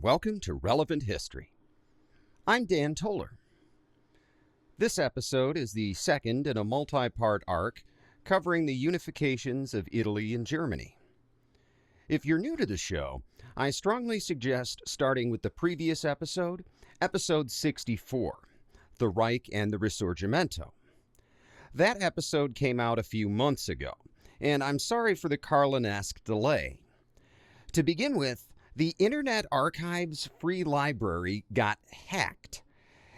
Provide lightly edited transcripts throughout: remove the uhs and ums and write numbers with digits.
and welcome to Relevant History. I'm Dan Toller. This episode is the second in a multi-part arc covering the unifications of Italy and Germany. If you're new to the show, I strongly suggest starting with the previous episode, episode 64, The Reich and the Risorgimento. That episode came out a few months ago, and I'm sorry for the Carlin-esque delay. To begin with, the Internet Archive's free library got hacked,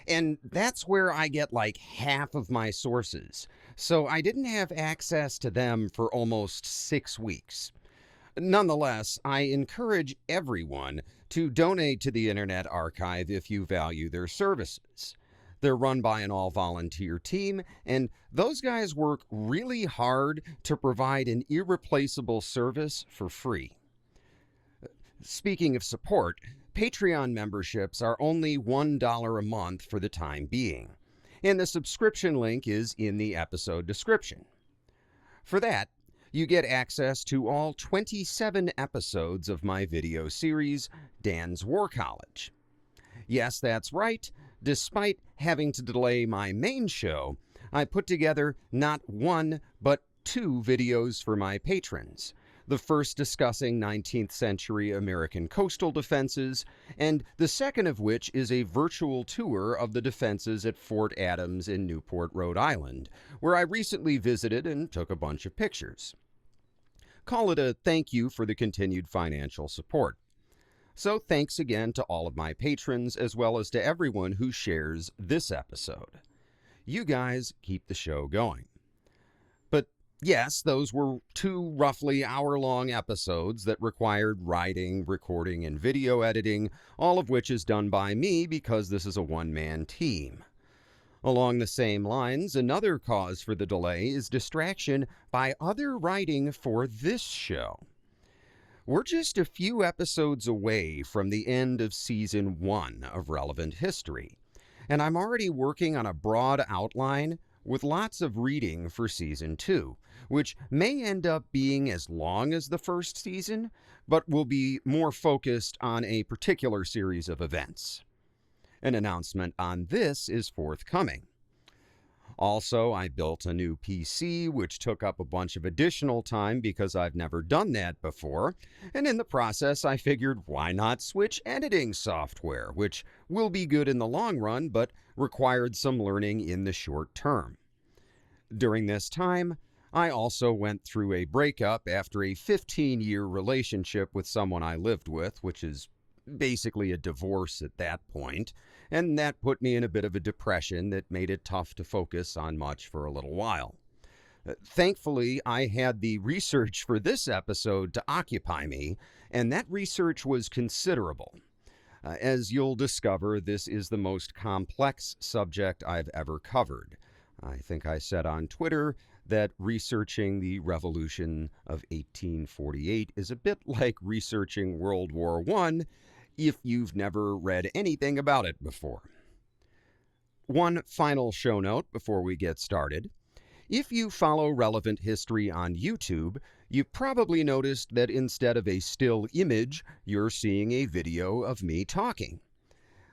and that's where I get like half of my sources, so I didn't have access to them for almost 6 weeks. Nonetheless, I encourage everyone to donate to the Internet Archive if you value their services. They're run by an all-volunteer team, and those guys work really hard to provide an irreplaceable service for free. Speaking of support, Patreon memberships are only $1 a month for the time being, and the subscription link is in the episode description. For that, you get access to all 27 episodes of my video series, Dan's War College. Yes, that's right. Despite having to delay my main show, I put together not one, but 2 videos for my patrons. The first discussing 19th century American coastal defenses, and the second of which is a virtual tour of the defenses at Fort Adams in Newport, Rhode Island, where I recently visited and took a bunch of pictures. Call it a thank you for the continued financial support. So thanks again to all of my patrons, as well as to everyone who shares this episode. You guys keep the show going. But yes, those were 2 roughly hour-long episodes that required writing, recording, and video editing, all of which is done by me because this is a one-man team. Along the same lines, another cause for the delay is distraction by other writing for this show. We're just a few episodes away from the end of Season 1 of Relevant History, and I'm already working on a broad outline with lots of reading for Season 2, which may end up being as long as the first season, but will be more focused on a particular series of events. An announcement on this is forthcoming. Also, I built a new PC, which took up a bunch of additional time because I've never done that before, and in the process I figured why not switch editing software, which will be good in the long run, but required some learning in the short term. During this time, I also went through a breakup after a 15-year relationship with someone I lived with, which is basically a divorce at that point, and that put me in a bit of a depression that made it tough to focus on much for a little while. Thankfully, I had the research for this episode to occupy me, and that research was considerable. As you'll discover, this is the most complex subject I've ever covered. I think I said on Twitter that researching the Revolution of 1848 is a bit like researching World War I if you've never read anything about it before. One final show note before we get started. If you follow Relevant History on YouTube, you've probably noticed that instead of a still image, you're seeing a video of me talking.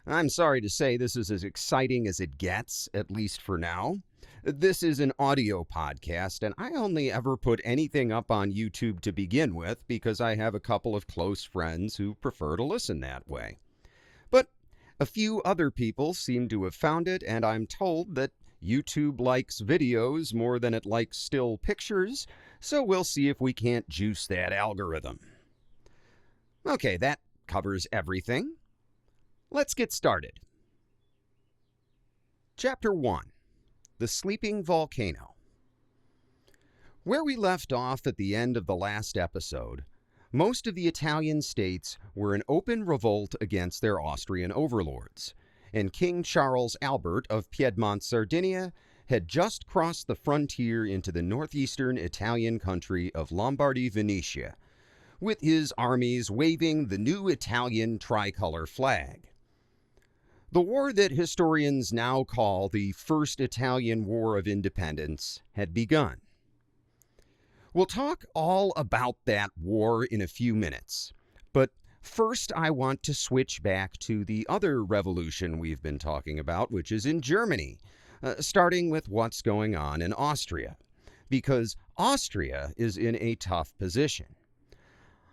I'm sorry to say this is as exciting as it gets, at least for now. This is an audio podcast, and I only ever put anything up on YouTube to begin with because I have a couple of close friends who prefer to listen that way. But a few other people seem to have found it, and I'm told that YouTube likes videos more than it likes still pictures, so we'll see if we can't juice that algorithm. Okay, that covers everything. Let's get started. Chapter 1. The Sleeping Volcano. Where we left off at the end of the last episode, most of the Italian states were in open revolt against their Austrian overlords, and King Charles Albert of Piedmont-Sardinia had just crossed the frontier into the northeastern Italian country of Lombardy-Venetia, with his armies waving the new Italian tricolor flag. The war that historians now call the First Italian War of Independence had begun. We'll talk all about that war in a few minutes, but First, I want to switch back to the other revolution we've been talking about, which is in Germany, starting with what's going on in Austria, because Austria is in a tough position.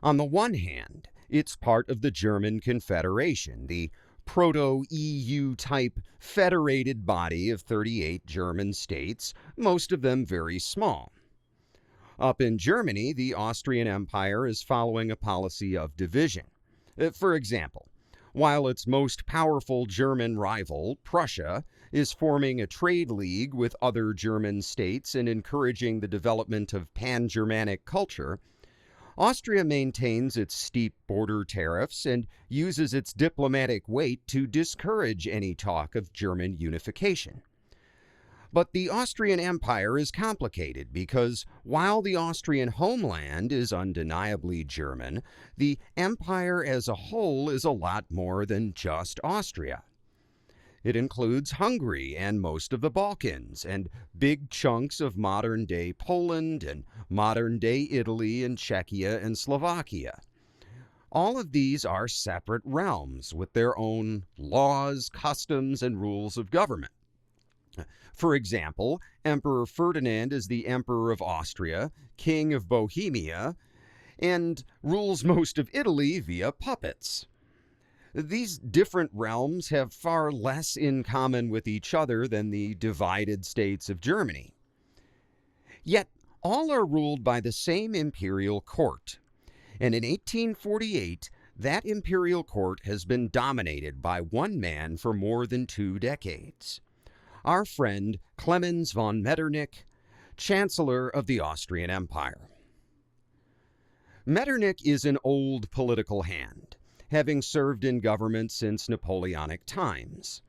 On the one hand, it's part of the German Confederation, the proto-EU type federated body of 38 German states, most of them very small. Up in Germany, the Austrian Empire is following a policy of division. For example, while its most powerful German rival, Prussia, is forming a trade league with other German states and encouraging the development of pan-Germanic culture, Austria maintains its steep border tariffs and uses its diplomatic weight to discourage any talk of German unification. But the Austrian Empire is complicated because while the Austrian homeland is undeniably German, the empire as a whole is a lot more than just Austria. It includes Hungary and most of the Balkans, and big chunks of modern-day Poland and modern-day Italy and Czechia and Slovakia. All of these are separate realms with their own laws, customs, and rules of government. For example, Emperor Ferdinand is the Emperor of Austria, King of Bohemia, and rules most of Italy via puppets. These different realms have far less in common with each other than the divided states of Germany. Yet, all are ruled by the same imperial court, and in 1848, that imperial court has been dominated by one man for more than 2 decades. Our friend Clemens von Metternich, Chancellor of the Austrian Empire. Metternich is an old political hand, having served in government since Napoleonic times.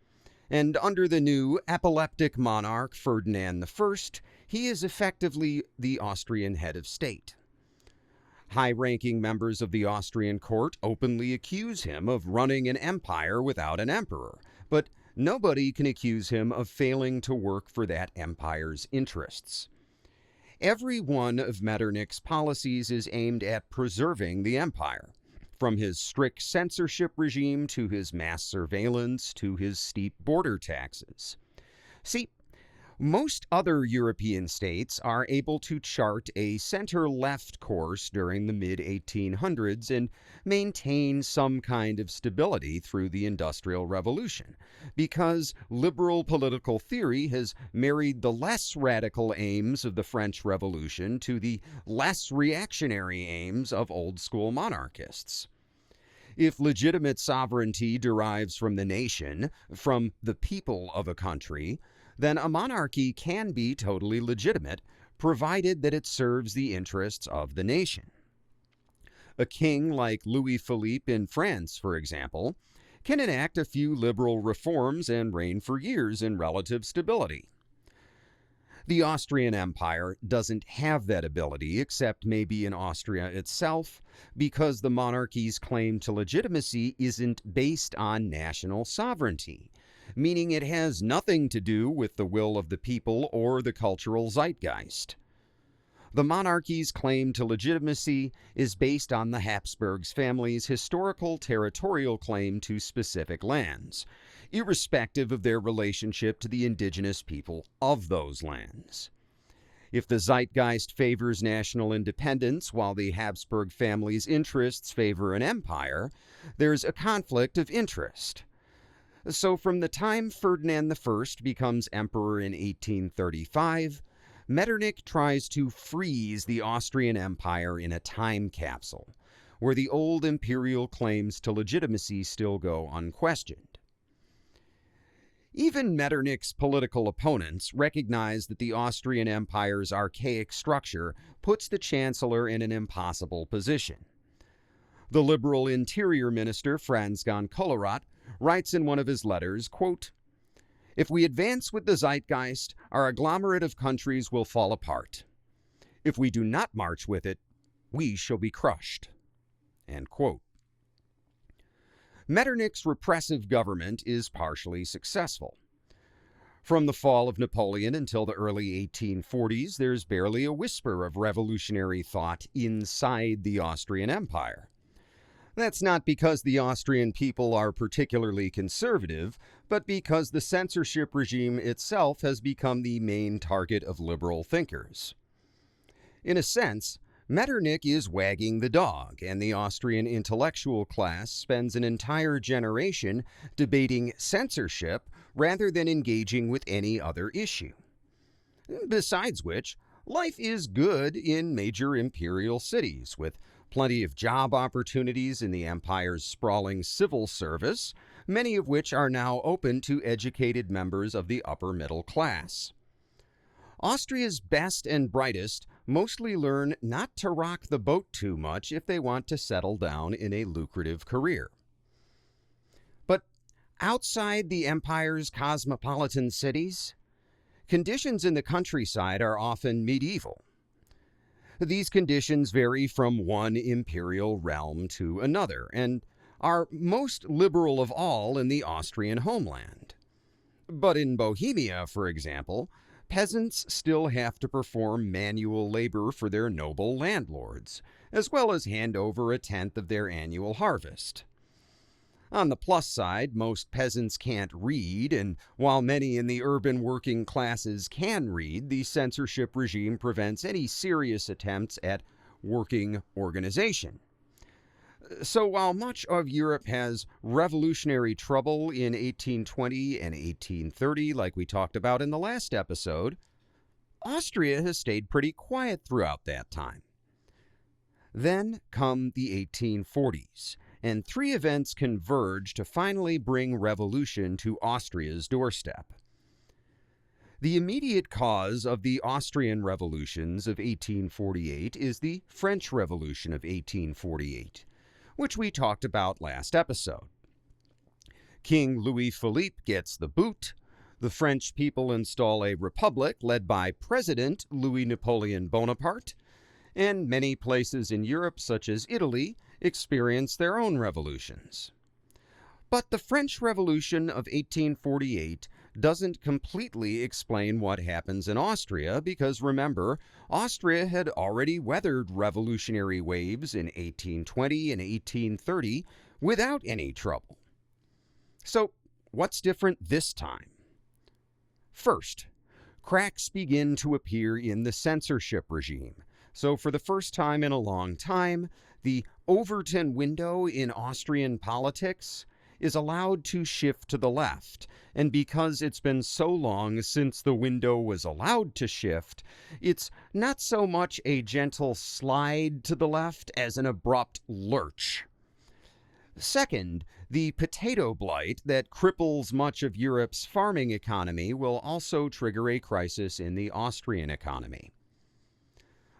And under the new epileptic monarch Ferdinand I, he is effectively the Austrian head of state. High-ranking members of the Austrian court openly accuse him of running an empire without an emperor, but nobody can accuse him of failing to work for that empire's interests. Every one of Metternich's policies is aimed at preserving the empire, from his strict censorship regime to his mass surveillance to his steep border taxes. See, most other European states are able to chart a center-left course during the mid-1800s and maintain some kind of stability through the Industrial Revolution, because liberal political theory has married the less radical aims of the French Revolution to the less reactionary aims of old-school monarchists. If legitimate sovereignty derives from the nation, from the people of a country, then a monarchy can be totally legitimate, provided that it serves the interests of the nation. A king like Louis Philippe in France, for example, can enact a few liberal reforms and reign for years in relative stability. The Austrian Empire doesn't have that ability, except maybe in Austria itself, because the monarchy's claim to legitimacy isn't based on national sovereignty, meaning it has nothing to do with the will of the people or the cultural zeitgeist. The monarchy's claim to legitimacy is based on the Habsburgs family's historical territorial claim to specific lands, irrespective of their relationship to the indigenous people of those lands. If the zeitgeist favors national independence while the Habsburg family's interests favor an empire, there's a conflict of interest. So from the time Ferdinand I becomes emperor in 1835, Metternich tries to freeze the Austrian Empire in a time capsule, where the old imperial claims to legitimacy still go unquestioned. Even Metternich's political opponents recognize that the Austrian Empire's archaic structure puts the chancellor in an impossible position. The liberal interior minister, Franz writes in one of his letters, quote, "If we advance with the zeitgeist, our agglomerate of countries will fall apart. If we do not march with it, we shall be crushed." End quote. Metternich's repressive government is partially successful. From the fall of Napoleon until the early 1840s, there's barely a whisper of revolutionary thought inside the Austrian Empire. That's not because the Austrian people are particularly conservative, but because the censorship regime itself has become the main target of liberal thinkers. In a sense, Metternich is wagging the dog, and the Austrian intellectual class spends an entire generation debating censorship rather than engaging with any other issue. Besides which, life is good in major imperial cities, with plenty of job opportunities in the empire's sprawling civil service, many of which are now open to educated members of the upper middle class. Austria's best and brightest mostly learn not to rock the boat too much if they want to settle down in a lucrative career. But outside the empire's cosmopolitan cities, conditions in the countryside are often medieval. These conditions vary from one imperial realm to another and are most liberal of all in the Austrian homeland. But in Bohemia, for example, peasants still have to perform manual labor for their noble landlords, as well as hand over a tenth of their annual harvest. On the plus side, most peasants can't read, and while many in the urban working classes can read, the censorship regime prevents any serious attempts at working organization. So while much of Europe has revolutionary trouble in 1820 and 1830, like we talked about in the last episode, Austria has stayed pretty quiet throughout that time. Then come the 1840s, and three events converge to finally bring revolution to Austria's doorstep. The immediate cause of the Austrian revolutions of 1848 is the French Revolution of 1848, which we talked about last episode. King Louis-Philippe gets the boot, the French people install a republic led by President Louis-Napoleon Bonaparte, and many places in Europe, such as Italy, experience their own revolutions. But the French Revolution of 1848 doesn't completely explain what happens in Austria because, remember, Austria had already weathered revolutionary waves in 1820 and 1830 without any trouble. So, what's different this time? First, cracks begin to appear in the censorship regime. So, for the first time in a long time, the Overton window in Austrian politics is allowed to shift to the left, and because it's been so long since the window was allowed to shift, it's not so much a gentle slide to the left as an abrupt lurch. Second, the potato blight that cripples much of Europe's farming economy will also trigger a crisis in the Austrian economy.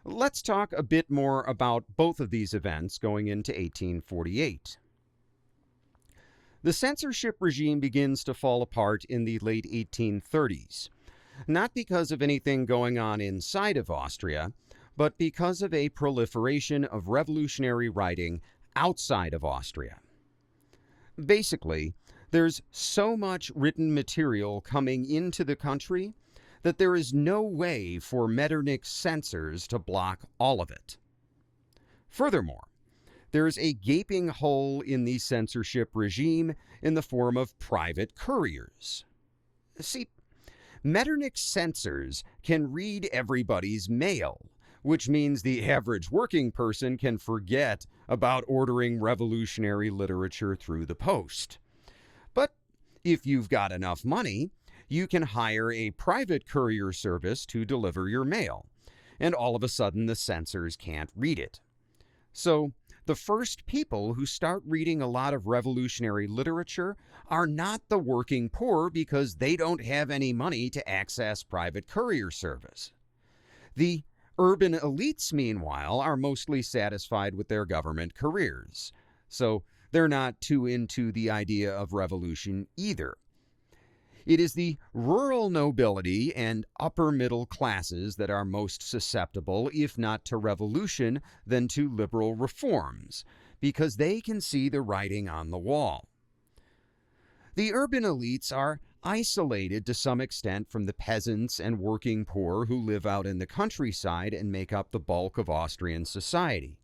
Let's talk a bit more about both of these events going into 1848. The censorship regime begins to fall apart in the late 1830s, not because of anything going on inside of Austria, but because of a proliferation of revolutionary writing outside of Austria. Basically, there's so much written material coming into the country that there is no way for Metternich's censors to block all of it. Furthermore, there is a gaping hole in the censorship regime in the form of private couriers. See, Metternich's censors can read everybody's mail, which means the average working person can forget about ordering revolutionary literature through the post. But if you've got enough money, you can hire a private courier service to deliver your mail, and all of a sudden the censors can't read it. So, the first people who start reading a lot of revolutionary literature are not the working poor because they don't have any money to access private courier service. The urban elites, meanwhile, are mostly satisfied with their government careers, so they're not too into the idea of revolution either. It is the rural nobility and upper middle classes that are most susceptible, if not to revolution, then to liberal reforms, because they can see the writing on the wall. The urban elites are isolated to some extent from the peasants and working poor who live out in the countryside and make up the bulk of Austrian society.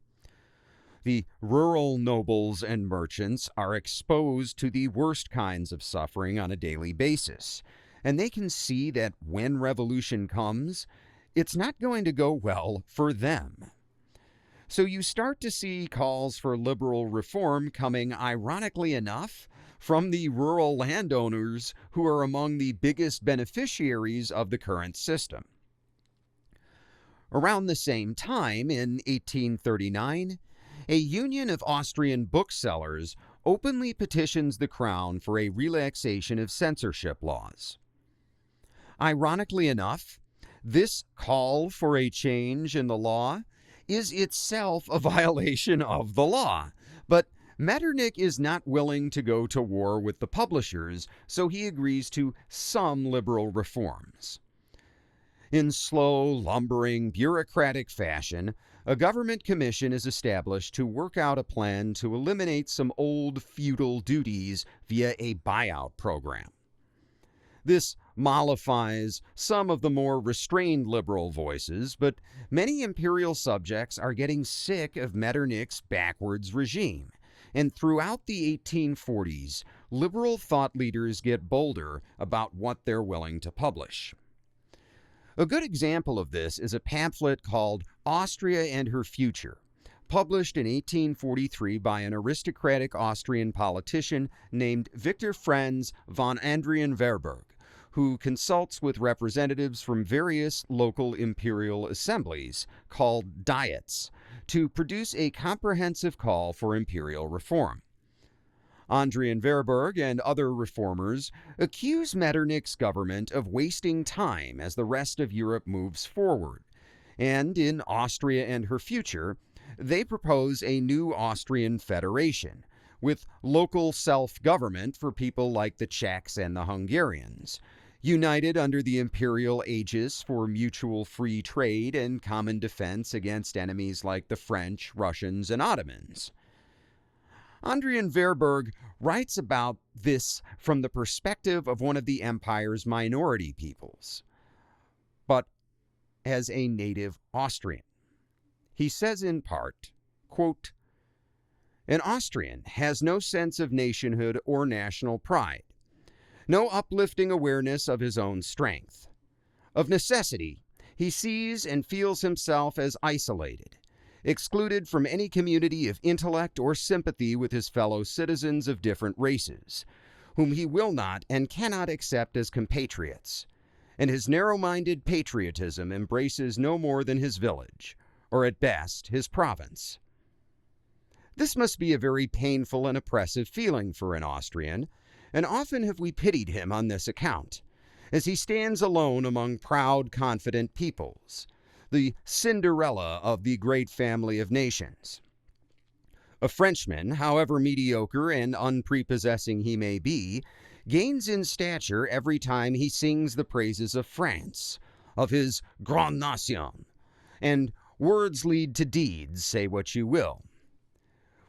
The rural nobles and merchants are exposed to the worst kinds of suffering on a daily basis, and they can see that when revolution comes, it's not going to go well for them. So you start to see calls for liberal reform coming, ironically enough, from the rural landowners who are among the biggest beneficiaries of the current system. Around the same time, in 1839, a union of Austrian booksellers openly petitions the crown for a relaxation of censorship laws. Ironically enough, this call for a change in the law is itself a violation of the law, but Metternich is not willing to go to war with the publishers, so he agrees to some liberal reforms. In slow, lumbering, bureaucratic fashion, a government commission is established to work out a plan to eliminate some old feudal duties via a buyout program. This mollifies some of the more restrained liberal voices, but many imperial subjects are getting sick of Metternich's backwards regime, and throughout the 1840s, liberal thought leaders get bolder about what they're willing to publish. A good example of this is a pamphlet called Austria and Her Future, published in 1843 by an aristocratic Austrian politician named Victor Franz von Andrian-Wehrberg, who consults with representatives from various local imperial assemblies, called diets, to produce a comprehensive call for imperial reform. Andrian-Wehrberg and other reformers accuse Metternich's government of wasting time as the rest of Europe moves forward, and in Austria and Her Future, they propose a new Austrian federation, with local self-government for people like the Czechs and the Hungarians, united under the imperial aegis for mutual free trade and common defense against enemies like the French, Russians, and Ottomans. Andrian-Wehrberg writes about this from the perspective of one of the empire's minority peoples, but as a native Austrian. He says in part, quote, "An Austrian has no sense of nationhood or national pride, no uplifting awareness of his own strength. Of necessity, he sees and feels himself as isolated, excluded from any community of intellect or sympathy with his fellow citizens of different races, whom he will not and cannot accept as compatriots, and his narrow-minded patriotism embraces no more than his village, or at best his province." This must be a very painful and oppressive feeling for an Austrian, and often have we pitied him on this account, as he stands alone among proud, confident peoples, the Cinderella of the great family of nations. A Frenchman, however mediocre and unprepossessing he may be, gains in stature every time he sings the praises of France, of his Grande Nation, and words lead to deeds, say what you will.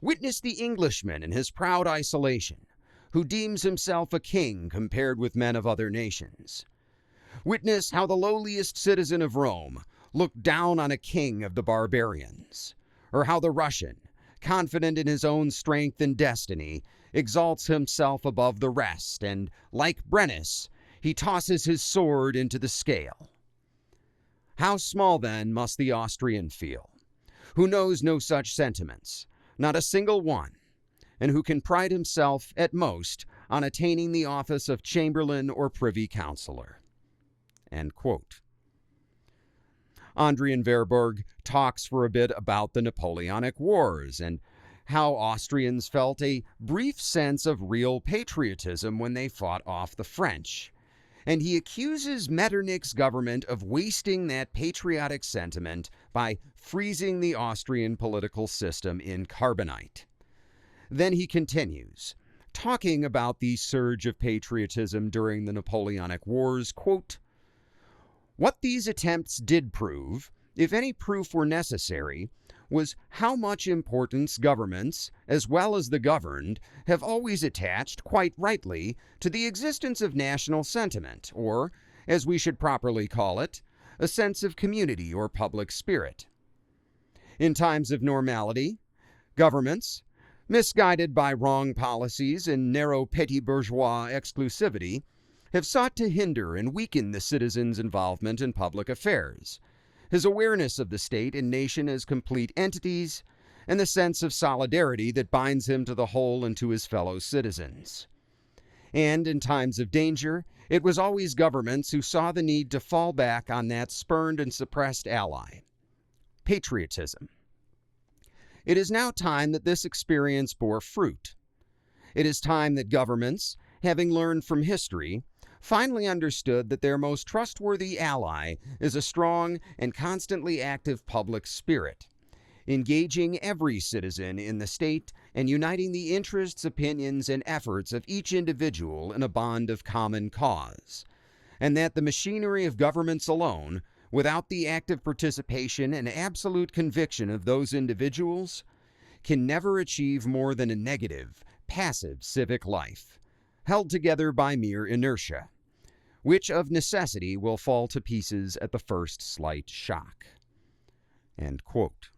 Witness the Englishman in his proud isolation, who deems himself a king compared with men of other nations. Witness how the lowliest citizen of Rome looked down on a king of the barbarians, or how the Russian, confident in his own strength and destiny, exalts himself above the rest, and, like Brennus, he tosses his sword into the scale. How small, then, must the Austrian feel, who knows no such sentiments, not a single one, and who can pride himself, at most, on attaining the office of chamberlain or privy councillor. End quote. Andrian-Wehrberg talks for a bit about the Napoleonic Wars and how Austrians felt a brief sense of real patriotism when they fought off the French, and he accuses Metternich's government of wasting that patriotic sentiment by freezing the Austrian political system in carbonite. Then he continues, talking about the surge of patriotism during the Napoleonic Wars, quote, "What these attempts did prove, if any proof were necessary, was how much importance governments, as well as the governed, have always attached, quite rightly, to the existence of national sentiment, or, as we should properly call it, a sense of community or public spirit. In times of normality, Governments, misguided by wrong policies and narrow petit bourgeois exclusivity, have sought to hinder and weaken the citizen's involvement in public affairs, his awareness of the state and nation as complete entities, and the sense of solidarity that binds him to the whole and to his fellow citizens. And in times of danger, it was always governments who saw the need to fall back on that spurned and suppressed ally, patriotism. It is now time that this experience bore fruit. It is time that governments, having learned from history, finally understood that their most trustworthy ally is a strong and constantly active public spirit, engaging every citizen in the state and uniting the interests, opinions, and efforts of each individual in a bond of common cause, and that the machinery of governments alone, without the active participation and absolute conviction of those individuals, can never achieve more than a negative, passive civic life, held together by mere inertia, which of necessity will fall to pieces at the first slight shock. End quote.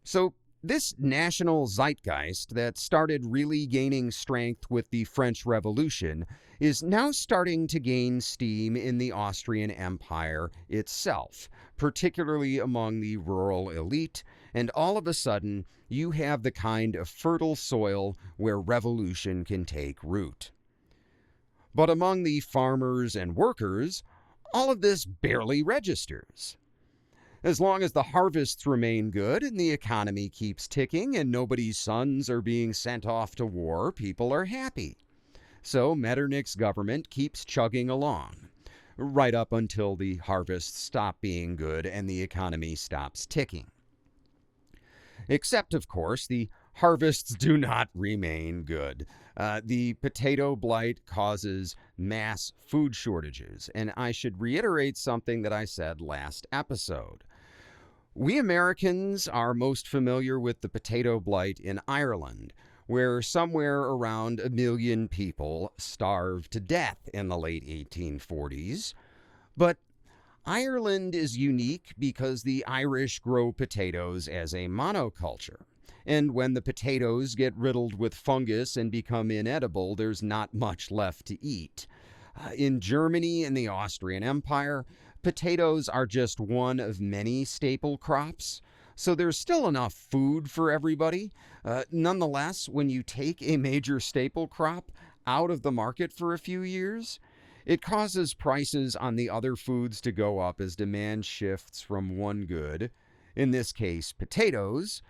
So, this national zeitgeist that started really gaining strength with the French Revolution is now starting to gain steam in the Austrian Empire itself, particularly among the rural elite, and all of a sudden you have the kind of fertile soil where revolution can take root. But among the farmers and workers, all of this barely registers. As long as the harvests remain good and the economy keeps ticking and nobody's sons are being sent off to war, people are happy. So Metternich's government keeps chugging along, right up until the harvests stop being good and the economy stops ticking. Except, of course, the harvests do not remain good. The potato blight causes mass food shortages, and I should reiterate something that I said last episode. We Americans are most familiar with the potato blight in Ireland, where somewhere around 1 million people starved to death in the late 1840s. But Ireland is unique because the Irish grow potatoes as a monoculture. And when the potatoes get riddled with fungus and become inedible, there's not much left to eat. In Germany and the Austrian Empire, potatoes are just one of many staple crops, so there's still enough food for everybody. Nonetheless, when you take a major staple crop out of the market for a few years, it causes prices on the other foods to go up as demand shifts from one good, in this case potatoes,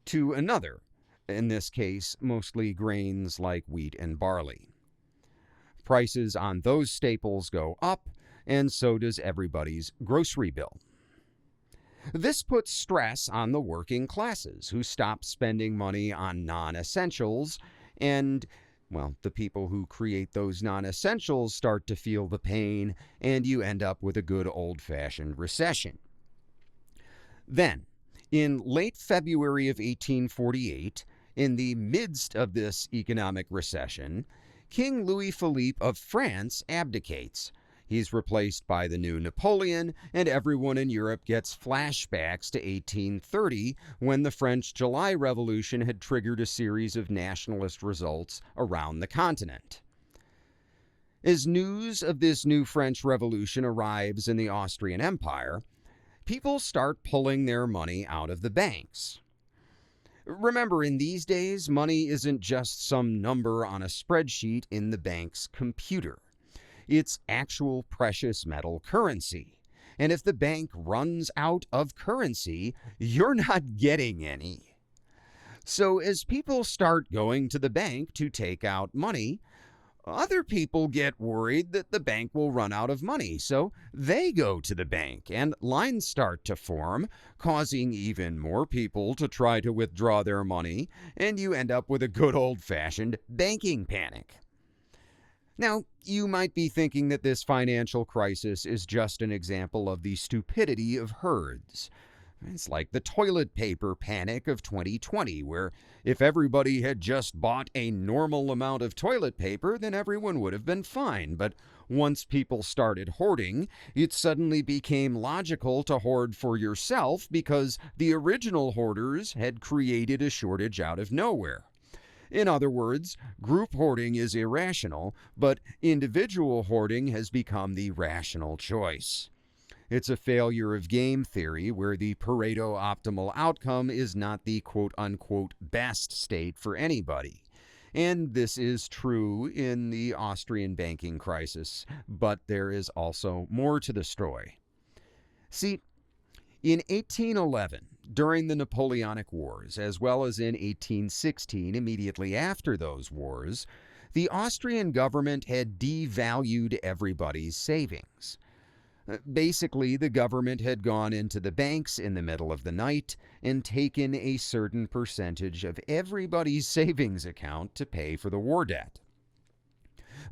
to another, in this case mostly grains like wheat and barley. Prices on those staples go up, and so does everybody's grocery bill. This puts stress on the working classes, who stop spending money on non-essentials, and, well, the people who create those non-essentials start to feel the pain, and you end up with a good old-fashioned recession. Then, in late February of 1848, in the midst of this economic recession, King Louis Philippe of France abdicates. He's replaced by the new Napoleon, and everyone in Europe gets flashbacks to 1830, when the French July Revolution had triggered a series of nationalist revolts around the continent. As news of this new French Revolution arrives in the Austrian Empire, people start pulling their money out of the banks. Remember, in these days, money isn't just some number on a spreadsheet in the bank's computer. It's actual precious metal currency. And if the bank runs out of currency, you're not getting any. So as people start going to the bank to take out money, other people get worried that the bank will run out of money, so they go to the bank, and lines start to form, causing even more people to try to withdraw their money, and you end up with a good old-fashioned banking panic. Now, you might be thinking that this financial crisis is just an example of the stupidity of herds. It's like the toilet paper panic of 2020, where if everybody had just bought a normal amount of toilet paper, then everyone would have been fine. But once people started hoarding, it suddenly became logical to hoard for yourself because the original hoarders had created a shortage out of nowhere. In other words, group hoarding is irrational, but individual hoarding has become the rational choice. It's a failure of game theory where the Pareto optimal outcome is not the quote-unquote best state for anybody. And this is true in the Austrian banking crisis, but there is also more to the story. See, in 1811, during the Napoleonic Wars, as well as in 1816, immediately after those wars, the Austrian government had devalued everybody's savings. Basically, the government had gone into the banks in the middle of the night and taken a certain percentage of everybody's savings account to pay for the war debt.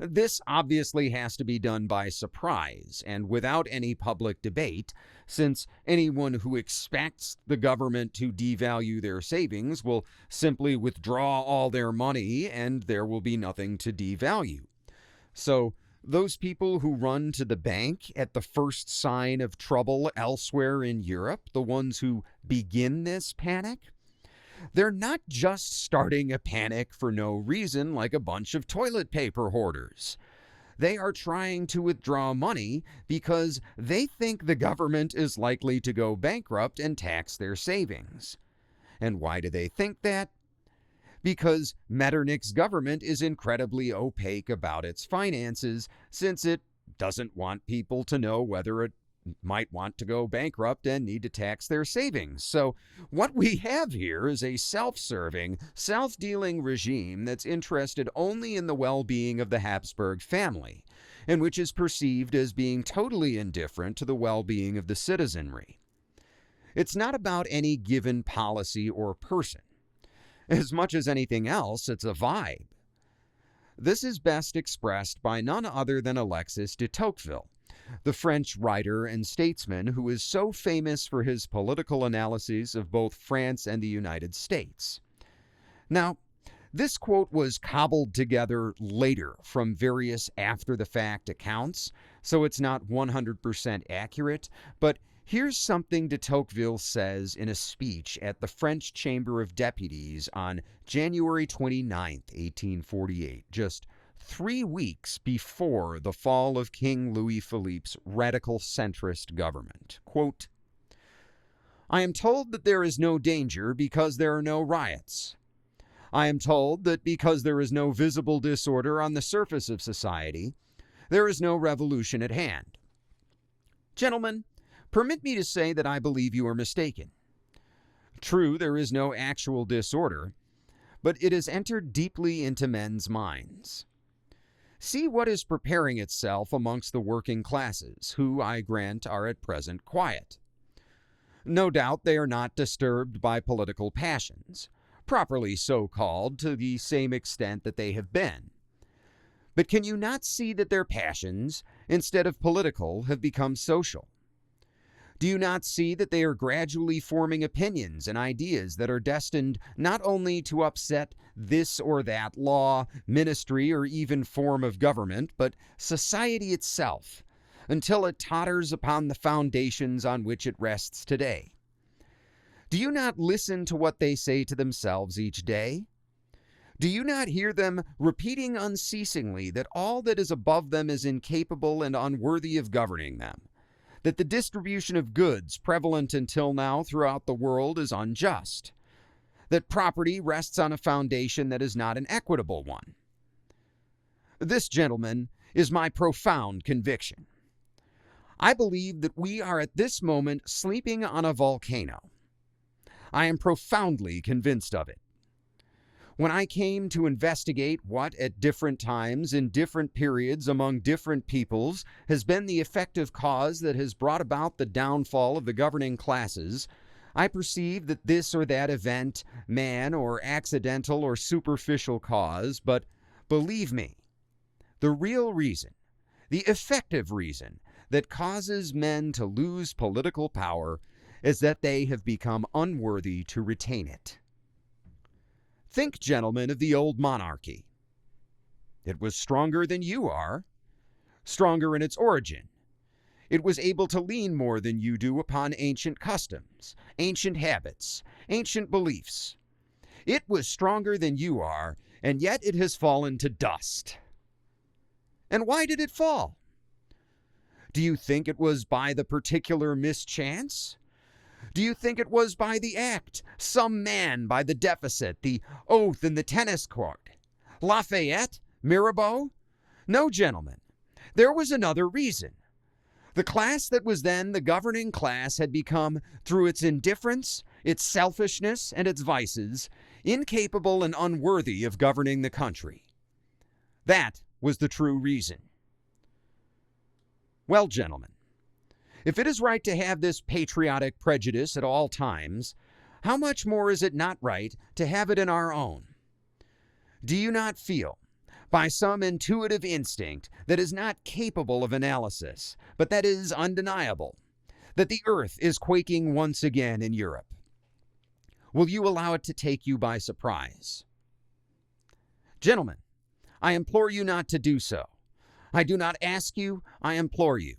This obviously has to be done by surprise and without any public debate, since anyone who expects the government to devalue their savings will simply withdraw all their money and there will be nothing to devalue. So, those people who run to the bank at the first sign of trouble elsewhere in Europe, the ones who begin this panic, they're not just starting a panic for no reason like a bunch of toilet paper hoarders. They are trying to withdraw money because they think the government is likely to go bankrupt and tax their savings. And why do they think that? Because Metternich's government is incredibly opaque about its finances, since it doesn't want people to know whether it might want to go bankrupt and need to tax their savings. So what we have here is a self-serving, self-dealing regime that's interested only in the well-being of the Habsburg family, and which is perceived as being totally indifferent to the well-being of the citizenry. It's not about any given policy or person. As much as anything else, it's a vibe. This is best expressed by none other than Alexis de Tocqueville, the French writer and statesman who is so famous for his political analyses of both France and the United States. Now, this quote was cobbled together later from various after-the-fact accounts, so it's not 100% accurate, but here's something de Tocqueville says in a speech at the French Chamber of Deputies on January 29, 1848, just 3 weeks before the fall of King Louis Philippe's radical centrist government. Quote, "I am told that there is no danger because there are no riots. I am told that because there is no visible disorder on the surface of society, there is no revolution at hand. Gentlemen, permit me to say that I believe you are mistaken. True, there is no actual disorder, but it has entered deeply into men's minds. See what is preparing itself amongst the working classes, who, I grant, are at present quiet. No doubt they are not disturbed by political passions, properly so called, to the same extent that they have been. But can you not see that their passions, instead of political, have become social? Do you not see that they are gradually forming opinions and ideas that are destined not only to upset this or that law, ministry, or even form of government, but society itself, until it totters upon the foundations on which it rests today? Do you not listen to what they say to themselves each day? Do you not hear them repeating unceasingly that all that is above them is incapable and unworthy of governing them? That the distribution of goods prevalent until now throughout the world is unjust, that property rests on a foundation that is not an equitable one? This, gentlemen, is my profound conviction. I believe that we are at this moment sleeping on a volcano. I am profoundly convinced of it. When I came to investigate what, at different times, in different periods, among different peoples, has been the effective cause that has brought about the downfall of the governing classes, I perceived that this or that event, man or accidental or superficial cause, but believe me, the real reason, the effective reason that causes men to lose political power is that they have become unworthy to retain it. Think, gentlemen, of the old monarchy. It was stronger than you are, stronger in its origin. It was able to lean more than you do upon ancient customs, ancient habits, ancient beliefs. It was stronger than you are, and yet it has fallen to dust. And why did it fall? Do you think it was by the particular mischance? Do you think it was by the act, some man by the deficit, the oath in the tennis court? Lafayette? Mirabeau? No, gentlemen. There was another reason. The class that was then the governing class had become, through its indifference, its selfishness, and its vices, incapable and unworthy of governing the country. That was the true reason. Well, gentlemen, if it is right to have this patriotic prejudice at all times, how much more is it not right to have it in our own? Do you not feel, by some intuitive instinct that is not capable of analysis, but that is undeniable, that the earth is quaking once again in Europe? Will you allow it to take you by surprise? Gentlemen, I implore you not to do so. I do not ask you, I implore you.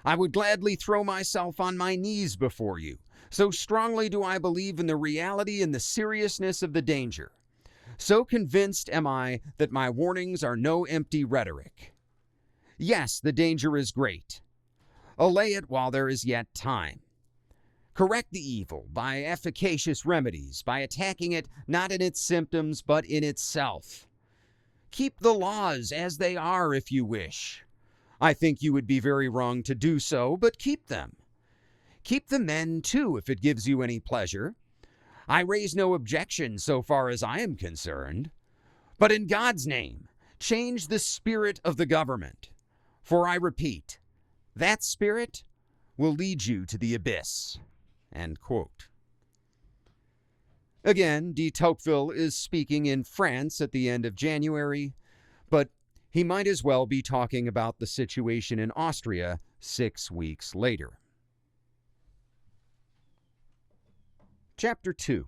I would gladly throw myself on my knees before you. So strongly do I believe in the reality and the seriousness of the danger. So convinced am I that my warnings are no empty rhetoric. Yes, the danger is great. Allay it while there is yet time. Correct the evil by efficacious remedies, by attacking it not in its symptoms but in itself. Keep the laws as they are if you wish. I think you would be very wrong to do so, but keep them. Keep the men, too, if it gives you any pleasure. I raise no objection so far as I am concerned. But in God's name, change the spirit of the government. For I repeat, that spirit will lead you to the abyss. End quote. Again, de Tocqueville is speaking in France at the end of January, but he might as well be talking about the situation in Austria 6 weeks later. Chapter 2.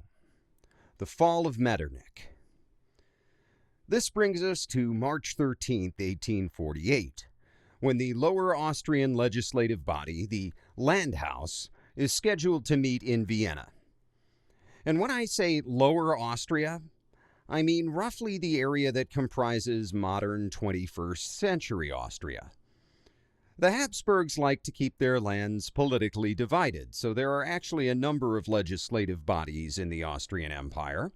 The Fall of Metternich. This brings us to March 13, 1848, when the Lower Austrian legislative body, the Landhaus, is scheduled to meet in Vienna. And when I say Lower Austria, I mean roughly the area that comprises modern 21st century Austria. The Habsburgs like to keep their lands politically divided, so there are actually a number of legislative bodies in the Austrian Empire,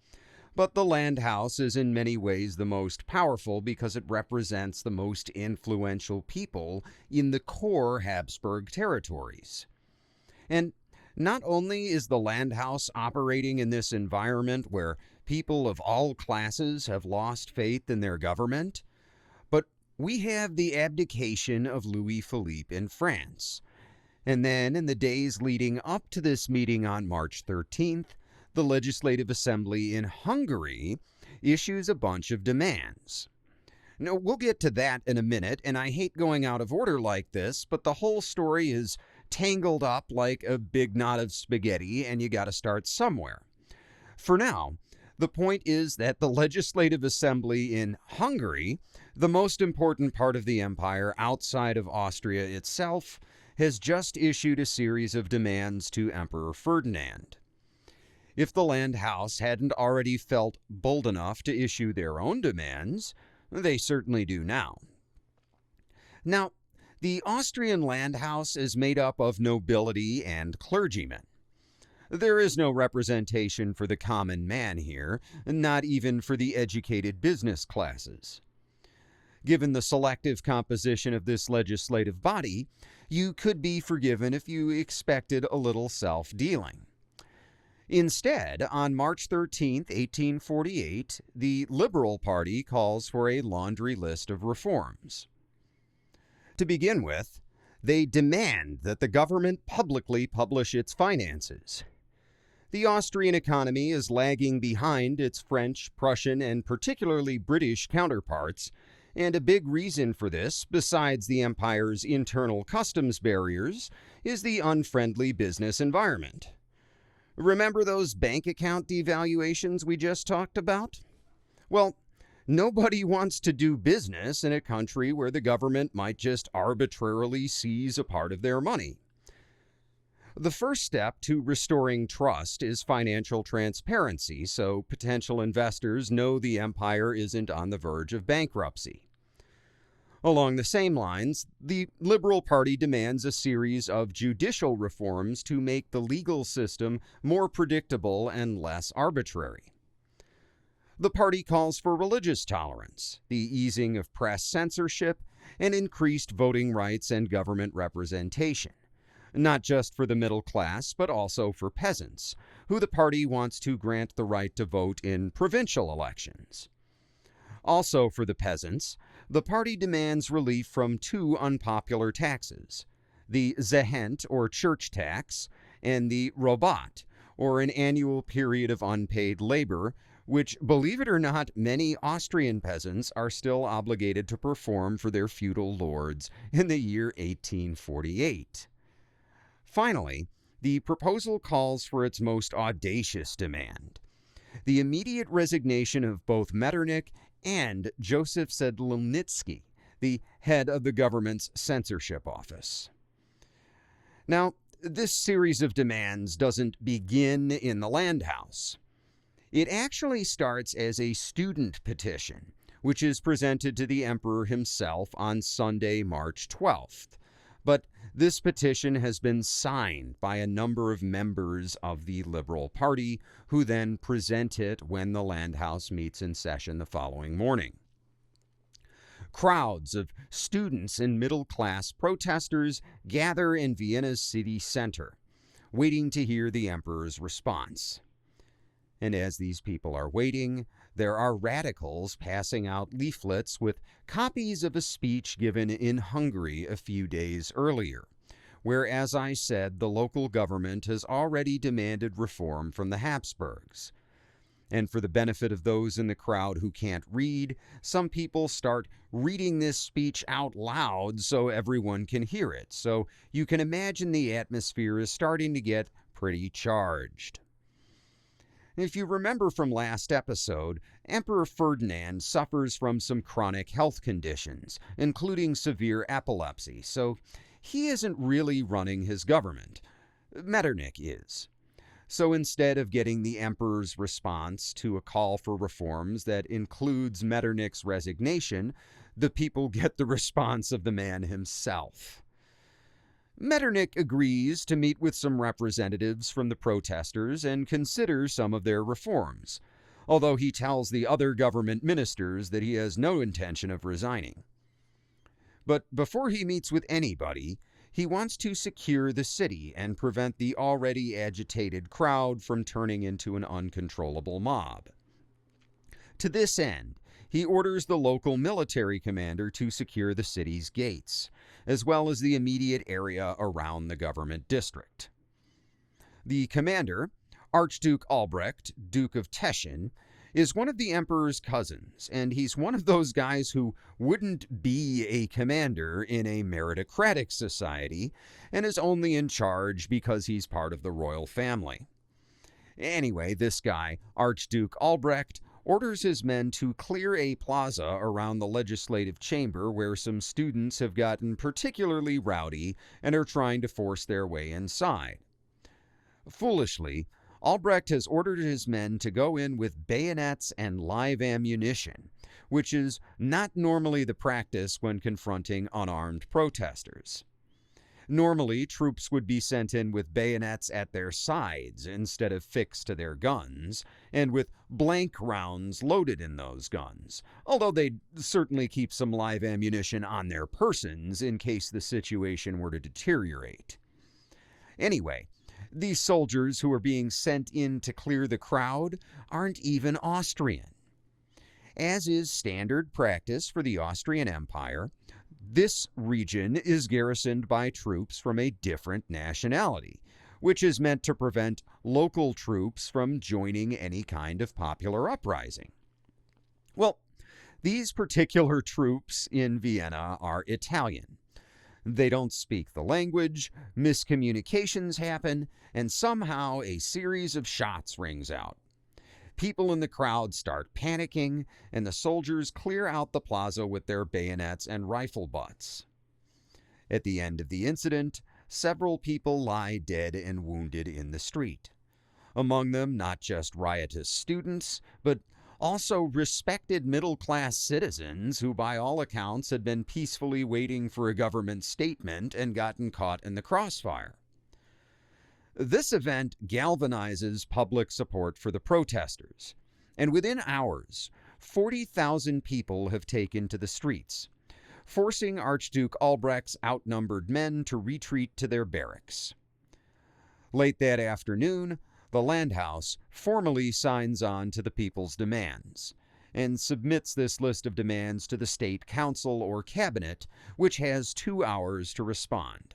but the Landhaus is in many ways the most powerful because it represents the most influential people in the core Habsburg territories. And not only is the Landhaus operating in this environment where people of all classes have lost faith in their government, but we have the abdication of Louis Philippe in France. And then in the days leading up to this meeting on March 13th, the Legislative Assembly in Hungary issues a bunch of demands. Now, we'll get to that in a minute, and I hate going out of order like this, but the whole story is tangled up like a big knot of spaghetti, and you got to start somewhere. For now, the point is that the Legislative Assembly in Hungary, the most important part of the empire outside of Austria itself, has just issued a series of demands to Emperor Ferdinand. If the Landhaus hadn't already felt bold enough to issue their own demands, they certainly do now. Now, the Austrian Landhaus is made up of nobility and clergymen. There is no representation for the common man here, not even for the educated business classes. Given the selective composition of this legislative body, you could be forgiven if you expected a little self-dealing. Instead, on March 13, 1848, the Liberal Party calls for a laundry list of reforms. To begin with, they demand that the government publicly publish its finances. The Austrian economy is lagging behind its French, Prussian, and particularly British counterparts, And a big reason for this, besides the empire's internal customs barriers, is the unfriendly business environment. Remember those bank account devaluations we just talked about? Well, nobody wants to do business in a country where the government might just arbitrarily seize a part of their money. The first step to restoring trust is financial transparency, so potential investors know the empire isn't on the verge of bankruptcy. Along the same lines, the Liberal Party demands a series of judicial reforms to make the legal system more predictable and less arbitrary. The party calls for religious tolerance, the easing of press censorship, and increased voting rights and government representation, not just for the middle class, but also for peasants, who the party wants to grant the right to vote in provincial elections. Also for the peasants, the party demands relief from two unpopular taxes, the Zehent, or church tax, and the Robat, or an annual period of unpaid labor, which, believe it or not, many Austrian peasants are still obligated to perform for their feudal lords in the year 1848. Finally, the proposal calls for its most audacious demand: the immediate resignation of both Metternich and Joseph Sedlnitsky, the head of the government's censorship office. Now, this series of demands doesn't begin in the Landhaus. It actually starts as a student petition, which is presented to the emperor himself on Sunday, March 12th. But this petition has been signed by a number of members of the Liberal Party, who then present it when the Landhaus meets in session the following morning. Crowds of students and middle-class protesters gather in Vienna's city center, waiting to hear the emperor's response. And as these people are waiting, there are radicals passing out leaflets with copies of a speech given in Hungary a few days earlier, where, as I said, the local government has already demanded reform from the Habsburgs. And for the benefit of those in the crowd who can't read, some people start reading this speech out loud so everyone can hear it. So you can imagine the atmosphere is starting to get pretty charged. If you remember from last episode, Emperor Ferdinand suffers from some chronic health conditions, including severe epilepsy, so he isn't really running his government. Metternich is. So instead of getting the emperor's response to a call for reforms that includes Metternich's resignation, the people get the response of the man himself. Metternich agrees to meet with some representatives from the protesters and consider some of their reforms, although he tells the other government ministers that he has no intention of resigning. But before he meets with anybody, he wants to secure the city and prevent the already agitated crowd from turning into an uncontrollable mob. To this end, he orders the local military commander to secure the city's gates, as well as the immediate area around the government district. The commander, Archduke Albrecht, Duke of Teschen, is one of the emperor's cousins, and he's one of those guys who wouldn't be a commander in a meritocratic society and is only in charge because he's part of the royal family. Anyway, this guy, Archduke Albrecht, orders his men to clear a plaza around the legislative chamber where some students have gotten particularly rowdy and are trying to force their way inside. Foolishly, Albrecht has ordered his men to go in with bayonets and live ammunition, which is not normally the practice when confronting unarmed protesters. Normally, troops would be sent in with bayonets at their sides instead of fixed to their guns, and with blank rounds loaded in those guns, although they'd certainly keep some live ammunition on their persons in case the situation were to deteriorate. Anyway, these soldiers who are being sent in to clear the crowd aren't even Austrian. As is standard practice for the Austrian Empire, this region is garrisoned by troops from a different nationality, which is meant to prevent local troops from joining any kind of popular uprising. Well, These particular troops in Vienna are Italian. They don't speak the language, miscommunications happen, and somehow a series of shots rings out. People in the crowd start panicking, and the soldiers clear out the plaza with their bayonets and rifle butts. At the end of the incident, several people lie dead and wounded in the street. Among them, not just riotous students, but also respected middle-class citizens who, by all accounts, had been peacefully waiting for a government statement and gotten caught in the crossfire. This event galvanizes public support for the protesters, and within hours, 40,000 people have taken to the streets, forcing Archduke Albrecht's outnumbered men to retreat to their barracks. Late that afternoon, the Landhaus formally signs on to the people's demands and submits this list of demands to the State Council or Cabinet, which has 2 hours to respond.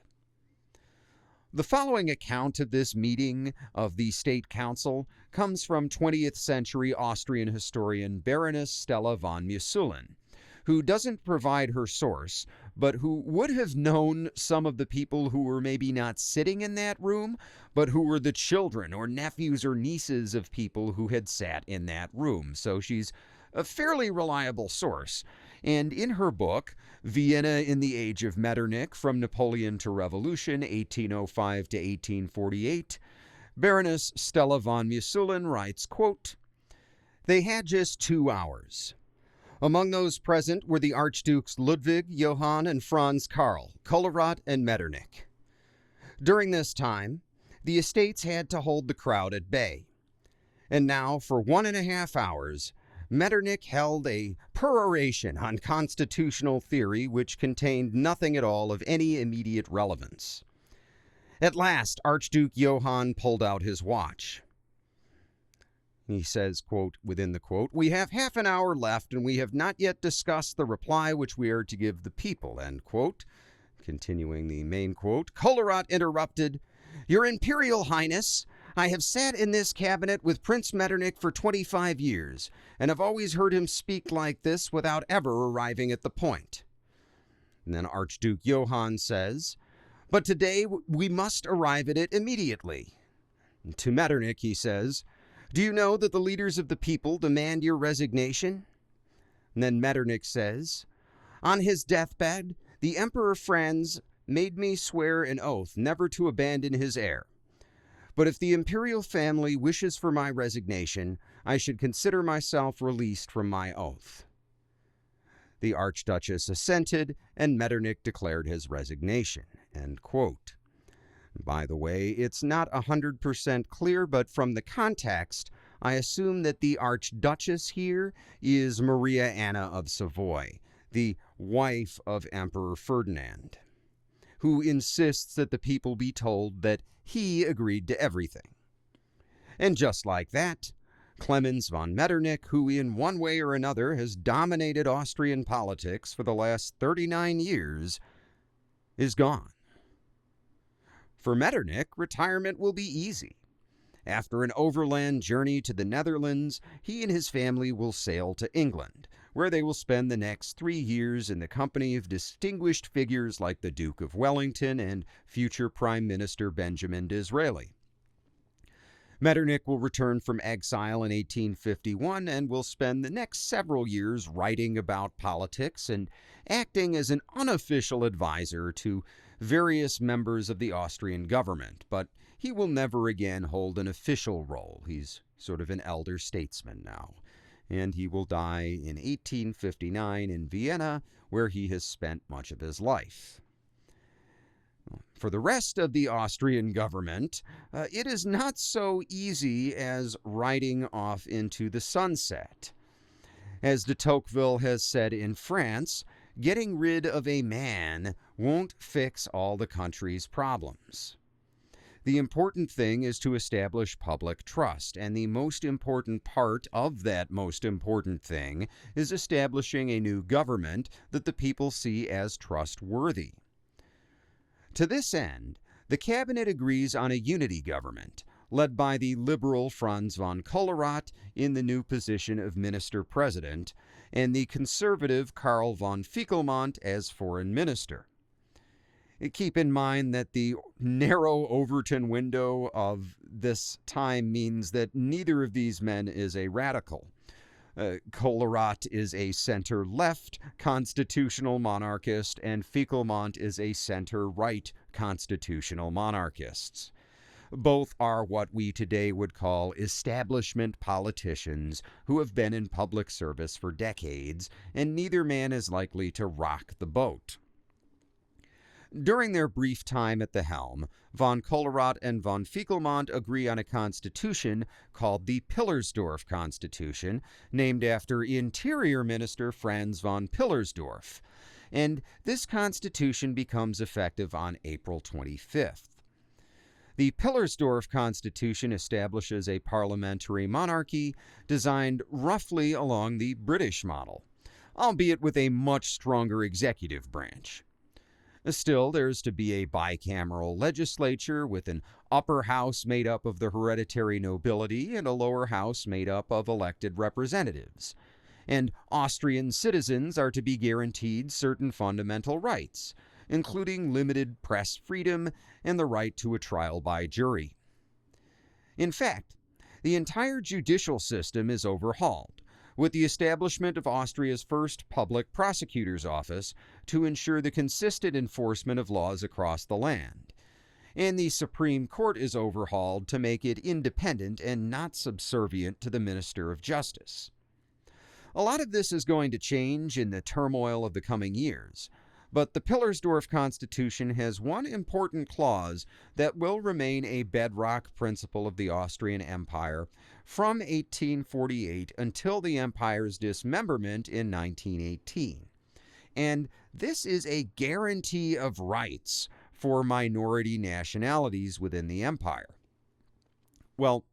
The following account of this meeting of the State Council comes from 20th century Austrian historian Baroness Stella von Musulin, who doesn't provide her source, but who would have known some of the people who were maybe not sitting in that room, but who were the children or nephews or nieces of people who had sat in that room. So she's a fairly reliable source. And in her book, Vienna in the Age of Metternich, From Napoleon to Revolution, 1805 to 1848, Baroness Stella von Musulin writes, quote, "They had just 2 hours. Among those present were the Archdukes Ludwig, Johann, and Franz Karl, Kolowrat, and Metternich. During this time, the estates had to hold the crowd at bay. And now, for 1.5 hours, Metternich held a peroration on constitutional theory which contained nothing at all of any immediate relevance. At last, Archduke Johann pulled out his watch. He says, quote, within the quote, 'We have half an hour left, and we have not yet discussed the reply which we are to give the people,' end quote. Continuing the main quote, Kolowrat interrupted, 'Your Imperial Highness, I have sat in this cabinet with Prince Metternich for 25 years, and have always heard him speak like this without ever arriving at the point.' And then Archduke Johann says, 'But today we must arrive at it immediately.' And to Metternich he says, 'Do you know that the leaders of the people demand your resignation?' And then Metternich says, 'On his deathbed, the Emperor Franz made me swear an oath never to abandon his heir. But if the imperial family wishes for my resignation, I should consider myself released from my oath.' The Archduchess assented, and Metternich declared his resignation." End quote. By the way, it's not 100% clear, but from the context, I assume that the Archduchess here is Maria Anna of Savoy, the wife of Emperor Ferdinand, who insists that the people be told that he agreed to everything. And just like that, Clemens von Metternich, who in one way or another has dominated Austrian politics for the last 39 years, is gone. For Metternich, retirement will be easy. After an overland journey to the Netherlands, he and his family will sail to England, where they will spend the next 3 years in the company of distinguished figures like the Duke of Wellington and future Prime Minister Benjamin Disraeli. Metternich will return from exile in 1851 and will spend the next several years writing about politics and acting as an unofficial advisor to various members of the Austrian government, but he will never again hold an official role. He's sort of an elder statesman now, and he will die in 1859 in Vienna, where he has spent much of his life. For the rest of the Austrian government, it is not so easy as riding off into the sunset. As de Tocqueville has said in France, getting rid of a man won't fix all the country's problems. The important thing is to establish public trust, and the most important part of that most important thing is establishing a new government that the people see as trustworthy. To this end, the cabinet agrees on a unity government, led by the liberal Franz von Kolerath in the new position of minister-president, and the conservative Karl von Fickelmont as foreign minister. Keep in mind that the narrow Overton window of this time means that neither of these men is a radical. Kolerath is a center-left constitutional monarchist, and Fickelmont is a center-right constitutional monarchist. Both are what we today would call establishment politicians who have been in public service for decades, and neither man is likely to rock the boat. During their brief time at the helm, von Kolerath and von Fickelmont agree on a constitution called the Pillersdorf Constitution, named after Interior Minister Franz von Pillersdorf, and this constitution becomes effective on April 25th. The Pillersdorf Constitution establishes a parliamentary monarchy designed roughly along the British model, albeit with a much stronger executive branch. Still, there's to be a bicameral legislature with an upper house made up of the hereditary nobility and a lower house made up of elected representatives. And Austrian citizens are to be guaranteed certain fundamental rights, including limited press freedom and the right to a trial by jury. In fact, the entire judicial system is overhauled, with the establishment of Austria's first public prosecutor's office to ensure the consistent enforcement of laws across the land. And the Supreme Court is overhauled to make it independent and not subservient to the Minister of Justice. A lot of this is going to change in the turmoil of the coming years, but the Pillersdorf Constitution has one important clause that will remain a bedrock principle of the Austrian Empire from 1848 until the empire's dismemberment in 1918. And this is a guarantee of rights for minority nationalities within the empire. Well,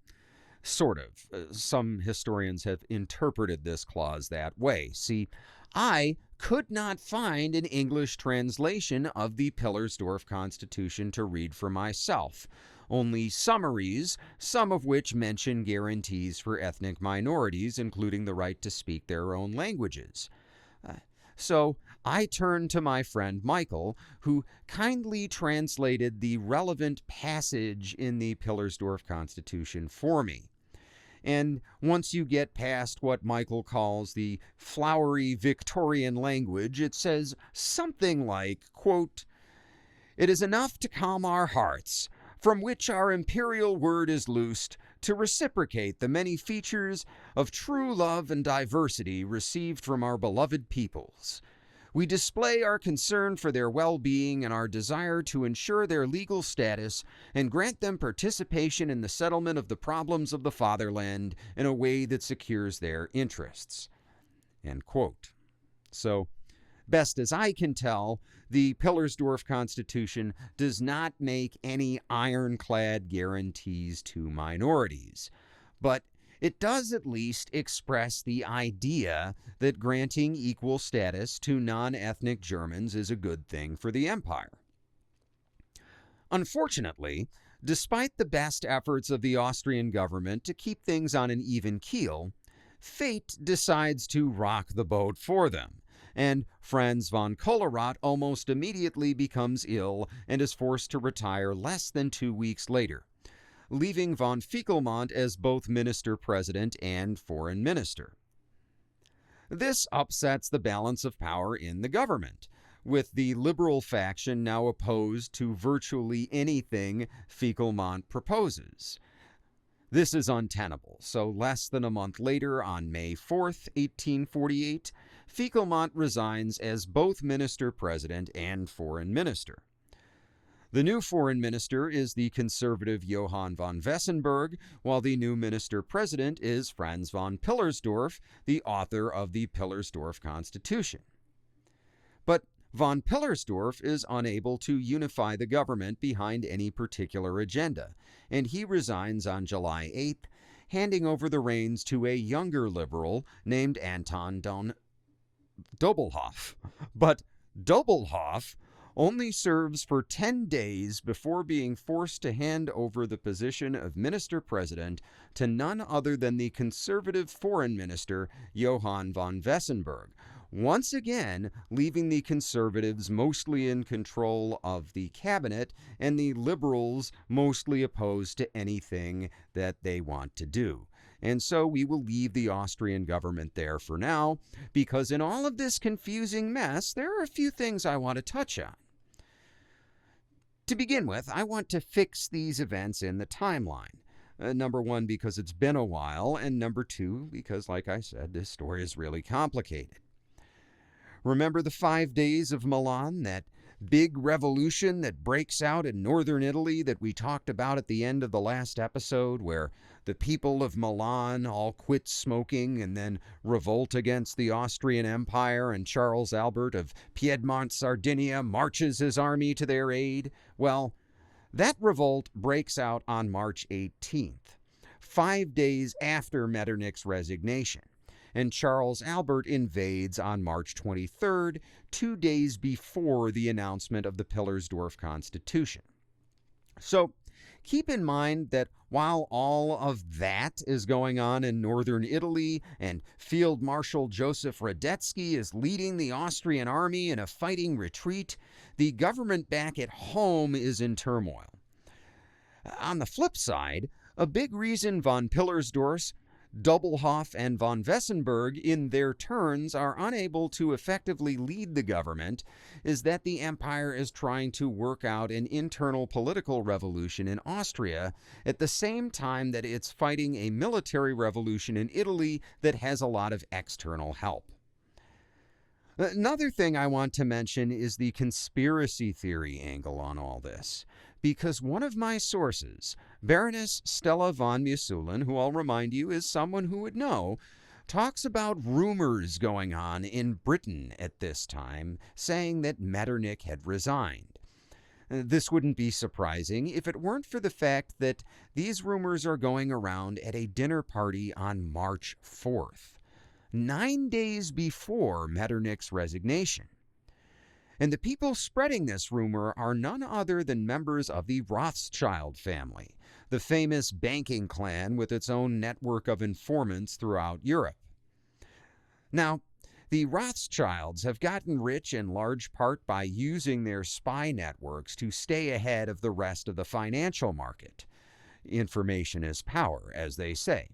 sort of. Some historians have interpreted this clause that way. See, I could not find an English translation of the Pillersdorf Constitution to read for myself, only summaries, some of which mention guarantees for ethnic minorities, including the right to speak their own languages. So I turned to my friend Michael, who kindly translated the relevant passage in the Pillersdorf Constitution for me. And once you get past what Michael calls the flowery Victorian language, it says something like, quote, "It is enough to calm our hearts, from which our imperial word is loosed, to reciprocate the many features of true love and diversity received from our beloved peoples. We display our concern for their well-being and our desire to ensure their legal status and grant them participation in the settlement of the problems of the fatherland in a way that secures their interests." End quote. So, best as I can tell, the Pillersdorf Constitution does not make any ironclad guarantees to minorities, but it does at least express the idea that granting equal status to non-ethnic Germans is a good thing for the empire. Unfortunately, despite the best efforts of the Austrian government to keep things on an even keel, fate decides to rock the boat for them, and Franz von Kolerath almost immediately becomes ill and is forced to retire less than 2 weeks later, leaving von Fickelmont as both minister-president and foreign minister. This upsets the balance of power in the government, with the liberal faction now opposed to virtually anything Fickelmont proposes. This is untenable, so less than a month later, on May 4th, 1848, Fickelmont resigns as both minister-president and foreign minister. The new foreign minister is the conservative Johann von Wessenberg, while the new minister-president is Franz von Pillersdorf, the author of the Pillersdorf Constitution. But von Pillersdorf is unable to unify the government behind any particular agenda, and he resigns on July 8th, handing over the reins to a younger liberal named Anton Dobelhoff. But Dobelhoff only serves for 10 days before being forced to hand over the position of minister-president to none other than the conservative foreign minister Johann von Wessenberg, once again leaving the conservatives mostly in control of the cabinet and the liberals mostly opposed to anything that they want to do. And so we will leave the Austrian government there for now, because in all of this confusing mess, there are a few things I want to touch on. To begin with, I want to fix these events in the timeline. Number one, because it's been a while, and number two, because, like I said, this story is really complicated. Remember the 5 days of Milan, that big revolution that breaks out in northern Italy that we talked about at the end of the last episode, where the people of Milan all quit smoking and then revolt against the Austrian Empire, and Charles Albert of Piedmont-Sardinia marches his army to their aid? Well, that revolt breaks out on March 18th, 5 days after Metternich's resignation, and Charles Albert invades on March 23rd, 2 days before the announcement of the Pilarsdorf Constitution. So keep in mind that while all of that is going on in northern Italy and Field Marshal Joseph Radetzky is leading the Austrian army in a fighting retreat, the government back at home is in turmoil. On the flip side, a big reason von Pilarsdorf, Doppelhoff, and von Wessenberg in their turns are unable to effectively lead the government is that the empire is trying to work out an internal political revolution in Austria at the same time that it's fighting a military revolution in Italy that has a lot of external help. Another thing I want to mention is the conspiracy theory angle on all this, because one of my sources, Baroness Stella von Musulin, who I'll remind you is someone who would know, talks about rumors going on in Britain at this time, saying that Metternich had resigned. This wouldn't be surprising if it weren't for the fact that these rumors are going around at a dinner party on March 4th. 9 days before Metternich's resignation. And the people spreading this rumor are none other than members of the Rothschild family, the famous banking clan with its own network of informants throughout Europe. Now, the Rothschilds have gotten rich in large part by using their spy networks to stay ahead of the rest of the financial market. Information is power, as they say.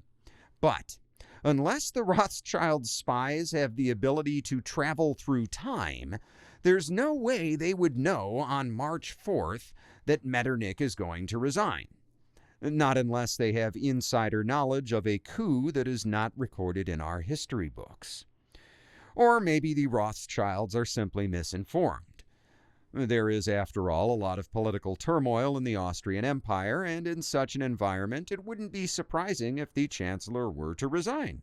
But unless the Rothschild spies have the ability to travel through time, there's no way they would know on March 4th that Metternich is going to resign. Not unless they have insider knowledge of a coup that is not recorded in our history books. Or maybe the Rothschilds are simply misinformed. There is, after all, a lot of political turmoil in the Austrian Empire, and in such an environment, it wouldn't be surprising if the Chancellor were to resign.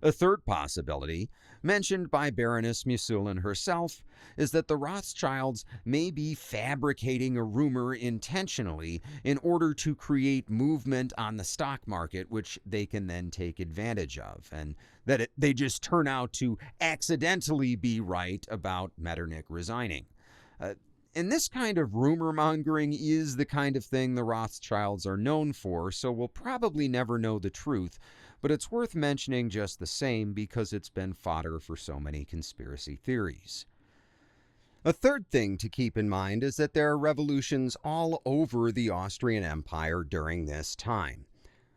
A third possibility, mentioned by Baroness Musulin herself, is that the Rothschilds may be fabricating a rumor intentionally in order to create movement on the stock market, which they can then take advantage of, and that they just turn out to accidentally be right about Metternich resigning. And this kind of rumor mongering is the kind of thing the Rothschilds are known for, so we'll probably never know the truth, but it's worth mentioning just the same because it's been fodder for so many conspiracy theories. A third thing to keep in mind is that there are revolutions all over the Austrian Empire during this time,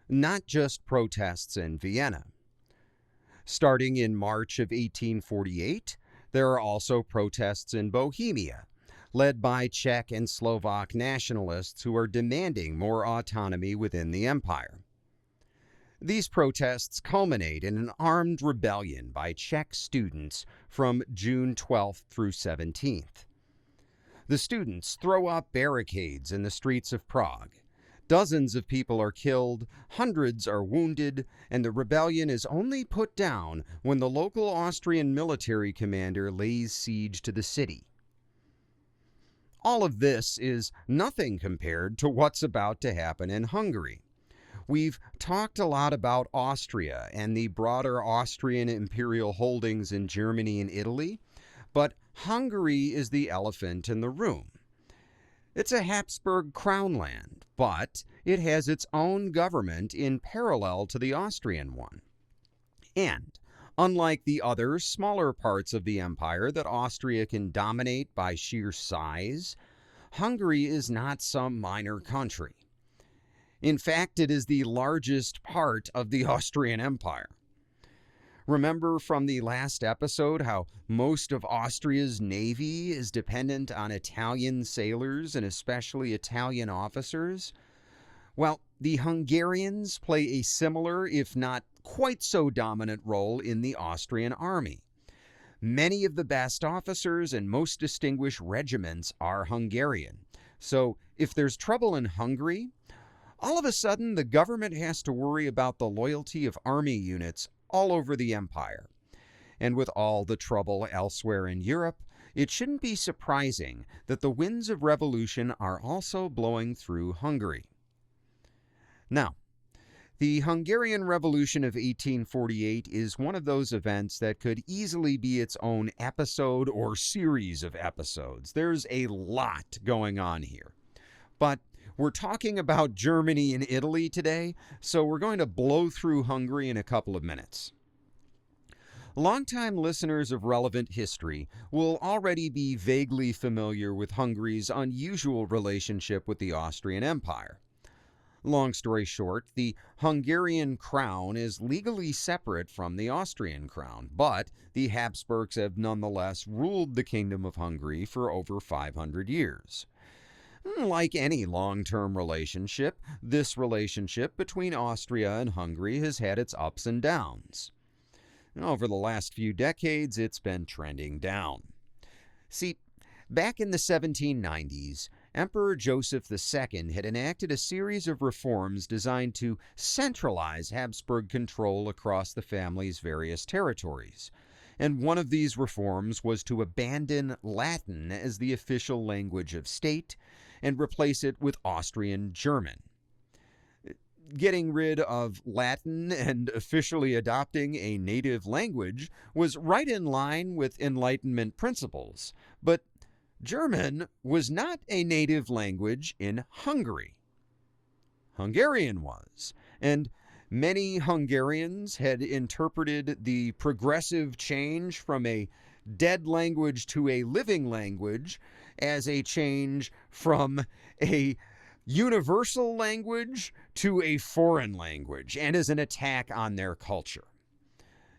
not just protests in Vienna. Starting in March of 1848, there are also protests in Bohemia, led by Czech and Slovak nationalists who are demanding more autonomy within the empire. These protests culminate in an armed rebellion by Czech students from June 12th through 17th. The students throw up barricades in the streets of Prague. Dozens of people are killed, hundreds are wounded, and the rebellion is only put down when the local Austrian military commander lays siege to the city. All of this is nothing compared to what's about to happen in Hungary. We've talked a lot about Austria and the broader Austrian imperial holdings in Germany and Italy, but Hungary is the elephant in the room. It's a Habsburg crownland, but it has its own government in parallel to the Austrian one. And, unlike the other smaller parts of the empire that Austria can dominate by sheer size, Hungary is not some minor country. In fact, it is the largest part of the Austrian Empire. Remember from the last episode how most of Austria's navy is dependent on Italian sailors and especially Italian officers? Well, the Hungarians play a similar, if not quite so dominant role in the Austrian army. Many of the best officers and most distinguished regiments are Hungarian. So if there's trouble in Hungary, all of a sudden the government has to worry about the loyalty of army units all over the empire. And with all the trouble elsewhere in Europe, it shouldn't be surprising that the winds of revolution are also blowing through Hungary. Now, the Hungarian Revolution of 1848 is one of those events that could easily be its own episode or series of episodes. There's a lot going on here. But we're talking about Germany and Italy today, so we're going to blow through Hungary in a couple of minutes. Longtime listeners of relevant history will already be vaguely familiar with Hungary's unusual relationship with the Austrian Empire. Long story short, the Hungarian crown is legally separate from the Austrian crown, but the Habsburgs have nonetheless ruled the Kingdom of Hungary for over 500 years. Like any long-term relationship, this relationship between Austria and Hungary has had its ups and downs. Over the last few decades, it's been trending down. See, back in the 1790s, Emperor Joseph II had enacted a series of reforms designed to centralize Habsburg control across the family's various territories. And one of these reforms was to abandon Latin as the official language of state and replace it with Austrian German. Getting rid of Latin and officially adopting a native language was right in line with Enlightenment principles, but German was not a native language in Hungary. Hungarian was, and many Hungarians had interpreted the progressive change from a dead language to a living language as a change from a universal language to a foreign language and as an attack on their culture.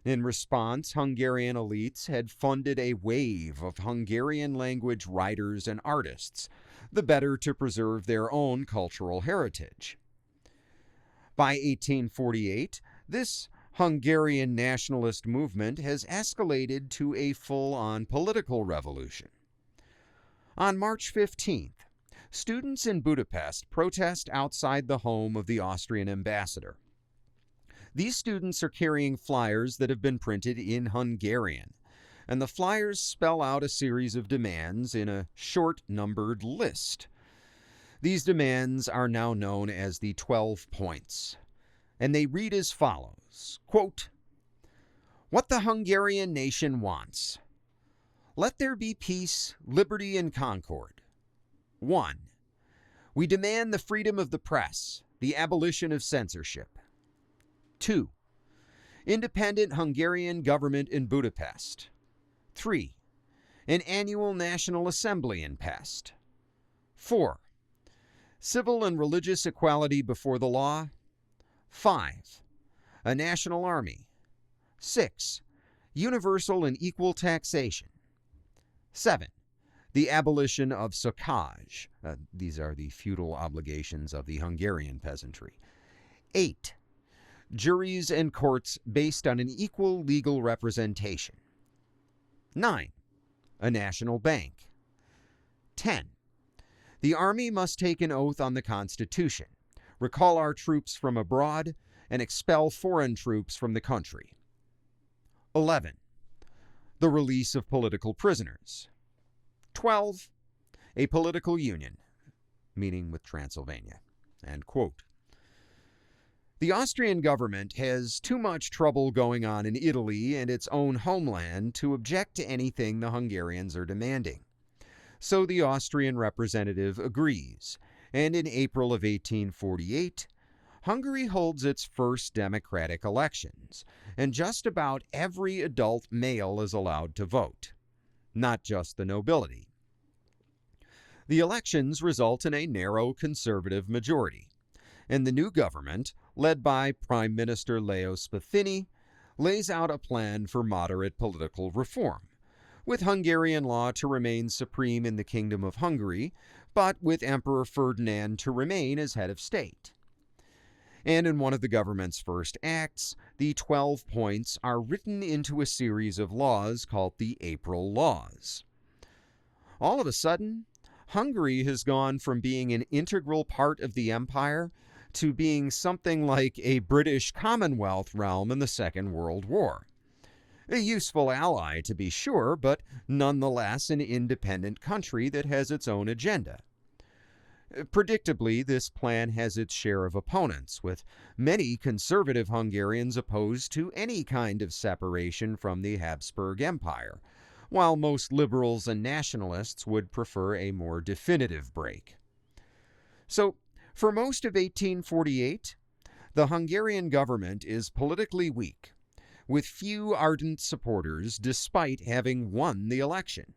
In response, Hungarian elites had funded a wave of Hungarian language writers and artists, the better to preserve their own cultural heritage. By 1848, this Hungarian nationalist movement has escalated to a full-on political revolution. On March 15th, students in Budapest protest outside the home of the Austrian ambassador. These students are carrying flyers that have been printed in Hungarian, and the flyers spell out a series of demands in a short numbered list. These demands are now known as the 12 points, and they read as follows, quote, "What the Hungarian nation wants. Let there be peace, liberty, and concord. 1. We demand the freedom of the press, the abolition of censorship. 2. Independent Hungarian government in Budapest. 3. An annual National Assembly in Pest. 4. Civil and religious equality before the law. 5. A national army. 6. Universal and equal taxation. 7. The abolition of socage. These are the feudal obligations of the Hungarian peasantry. 8. Juries and courts based on an equal legal representation. 9. A national bank. 10. The army must take an oath on the Constitution, recall our troops from abroad, and expel foreign troops from the country. 11. The release of political prisoners. 12. A political union, meaning with Transylvania." End quote. The Austrian government has too much trouble going on in Italy and its own homeland to object to anything the Hungarians are demanding. So the Austrian representative agrees, and in April of 1848, Hungary holds its first democratic elections, and just about every adult male is allowed to vote, not just the nobility. The elections result in a narrow conservative majority, and the new government, led by Prime Minister Leo Spafini, lays out a plan for moderate political reform, with Hungarian law to remain supreme in the Kingdom of Hungary, but with Emperor Ferdinand to remain as head of state. And in one of the government's first acts, the 12 points are written into a series of laws called the April Laws. All of a sudden, Hungary has gone from being an integral part of the empire to being something like a British Commonwealth realm in the Second World War. A useful ally, to be sure, but nonetheless an independent country that has its own agenda. Predictably, this plan has its share of opponents, with many conservative Hungarians opposed to any kind of separation from the Habsburg Empire, while most liberals and nationalists would prefer a more definitive break. So, for most of 1848, the Hungarian government is politically weak, with few ardent supporters despite having won the election.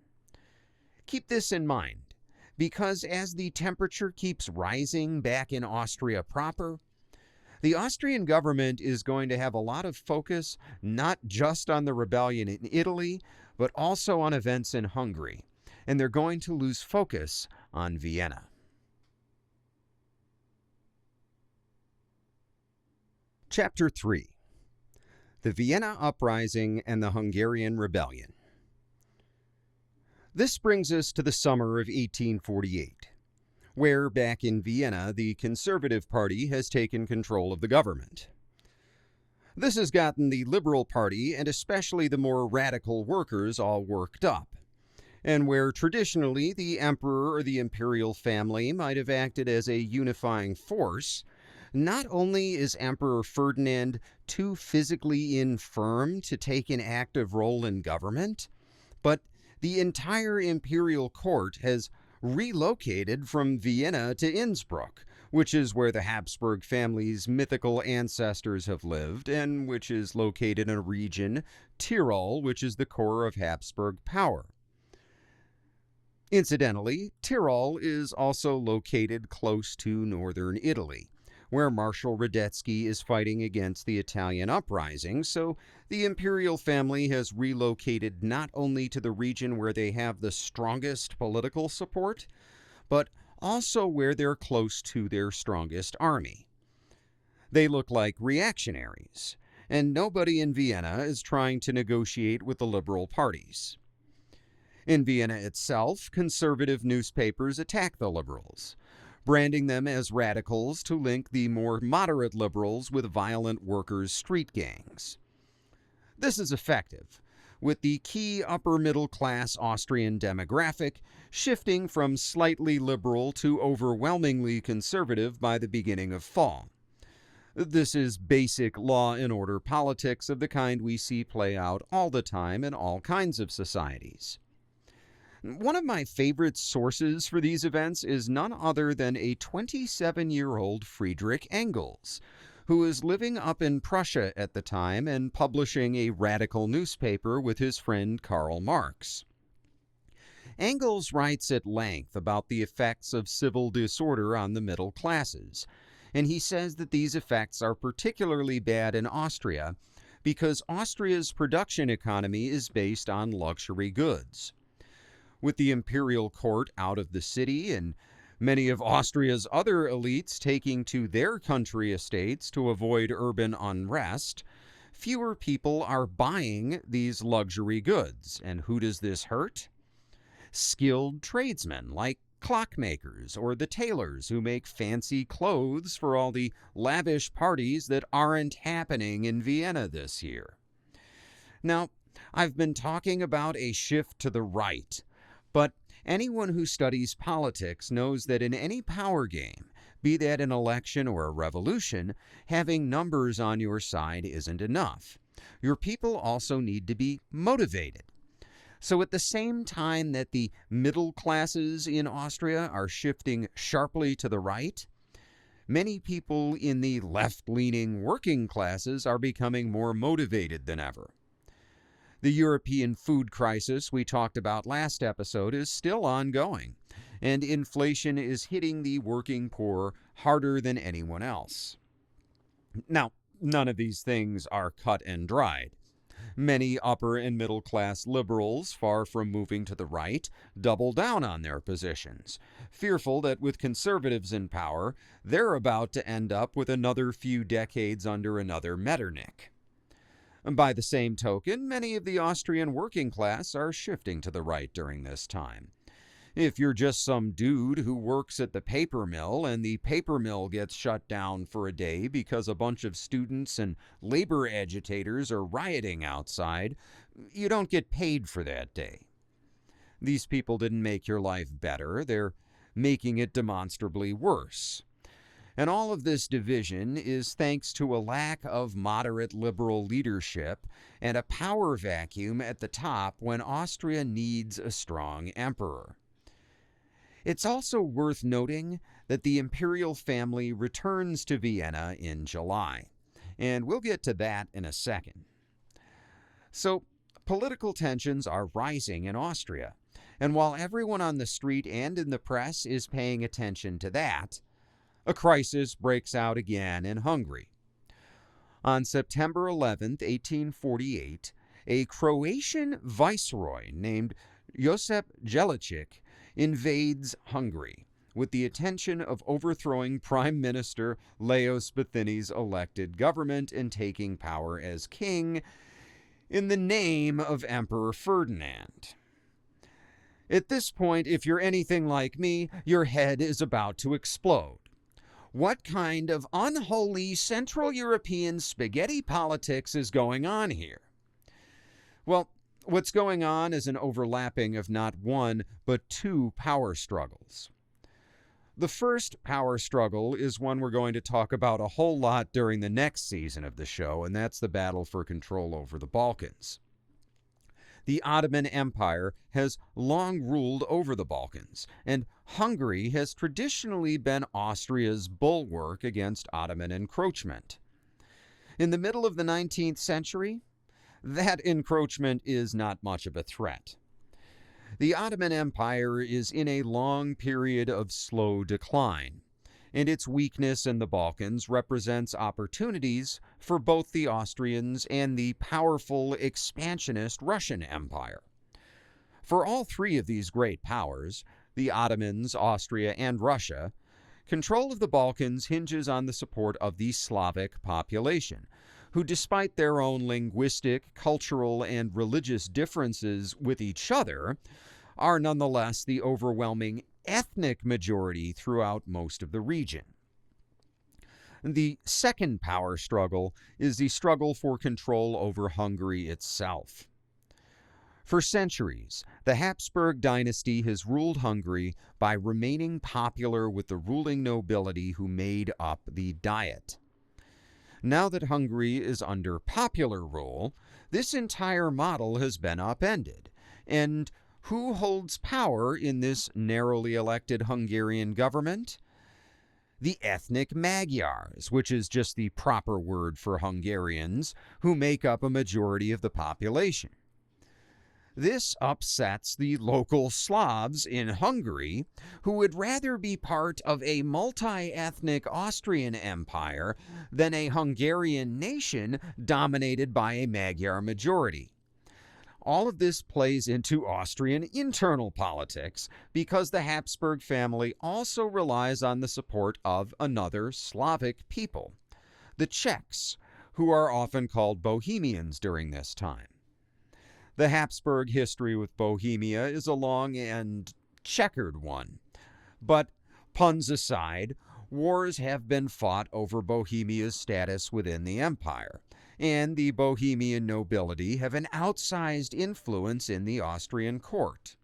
Keep this in mind, because as the temperature keeps rising back in Austria proper, the Austrian government is going to have a lot of focus not just on the rebellion in Italy, but also on events in Hungary, and they're going to lose focus on Vienna. Chapter 3: The Vienna Uprising and the Hungarian Rebellion. This brings us to the summer of 1848, where back in Vienna the Conservative Party has taken control of the government. This has gotten the Liberal Party and especially the more radical workers all worked up, and where traditionally the emperor or the imperial family might have acted as a unifying force, not only is Emperor Ferdinand too physically infirm to take an active role in government, but the entire imperial court has relocated from Vienna to Innsbruck, which is where the Habsburg family's mythical ancestors have lived, and which is located in a region, Tyrol, which is the core of Habsburg power. Incidentally, Tyrol is also located close to northern Italy, where Marshal Radetzky is fighting against the Italian uprising, so the imperial family has relocated not only to the region where they have the strongest political support, but also where they're close to their strongest army. They look like reactionaries, and nobody in Vienna is trying to negotiate with the liberal parties. In Vienna itself, conservative newspapers attack the liberals, branding them as radicals to link the more moderate liberals with violent workers' street gangs. This is effective, with the key upper-middle-class Austrian demographic shifting from slightly liberal to overwhelmingly conservative by the beginning of fall. This is basic law and order politics of the kind we see play out all the time in all kinds of societies. One of my favorite sources for these events is none other than a 27-year-old Friedrich Engels, who is living up in Prussia at the time and publishing a radical newspaper with his friend Karl Marx. Engels writes at length about the effects of civil disorder on the middle classes, and he says that these effects are particularly bad in Austria because Austria's production economy is based on luxury goods. With the imperial court out of the city and many of Austria's other elites taking to their country estates to avoid urban unrest, fewer people are buying these luxury goods. And who does this hurt? Skilled tradesmen like clockmakers or the tailors who make fancy clothes for all the lavish parties that aren't happening in Vienna this year. Now, I've been talking about a shift to the right, but anyone who studies politics knows that in any power game, Be that an election or a revolution, having numbers on your side isn't enough. Your people also need to be motivated. So at the same time that the middle classes in Austria are shifting sharply to the right, many people in the left-leaning working classes are becoming more motivated than ever. The European food crisis we talked about last episode is still ongoing, and inflation is hitting the working poor harder than anyone else. Now, none of these things are cut and dried. Many upper and middle class liberals, far from moving to the right, double down on their positions, fearful that with conservatives in power, they're about to end up with another few decades under another Metternich. By the same token, many of the Austrian working class are shifting to the right during this time. If you're just some dude who works at the paper mill and the paper mill gets shut down for a day because a bunch of students and labor agitators are rioting outside, you don't get paid for that day. These people didn't make your life better, they're making it demonstrably worse. And all of this division is thanks to a lack of moderate liberal leadership and a power vacuum at the top when Austria needs a strong emperor. It's also worth noting that the imperial family returns to Vienna in July, and we'll get to that in a second. So, political tensions are rising in Austria, and while everyone on the street and in the press is paying attention to that, a crisis breaks out again in Hungary. On September 11, 1848, a Croatian viceroy named Josip Jelačić invades Hungary with the intention of overthrowing Prime Minister Lajos Bathyny's elected government and taking power as king in the name of Emperor Ferdinand. At this point, if you're anything like me, your head is about to explode. What kind of unholy Central European spaghetti politics is going on here? Well, what's going on is an overlapping of not one, but two power struggles. The first power struggle is one we're going to talk about a whole lot during the next season of the show, and that's the battle for control over the Balkans. The Ottoman Empire has long ruled over the Balkans, and Hungary has traditionally been Austria's bulwark against Ottoman encroachment. In the middle of the 19th century, that encroachment is not much of a threat. The Ottoman Empire is in a long period of slow decline, and its weakness in the Balkans represents opportunities for both the Austrians and the powerful expansionist Russian Empire. For all three of these great powers, the Ottomans, Austria, and Russia, control of the Balkans hinges on the support of the Slavic population, who, despite their own linguistic, cultural, and religious differences with each other, are nonetheless the overwhelming ethnic majority throughout most of the region. The second power struggle is the struggle for control over Hungary itself. For centuries, the Habsburg dynasty has ruled Hungary by remaining popular with the ruling nobility who made up the Diet. Now that Hungary is under popular rule, this entire model has been upended, and who holds power in this narrowly elected Hungarian government? The ethnic Magyars, which is just the proper word for Hungarians, who make up a majority of the population. This upsets the local Slavs in Hungary, who would rather be part of a multi-ethnic Austrian empire than a Hungarian nation dominated by a Magyar majority. All of this plays into Austrian internal politics because the Habsburg family also relies on the support of another Slavic people, the Czechs, who are often called Bohemians during this time. The Habsburg history with Bohemia is a long and checkered one, but puns aside, wars have been fought over Bohemia's status within the empire, and the Bohemian nobility have an outsized influence in the Austrian court.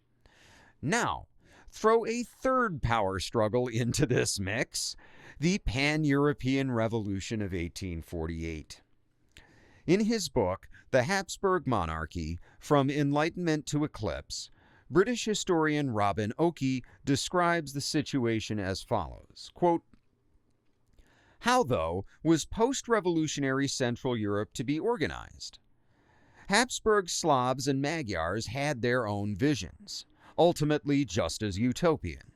Now, throw a third power struggle into this mix, The Pan-European Revolution of 1848. In his book, The Habsburg Monarchy, From Enlightenment to Eclipse, British historian Robin Oakey describes the situation as follows, quote, "How, though, was post-revolutionary Central Europe to be organized? Habsburg Slavs and Magyars had their own visions, ultimately just as utopian.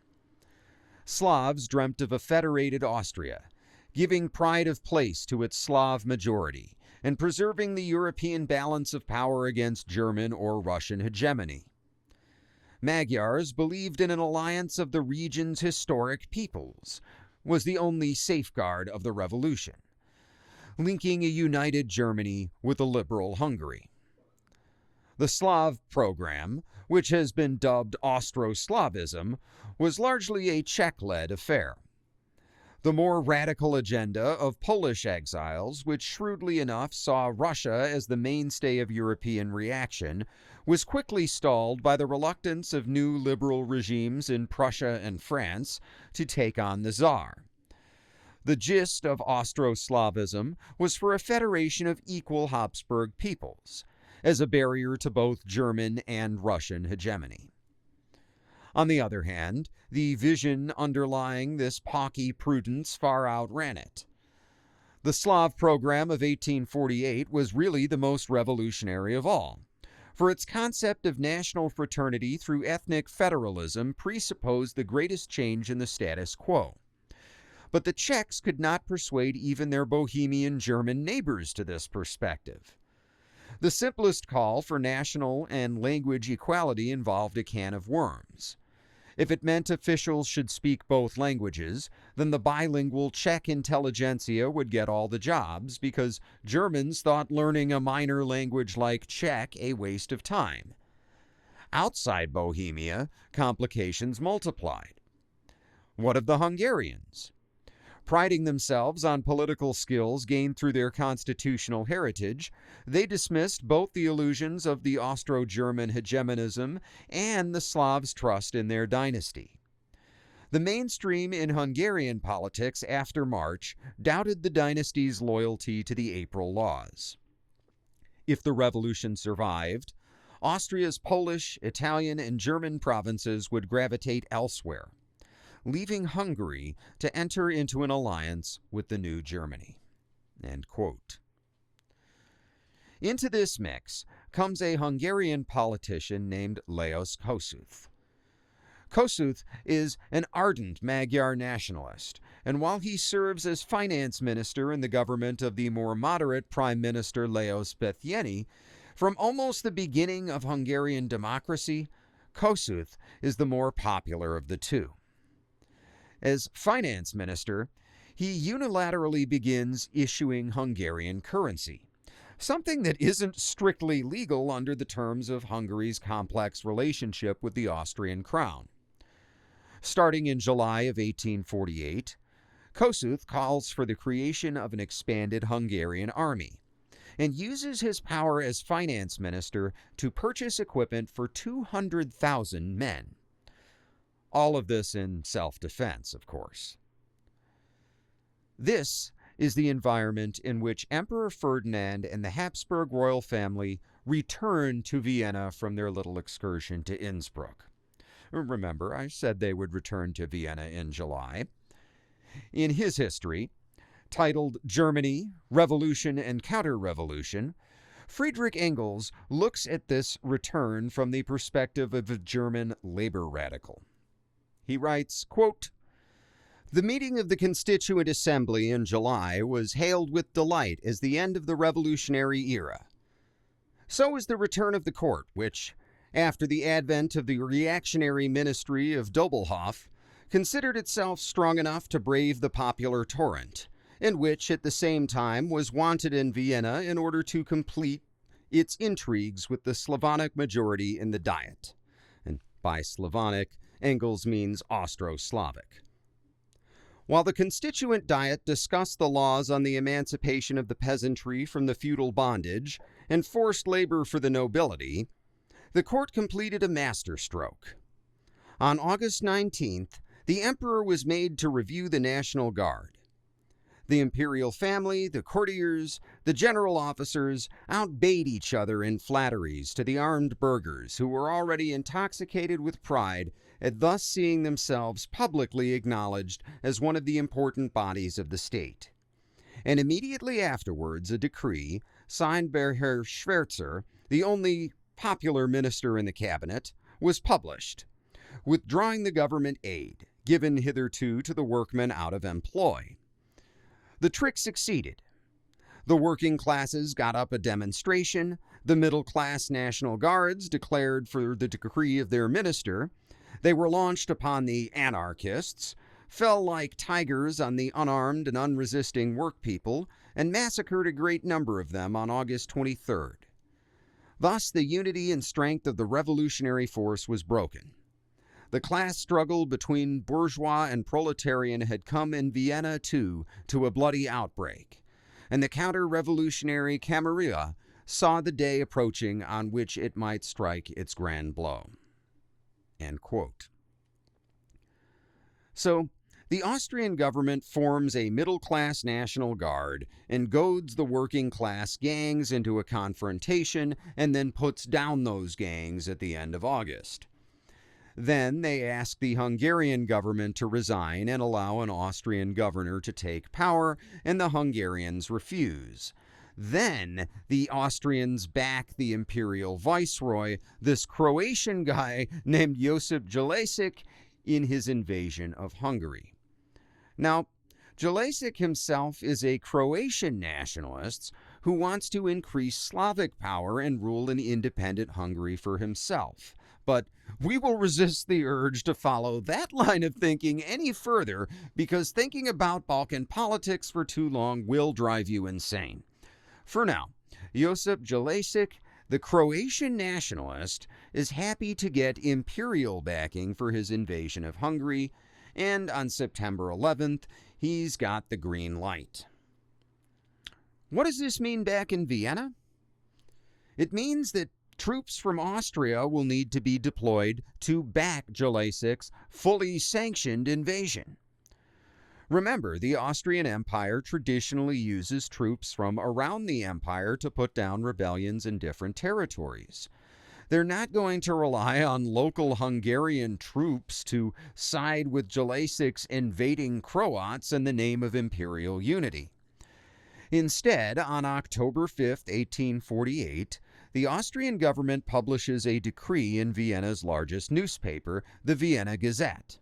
Slavs dreamt of a federated Austria, giving pride of place to its Slav majority and preserving the European balance of power against German or Russian hegemony. Magyars believed in an alliance of the region's historic peoples was the only safeguard of the revolution, linking a united Germany with a liberal Hungary. The Slav program, which has been dubbed Austro-Slavism, was largely a Czech-led affair. The more radical agenda of Polish exiles, which shrewdly enough saw Russia as the mainstay of European reaction, was quickly stalled by the reluctance of new liberal regimes in Prussia and France to take on the Tsar. The gist of Austro-Slavism was for a federation of equal Habsburg peoples, as a barrier to both German and Russian hegemony. On the other hand, the vision underlying this pocky prudence far outran it. The Slav program of 1848 was really the most revolutionary of all, for its concept of national fraternity through ethnic federalism presupposed the greatest change in the status quo. But the Czechs could not persuade even their Bohemian German neighbors to this perspective. The simplest call for national and language equality involved a can of worms. If it meant officials should speak both languages, then the bilingual Czech intelligentsia would get all the jobs because Germans thought learning a minor language like Czech a waste of time. Outside Bohemia, complications multiplied. What of the Hungarians? Priding themselves on political skills gained through their constitutional heritage, they dismissed both the illusions of the Austro-German hegemonism and the Slavs' trust in their dynasty. The mainstream in Hungarian politics after March doubted the dynasty's loyalty to the April laws. If the revolution survived, Austria's Polish, Italian, and German provinces would gravitate elsewhere, leaving Hungary to enter into an alliance with the new Germany." End quote. Into this mix comes a Hungarian politician named Lajos Kossuth. Kossuth is an ardent Magyar nationalist, and while he serves as finance minister in the government of the more moderate Prime Minister Lajos Betyeni, from almost the beginning of Hungarian democracy, Kossuth is the more popular of the two. As finance minister, he unilaterally begins issuing Hungarian currency, something that isn't strictly legal under the terms of Hungary's complex relationship with the Austrian crown. Starting in July of 1848, Kossuth calls for the creation of an expanded Hungarian army and uses his power as finance minister to purchase equipment for 200,000 men. All of this in self-defense, of course. This is the environment in which Emperor Ferdinand and the Habsburg royal family return to Vienna from their little excursion to Innsbruck. Remember, I said they would return to Vienna in July. In his history, titled Germany, Revolution and Counter-Revolution, Friedrich Engels looks at this return from the perspective of a German labor radical. He writes, quote, "The meeting of the Constituent Assembly in July was hailed with delight as the end of the revolutionary era. So was the return of the court, which, after the advent of the reactionary ministry of Doppelhoff, considered itself strong enough to brave the popular torrent, and which at the same time was wanted in Vienna in order to complete its intrigues with the Slavonic majority in the Diet." And by Slavonic, Engels means Austro-Slavic. While the Constituent Diet discussed the laws on the emancipation of the peasantry from the feudal bondage and forced labor for the nobility, the court completed a masterstroke. On August 19th, the emperor was made to review the National Guard. The imperial family, the courtiers, the general officers outbade each other in flatteries to the armed burghers who were already intoxicated with pride at thus seeing themselves publicly acknowledged as one of the important bodies of the state. And immediately afterwards, a decree, signed by Herr Schweitzer, the only popular minister in the cabinet, was published, withdrawing the government aid given hitherto to the workmen out of employ. The trick succeeded. The working classes got up a demonstration, the middle-class National Guards declared for the decree of their minister, they were launched upon the anarchists, fell like tigers on the unarmed and unresisting workpeople, and massacred a great number of them on August 23rd. Thus, the unity and strength of the revolutionary force was broken. The class struggle between bourgeois and proletarian had come in Vienna, too, to a bloody outbreak, and the counter-revolutionary camarilla saw the day approaching on which it might strike its grand blow. End quote. So, the Austrian government forms a middle-class National Guard and goads the working-class gangs into a confrontation and then puts down those gangs at the end of August. Then they ask the Hungarian government to resign and allow an Austrian governor to take power, and the Hungarians refuse. Then the Austrians back the imperial viceroy, this Croatian guy named Josip Jelačić, in his invasion of Hungary. Now, Jelačić himself is a Croatian nationalist who wants to increase Slavic power and rule an independent Hungary for himself. But we will resist the urge to follow that line of thinking any further because thinking about Balkan politics for too long will drive you insane. For now, Josip Jelačić, the Croatian nationalist, is happy to get imperial backing for his invasion of Hungary, and on September 11th, he's got the green light. What does this mean back in Vienna? It means that troops from Austria will need to be deployed to back Jelačić's fully sanctioned invasion. Remember, the Austrian Empire traditionally uses troops from around the empire to put down rebellions in different territories. They're not going to rely on local Hungarian troops to side with Jelačić's invading Croats in the name of imperial unity. Instead, on October 5, 1848, the Austrian government publishes a decree in Vienna's largest newspaper, the Vienna Gazette.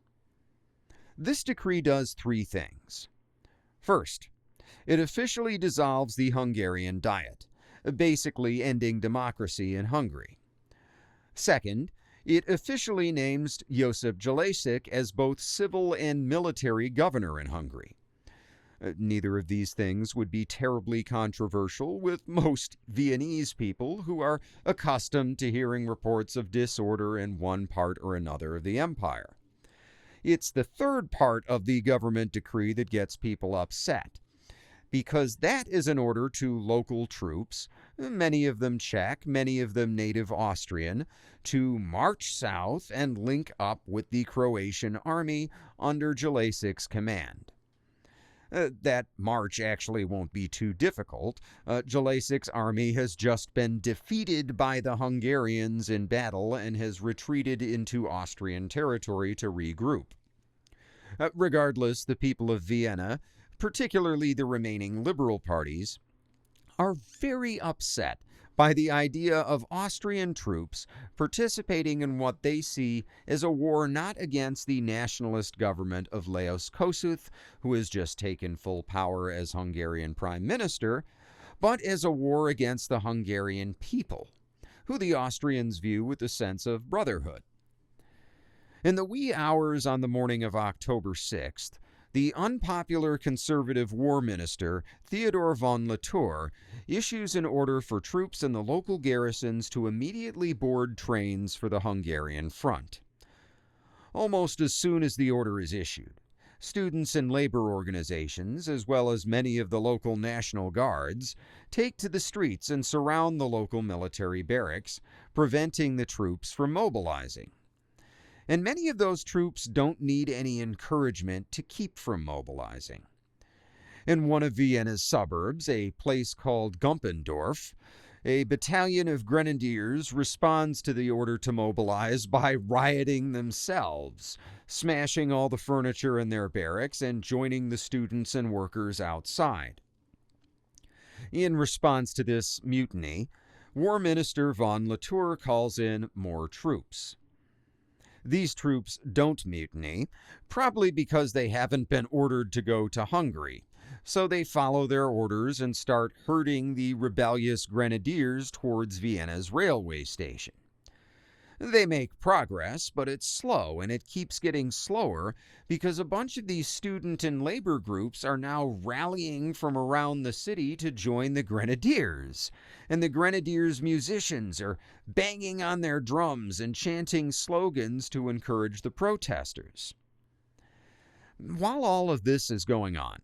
This decree does three things. First, it officially dissolves the Hungarian Diet, basically ending democracy in Hungary. Second, it officially names Josip Jelačić as both civil and military governor in Hungary. Neither of these things would be terribly controversial with most Viennese people who are accustomed to hearing reports of disorder in one part or another of the empire. It's the third part of the government decree that gets people upset, because that is an order to local troops, many of them Czech, many of them native Austrian, to march south and link up with the Croatian army under Jelačić's command. That march actually won't be too difficult. Jelačić's army has just been defeated by the Hungarians in battle and has retreated into Austrian territory to regroup. Regardless, the people of Vienna, particularly the remaining liberal parties, are very upset by the idea of Austrian troops participating in what they see as a war not against the nationalist government of Lajos Kossuth, who has just taken full power as Hungarian prime minister, but as a war against the Hungarian people, who the Austrians view with a sense of brotherhood. In the wee hours on the morning of October 6th, the unpopular conservative war minister, Theodor von Latour, issues an order for troops in the local garrisons to immediately board trains for the Hungarian front. Almost as soon as the order is issued, students and labor organizations, as well as many of the local National Guards, take to the streets and surround the local military barracks, preventing the troops from mobilizing. and many of those troops don't need any encouragement to keep from mobilizing. In one of Vienna's suburbs, a place called Gumpendorf, a battalion of grenadiers responds to the order to mobilize by rioting themselves, smashing all the furniture in their barracks and joining the students and workers outside. In response to this mutiny, War Minister von Latour calls in more troops. These troops don't mutiny, probably because they haven't been ordered to go to Hungary, so they follow their orders and start herding the rebellious grenadiers towards Vienna's railway station. They make progress, but it's slow, and it keeps getting slower because a bunch of these student and labor groups are now rallying from around the city to join the grenadiers. And the grenadiers' musicians are banging on their drums and chanting slogans to encourage the protesters. While all of this is going on,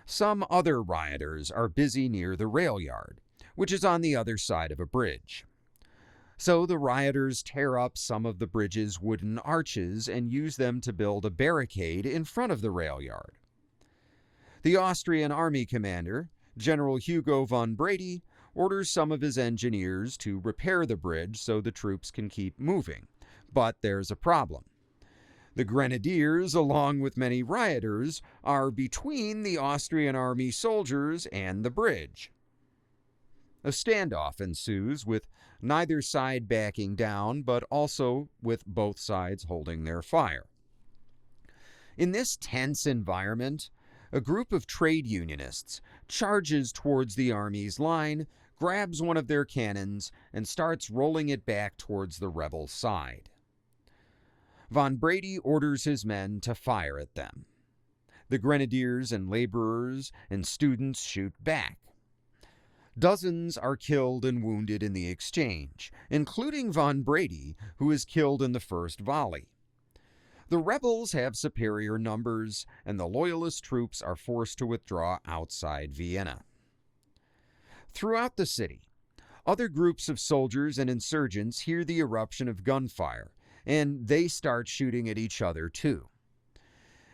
some other rioters are busy near the rail yard, which is on the other side of a bridge. So the rioters tear up some of the bridge's wooden arches and use them to build a barricade in front of the rail yard. The Austrian army commander, General Hugo von Brady, orders some of his engineers to repair the bridge so the troops can keep moving. But there's a problem. The grenadiers, along with many rioters, are between the Austrian army soldiers and the bridge. A standoff ensues, with neither side backing down, but also with both sides holding their fire. In this tense environment, a group of trade unionists charges towards the army's line, grabs one of their cannons, and starts rolling it back towards the rebel side. Von Brady orders his men to fire at them. The grenadiers and laborers and students shoot back. Dozens are killed and wounded in the exchange, including von Brady, who is killed in the first volley. The rebels have superior numbers, and the loyalist troops are forced to withdraw outside Vienna. Throughout the city, other groups of soldiers and insurgents hear the eruption of gunfire, and they start shooting at each other too.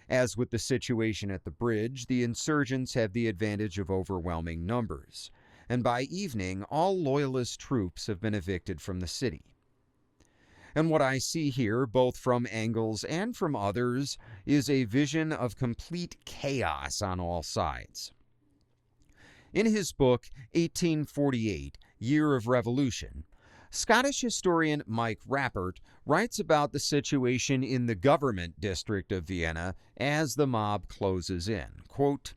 As with the situation at the bridge, the insurgents have the advantage of overwhelming numbers, and by evening, all loyalist troops have been evicted from the city. And what I see here, both from Engels and from others, is a vision of complete chaos on all sides. In his book, 1848, Year of Revolution, Scottish historian Mike Rappert writes about the situation in the government district of Vienna as the mob closes in. Quote,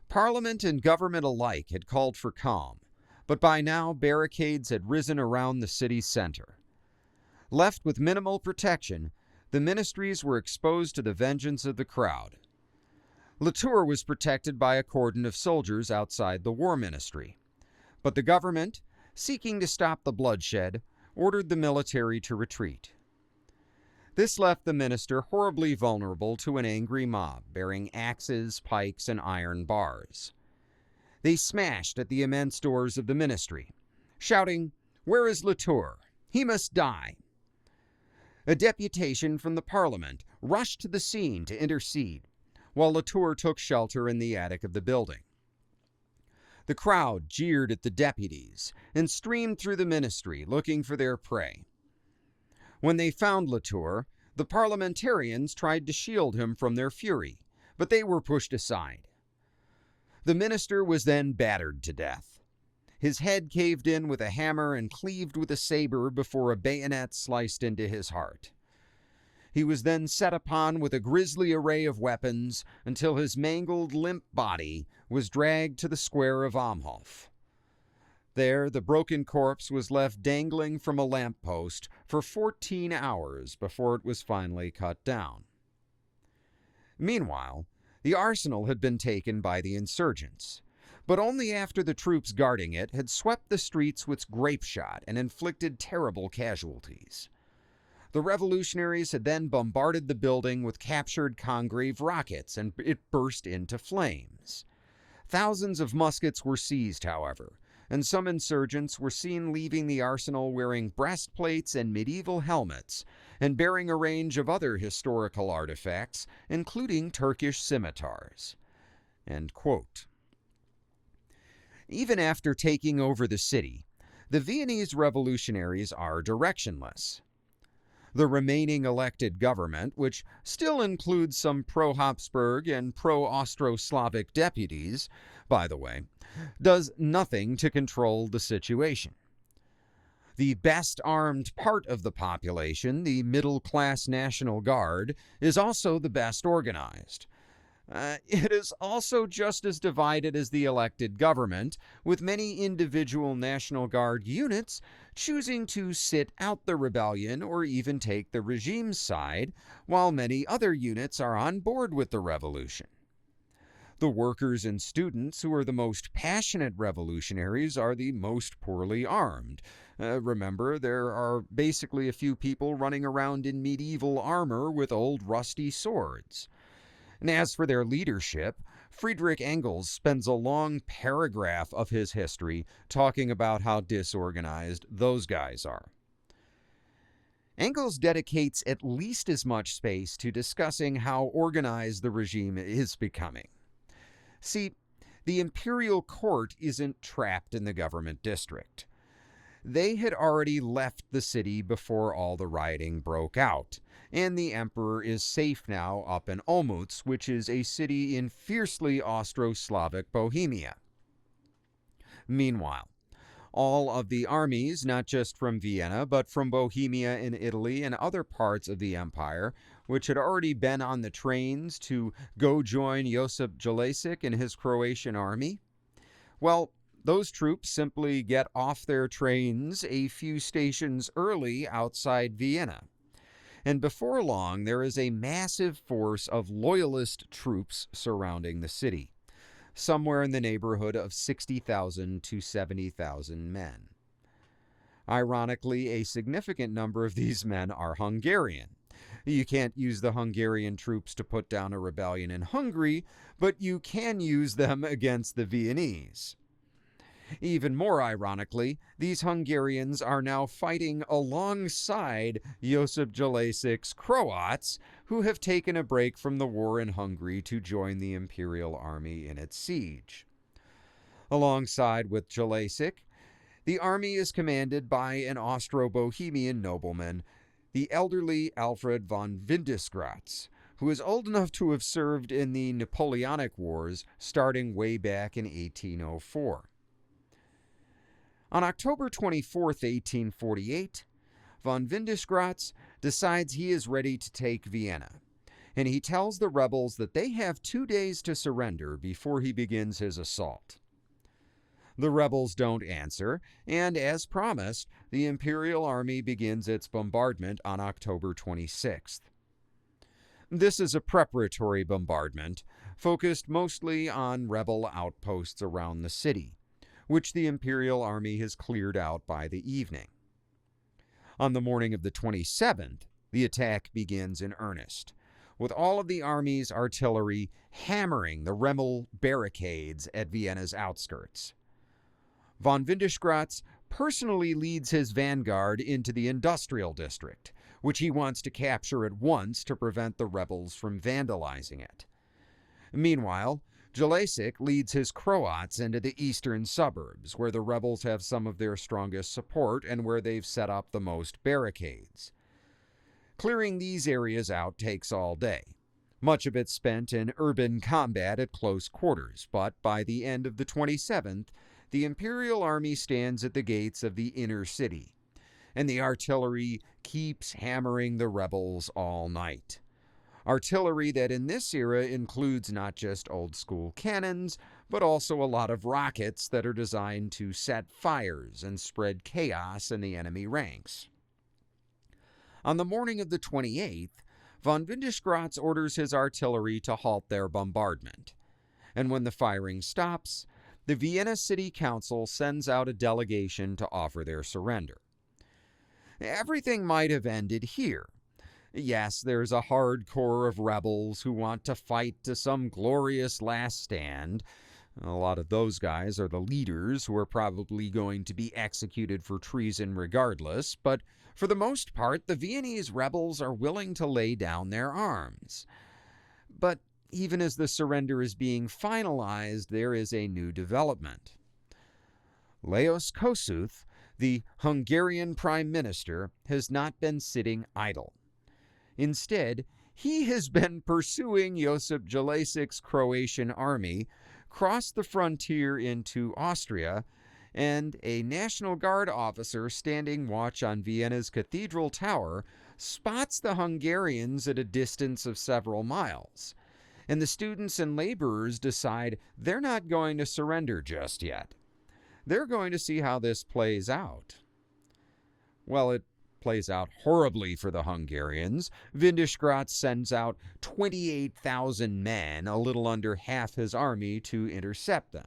Parliament and government alike had called for calm, but by now barricades had risen around the city center. Left with minimal protection, the ministries were exposed to the vengeance of the crowd. Latour was protected by a cordon of soldiers outside the war ministry, but the government, seeking to stop the bloodshed, ordered the military to retreat. This left the minister horribly vulnerable to an angry mob bearing axes, pikes, and iron bars. They smashed at the immense doors of the ministry, shouting, "Where is Latour? He must die!" A deputation from the parliament rushed to the scene to intercede, while Latour took shelter in the attic of the building. The crowd jeered at the deputies and streamed through the ministry looking for their prey. When they found Latour, the parliamentarians tried to shield him from their fury, but they were pushed aside. The minister was then battered to death. His head caved in with a hammer and cleaved with a saber before a bayonet sliced into his heart. He was then set upon with a grisly array of weapons until his mangled, limp body was dragged to the square of Amhof. There, the broken corpse was left dangling from a lamppost for 14 hours before it was finally cut down. Meanwhile, the arsenal had been taken by the insurgents, but only after the troops guarding it had swept the streets with grape shot and inflicted terrible casualties. The revolutionaries had then bombarded the building with captured Congreve rockets, and it burst into flames. Thousands of muskets were seized, however, and some insurgents were seen leaving the arsenal wearing breastplates and medieval helmets, and bearing a range of other historical artifacts, including Turkish scimitars. End quote. Even after taking over the city, the Viennese revolutionaries are directionless. The remaining elected government, which still includes some pro-Habsburg and pro-Austro-Slavic deputies, by the way, does nothing to control the situation. The best armed part of the population, the middle-class National Guard, is also the best organized. It is also just as divided as the elected government, with many individual National Guard units choosing to sit out the rebellion or even take the regime's side, while many other units are on board with the revolution. The workers and students who are the most passionate revolutionaries are the most poorly armed. Remember, there are basically a few people running around in medieval armor with old rusty swords. And as for their leadership, Friedrich Engels spends a long paragraph of his history talking about how disorganized those guys are. Engels dedicates at least as much space to discussing how organized the regime is becoming. See, the imperial court isn't trapped in the government district. They had already left the city before all the rioting broke out, and the emperor is safe now up in Olmütz, which is a city in fiercely Austro-Slavic Bohemia. Meanwhile, all of the armies, not just from Vienna, but from Bohemia in Italy and other parts of the empire, which had already been on the trains to go join Josip Jelačić and his Croatian army, well, those troops simply get off their trains a few stations early outside Vienna. And before long, there is a massive force of loyalist troops surrounding the city, somewhere in the neighborhood of 60,000 to 70,000 men. Ironically, a significant number of these men are Hungarian. You can't use the Hungarian troops to put down a rebellion in Hungary, but you can use them against the Viennese. Even more ironically, these Hungarians are now fighting alongside Josip Jelačić's Croats, who have taken a break from the war in Hungary to join the imperial army in its siege. Alongside with Jelačić, the army is commanded by an Austro-Bohemian nobleman, the elderly Alfred von Windesgratz, who is old enough to have served in the Napoleonic Wars starting way back in 1804. On October 24, 1848, von Windesgratz decides he is ready to take Vienna, and he tells the rebels that they have 2 days to surrender before he begins his assault. The rebels don't answer, and as promised, the Imperial Army begins its bombardment on October 26th. This is a preparatory bombardment, focused mostly on rebel outposts around the city, which the Imperial Army has cleared out by the evening. On the morning of the 27th, the attack begins in earnest, with all of the army's artillery hammering the rebel barricades at Vienna's outskirts. Von Windesgratz personally leads his vanguard into the industrial district, which he wants to capture at once to prevent the rebels from vandalizing it. Meanwhile, Jelačić leads his Croats into the eastern suburbs, where the rebels have some of their strongest support and where they've set up the most barricades. Clearing these areas out takes all day, much of it spent in urban combat at close quarters, but by the end of the 27th, the Imperial Army stands at the gates of the inner city, and the artillery keeps hammering the rebels all night. Artillery that in this era includes not just old-school cannons, but also a lot of rockets that are designed to set fires and spread chaos in the enemy ranks. On the morning of the 28th, von Windesgratz orders his artillery to halt their bombardment, and when the firing stops, the Vienna City Council sends out a delegation to offer their surrender. Everything might have ended here. Yes, there's a hardcore of rebels who want to fight to some glorious last stand, A lot of those guys are the leaders who are probably going to be executed for treason regardless, but for the most part, the Viennese rebels are willing to lay down their arms. But even as the surrender is being finalized, there is a new development. Lajos Kossuth, the Hungarian Prime Minister, has not been sitting idle. Instead, he has been pursuing Josip Jelasik's Croatian army, crossed the frontier into Austria, and a National Guard officer standing watch on Vienna's Cathedral Tower spots the Hungarians at a distance of several miles. And the students and laborers decide they're not going to surrender just yet. They're going to see how this plays out. Well, it plays out horribly for the Hungarians. Windischgratz sends out 28,000 men, a little under half his army, to intercept them.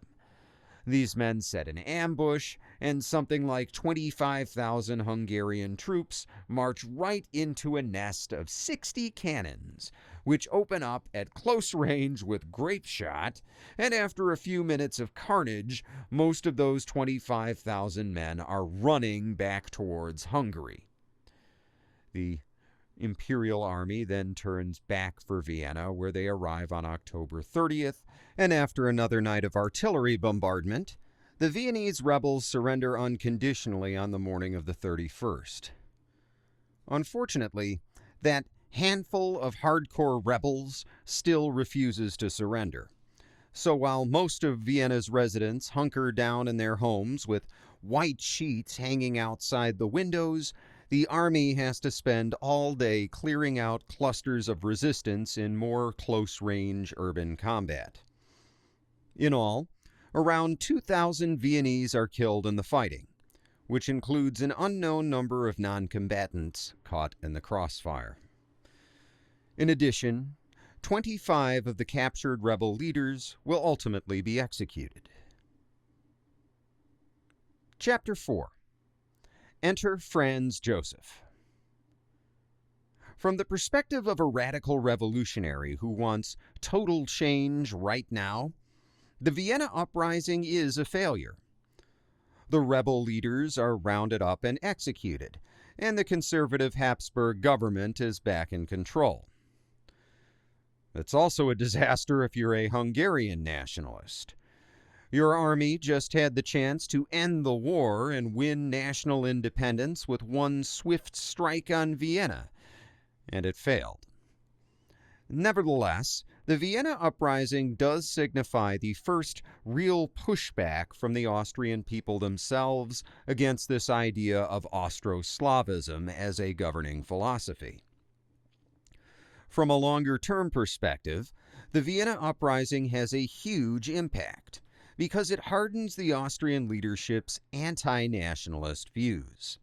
These men set an ambush, and something like 25,000 Hungarian troops march right into a nest of 60 cannons, which open up at close range with grape shot, and after a few minutes of carnage, most of those 25,000 men are running back towards Hungary. The Imperial Army then turns back for Vienna, where they arrive on October 30th, and after another night of artillery bombardment, the Viennese rebels surrender unconditionally on the morning of the 31st. Unfortunately, that handful of hardcore rebels still refuses to surrender. So while most of Vienna's residents hunker down in their homes with white sheets hanging outside the windows, the army has to spend all day clearing out clusters of resistance in more close-range urban combat. In all, around 2,000 Viennese are killed in the fighting, which includes an unknown number of non-combatants caught in the crossfire. In addition, 25 of the captured rebel leaders will ultimately be executed. Chapter 4. Enter Franz Joseph. From the perspective of a radical revolutionary who wants total change right now, the Vienna Uprising is a failure. The rebel leaders are rounded up and executed, and the conservative Habsburg government is back in control. It's also a disaster if you're a Hungarian nationalist. Your army just had the chance to end the war and win national independence with one swift strike on Vienna, and it failed. Nevertheless, the Vienna Uprising does signify the first real pushback from the Austrian people themselves against this idea of Austro-Slavism as a governing philosophy. From a longer-term perspective, the Vienna Uprising has a huge impact, because it hardens the Austrian leadership's anti-nationalist views.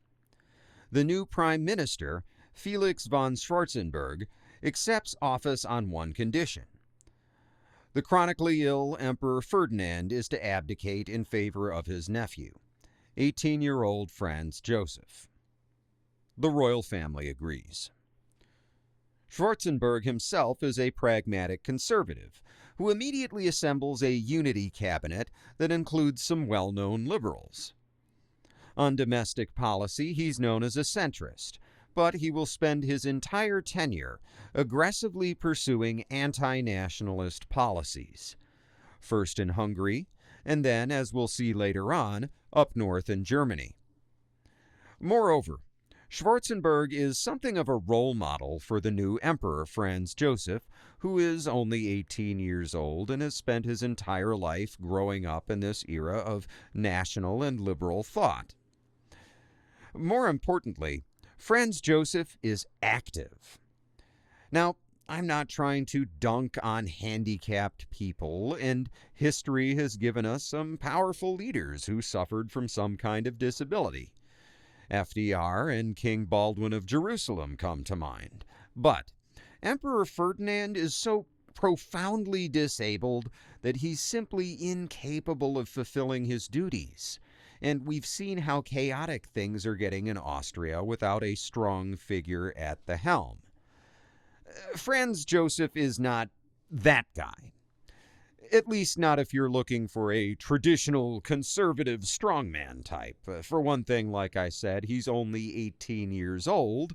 The new Prime Minister, Felix von Schwarzenberg, accepts office on one condition. The chronically ill Emperor Ferdinand is to abdicate in favor of his nephew, 18-year-old Franz Joseph. The royal family agrees. Schwarzenberg himself is a pragmatic conservative who immediately assembles a unity cabinet that includes some well-known liberals. On domestic policy, he's known as a centrist, but he will spend his entire tenure aggressively pursuing anti-nationalist policies, first in Hungary, and then, as we'll see later on, up north in Germany. Moreover, Schwarzenberg is something of a role model for the new emperor, Franz Joseph, who is only 18 years old and has spent his entire life growing up in this era of national and liberal thought. More importantly, Franz Joseph is active. Now, I'm not trying to dunk on handicapped people, and history has given us some powerful leaders who suffered from some kind of disability. FDR and King Baldwin of Jerusalem come to mind. But Emperor Ferdinand is so profoundly disabled that he's simply incapable of fulfilling his duties. And we've seen how chaotic things are getting in Austria without a strong figure at the helm. Franz Joseph is not that guy. At least not if you're looking for a traditional conservative strongman type. For one thing, like I said, he's only 18 years old,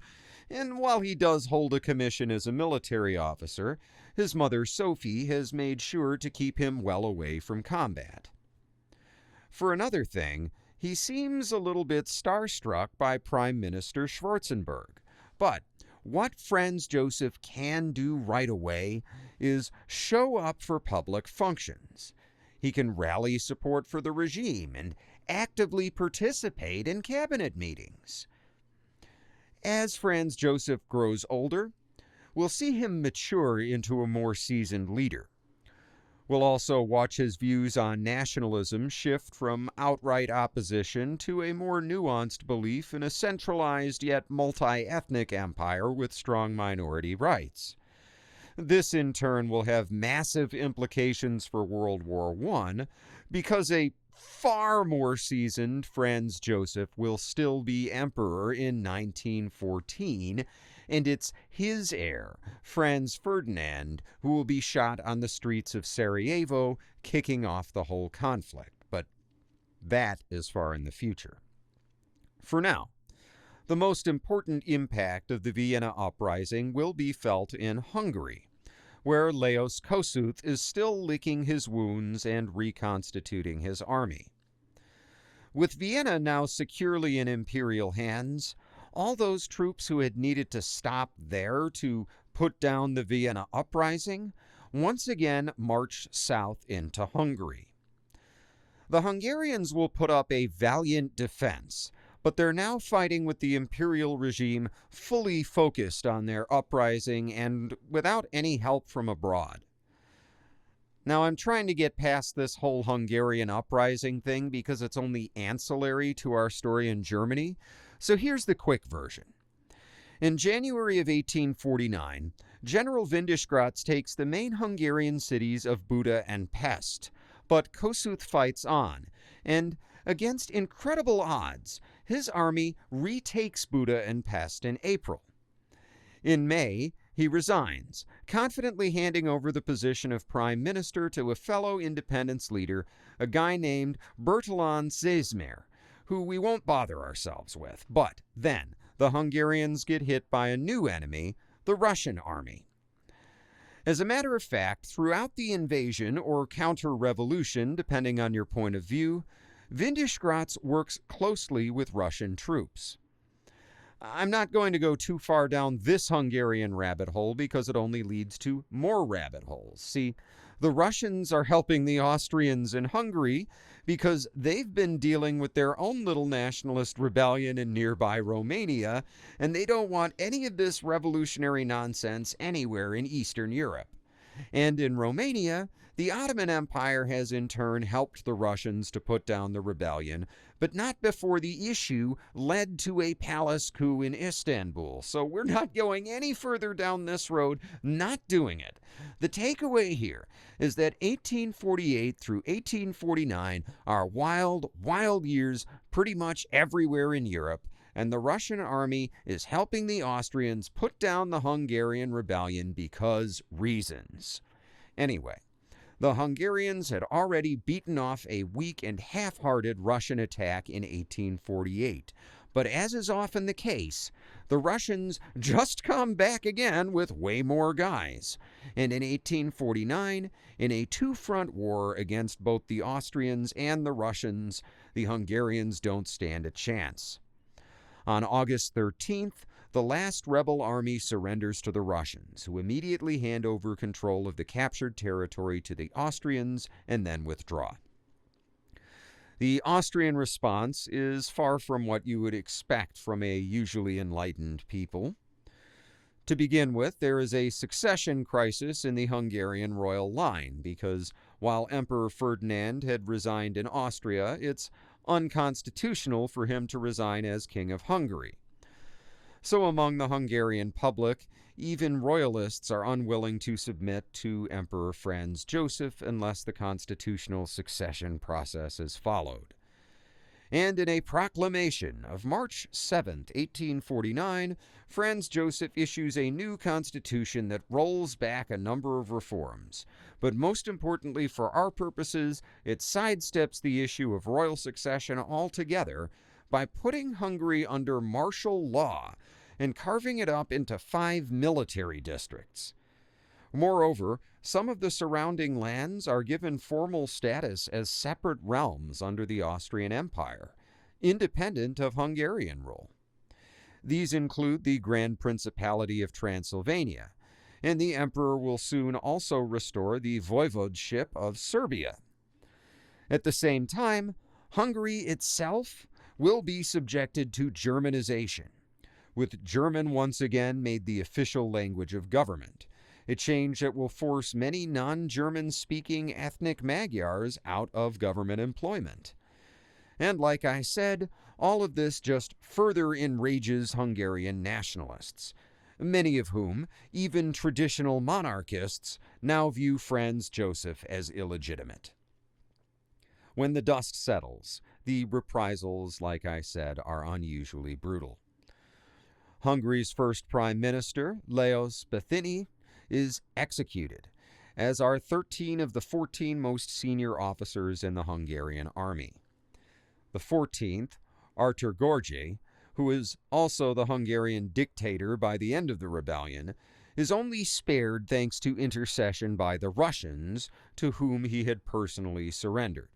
and while he does hold a commission as a military officer, his mother Sophie has made sure to keep him well away from combat. For another thing, he seems a little bit starstruck by Prime Minister Schwarzenberg, but what Franz Joseph can do right away is show up for public functions. He can rally support for the regime and actively participate in cabinet meetings. As Franz Joseph grows older, we'll see him mature into a more seasoned leader. We'll also watch his views on nationalism shift from outright opposition to a more nuanced belief in a centralized yet multi-ethnic empire with strong minority rights. This in turn will have massive implications for World War I because a far more seasoned Franz Joseph will still be emperor in 1914, and it's his heir, Franz Ferdinand, who will be shot on the streets of Sarajevo, kicking off the whole conflict. But that is far in the future. For now, the most important impact of the Vienna Uprising will be felt in Hungary, where Lajos Kossuth is still licking his wounds and reconstituting his army. With Vienna now securely in imperial hands, all those troops who had needed to stop there to put down the Vienna Uprising once again marched south into Hungary. The Hungarians will put up a valiant defense, but they're now fighting with the imperial regime fully focused on their uprising and without any help from abroad. Now, I'm trying to get past this whole Hungarian uprising thing because it's only ancillary to our story in Germany, so here's the quick version. In January of 1849, General Windischgratz takes the main Hungarian cities of Buda and Pest, but Kossuth fights on, and against incredible odds, his army retakes Buda and Pest in April. In May, he resigns, confidently handing over the position of prime minister to a fellow independence leader, a guy named Bertalan Százmér, who we won't bother ourselves with. But then, the Hungarians get hit by a new enemy, the Russian army. As a matter of fact, throughout the invasion or counter-revolution, depending on your point of view, Windischgratz works closely with Russian troops. I'm not going to go too far down this Hungarian rabbit hole because it only leads to more rabbit holes. See, the Russians are helping the Austrians in Hungary because they've been dealing with their own little nationalist rebellion in nearby Romania, and they don't want any of this revolutionary nonsense anywhere in Eastern Europe. And in Romania, the Ottoman Empire has in turn helped the Russians to put down the rebellion, but not before the issue led to a palace coup in Istanbul. So we're not going any further down this road, not doing it. The takeaway here is that 1848 through 1849 are wild, wild years pretty much everywhere in Europe, and the Russian army is helping the Austrians put down the Hungarian rebellion because reasons. Anyway, the Hungarians had already beaten off a weak and half-hearted Russian attack in 1848. But as is often the case, the Russians just come back again with way more guys. And in 1849, in a two-front war against both the Austrians and the Russians, the Hungarians don't stand a chance. On August 13th, the last rebel army surrenders to the Russians, who immediately hand over control of the captured territory to the Austrians and then withdraw. The Austrian response is far from what you would expect from a usually enlightened people. To begin with, there is a succession crisis in the Hungarian royal line, because while Emperor Ferdinand had resigned in Austria, it's unconstitutional for him to resign as King of Hungary. So among the Hungarian public, even royalists are unwilling to submit to Emperor Franz Joseph unless the constitutional succession process is followed. And in a proclamation of March 7, 1849, Franz Joseph issues a new constitution that rolls back a number of reforms. But most importantly for our purposes, it sidesteps the issue of royal succession altogether by putting Hungary under martial law and carving it up into 5 military districts. Moreover, some of the surrounding lands are given formal status as separate realms under the Austrian Empire, independent of Hungarian rule. These include the Grand Principality of Transylvania, and the emperor will soon also restore the voivodeship of Serbia. At the same time, Hungary itself will be subjected to Germanization, with German once again made the official language of government, a change that will force many non-German-speaking ethnic Magyars out of government employment. And like I said, all of this just further enrages Hungarian nationalists, many of whom, even traditional monarchists, now view Franz Joseph as illegitimate. When the dust settles, the reprisals, like I said, are unusually brutal. Hungary's first prime minister, Lajos Bathiny, is executed, as are 13 of the 14 most senior officers in the Hungarian army. The 14th, Artur Gorgyi, who is also the Hungarian dictator by the end of the rebellion, is only spared thanks to intercession by the Russians, to whom he had personally surrendered.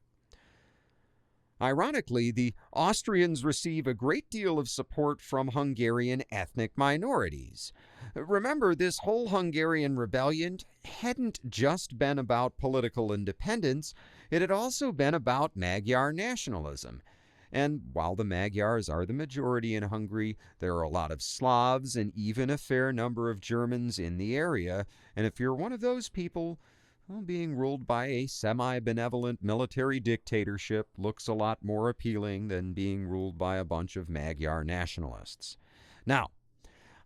Ironically, the Austrians receive a great deal of support from Hungarian ethnic minorities. Remember, this whole Hungarian rebellion hadn't just been about political independence, it had also been about Magyar nationalism. And while the Magyars are the majority in Hungary, there are a lot of Slavs and even a fair number of Germans in the area, and if you're one of those people, well, being ruled by a semi-benevolent military dictatorship looks a lot more appealing than being ruled by a bunch of Magyar nationalists. Now,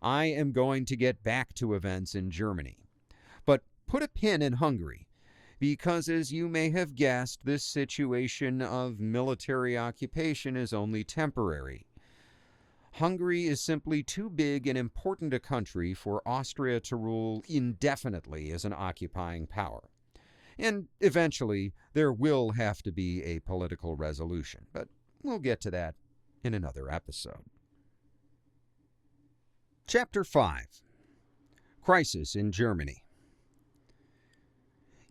I am going to get back to events in Germany, but put a pin in Hungary, because as you may have guessed, this situation of military occupation is only temporary. Hungary is simply too big and important a country for Austria to rule indefinitely as an occupying power. And eventually, there will have to be a political resolution, but we'll get to that in another episode. Chapter 5. Crisis in Germany.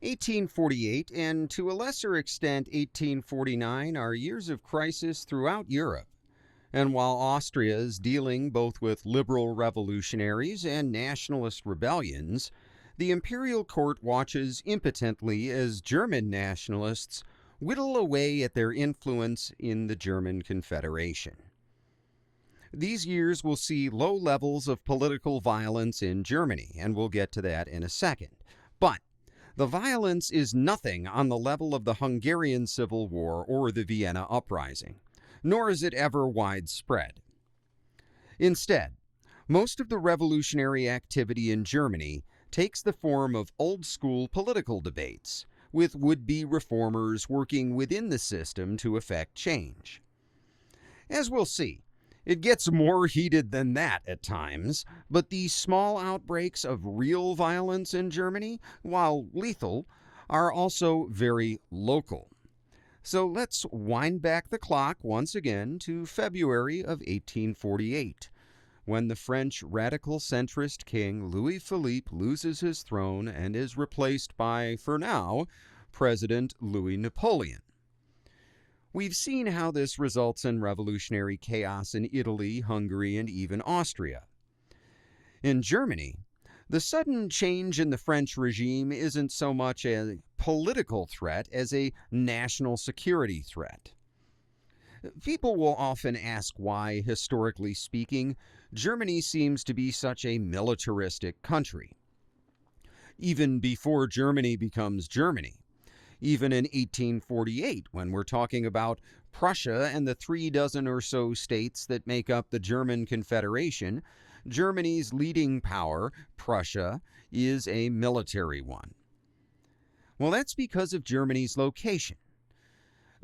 1848 and to a lesser extent 1849 are years of crisis throughout Europe. And while Austria is dealing both with liberal revolutionaries and nationalist rebellions, the imperial court watches impotently as German nationalists whittle away at their influence in the German Confederation. These years will see low levels of political violence in Germany, and we'll get to that in a second. But the violence is nothing on the level of the Hungarian Civil War or the Vienna Uprising, nor is it ever widespread. Instead, most of the revolutionary activity in Germany takes the form of old-school political debates, with would-be reformers working within the system to effect change. As we'll see, it gets more heated than that at times, but these small outbreaks of real violence in Germany, while lethal, are also very local. So let's wind back the clock once again to February of 1848, when the French radical centrist king Louis-Philippe loses his throne and is replaced by, for now, President Louis Napoleon. We've seen how this results in revolutionary chaos in Italy, Hungary, and even Austria. In Germany, the sudden change in the French regime isn't so much a political threat as a national security threat. People will often ask why, historically speaking, Germany seems to be such a militaristic country. Even before Germany becomes Germany, even in 1848, when we're talking about Prussia and the 36 or so states that make up the German Confederation, Germany's leading power, Prussia, is a military one. Well, that's because of Germany's location.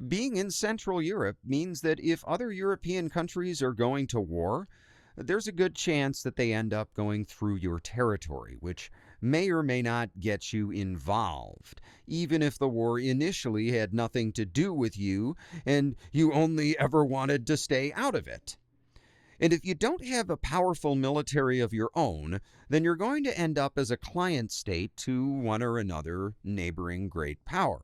Being in Central Europe means that if other European countries are going to war, there's a good chance that they end up going through your territory, which may or may not get you involved, even if the war initially had nothing to do with you and you only ever wanted to stay out of it. And if you don't have a powerful military of your own, then you're going to end up as a client state to one or another neighboring great power.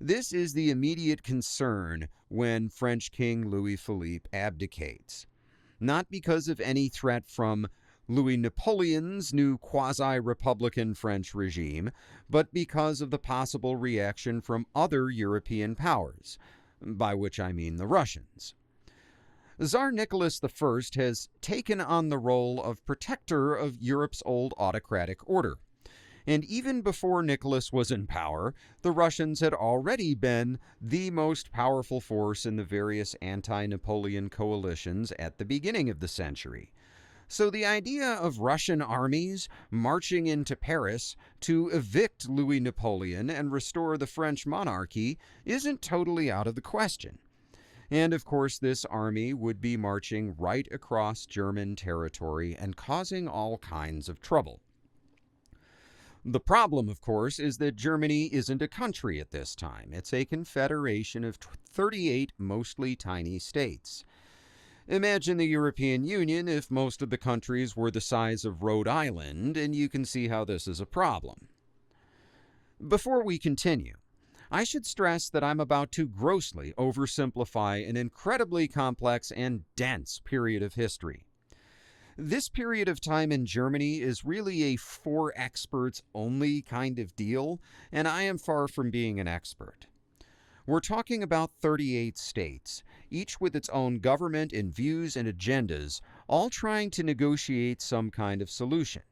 This is the immediate concern when French King Louis Philippe abdicates. Not because of any threat from Louis Napoleon's new quasi-republican French regime, but because of the possible reaction from other European powers, by which I mean the Russians. Tsar Nicholas I has taken on the role of protector of Europe's old autocratic order. And even before Nicholas was in power, the Russians had already been the most powerful force in the various anti-Napoleon coalitions at the beginning of the century. So the idea of Russian armies marching into Paris to evict Louis Napoleon and restore the French monarchy isn't totally out of the question. And of course, this army would be marching right across German territory and causing all kinds of trouble. The problem, of course, is that Germany isn't a country at this time. It's a confederation of 38 mostly tiny states. Imagine the European Union if most of the countries were the size of Rhode Island, and you can see how this is a problem. Before we continue, I should stress that I'm about to grossly oversimplify an incredibly complex and dense period of history. This period of time in Germany is really a for experts only kind of deal, and I am far from being an expert. We're talking about 38 states, each with its own government and views and agendas, all trying to negotiate some kind of solution.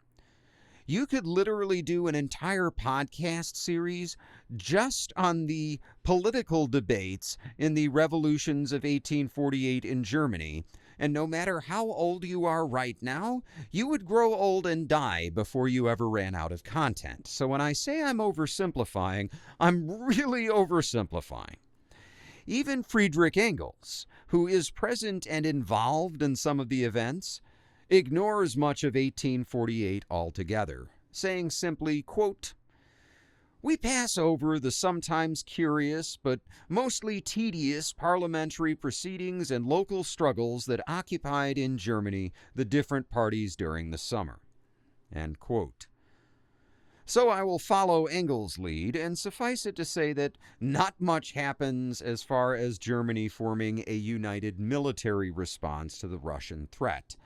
You could literally do an entire podcast series just on the political debates in the revolutions of 1848 in Germany, and no matter how old you are right now, you would grow old and die before you ever ran out of content. So when I say I'm oversimplifying, I'm really oversimplifying. Even Friedrich Engels, who is present and involved in some of the events, ignores much of 1848 altogether, saying simply, quote, "We pass over the sometimes curious but mostly tedious parliamentary proceedings and local struggles that occupied in Germany the different parties during the summer." End quote. So I will follow Engels' lead and suffice it to say that not much happens as far as Germany forming a united military response to the Russian threat.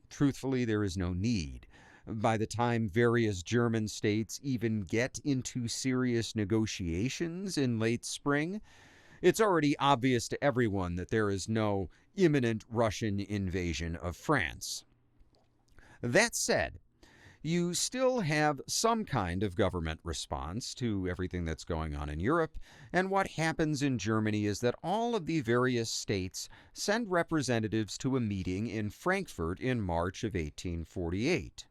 Truthfully, there is no need. By the time various German states even get into serious negotiations in late spring, it's already obvious to everyone that there is no imminent Russian invasion of France. That said, you still have some kind of government response to everything that's going on in Europe, and what happens in Germany is that all of the various states send representatives to a meeting in Frankfurt in March of 1848.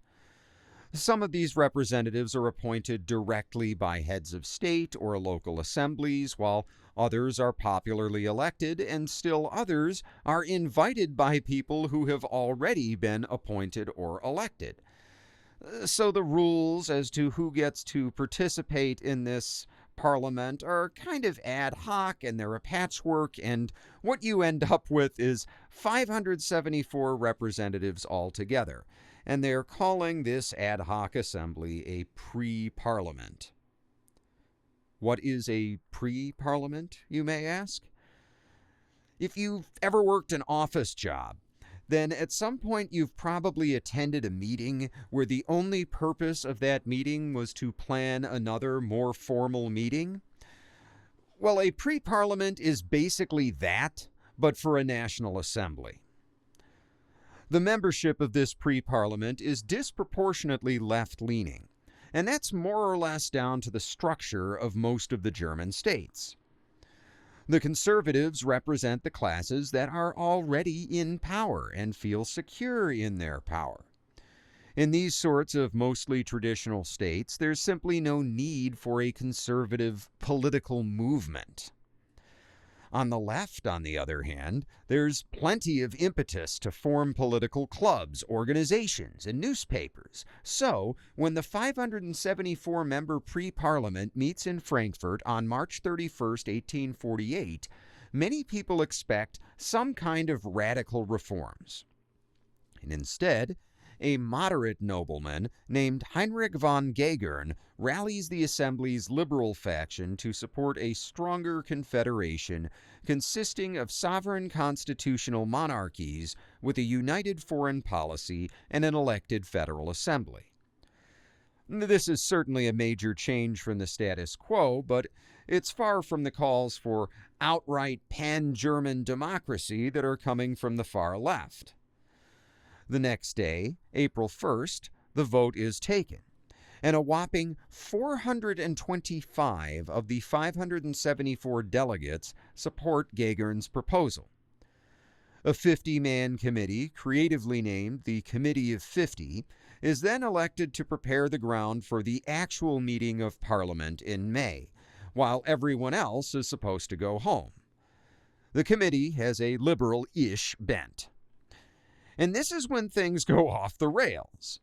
Some of these representatives are appointed directly by heads of state or local assemblies, while others are popularly elected, and still others are invited by people who have already been appointed or elected. So the rules as to who gets to participate in this parliament are kind of ad hoc, and they're a patchwork, and what you end up with is 574 representatives altogether, and they're calling this ad hoc assembly a pre-parliament. What is a pre-parliament, you may ask? If you've ever worked an office job, then at some point you've probably attended a meeting where the only purpose of that meeting was to plan another, more formal meeting. Well, a pre-parliament is basically that, but for a national assembly. The membership of this pre-parliament is disproportionately left-leaning, and that's more or less down to the structure of most of the German states. The conservatives represent the classes that are already in power and feel secure in their power. In these sorts of mostly traditional states, there's simply no need for a conservative political movement. On the left, on the other hand, there's plenty of impetus to form political clubs, organizations, and newspapers. So, when the 574-member pre-parliament meets in Frankfurt on March 31st, 1848, many people expect some kind of radical reforms. And instead, a moderate nobleman named Heinrich von Gagern rallies the Assembly's liberal faction to support a stronger confederation consisting of sovereign constitutional monarchies with a united foreign policy and an elected federal assembly. This is certainly a major change from the status quo, but it's far from the calls for outright pan-German democracy that are coming from the far left. The next day, April 1st, the vote is taken, and a whopping 425 of the 574 delegates support Gagern's proposal. A 50-man committee, creatively named the Committee of 50, is then elected to prepare the ground for the actual meeting of Parliament in May, while everyone else is supposed to go home. The committee has a liberal-ish bent. And this is when things go off the rails.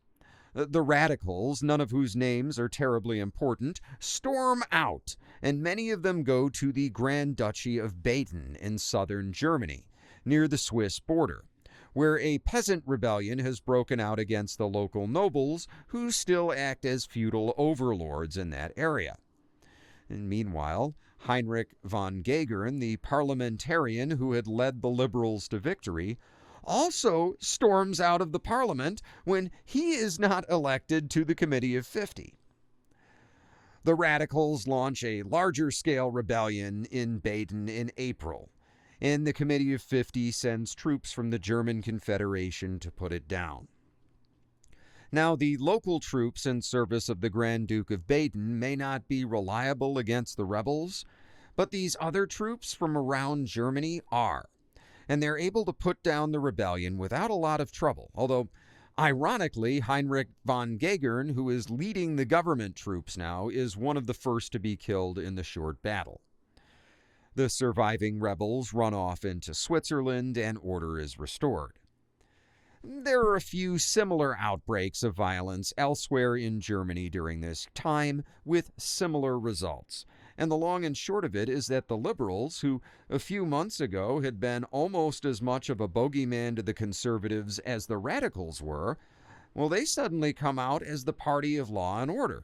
The radicals, none of whose names are terribly important, storm out, and many of them go to the Grand Duchy of Baden in southern Germany, near the Swiss border, where a peasant rebellion has broken out against the local nobles who still act as feudal overlords in that area. And meanwhile, Heinrich von Gagern, the parliamentarian who had led the liberals to victory, also storms out of the parliament when he is not elected to the Committee of 50. The radicals launch a larger-scale rebellion in Baden in April, and the Committee of 50 sends troops from the German Confederation to put it down. Now, the local troops in service of the Grand Duke of Baden may not be reliable against the rebels, but these other troops from around Germany are, and they're able to put down the rebellion without a lot of trouble, although, ironically, Heinrich von Gagern, who is leading the government troops now, is one of the first to be killed in the short battle. The surviving rebels run off into Switzerland and order is restored. There are a few similar outbreaks of violence elsewhere in Germany during this time with similar results. And the long and short of it is that the liberals, who a few months ago had been almost as much of a bogeyman to the conservatives as the radicals were, well, they suddenly come out as the party of law and order.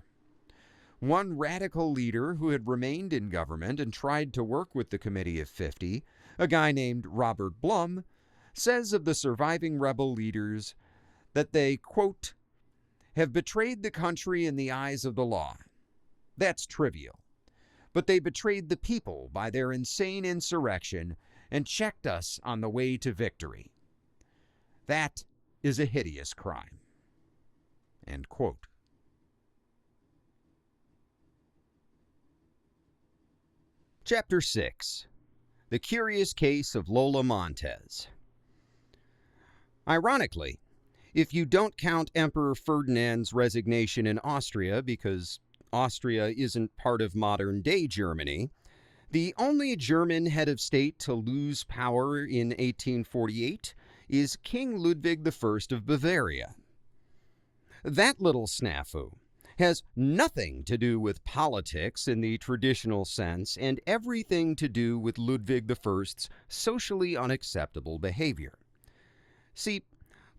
One radical leader who had remained in government and tried to work with the Committee of 50, a guy named Robert Blum, says of the surviving rebel leaders that they, quote, have betrayed the country in the eyes of the law. That's trivial. But they betrayed the people by their insane insurrection and checked us on the way to victory. That is a hideous crime. End quote. Chapter 6. The Curious Case of Lola Montez. Ironically, if you don't count Emperor Ferdinand's resignation in Austria because Austria isn't part of modern-day Germany, the only German head of state to lose power in 1848 is King Ludwig I of Bavaria. That little snafu has nothing to do with politics in the traditional sense and everything to do with Ludwig I's socially unacceptable behavior. See,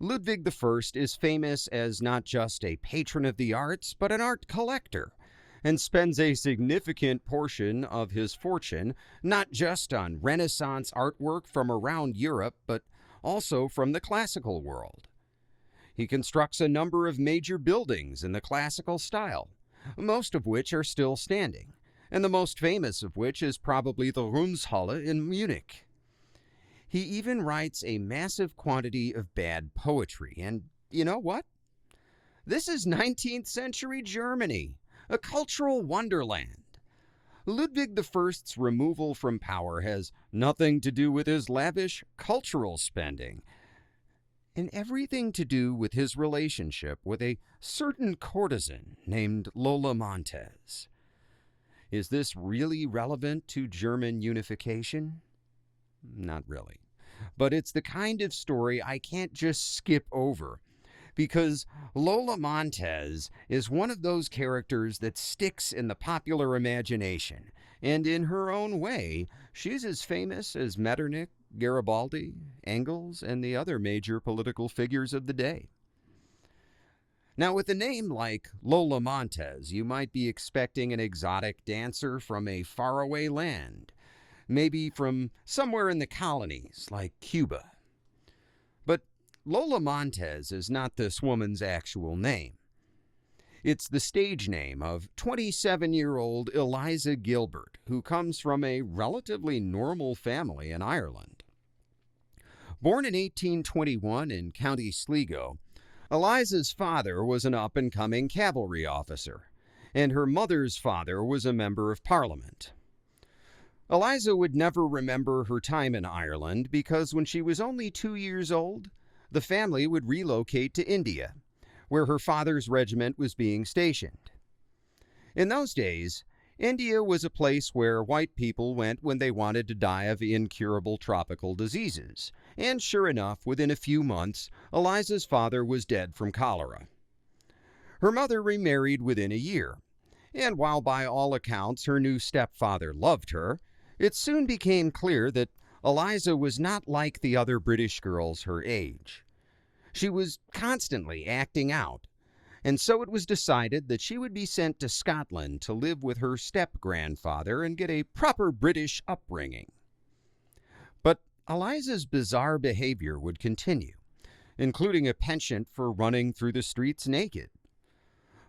Ludwig I is famous as not just a patron of the arts, but an art collector, and spends a significant portion of his fortune not just on Renaissance artwork from around Europe, but also from the classical world. He constructs a number of major buildings in the classical style, most of which are still standing, and the most famous of which is probably the Ruhmeshalle in Munich. He even writes a massive quantity of bad poetry, and you know what? This is 19th century Germany, a cultural wonderland. Ludwig I's removal from power has nothing to do with his lavish cultural spending. and everything to do with his relationship with a certain courtesan named Lola Montez. Is this really relevant to German unification? Not really. But it's the kind of story I can't just skip over, because Lola Montez is one of those characters that sticks in the popular imagination, and in her own way, she's as famous as Metternich, Garibaldi, Engels, and the other major political figures of the day. Now, with a name like Lola Montez, you might be expecting an exotic dancer from a faraway land, maybe from somewhere in the colonies like Cuba. But Lola Montez is not this woman's actual name. It's the stage name of 27-year-old Eliza Gilbert, who comes from a relatively normal family in Ireland. Born in 1821 in County Sligo, Eliza's father was an up-and-coming cavalry officer, and her mother's father was a member of Parliament. Eliza would never remember her time in Ireland because when she was only 2 years old, the family would relocate to India, where her father's regiment was being stationed. In those days, India was a place where white people went when they wanted to die of incurable tropical diseases, and sure enough, within a few months, Eliza's father was dead from cholera. Her mother remarried within a year, and while by all accounts her new stepfather loved her, it soon became clear that Eliza was not like the other British girls her age. She was constantly acting out, and so it was decided that she would be sent to Scotland to live with her step-grandfather and get a proper British upbringing. But Eliza's bizarre behavior would continue, including a penchant for running through the streets naked.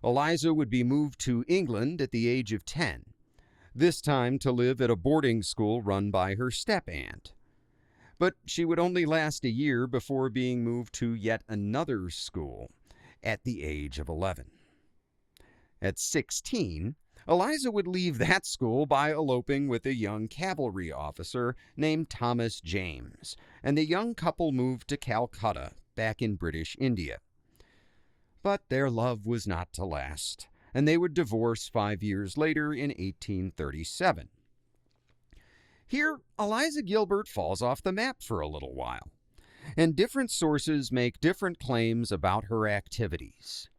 Eliza would be moved to England at the age of 10, this time to live at a boarding school run by her step-aunt. But she would only last a year before being moved to yet another school at the age of 11. At 16, Eliza would leave that school by eloping with a young cavalry officer named Thomas James, and the young couple moved to Calcutta, back in British India. But their love was not to last, and they would divorce 5 years later in 1837. Here, Eliza Gilbert falls off the map for a little while, and different sources make different claims about her activities.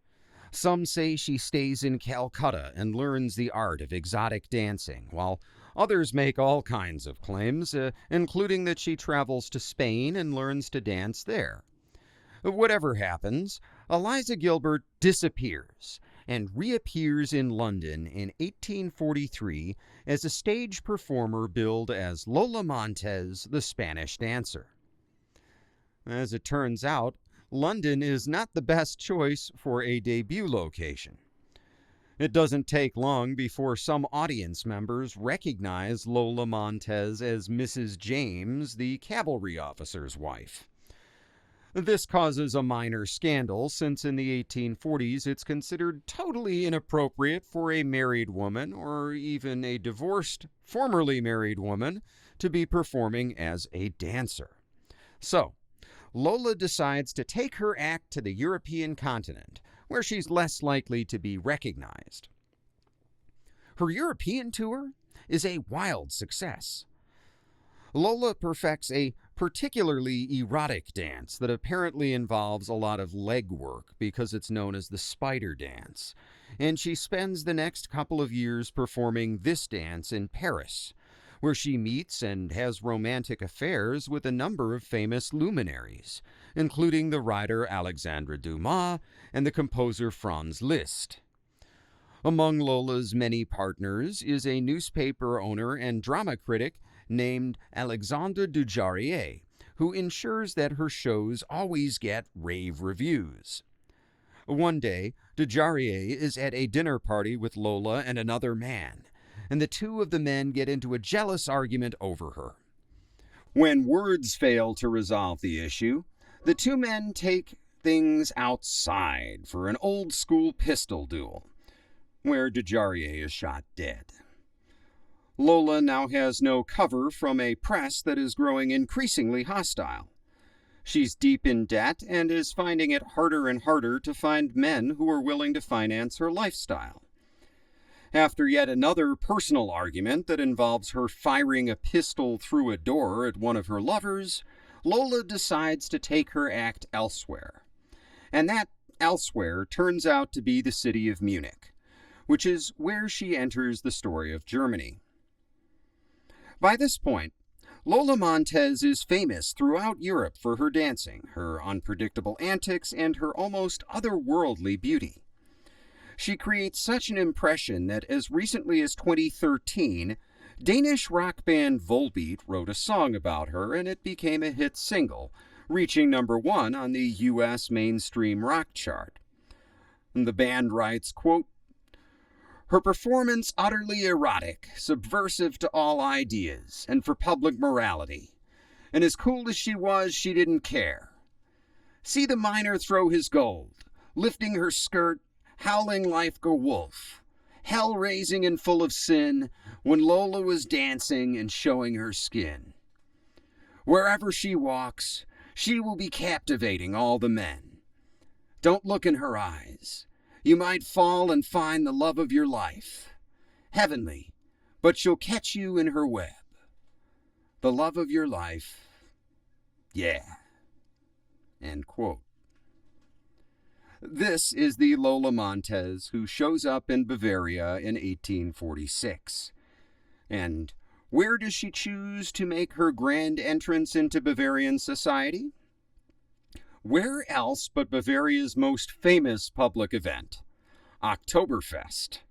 Some say she stays in Calcutta and learns the art of exotic dancing, while others make all kinds of claims, including that she travels to Spain and learns to dance there. Whatever happens, Eliza Gilbert disappears and reappears in London in 1843 as a stage performer billed as Lola Montez, the Spanish dancer. As it turns out, London is not the best choice for a debut location. It doesn't take long before some audience members recognize Lola Montez as Mrs. James, the cavalry officer's wife. This causes a minor scandal, since in the 1840s it's considered totally inappropriate for a married woman, or even a divorced, formerly married woman, to be performing as a dancer. So, Lola decides to take her act to the European continent, where she's less likely to be recognized. Her European tour is a wild success. Lola perfects a particularly erotic dance that apparently involves a lot of leg work because it's known as the spider dance, and she spends the next couple of years performing this dance in Paris, where she meets and has romantic affairs with a number of famous luminaries, including the writer Alexandre Dumas and the composer Franz Liszt. Among Lola's many partners is a newspaper owner and drama critic named Alexandre Dujarrier, who ensures that her shows always get rave reviews. One day, Dujarrier is at a dinner party with Lola and another man, and the two of the men get into a jealous argument over her. When words fail to resolve the issue, the two men take things outside for an old-school pistol duel, where Dujarrier is shot dead. Lola now has no cover from a press that is growing increasingly hostile. She's deep in debt and is finding it harder and harder to find men who are willing to finance her lifestyle. After yet another personal argument that involves her firing a pistol through a door at one of her lovers, Lola decides to take her act elsewhere. And that elsewhere turns out to be the city of Munich, which is where she enters the story of Germany. By this point, Lola Montez is famous throughout Europe for her dancing, her unpredictable antics, and her almost otherworldly beauty. She creates such an impression that as recently as 2013, Danish rock band Volbeat wrote a song about her and it became a hit single, reaching #1 on the US mainstream rock chart. And the band writes, quote, "Her performance utterly erotic, subversive to all ideas, and for public morality. And as cool as she was, she didn't care. See the miner throw his gold, lifting her skirt, howling like a wolf, hell-raising and full of sin, when Lola was dancing and showing her skin. Wherever she walks, she will be captivating all the men. Don't look in her eyes. You might fall and find the love of your life. Heavenly, but she'll catch you in her web. The love of your life. Yeah." End quote. This is the Lola Montez who shows up in Bavaria in 1846. And where does she choose to make her grand entrance into Bavarian society? Where else but Bavaria's most famous public event, Oktoberfest.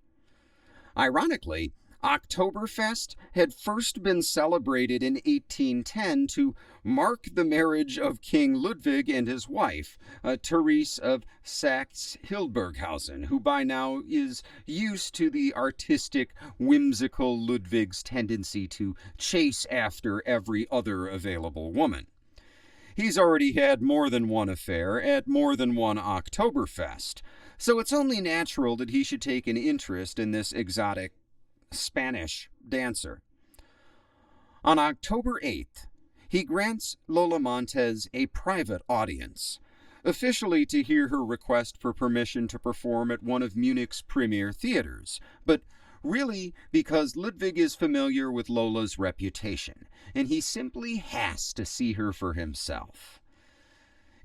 Ironically, Oktoberfest had first been celebrated in 1810 to mark the marriage of King Ludwig and his wife, Therese of Saxe-Hildburghausen, who by now is used to the artistic, whimsical Ludwig's tendency to chase after every other available woman. He's already had more than one affair at more than one Oktoberfest, so it's only natural that he should take an interest in this exotic Spanish dancer. On October 8th, he grants Lola Montez a private audience, officially to hear her request for permission to perform at one of Munich's premier theaters, but really because Ludwig is familiar with Lola's reputation, and he simply has to see her for himself.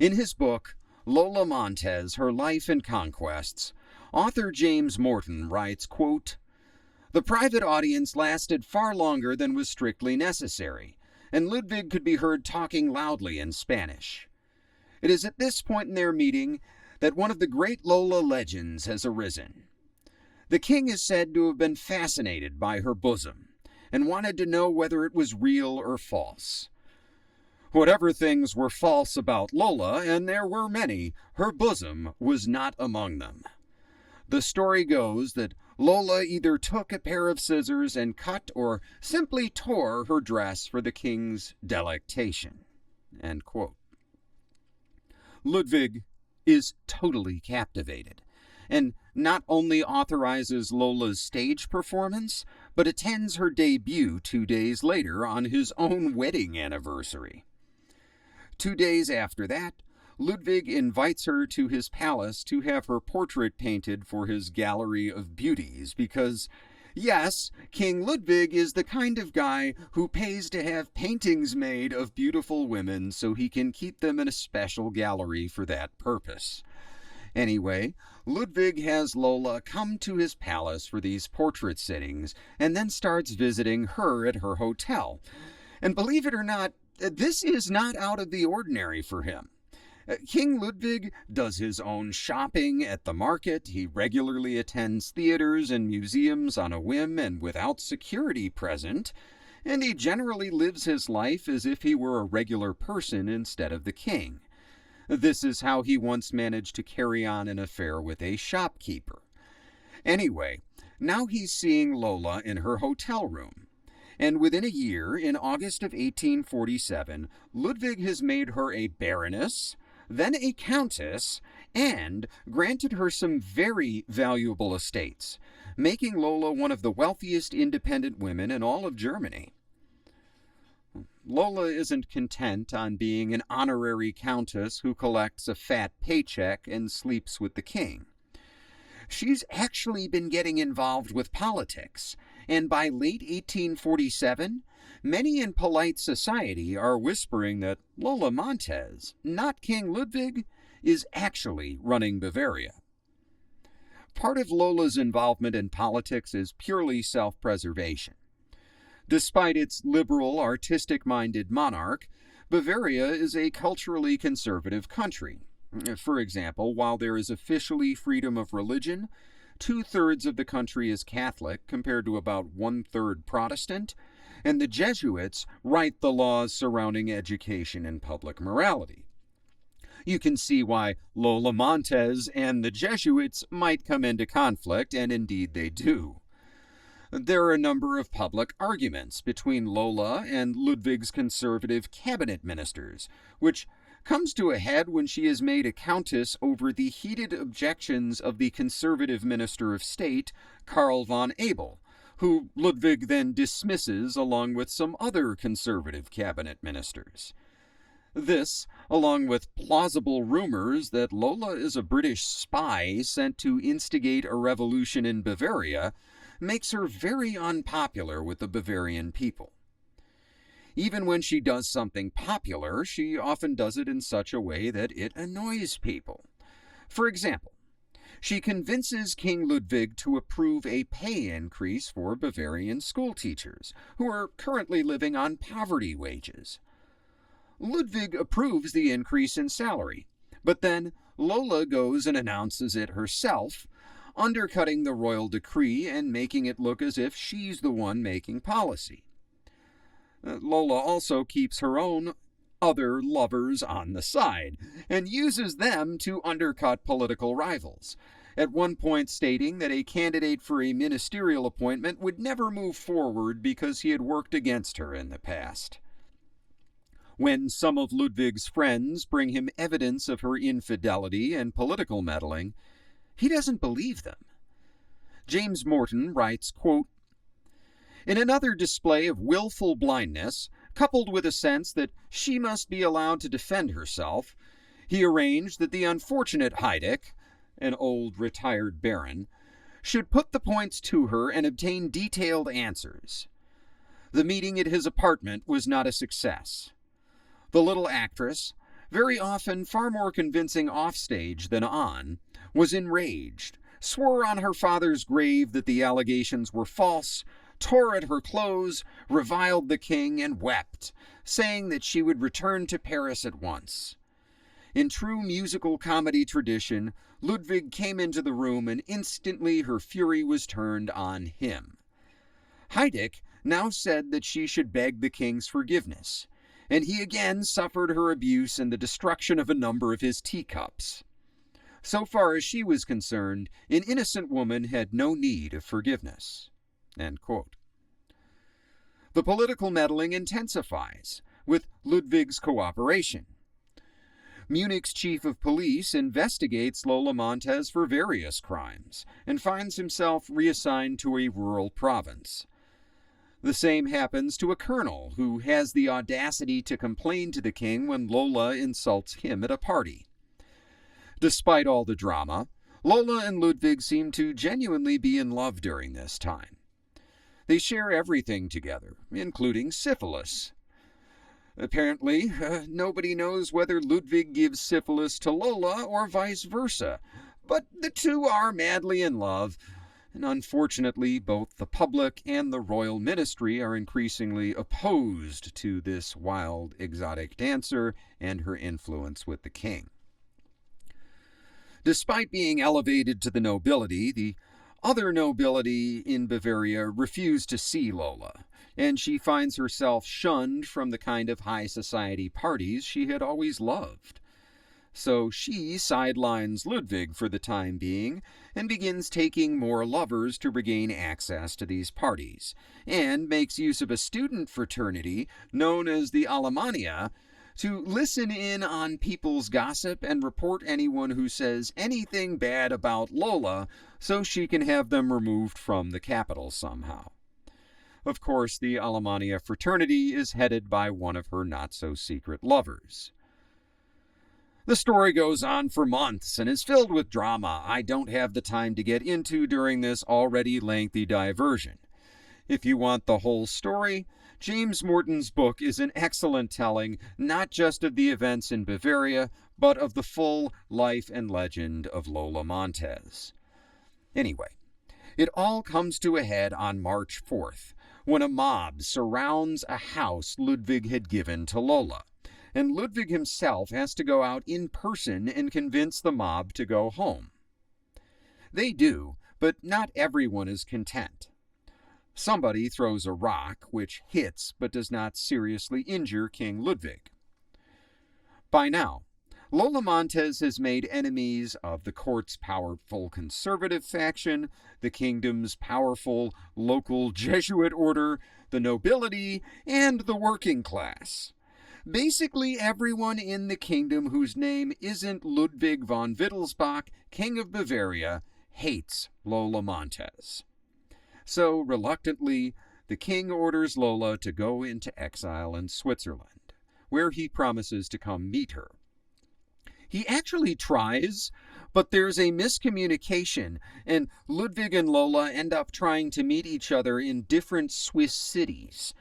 In his book, Lola Montez, Her Life and Conquests, author James Morton writes, quote, "The private audience lasted far longer than was strictly necessary, and Ludwig could be heard talking loudly in Spanish. It is at this point in their meeting that one of the great Lola legends has arisen. The king is said to have been fascinated by her bosom, and wanted to know whether it was real or false. Whatever things were false about Lola, and there were many, her bosom was not among them. The story goes that Lola either took a pair of scissors and cut or simply tore her dress for the king's delectation." End quote. Ludwig is totally captivated, and not only authorizes Lola's stage performance, but attends her debut 2 days later on his own wedding anniversary. 2 days after that, Ludwig invites her to his palace to have her portrait painted for his gallery of beauties because, yes, King Ludwig is the kind of guy who pays to have paintings made of beautiful women so he can keep them in a special gallery for that purpose. Anyway, Ludwig has Lola come to his palace for these portrait sittings and then starts visiting her at her hotel. And believe it or not, this is not out of the ordinary for him. King Ludwig does his own shopping at the market, he regularly attends theaters and museums on a whim and without security present, and he generally lives his life as if he were a regular person instead of the king. This is how he once managed to carry on an affair with a shopkeeper. Anyway, now he's seeing Lola in her hotel room. And within a year, in August of 1847, Ludwig has made her a baroness, then a countess, and granted her some very valuable estates, making Lola one of the wealthiest independent women in all of Germany. Lola isn't content on being an honorary countess who collects a fat paycheck and sleeps with the king. She's actually been getting involved with politics, and by late 1847, many in polite society are whispering that Lola Montez, not King Ludwig, is actually running Bavaria. Part of Lola's involvement in politics is purely self-preservation. Despite its liberal, artistic-minded monarch, Bavaria is a culturally conservative country. For example, while there is officially freedom of religion, 2/3 of the country is Catholic compared to about 1/3 Protestant, and the Jesuits write the laws surrounding education and public morality. You can see why Lola Montez and the Jesuits might come into conflict, and indeed they do. There are a number of public arguments between Lola and Ludwig's conservative cabinet ministers, which comes to a head when she is made a countess over the heated objections of the conservative minister of state, Karl von Abel, who Ludwig then dismisses along with some other conservative cabinet ministers. This, along with plausible rumors that Lola is a British spy sent to instigate a revolution in Bavaria, makes her very unpopular with the Bavarian people. Even when she does something popular, she often does it in such a way that it annoys people. For example, she convinces King Ludwig to approve a pay increase for Bavarian schoolteachers, who are currently living on poverty wages. Ludwig approves the increase in salary, but then Lola goes and announces it herself, undercutting the royal decree and making it look as if she's the one making policy. Lola also keeps her own other lovers on the side and uses them to undercut political rivals, at one point stating that a candidate for a ministerial appointment would never move forward because he had worked against her in the past. When some of Ludwig's friends bring him evidence of her infidelity and political meddling, he doesn't believe them. James Morton writes, quote, "In another display of willful blindness, coupled with a sense that she must be allowed to defend herself, he arranged that the unfortunate Heideck, an old retired baron, should put the points to her and obtain detailed answers. The meeting at his apartment was not a success. The little actress, very often far more convincing offstage than on, was enraged, swore on her father's grave that the allegations were false, tore at her clothes, reviled the king, and wept, saying that she would return to Paris at once. In true musical comedy tradition, Ludwig came into the room and instantly her fury was turned on him. Heideck now said that she should beg the king's forgiveness, and he again suffered her abuse and the destruction of a number of his teacups. So far as she was concerned, an innocent woman had no need of forgiveness." End quote. The political meddling intensifies, with Ludwig's cooperation. Munich's chief of police investigates Lola Montez for various crimes, and finds himself reassigned to a rural province. The same happens to a colonel who has the audacity to complain to the king when Lola insults him at a party. Despite all the drama, Lola and Ludwig seem to genuinely be in love during this time. They share everything together, including syphilis. Apparently, nobody knows whether Ludwig gives syphilis to Lola or vice versa, but the two are madly in love, and unfortunately both the public and the royal ministry are increasingly opposed to this wild, exotic dancer and her influence with the king. Despite being elevated to the nobility, the other nobility in Bavaria refused to see Lola, and she finds herself shunned from the kind of high society parties she had always loved. So she sidelines Ludwig for the time being and begins taking more lovers to regain access to these parties, and makes use of a student fraternity known as the Alemannia to listen in on people's gossip and report anyone who says anything bad about Lola so she can have them removed from the capital somehow. Of course, the Alemannia fraternity is headed by one of her not-so-secret lovers. The story goes on for months and is filled with drama I don't have the time to get into during this already lengthy diversion. If you want the whole story, James Morton's book is an excellent telling not just of the events in Bavaria, but of the full life and legend of Lola Montez. Anyway, it all comes to a head on March 4th, when a mob surrounds a house Ludwig had given to Lola, and Ludwig himself has to go out in person and convince the mob to go home. They do, but not everyone is content. Somebody throws a rock, which hits but does not seriously injure King Ludwig. By now, Lola Montez has made enemies of the court's powerful conservative faction, the kingdom's powerful local Jesuit order, the nobility, and the working class. Basically everyone in the kingdom whose name isn't Ludwig von Wittelsbach, King of Bavaria, hates Lola Montez. So, reluctantly, the king orders Lola to go into exile in Switzerland, where he promises to come meet her. He actually tries, but there's a miscommunication, and Ludwig and Lola end up trying to meet each other in different Swiss cities.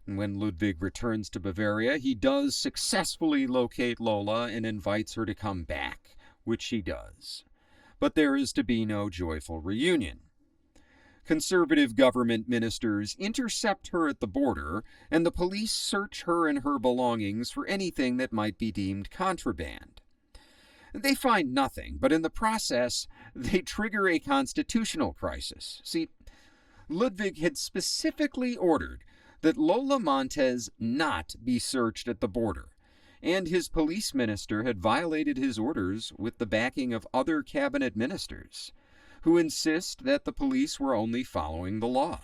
And when Ludwig returns to Bavaria, he does successfully locate Lola and invites her to come back, which she does. But there is to be no joyful reunion. Conservative government ministers intercept her at the border, and the police search her and her belongings for anything that might be deemed contraband. They find nothing, but in the process, they trigger a constitutional crisis. See, Ludwig had specifically ordered that Lola Montez not be searched at the border, and his police minister had violated his orders with the backing of other cabinet ministers, who insist that the police were only following the law.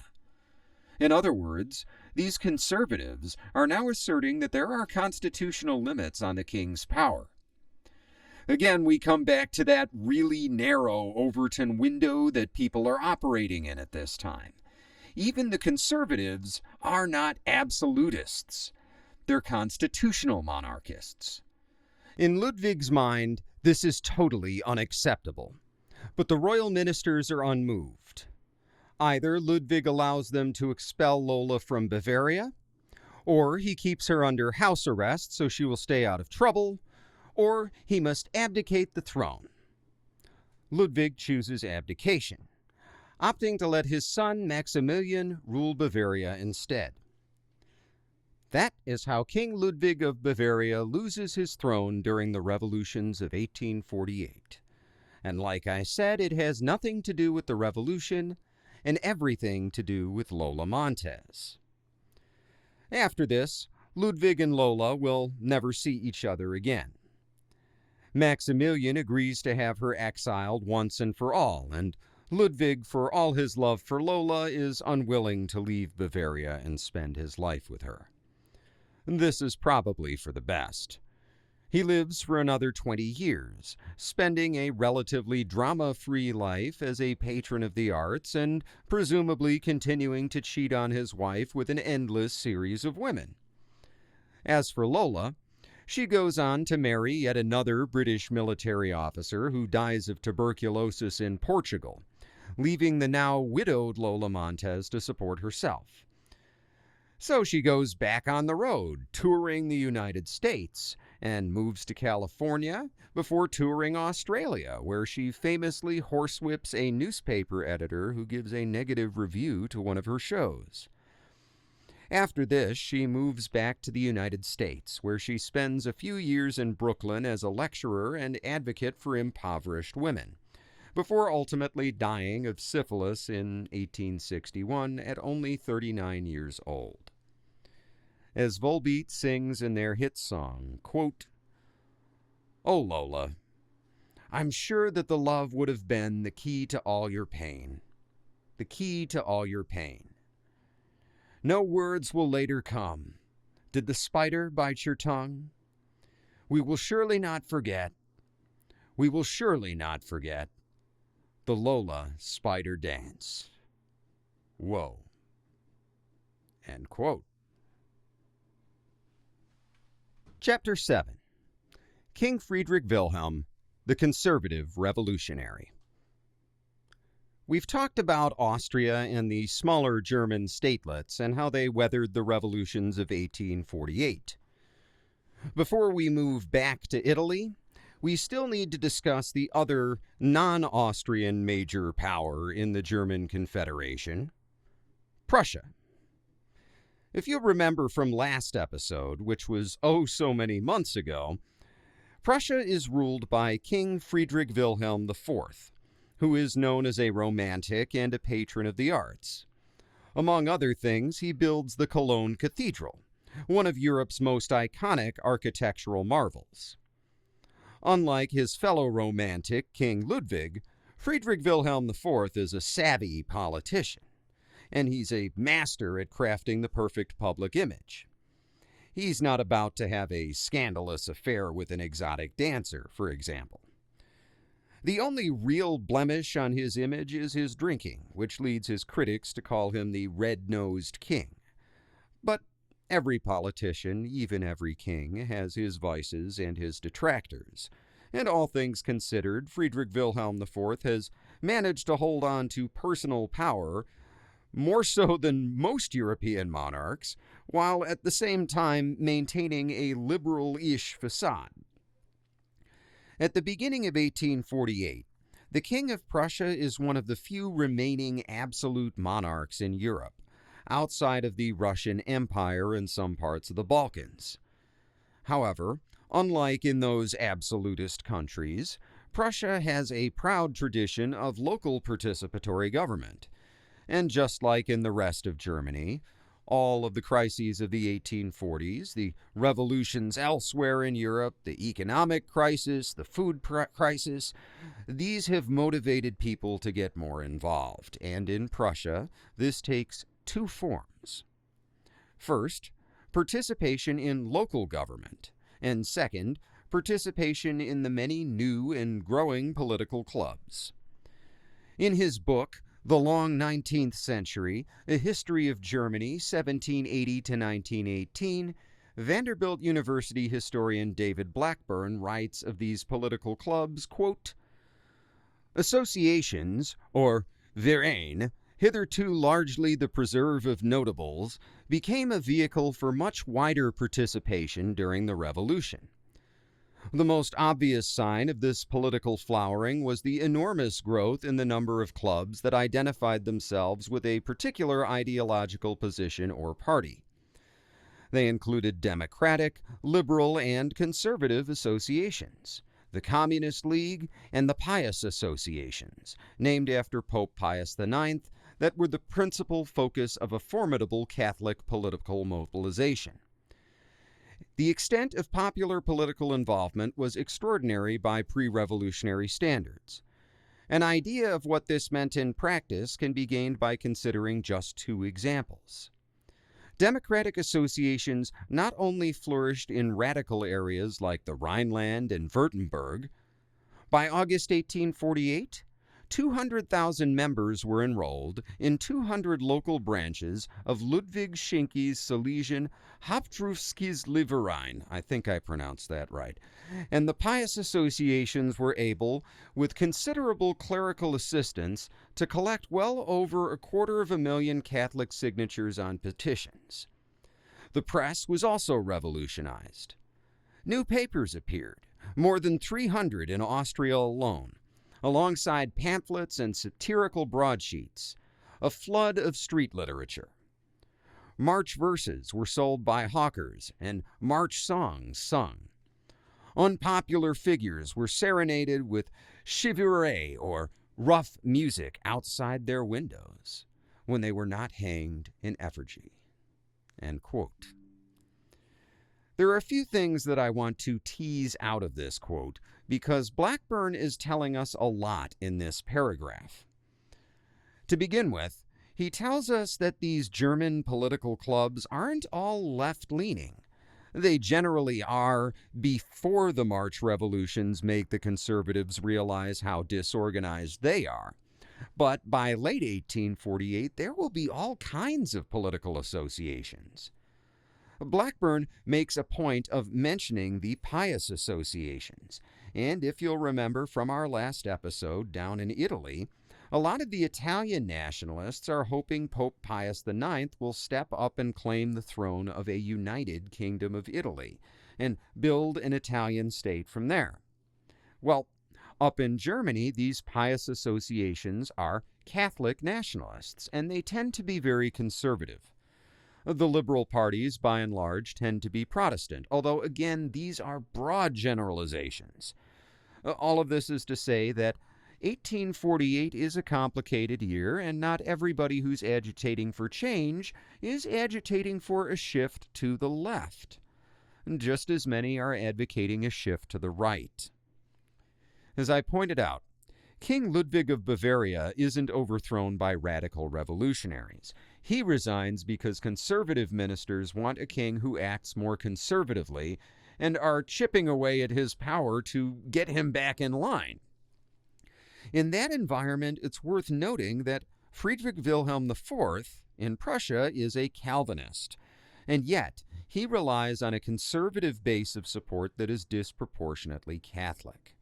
In other words, these conservatives are now asserting that there are constitutional limits on the king's power. Again, we come back to that really narrow Overton window that people are operating in at this time. Even the conservatives are not absolutists. They're constitutional monarchists. In Ludwig's mind, this is totally unacceptable. But the royal ministers are unmoved. Either Ludwig allows them to expel Lola from Bavaria, or he keeps her under house arrest so she will stay out of trouble, or he must abdicate the throne. Ludwig chooses abdication, opting to let his son Maximilian rule Bavaria instead. That is how King Ludwig of Bavaria loses his throne during the revolutions of 1848. And like I said, it has nothing to do with the revolution and everything to do with Lola Montez. After this, Ludwig and Lola will never see each other again. Maximilian agrees to have her exiled once and for all, and Ludwig, for all his love for Lola, is unwilling to leave Bavaria and spend his life with her. This is probably for the best. He lives for another 20 years, spending a relatively drama-free life as a patron of the arts and presumably continuing to cheat on his wife with an endless series of women. As for Lola, she goes on to marry yet another British military officer who dies of tuberculosis in Portugal, leaving the now widowed Lola Montez to support herself. So she goes back on the road, touring the United States, and moves to California before touring Australia, where she famously horsewhips a newspaper editor who gives a negative review to one of her shows. After this, she moves back to the United States, where she spends a few years in Brooklyn as a lecturer and advocate for impoverished women, before ultimately dying of syphilis in 1861 at only 39 years old. As Volbeat sings in their hit song, quote, "Oh Lola, I'm sure that the love would have been the key to all your pain, the key to all your pain. No words will later come. Did the spider bite your tongue? We will surely not forget, we will surely not forget the Lola spider dance." Whoa. End quote. Chapter 7. King Friedrich Wilhelm, the Conservative Revolutionary. We've talked about Austria and the smaller German statelets and how they weathered the revolutions of 1848. Before we move back to Italy, we still need to discuss the other non-Austrian major power in the German Confederation, Prussia. If you remember from last episode, which was oh so many months ago, Prussia is ruled by King Friedrich Wilhelm IV, who is known as a romantic and a patron of the arts. Among other things, he builds the Cologne Cathedral, one of Europe's most iconic architectural marvels. Unlike his fellow romantic, King Ludwig, Friedrich Wilhelm IV is a savvy politician, and he's a master at crafting the perfect public image. He's not about to have a scandalous affair with an exotic dancer, for example. The only real blemish on his image is his drinking, which leads his critics to call him the red-nosed king. But every politician, even every king, has his vices and his detractors. And all things considered, Friedrich Wilhelm IV has managed to hold on to personal power more so than most European monarchs, while at the same time maintaining a liberal-ish facade. At the beginning of 1848, the King of Prussia is one of the few remaining absolute monarchs in Europe, outside of the Russian Empire and some parts of the Balkans. However, unlike in those absolutist countries, Prussia has a proud tradition of local participatory government. And just like in the rest of Germany, all of the crises of the 1840s, the revolutions elsewhere in Europe, the economic crisis, the food crisis, these have motivated people to get more involved. And in Prussia, this takes two forms. First, participation in local government, and second, participation in the many new and growing political clubs. In his book, The Long 19th Century, A History of Germany, 1780 to 1918, Vanderbilt University historian David Blackburn writes of these political clubs, quote, "Associations, or Vereine, hitherto largely the preserve of notables, became a vehicle for much wider participation during the Revolution. The most obvious sign of this political flowering was the enormous growth in the number of clubs that identified themselves with a particular ideological position or party. They included democratic, liberal, and conservative associations, the Communist League, and the Pious Associations, named after Pope Pius IX, that were the principal focus of a formidable Catholic political mobilization. The extent of popular political involvement was extraordinary by pre-revolutionary standards. An idea of what this meant in practice can be gained by considering just two examples. Democratic associations not only flourished in radical areas like the Rhineland and Württemberg. By August 1848, 200,000 members were enrolled in 200 local branches of Ludwig Schinke's Silesian Hauptberufsverein, I think I pronounced that right, and the pious associations were able, with considerable clerical assistance, to collect well over 250,000 Catholic signatures on petitions. The press was also revolutionized. New papers appeared, more than 300 in Austria alone, alongside pamphlets and satirical broadsheets, a flood of street literature. March verses were sold by hawkers and march songs sung. Unpopular figures were serenaded with chivaree or rough music outside their windows when they were not hanged in effigy." End quote. There are a few things that I want to tease out of this quote because Blackburn is telling us a lot in this paragraph. To begin with, he tells us that these German political clubs aren't all left-leaning. They generally are before the March revolutions make the conservatives realize how disorganized they are. But by late 1848, there will be all kinds of political associations. Blackburn makes a point of mentioning the pious associations, and if you'll remember from our last episode down in Italy, a lot of the Italian nationalists are hoping Pope Pius IX will step up and claim the throne of a united Kingdom of Italy and build an Italian state from there. Well, up in Germany, these pious associations are Catholic nationalists, and they tend to be very conservative. The liberal parties, by and large, tend to be Protestant, although, again, these are broad generalizations. All of this is to say that 1848 is a complicated year, and not everybody who's agitating for change is agitating for a shift to the left. Just as many are advocating a shift to the right. As I pointed out, King Ludwig of Bavaria isn't overthrown by radical revolutionaries. He resigns because conservative ministers want a king who acts more conservatively and are chipping away at his power to get him back in line. In that environment, it's worth noting that Friedrich Wilhelm IV in Prussia is a Calvinist, and yet he relies on a conservative base of support that is disproportionately Catholic.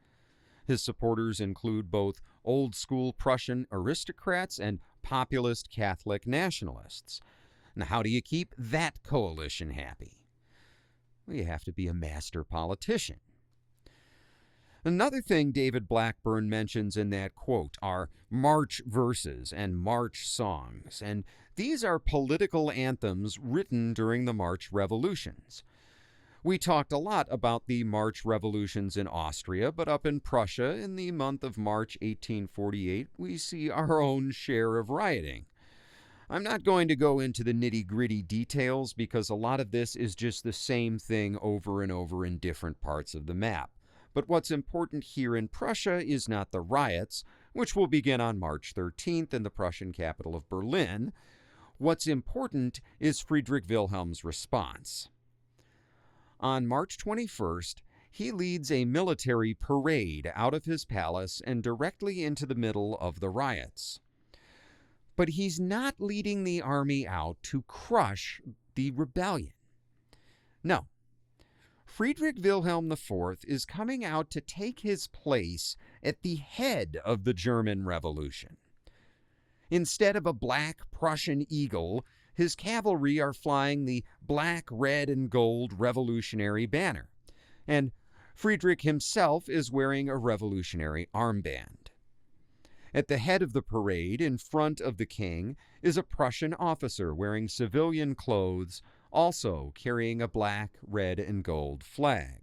His supporters include both old-school Prussian aristocrats and populist Catholic nationalists. Now, how do you keep that coalition happy? Well, you have to be a master politician. Another thing David Blackburn mentions in that quote are march verses and march songs, and these are political anthems written during the March revolutions. We talked a lot about the March revolutions in Austria, but up in Prussia in the month of March 1848, we see our own share of rioting. I'm not going to go into the nitty-gritty details because a lot of this is just the same thing over and over in different parts of the map. But what's important here in Prussia is not the riots, which will begin on March 13th in the Prussian capital of Berlin. What's important is Friedrich Wilhelm's response. On March 21st, he leads a military parade out of his palace and directly into the middle of the riots. But he's not leading the army out to crush the rebellion. No. Friedrich Wilhelm IV is coming out to take his place at the head of the German Revolution. Instead of a black Prussian eagle, his cavalry are flying the black, red, and gold revolutionary banner, and Friedrich himself is wearing a revolutionary armband. At the head of the parade, in front of the king, is a Prussian officer wearing civilian clothes, also carrying a black, red, and gold flag.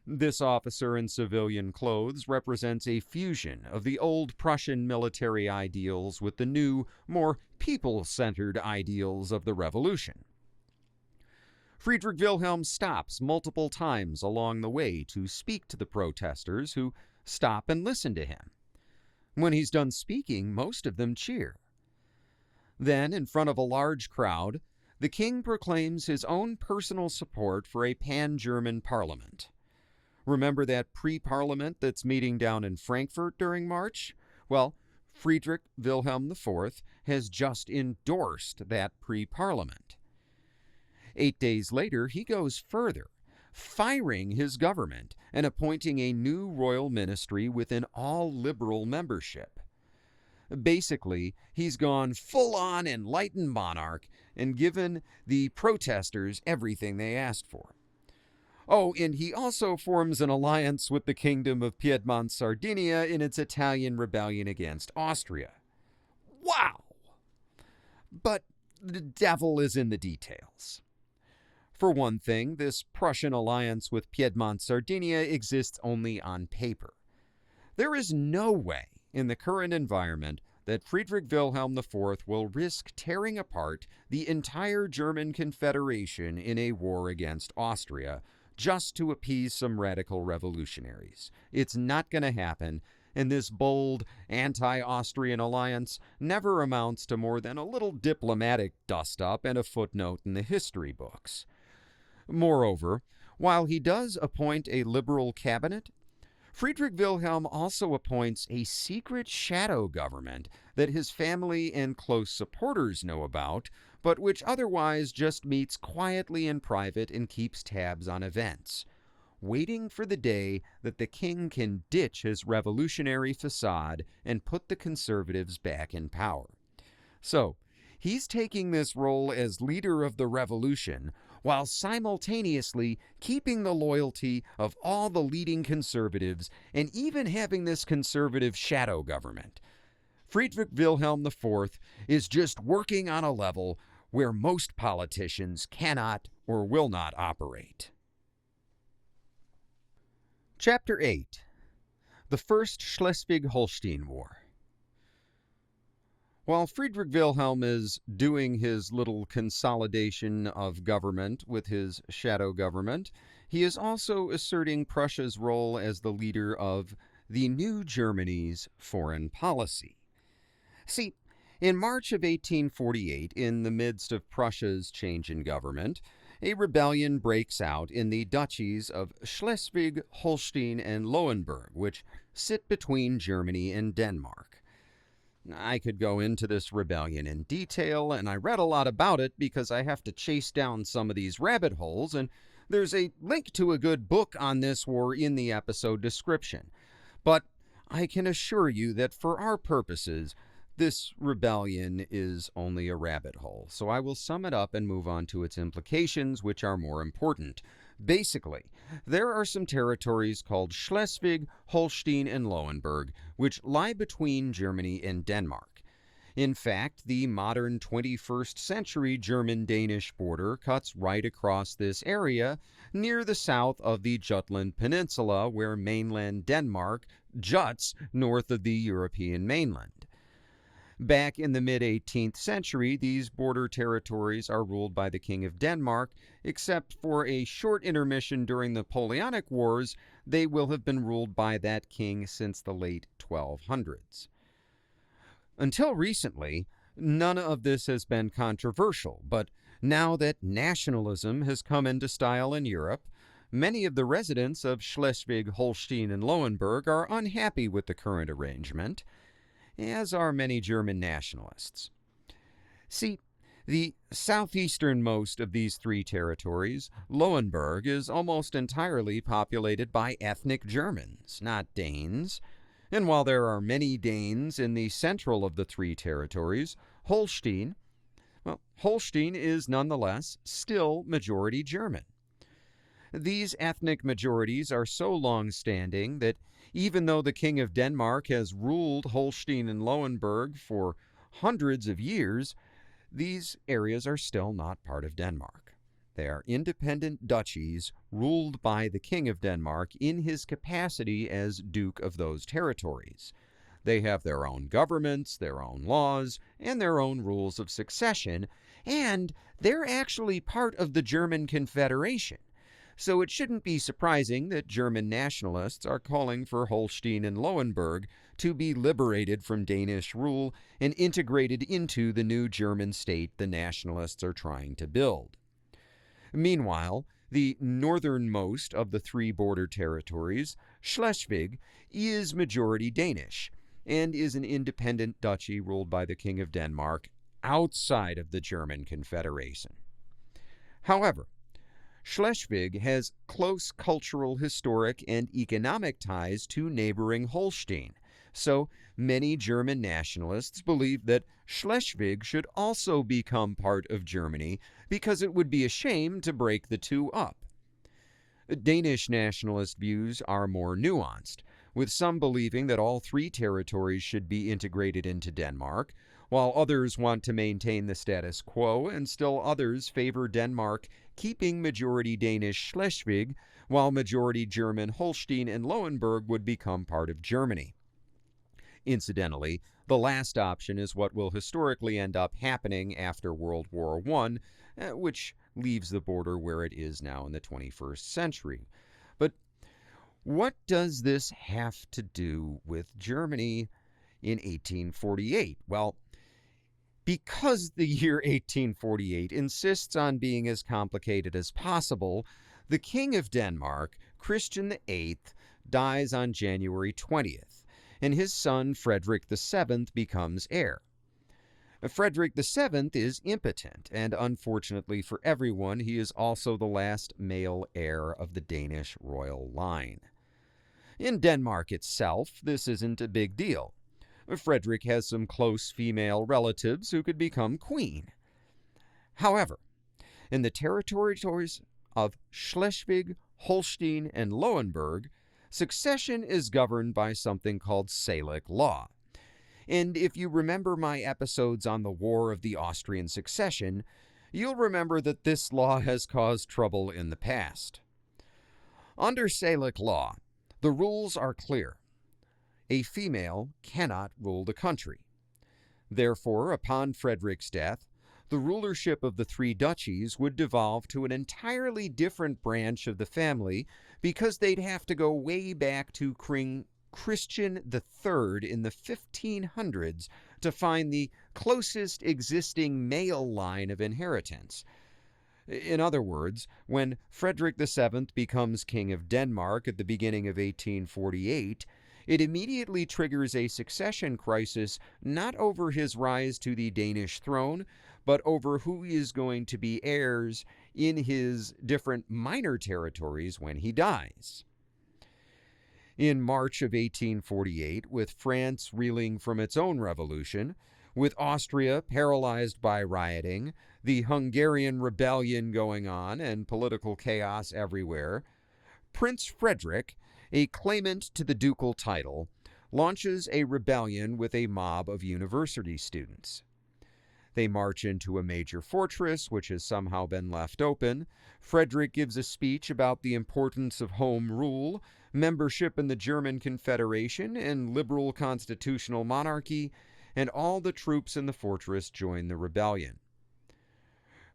This officer in civilian clothes represents a fusion of the old Prussian military ideals with the new, more people-centered ideals of the revolution. Friedrich Wilhelm stops multiple times along the way to speak to the protesters, who stop and listen to him. When he's done speaking, most of them cheer. Then, in front of a large crowd, the king proclaims his own personal support for a pan-German parliament. Remember that pre-parliament that's meeting down in Frankfurt during March? Well, Friedrich Wilhelm IV has just endorsed that pre-parliament. 8 days later, he goes further, firing his government and appointing a new royal ministry with an all-liberal membership. Basically, he's gone full-on enlightened monarch and given the protesters everything they asked for. Oh, and he also forms an alliance with the Kingdom of Piedmont-Sardinia in its Italian rebellion against Austria. Wow! But the devil is in the details. For one thing, this Prussian alliance with Piedmont-Sardinia exists only on paper. There is no way, in the current environment, that Friedrich Wilhelm IV will risk tearing apart the entire German Confederation in a war against Austria, just to appease some radical revolutionaries. It's not going to happen, and this bold anti-Austrian alliance never amounts to more than a little diplomatic dust-up and a footnote in the history books. Moreover, while he does appoint a liberal cabinet, Friedrich Wilhelm also appoints a secret shadow government that his family and close supporters know about, but which otherwise just meets quietly in private and keeps tabs on events, waiting for the day that the king can ditch his revolutionary facade and put the conservatives back in power. So, he's taking this role as leader of the revolution while simultaneously keeping the loyalty of all the leading conservatives and even having this conservative shadow government. Friedrich Wilhelm IV is just working on a level where most politicians cannot or will not operate. Chapter 8. The First Schleswig-Holstein War. While Friedrich Wilhelm is doing his little consolidation of government with his shadow government, he is also asserting Prussia's role as the leader of the new Germany's foreign policy. See, in March of 1848, in the midst of Prussia's change in government, a rebellion breaks out in the duchies of Schleswig, Holstein, and Lauenburg, which sit between Germany and Denmark. I could go into this rebellion in detail, and I read a lot about it because I have to chase down some of these rabbit holes, and there's a link to a good book on this war in the episode description. But I can assure you that for our purposes, this rebellion is only a rabbit hole, so I will sum it up and move on to its implications, which are more important. Basically, there are some territories called Schleswig, Holstein, and Lauenburg, which lie between Germany and Denmark. In fact, the modern 21st century German-Danish border cuts right across this area near the south of the Jutland Peninsula, where mainland Denmark juts north of the European mainland. Back in the mid-18th century, these border territories are ruled by the King of Denmark, except for a short intermission during the Napoleonic Wars, they will have been ruled by that king since the late 1200s. Until recently, none of this has been controversial, but now that nationalism has come into style in Europe, many of the residents of Schleswig, Holstein, and Lauenburg are unhappy with the current arrangement, as are many German nationalists. See, the southeasternmost of these three territories, Lauenburg, is almost entirely populated by ethnic Germans, not Danes. And while there are many Danes in the central of the three territories, Holstein is nonetheless still majority German. These ethnic majorities are so long-standing that even though the King of Denmark has ruled Holstein and Lauenburg for hundreds of years, these areas are still not part of Denmark. They are independent duchies ruled by the King of Denmark in his capacity as Duke of those territories. They have their own governments, their own laws, and their own rules of succession, and they're actually part of the German Confederation. So it shouldn't be surprising that German nationalists are calling for Holstein and Lauenburg to be liberated from Danish rule and integrated into the new German state the nationalists are trying to build. Meanwhile, the northernmost of the three border territories, Schleswig, is majority Danish and is an independent duchy ruled by the King of Denmark outside of the German Confederation. However, Schleswig has close cultural, historic, and economic ties to neighboring Holstein, so many German nationalists believe that Schleswig should also become part of Germany because it would be a shame to break the two up. Danish nationalist views are more nuanced, with some believing that all three territories should be integrated into Denmark, while others want to maintain the status quo, and still others favor Denmark keeping majority Danish Schleswig, while majority German Holstein and Lauenburg would become part of Germany. Incidentally, the last option is what will historically end up happening after World War I, which leaves the border where it is now in the 21st century. But what does this have to do with Germany in 1848? Well, because the year 1848 insists on being as complicated as possible, the King of Denmark, Christian VIII, dies on January 20th, and his son Frederick VII becomes heir. Frederick VII is impotent, and unfortunately for everyone, he is also the last male heir of the Danish royal line. In Denmark itself, this isn't a big deal. Frederick has some close female relatives who could become queen. However, in the territories of Schleswig-Holstein and Lauenburg, succession is governed by something called Salic law. And if you remember my episodes on the War of the Austrian Succession, you'll remember that this law has caused trouble in the past. Under Salic law, the rules are clear. A female cannot rule the country. Therefore, upon Frederick's death, the rulership of the three duchies would devolve to an entirely different branch of the family because they'd have to go way back to Christian III in the 1500s to find the closest existing male line of inheritance. In other words, when Frederick VII becomes King of Denmark at the beginning of 1848, it immediately triggers a succession crisis not over his rise to the Danish throne, but over who is going to be heirs in his different minor territories when he dies. In March of 1848, with France reeling from its own revolution, with Austria paralyzed by rioting, the Hungarian rebellion going on, and political chaos everywhere, Prince Frederick, a claimant to the ducal title, launches a rebellion with a mob of university students. They march into a major fortress, which has somehow been left open. Frederick gives a speech about the importance of home rule, membership in the German Confederation, and liberal constitutional monarchy, and all the troops in the fortress join the rebellion.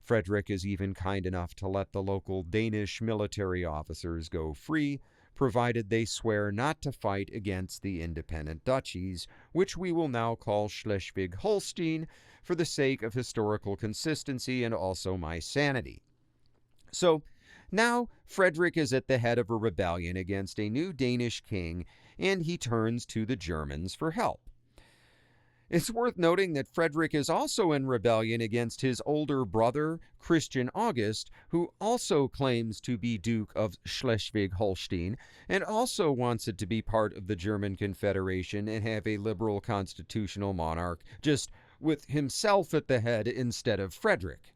Frederick is even kind enough to let the local Danish military officers go free, provided they swear not to fight against the independent duchies, which we will now call Schleswig-Holstein for the sake of historical consistency and also my sanity. So now Frederick is at the head of a rebellion against a new Danish king, and he turns to the Germans for help. It's worth noting that Frederick is also in rebellion against his older brother, Christian August, who also claims to be Duke of Schleswig-Holstein and also wants it to be part of the German Confederation and have a liberal constitutional monarch, just with himself at the head instead of Frederick.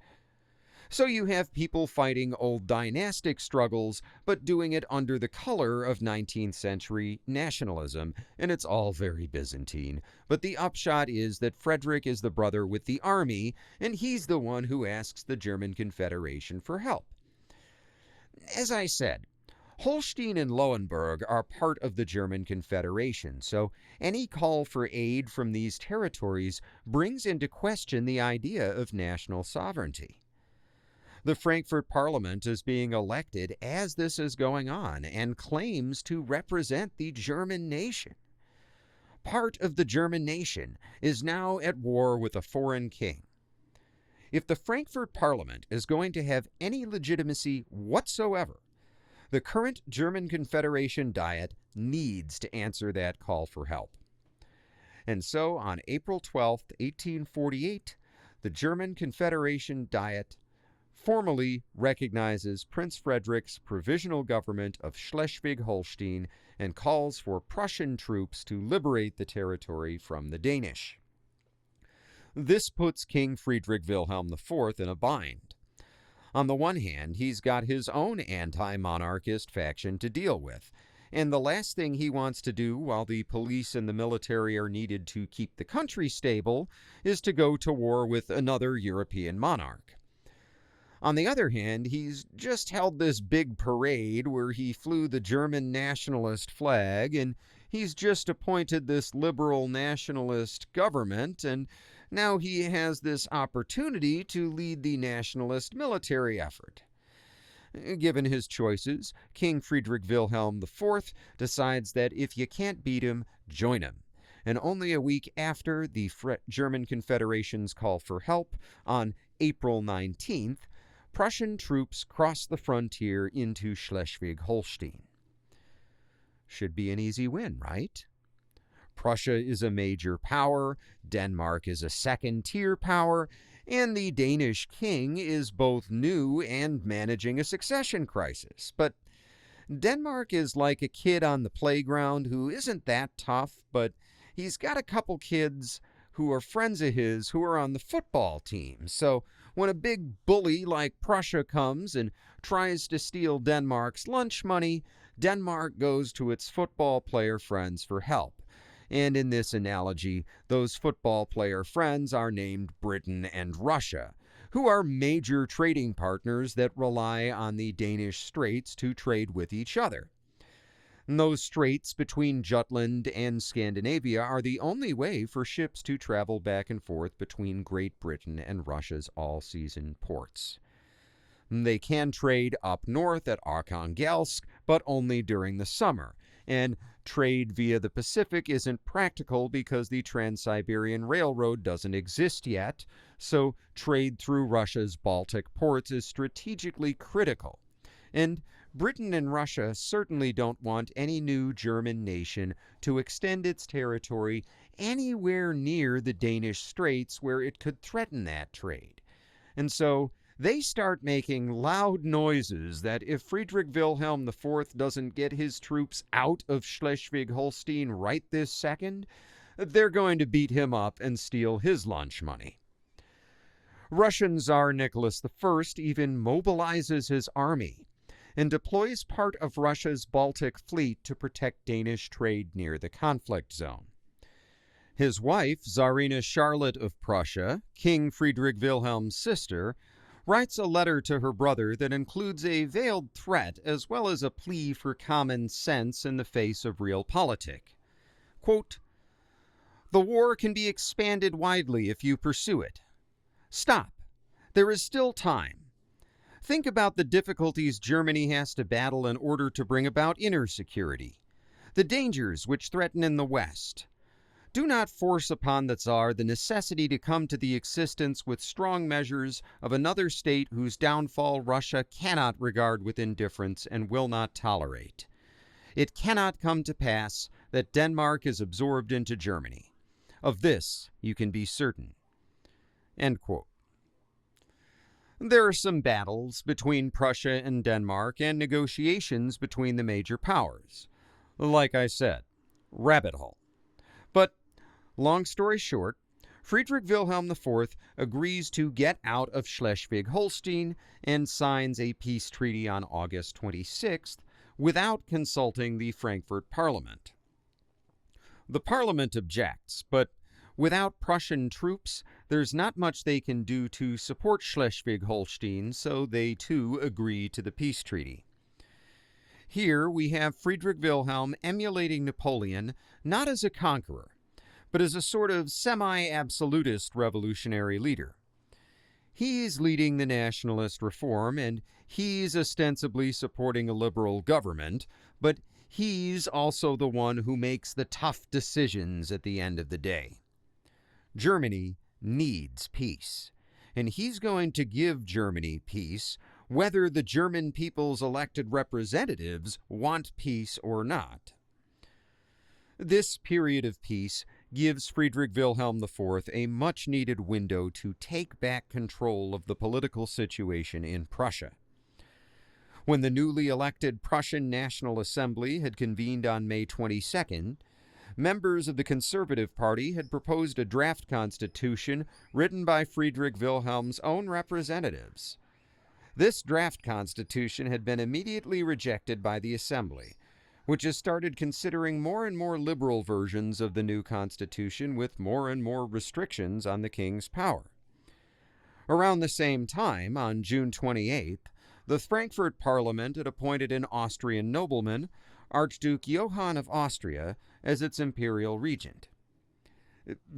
So you have people fighting old dynastic struggles, but doing it under the color of 19th century nationalism, and it's all very Byzantine. But the upshot is that Frederick is the brother with the army, and he's the one who asks the German Confederation for help. As I said, Holstein and Lauenburg are part of the German Confederation, so any call for aid from these territories brings into question the idea of national sovereignty. The Frankfurt Parliament is being elected as this is going on and claims to represent the German nation. Part of the German nation is now at war with a foreign king. If the Frankfurt Parliament is going to have any legitimacy whatsoever, the current German Confederation Diet needs to answer that call for help. And so on April 12, 1848, the German Confederation Diet formally recognizes Prince Frederick's provisional government of Schleswig-Holstein and calls for Prussian troops to liberate the territory from the Danish. This puts King Friedrich Wilhelm IV in a bind. On the one hand, he's got his own anti-monarchist faction to deal with, and the last thing he wants to do while the police and the military are needed to keep the country stable is to go to war with another European monarch. On the other hand, he's just held this big parade where he flew the German nationalist flag, and he's just appointed this liberal nationalist government, and now he has this opportunity to lead the nationalist military effort. Given his choices, King Friedrich Wilhelm IV decides that if you can't beat him, join him. And only a week after the German Confederation's call for help, on April 19th, Prussian troops crossed the frontier into Schleswig-Holstein. Should be an easy win, right? Prussia is a major power, Denmark is a second-tier power, and the Danish king is both new and managing a succession crisis. But Denmark is like a kid on the playground who isn't that tough, but he's got a couple kids who are friends of his who are on the football team. So when a big bully like Prussia comes and tries to steal Denmark's lunch money, Denmark goes to its football player friends for help. And in this analogy, those football player friends are named Britain and Russia, who are major trading partners that rely on the Danish straits to trade with each other. And those straits between Jutland and Scandinavia are the only way for ships to travel back and forth between Great Britain and Russia's all-season ports. They can trade up north at Arkhangelsk, but only during the summer, and trade via the Pacific isn't practical because the Trans-Siberian Railroad doesn't exist yet, so trade through Russia's Baltic ports is strategically critical. And Britain and Russia certainly don't want any new German nation to extend its territory anywhere near the Danish Straits where it could threaten that trade. And so they start making loud noises that if Friedrich Wilhelm IV doesn't get his troops out of Schleswig-Holstein right this second, they're going to beat him up and steal his lunch money. Russian Tsar Nicholas I even mobilizes his army and deploys part of Russia's Baltic fleet to protect Danish trade near the conflict zone. His wife, Tsarina Charlotte of Prussia, King Friedrich Wilhelm's sister, writes a letter to her brother that includes a veiled threat as well as a plea for common sense in the face of realpolitik. Quote, "The war can be expanded widely if you pursue it. Stop. There is still time. Think about the difficulties Germany has to battle in order to bring about inner security, the dangers which threaten in the West. Do not force upon the Tsar the necessity to come to the existence with strong measures of another state whose downfall Russia cannot regard with indifference and will not tolerate. It cannot come to pass that Denmark is absorbed into Germany. Of this you can be certain." End quote. There are some battles between Prussia and Denmark and negotiations between the major powers. Like I said, rabbit hole. But long story short, Friedrich Wilhelm IV agrees to get out of Schleswig-Holstein and signs a peace treaty on August 26th without consulting the Frankfurt Parliament. The Parliament objects, but without Prussian troops, there's not much they can do to support Schleswig-Holstein, so they too agree to the peace treaty. Here we have Friedrich Wilhelm emulating Napoleon not as a conqueror, but as a sort of semi-absolutist revolutionary leader. He's leading the nationalist reform, and he's ostensibly supporting a liberal government, but he's also the one who makes the tough decisions at the end of the day. Germany needs peace, and he's going to give Germany peace whether the German people's elected representatives want peace or not. This period of peace gives Friedrich Wilhelm IV a much-needed window to take back control of the political situation in Prussia. When the newly elected Prussian National Assembly had convened on May 22nd, members of the Conservative Party had proposed a draft constitution written by Friedrich Wilhelm's own representatives. This draft constitution had been immediately rejected by the Assembly, which has started considering more and more liberal versions of the new constitution with more and more restrictions on the king's power. Around the same time, on June 28th, the Frankfurt Parliament had appointed an Austrian nobleman, Archduke Johann of Austria, as its imperial regent.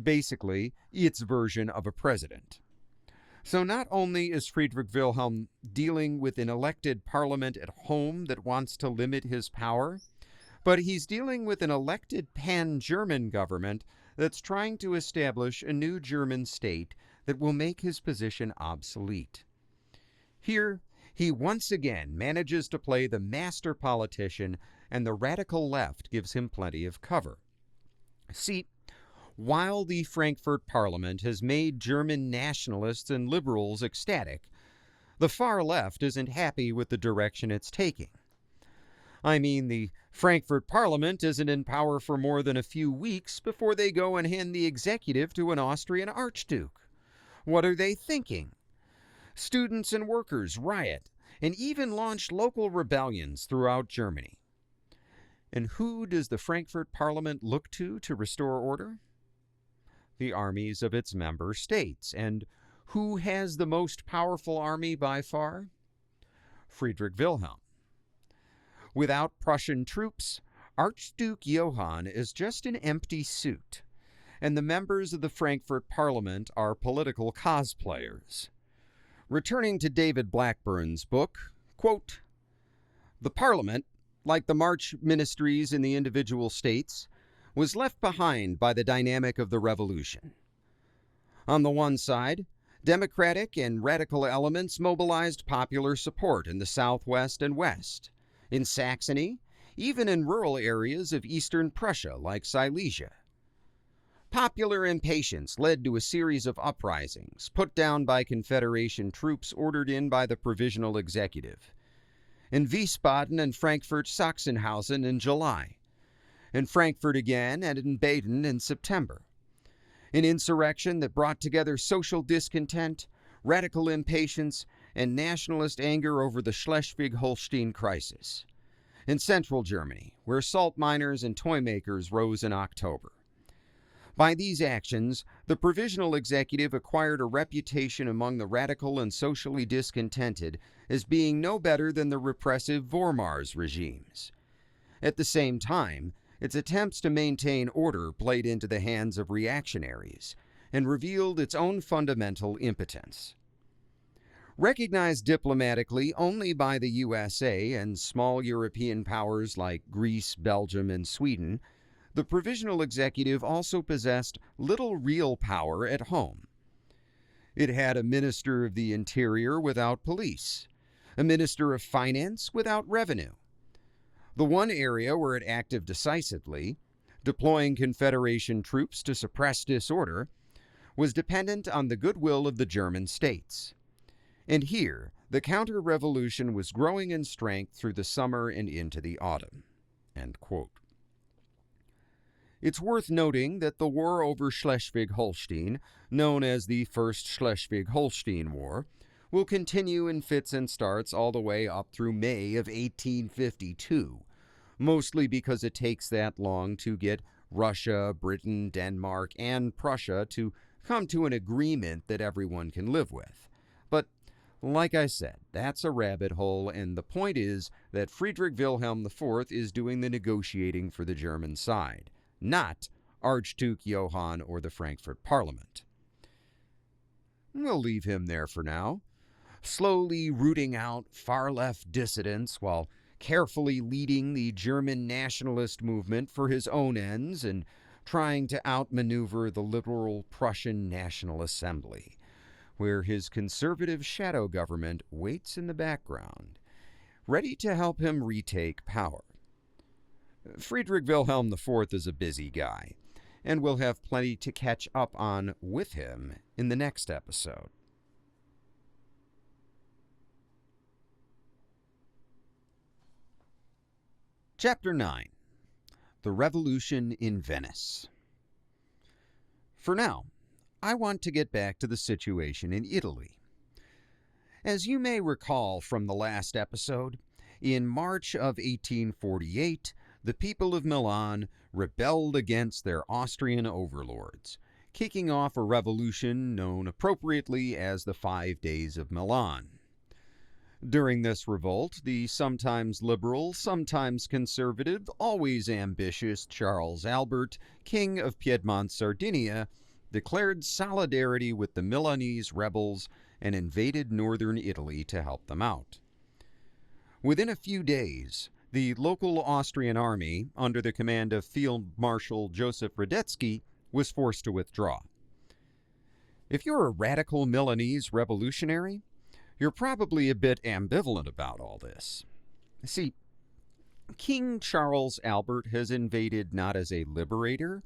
Basically, its version of a president. So not only is Friedrich Wilhelm dealing with an elected parliament at home that wants to limit his power, but he's dealing with an elected pan-German government that's trying to establish a new German state that will make his position obsolete. Here, he once again manages to play the master politician and the radical left gives him plenty of cover. See, while the Frankfurt Parliament has made German nationalists and liberals ecstatic, the far left isn't happy with the direction it's taking. I mean, the Frankfurt Parliament isn't in power for more than a few weeks before they go and hand the executive to an Austrian archduke. What are they thinking? Students and workers riot and even launch local rebellions throughout Germany. And who does the Frankfurt Parliament look to restore order? The armies of its member states. And who has the most powerful army by far? Friedrich Wilhelm. Without Prussian troops, Archduke Johann is just an empty suit, and the members of the Frankfurt Parliament are political cosplayers. Returning to David Blackburn's book, quote, "The Parliament, like the March ministries in the individual states, was left behind by the dynamic of the revolution. On the one side, democratic and radical elements mobilized popular support in the southwest and west. In Saxony, even in rural areas of eastern Prussia like Silesia. Popular impatience led to a series of uprisings put down by Confederation troops ordered in by the Provisional Executive. In Wiesbaden and Frankfurt-Sachsenhausen in July. In Frankfurt again and in Baden in September. An insurrection that brought together social discontent, radical impatience, and nationalist anger over the Schleswig-Holstein crisis. In central Germany, where salt miners and toy makers rose in October. By these actions, the Provisional Executive acquired a reputation among the radical and socially discontented as being no better than the repressive Vormars regimes. At the same time, its attempts to maintain order played into the hands of reactionaries and revealed its own fundamental impotence. Recognized diplomatically only by the USA and small European powers like Greece, Belgium, and Sweden, the Provisional Executive also possessed little real power at home. It had a Minister of the Interior without police, a Minister of Finance without revenue. The one area where it acted decisively, deploying Confederation troops to suppress disorder, was dependent on the goodwill of the German states. And here, the counter-revolution was growing in strength through the summer and into the autumn." End quote. It's worth noting that the war over Schleswig-Holstein, known as the First Schleswig-Holstein War, will continue in fits and starts all the way up through May of 1852, mostly because it takes that long to get Russia, Britain, Denmark, and Prussia to come to an agreement that everyone can live with. But like I said, that's a rabbit hole, and the point is that Friedrich Wilhelm IV is doing the negotiating for the German side, not Archduke Johann or the Frankfurt Parliament. We'll leave him there for now, slowly rooting out far-left dissidents while carefully leading the German nationalist movement for his own ends and trying to outmaneuver the liberal Prussian National Assembly, where his conservative shadow government waits in the background, ready to help him retake power. Friedrich Wilhelm IV is a busy guy, and we'll have plenty to catch up on with him in the next episode. Chapter 9. The Revolution in Venice. For now, I want to get back to the situation in Italy. As you may recall from the last episode, in March of 1848, the people of Milan rebelled against their Austrian overlords, kicking off a revolution known appropriately as the 5 Days of Milan. During this revolt, the sometimes liberal, sometimes conservative, always ambitious Charles Albert, King of Piedmont-Sardinia, declared solidarity with the Milanese rebels and invaded northern Italy to help them out. Within a few days, the local Austrian army, under the command of Field Marshal Joseph Radetzky, was forced to withdraw. If you're a radical Milanese revolutionary, you're probably a bit ambivalent about all this. See, King Charles Albert has invaded not as a liberator,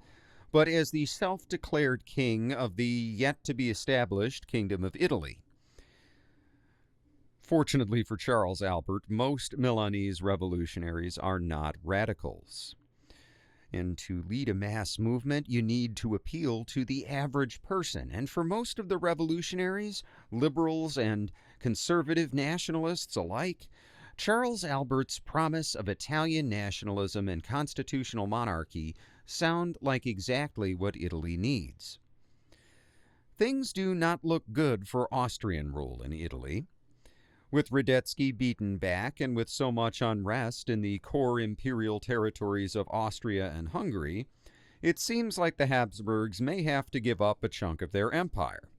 but as the self-declared king of the yet-to-be-established Kingdom of Italy. Fortunately for Charles Albert, most Milanese revolutionaries are not radicals. And to lead a mass movement, you need to appeal to the average person. And for most of the revolutionaries, liberals and conservative nationalists alike, Charles Albert's promise of Italian nationalism and constitutional monarchy sound like exactly what Italy needs. Things do not look good for Austrian rule in Italy. With Radetzky beaten back and with so much unrest in the core imperial territories of Austria and Hungary, it seems like the Habsburgs may have to give up a chunk of their empire.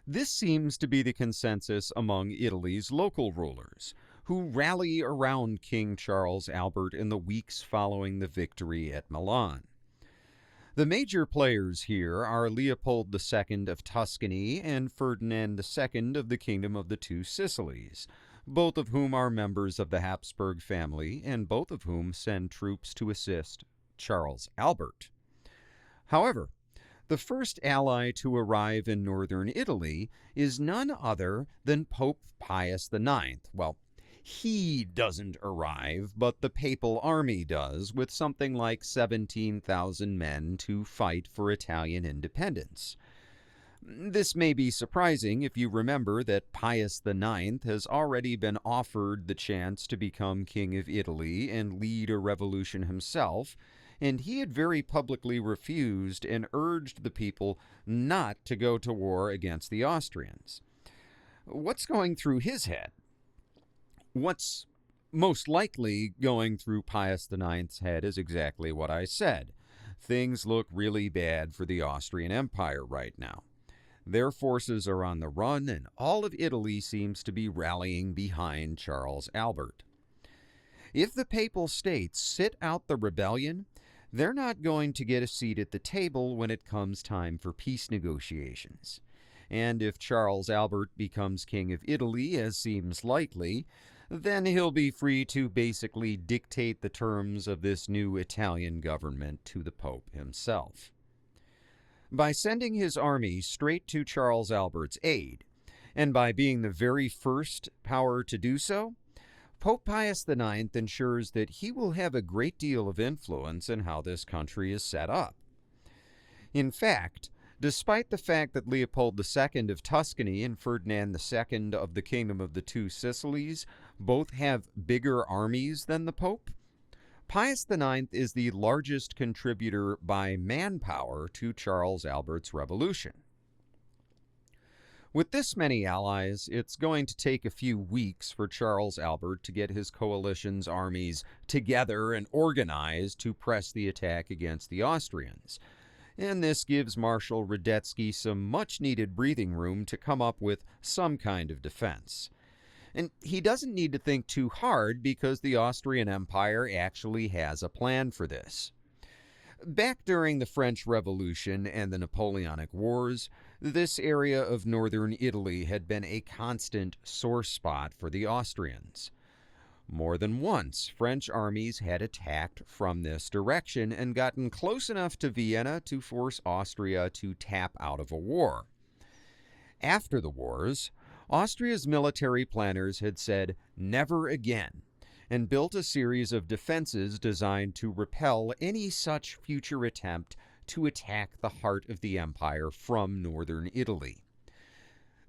This seems to be the consensus among Italy's local rulers, who rally around King Charles Albert in the weeks following the victory at Milan. The major players here are Leopold II of Tuscany and Ferdinand II of the Kingdom of the Two Sicilies, both of whom are members of the Habsburg family and both of whom send troops to assist Charles Albert. However, the first ally to arrive in northern Italy is none other than Pope Pius IX. Well, he doesn't arrive, but the papal army does, with something like 17,000 men to fight for Italian independence. This may be surprising if you remember that Pius IX has already been offered the chance to become King of Italy and lead a revolution himself, and he had very publicly refused and urged the people not to go to war against the Austrians. What's going through his head? What's most likely going through Pius IX's head is exactly what I said. Things look really bad for the Austrian Empire right now. Their forces are on the run, and all of Italy seems to be rallying behind Charles Albert. If the Papal States sit out the rebellion, they're not going to get a seat at the table when it comes time for peace negotiations. And if Charles Albert becomes King of Italy, as seems likely, then he'll be free to basically dictate the terms of this new Italian government to the Pope himself. By sending his army straight to Charles Albert's aid, and by being the very first power to do so, Pope Pius IX ensures that he will have a great deal of influence in how this country is set up. In fact, despite the fact that Leopold II of Tuscany and Ferdinand II of the Kingdom of the Two Sicilies both have bigger armies than the Pope, Pius IX is the largest contributor by manpower to Charles Albert's revolution. With this many allies, it's going to take a few weeks for Charles Albert to get his coalition's armies together and organized to press the attack against the Austrians. And this gives Marshal Radetzky some much-needed breathing room to come up with some kind of defense. And he doesn't need to think too hard because the Austrian Empire actually has a plan for this. Back during the French Revolution and the Napoleonic Wars, this area of northern Italy had been a constant sore spot for the Austrians. More than once, French armies had attacked from this direction and gotten close enough to Vienna to force Austria to tap out of a war. After the wars, Austria's military planners had said, "Never again," and built a series of defenses designed to repel any such future attempt to attack the heart of the empire from northern Italy.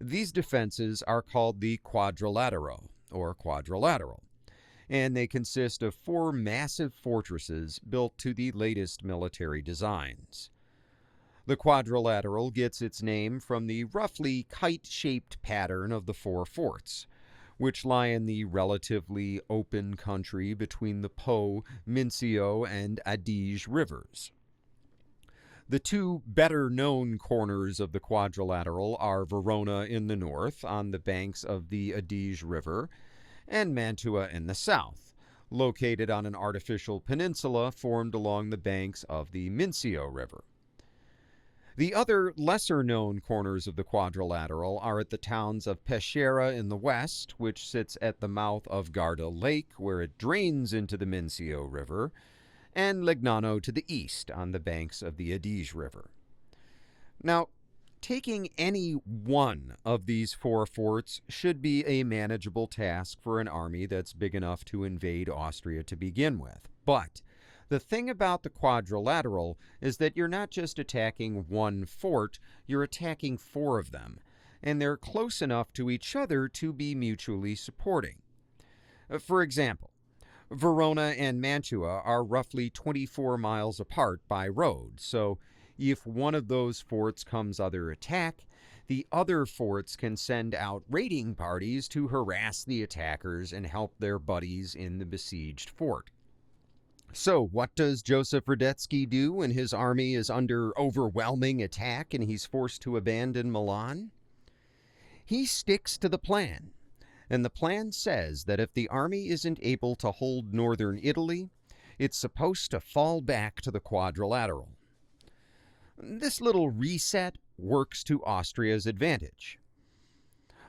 These defenses are called the Quadrilatero, or quadrilateral, and they consist of 4 massive fortresses built to the latest military designs. The quadrilateral gets its name from the roughly kite-shaped pattern of the 4 forts, which lie in the relatively open country between the Po, Mincio, and Adige rivers. The 2 better-known corners of the quadrilateral are Verona in the north, on the banks of the Adige River, and Mantua in the south, located on an artificial peninsula formed along the banks of the Mincio River. The other lesser-known corners of the quadrilateral are at the towns of Peschiera in the west, which sits at the mouth of Garda Lake, where it drains into the Mincio River, and Legnano to the east on the banks of the Adige River. Now, taking any one of these four forts should be a manageable task for an army that's big enough to invade Austria to begin with. But the thing about the quadrilateral is that you're not just attacking one fort, you're attacking four of them, and they're close enough to each other to be mutually supporting. For example, Verona and Mantua are roughly 24 miles apart by road, so if one of those forts comes under attack, the other forts can send out raiding parties to harass the attackers and help their buddies in the besieged fort. So, what does Joseph Radetzky do when his army is under overwhelming attack and he's forced to abandon Milan? He sticks to the plan, and the plan says that if the army isn't able to hold northern Italy, it's supposed to fall back to the quadrilateral. This little reset works to Austria's advantage.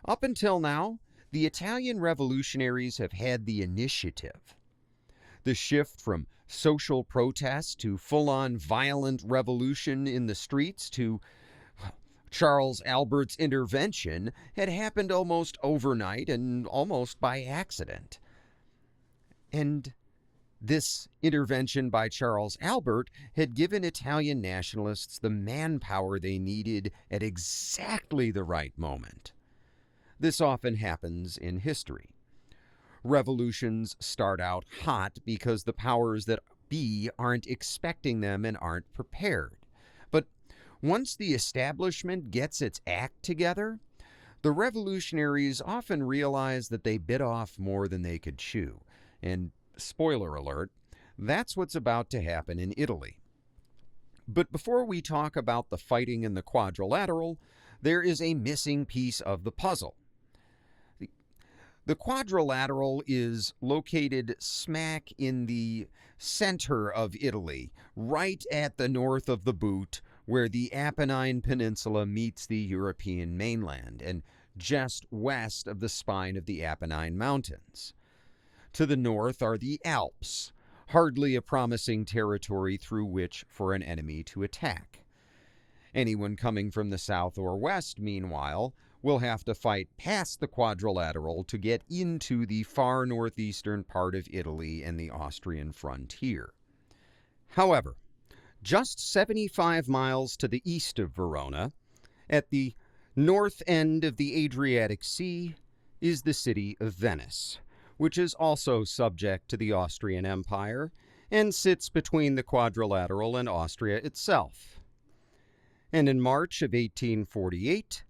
Up until now, the Italian revolutionaries have had the initiative. The shift from social protest to full-on violent revolution in the streets to Charles Albert's intervention had happened almost overnight and almost by accident. And this intervention by Charles Albert had given Italian nationalists the manpower they needed at exactly the right moment. This often happens in history. Revolutions start out hot because the powers that be aren't expecting them and aren't prepared. But once the establishment gets its act together, the revolutionaries often realize that they bit off more than they could chew. And spoiler alert, that's what's about to happen in Italy. But before we talk about the fighting in the quadrilateral, there is a missing piece of the puzzle. The quadrilateral is located smack in the center of Italy, right at the north of the boot, where the Apennine Peninsula meets the European mainland, and just west of the spine of the Apennine Mountains. To the north are the Alps, hardly a promising territory through which for an enemy to attack. Anyone coming from the south or west, meanwhile, will have to fight past the quadrilateral to get into the far northeastern part of Italy and the Austrian frontier. However, just 75 miles to the east of Verona, at the north end of the Adriatic Sea, is the city of Venice, which is also subject to the Austrian Empire and sits between the quadrilateral and Austria itself. And in March of 1848,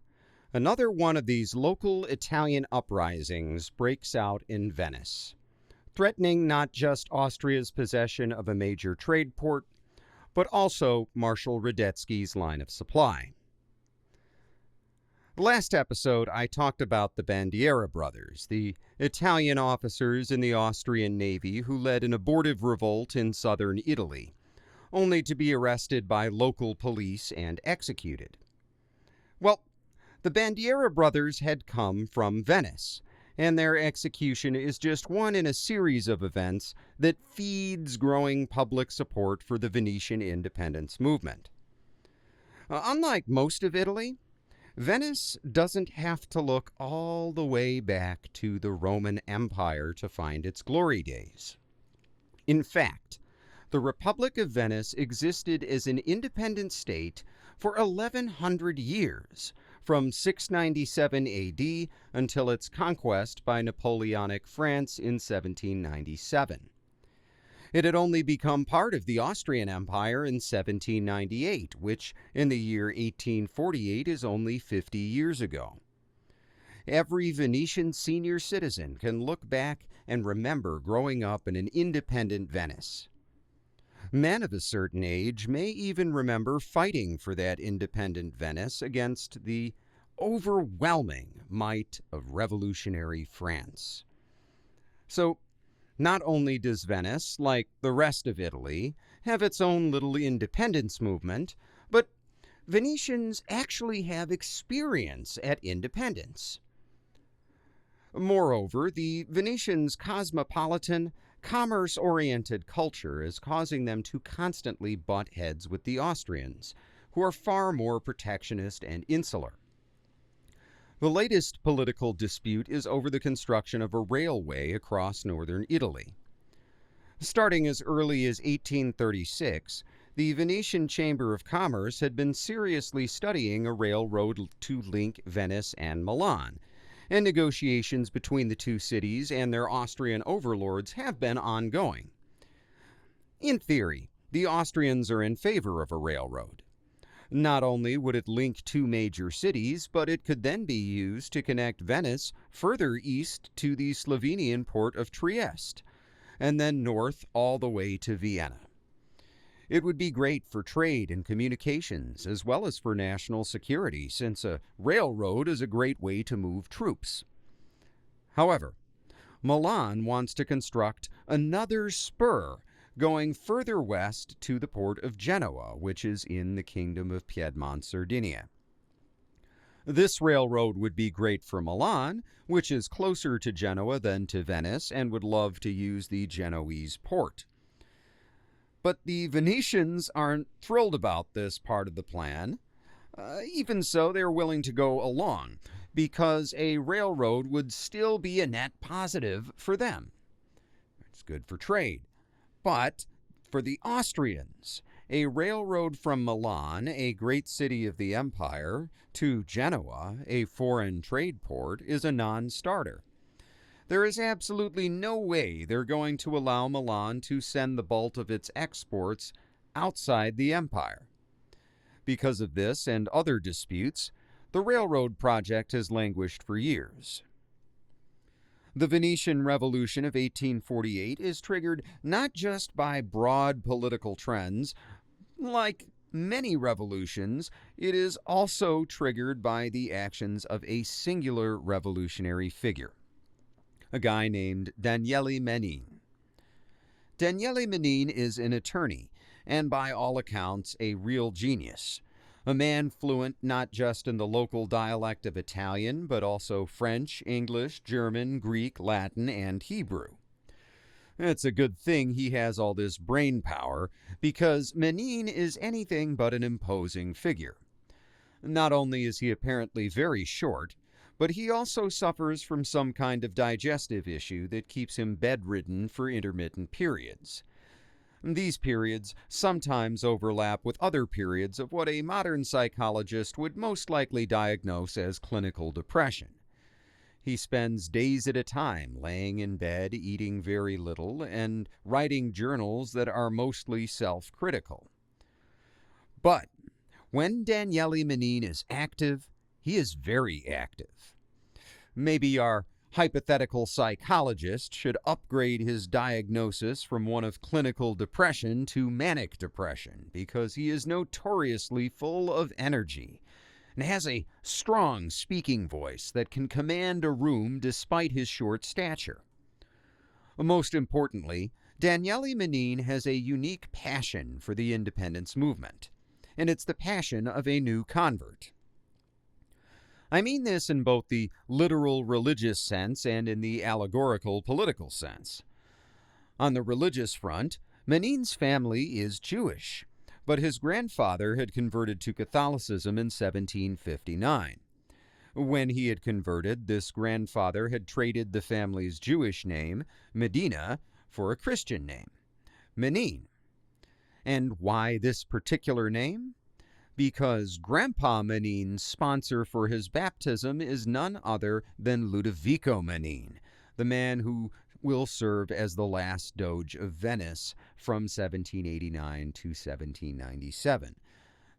another one of these local Italian uprisings breaks out in Venice, threatening not just Austria's possession of a major trade port, but also Marshal Radetzky's line of supply. Last episode, I talked about the Bandiera brothers, the Italian officers in the Austrian Navy who led an abortive revolt in southern Italy, only to be arrested by local police and executed. Well, the Bandiera brothers had come from Venice, and their execution is just one in a series of events that feeds growing public support for the Venetian independence movement. Unlike most of Italy, Venice doesn't have to look all the way back to the Roman Empire to find its glory days. In fact, the Republic of Venice existed as an independent state for 1,100 years, from 697 AD until its conquest by Napoleonic France in 1797. It had only become part of the Austrian Empire in 1798, which in the year 1848 is only 50 years ago. Every Venetian senior citizen can look back and remember growing up in an independent Venice. Men of a certain age may even remember fighting for that independent Venice against the overwhelming might of revolutionary France. So, not only does Venice, like the rest of Italy, have its own little independence movement, but Venetians actually have experience at independence. Moreover, the Venetians' cosmopolitan, commerce-oriented culture is causing them to constantly butt heads with the Austrians, who are far more protectionist and insular. The latest political dispute is over the construction of a railway across northern Italy. Starting as early as 1836, the Venetian Chamber of Commerce had been seriously studying a railroad to link Venice and Milan, and negotiations between the two cities and their Austrian overlords have been ongoing. In theory, the Austrians are in favor of a railroad. Not only would it link two major cities, but it could then be used to connect Venice further east to the Slovenian port of Trieste, and then north all the way to Vienna. It would be great for trade and communications, as well as for national security, since a railroad is a great way to move troops. However, Milan wants to construct another spur going further west to the port of Genoa, which is in the Kingdom of Piedmont-Sardinia. This railroad would be great for Milan, which is closer to Genoa than to Venice and would love to use the Genoese port. But the Venetians aren't thrilled about this part of the plan. Even so, they're willing to go along, because a railroad would still be a net positive for them. It's good for trade. But for the Austrians, a railroad from Milan, a great city of the empire, to Genoa, a foreign trade port, is a non-starter. There is absolutely no way they're going to allow Milan to send the bulk of its exports outside the empire. Because of this and other disputes, the railroad project has languished for years. The Venetian Revolution of 1848 is triggered not just by broad political trends. Like many revolutions, it is also triggered by the actions of a singular revolutionary figure, a guy named Daniele Manin. Daniele Manin is an attorney, and by all accounts, a real genius. A man fluent not just in the local dialect of Italian, but also French, English, German, Greek, Latin, and Hebrew. It's a good thing he has all this brain power, because Manin is anything but an imposing figure. Not only is he apparently very short, but he also suffers from some kind of digestive issue that keeps him bedridden for intermittent periods. These periods sometimes overlap with other periods of what a modern psychologist would most likely diagnose as clinical depression. He spends days at a time laying in bed, eating very little, and writing journals that are mostly self-critical. But when Daniele Manin is active, he is very active. Maybe our hypothetical psychologist should upgrade his diagnosis from one of clinical depression to manic depression, because he is notoriously full of energy and has a strong speaking voice that can command a room despite his short stature. Most importantly, Daniele Manin has a unique passion for the independence movement, and it's the passion of a new convert. I mean this in both the literal religious sense and in the allegorical political sense. On the religious front, Manin's family is Jewish, but his grandfather had converted to Catholicism in 1759. When he had converted, this grandfather had traded the family's Jewish name, Medina, for a Christian name, Manin. And why this particular name? Because Grandpa Manin's sponsor for his baptism is none other than Ludovico Manin, the man who will serve as the last Doge of Venice from 1789 to 1797.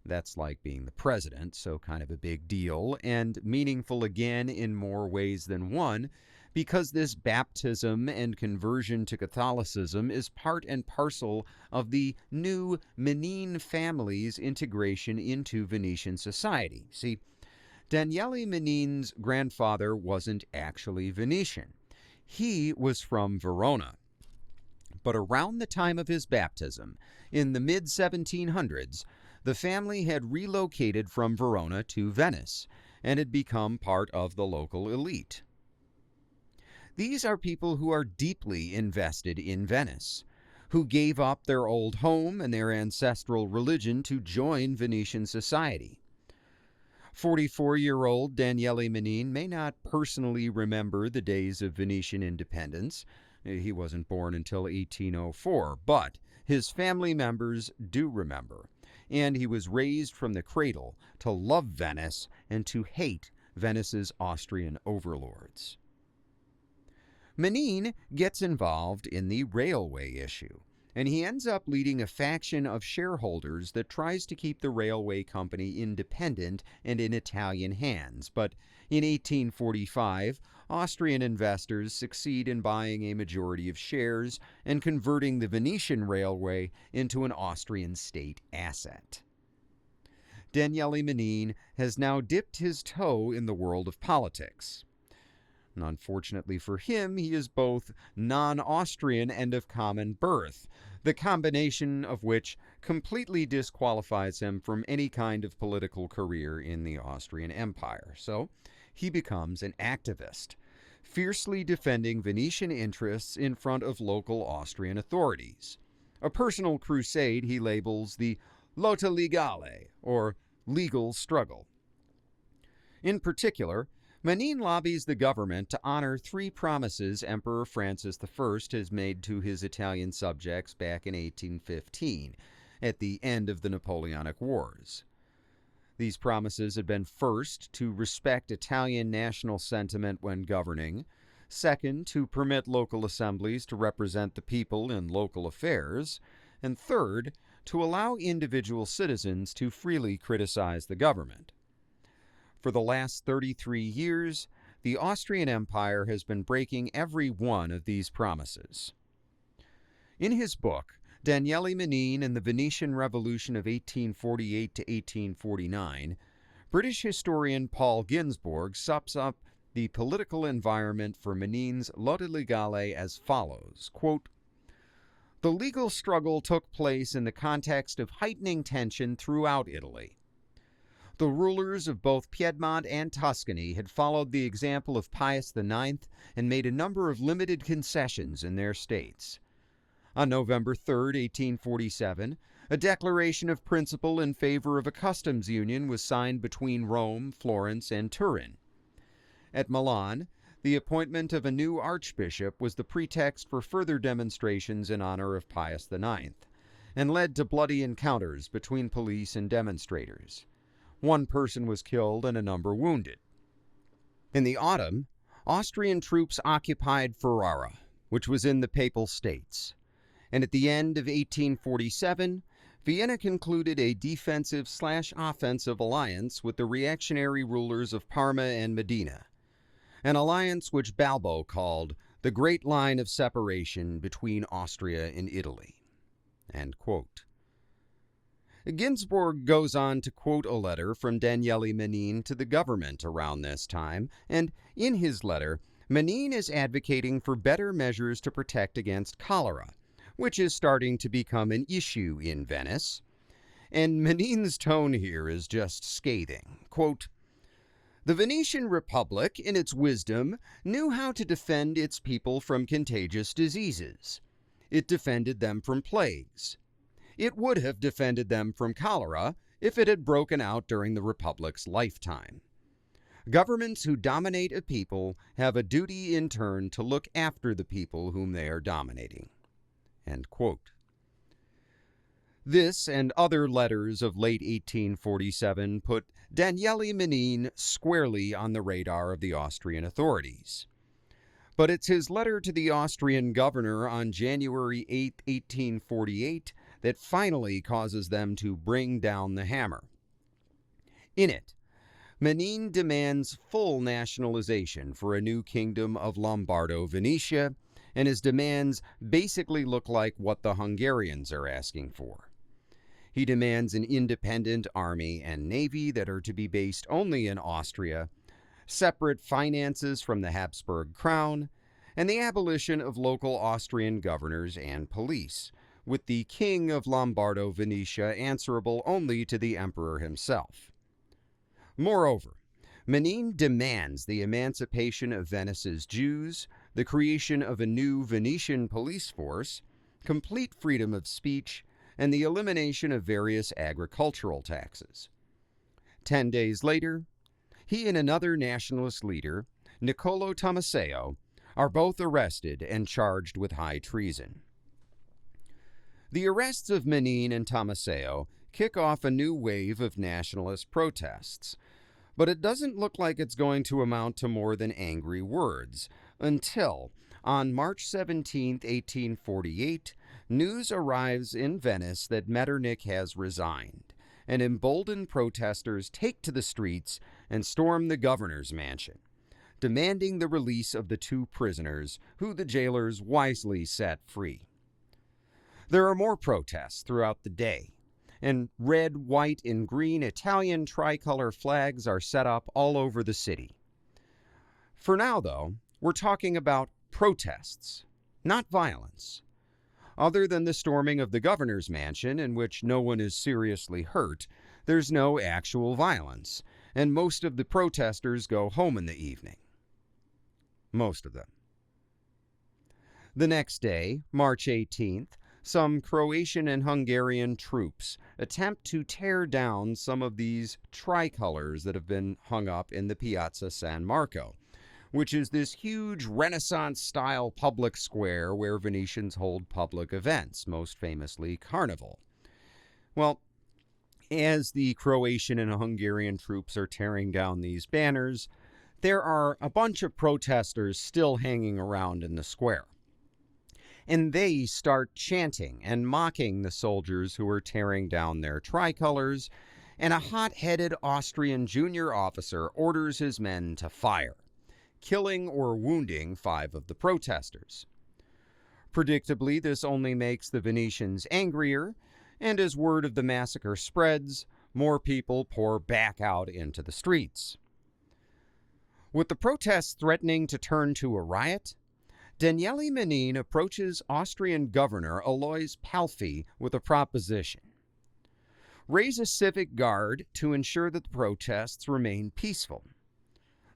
That's like being the president, so kind of a big deal, and meaningful again in more ways than one, because this baptism and conversion to Catholicism is part and parcel of the new Manin family's integration into Venetian society. See, Daniele Manin's grandfather wasn't actually Venetian. He was from Verona. But around the time of his baptism, in the mid-1700s, the family had relocated from Verona to Venice and had become part of the local elite. These are people who are deeply invested in Venice, who gave up their old home and their ancestral religion to join Venetian society. 44-year-old Daniele Manin may not personally remember the days of Venetian independence. He wasn't born until 1804, but his family members do remember, and he was raised from the cradle to love Venice and to hate Venice's Austrian overlords. Manin gets involved in the railway issue, and he ends up leading a faction of shareholders that tries to keep the railway company independent and in Italian hands. But in 1845, Austrian investors succeed in buying a majority of shares and converting the Venetian railway into an Austrian state asset. Daniele Manin has now dipped his toe in the world of politics. And unfortunately for him, he is both non-Austrian and of common birth, the combination of which completely disqualifies him from any kind of political career in the Austrian Empire. So he becomes an activist, fiercely defending Venetian interests in front of local Austrian authorities. A personal crusade he labels the lotta legale, or legal struggle. In particular, Manin lobbies the government to honor 3 promises Emperor Francis I has made to his Italian subjects back in 1815, at the end of the Napoleonic Wars. These promises had been, first, to respect Italian national sentiment when governing, second, to permit local assemblies to represent the people in local affairs, and third, to allow individual citizens to freely criticize the government. For the last 33 years, the Austrian Empire has been breaking every one of these promises. In his book, Daniele Manin and the Venetian Revolution of 1848 to 1849, British historian Paul Ginsborg sums up the political environment for Manin's lotta legale as follows, quote, "The legal struggle took place in the context of heightening tension throughout Italy. The rulers of both Piedmont and Tuscany had followed the example of Pius IX and made a number of limited concessions in their states. On November 3, 1847, a declaration of principle in favor of a customs union was signed between Rome, Florence, and Turin. At Milan, the appointment of a new archbishop was the pretext for further demonstrations in honor of Pius IX, and led to bloody encounters between police and demonstrators. 1 person was killed and a number wounded. In the autumn, Austrian troops occupied Ferrara, which was in the Papal States, and at the end of 1847, Vienna concluded a defensive/offensive alliance with the reactionary rulers of Parma and Modena, an alliance which Balbo called the Great Line of Separation between Austria and Italy." End quote. Ginsborg goes on to quote a letter from Daniele Manin to the government around this time, and in his letter, Manin is advocating for better measures to protect against cholera, which is starting to become an issue in Venice. And Manin's tone here is just scathing. Quote, "The Venetian Republic, in its wisdom, knew how to defend its people from contagious diseases. It defended them from plagues. It would have defended them from cholera if it had broken out during the Republic's lifetime. Governments who dominate a people have a duty in turn to look after the people whom they are dominating." End quote. This and other letters of late 1847 put Daniele Manin squarely on the radar of the Austrian authorities. But it's his letter to the Austrian governor on January 8, 1848, that finally causes them to bring down the hammer. In it, Manin demands full nationalization for a new kingdom of Lombardo-Venetia, and his demands basically look like what the Hungarians are asking for. He demands an independent army and navy that are to be based only in Austria, separate finances from the Habsburg crown, and the abolition of local Austrian governors and police, with the king of Lombardo-Venetia answerable only to the emperor himself. Moreover, Menin demands the emancipation of Venice's Jews, the creation of a new Venetian police force, complete freedom of speech, and the elimination of various agricultural taxes. 10 days later, he and another nationalist leader, Niccolò Tommaseo, are both arrested and charged with high treason. The arrests of Menin and Tommaseo kick off a new wave of nationalist protests, but it doesn't look like it's going to amount to more than angry words until, on March 17, 1848, news arrives in Venice that Metternich has resigned, and emboldened protesters take to the streets and storm the governor's mansion, demanding the release of the 2 prisoners who the jailers wisely set free. There are more protests throughout the day, and red, white, and green Italian tricolor flags are set up all over the city. For now, though, we're talking about protests, not violence. Other than the storming of the governor's mansion, in which no one is seriously hurt, there's no actual violence, and most of the protesters go home in the evening. Most of them. The next day, March 18th, some Croatian and Hungarian troops attempt to tear down some of these tricolors that have been hung up in the Piazza San Marco, which is this huge Renaissance-style public square where Venetians hold public events, most famously Carnival. Well, as the Croatian and Hungarian troops are tearing down these banners, there are a bunch of protesters still hanging around in the square. And they start chanting and mocking the soldiers who are tearing down their tricolors, and a hot-headed Austrian junior officer orders his men to fire, killing or wounding 5 of the protesters. Predictably, this only makes the Venetians angrier, and as word of the massacre spreads, more people pour back out into the streets. With the protests threatening to turn to a riot, Daniele Menin approaches Austrian Governor Alois Palffy with a proposition. Raise a civic guard to ensure that the protests remain peaceful.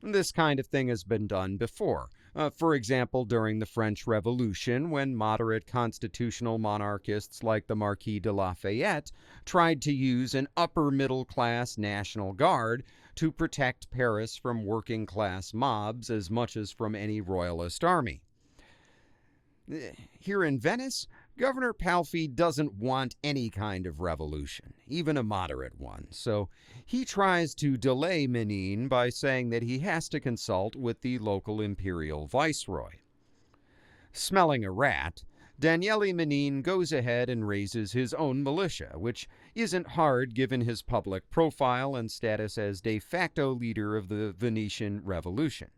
This kind of thing has been done before. For example, during the French Revolution, when moderate constitutional monarchists like the Marquis de Lafayette tried to use an upper-middle-class National Guard to protect Paris from working-class mobs as much as from any royalist army. Here in Venice, Governor Palffy doesn't want any kind of revolution, even a moderate one, so he tries to delay Menin by saying that he has to consult with the local imperial viceroy. Smelling a rat, Daniele Menin goes ahead and raises his own militia, which isn't hard given his public profile and status as de facto leader of the Venetian Revolution.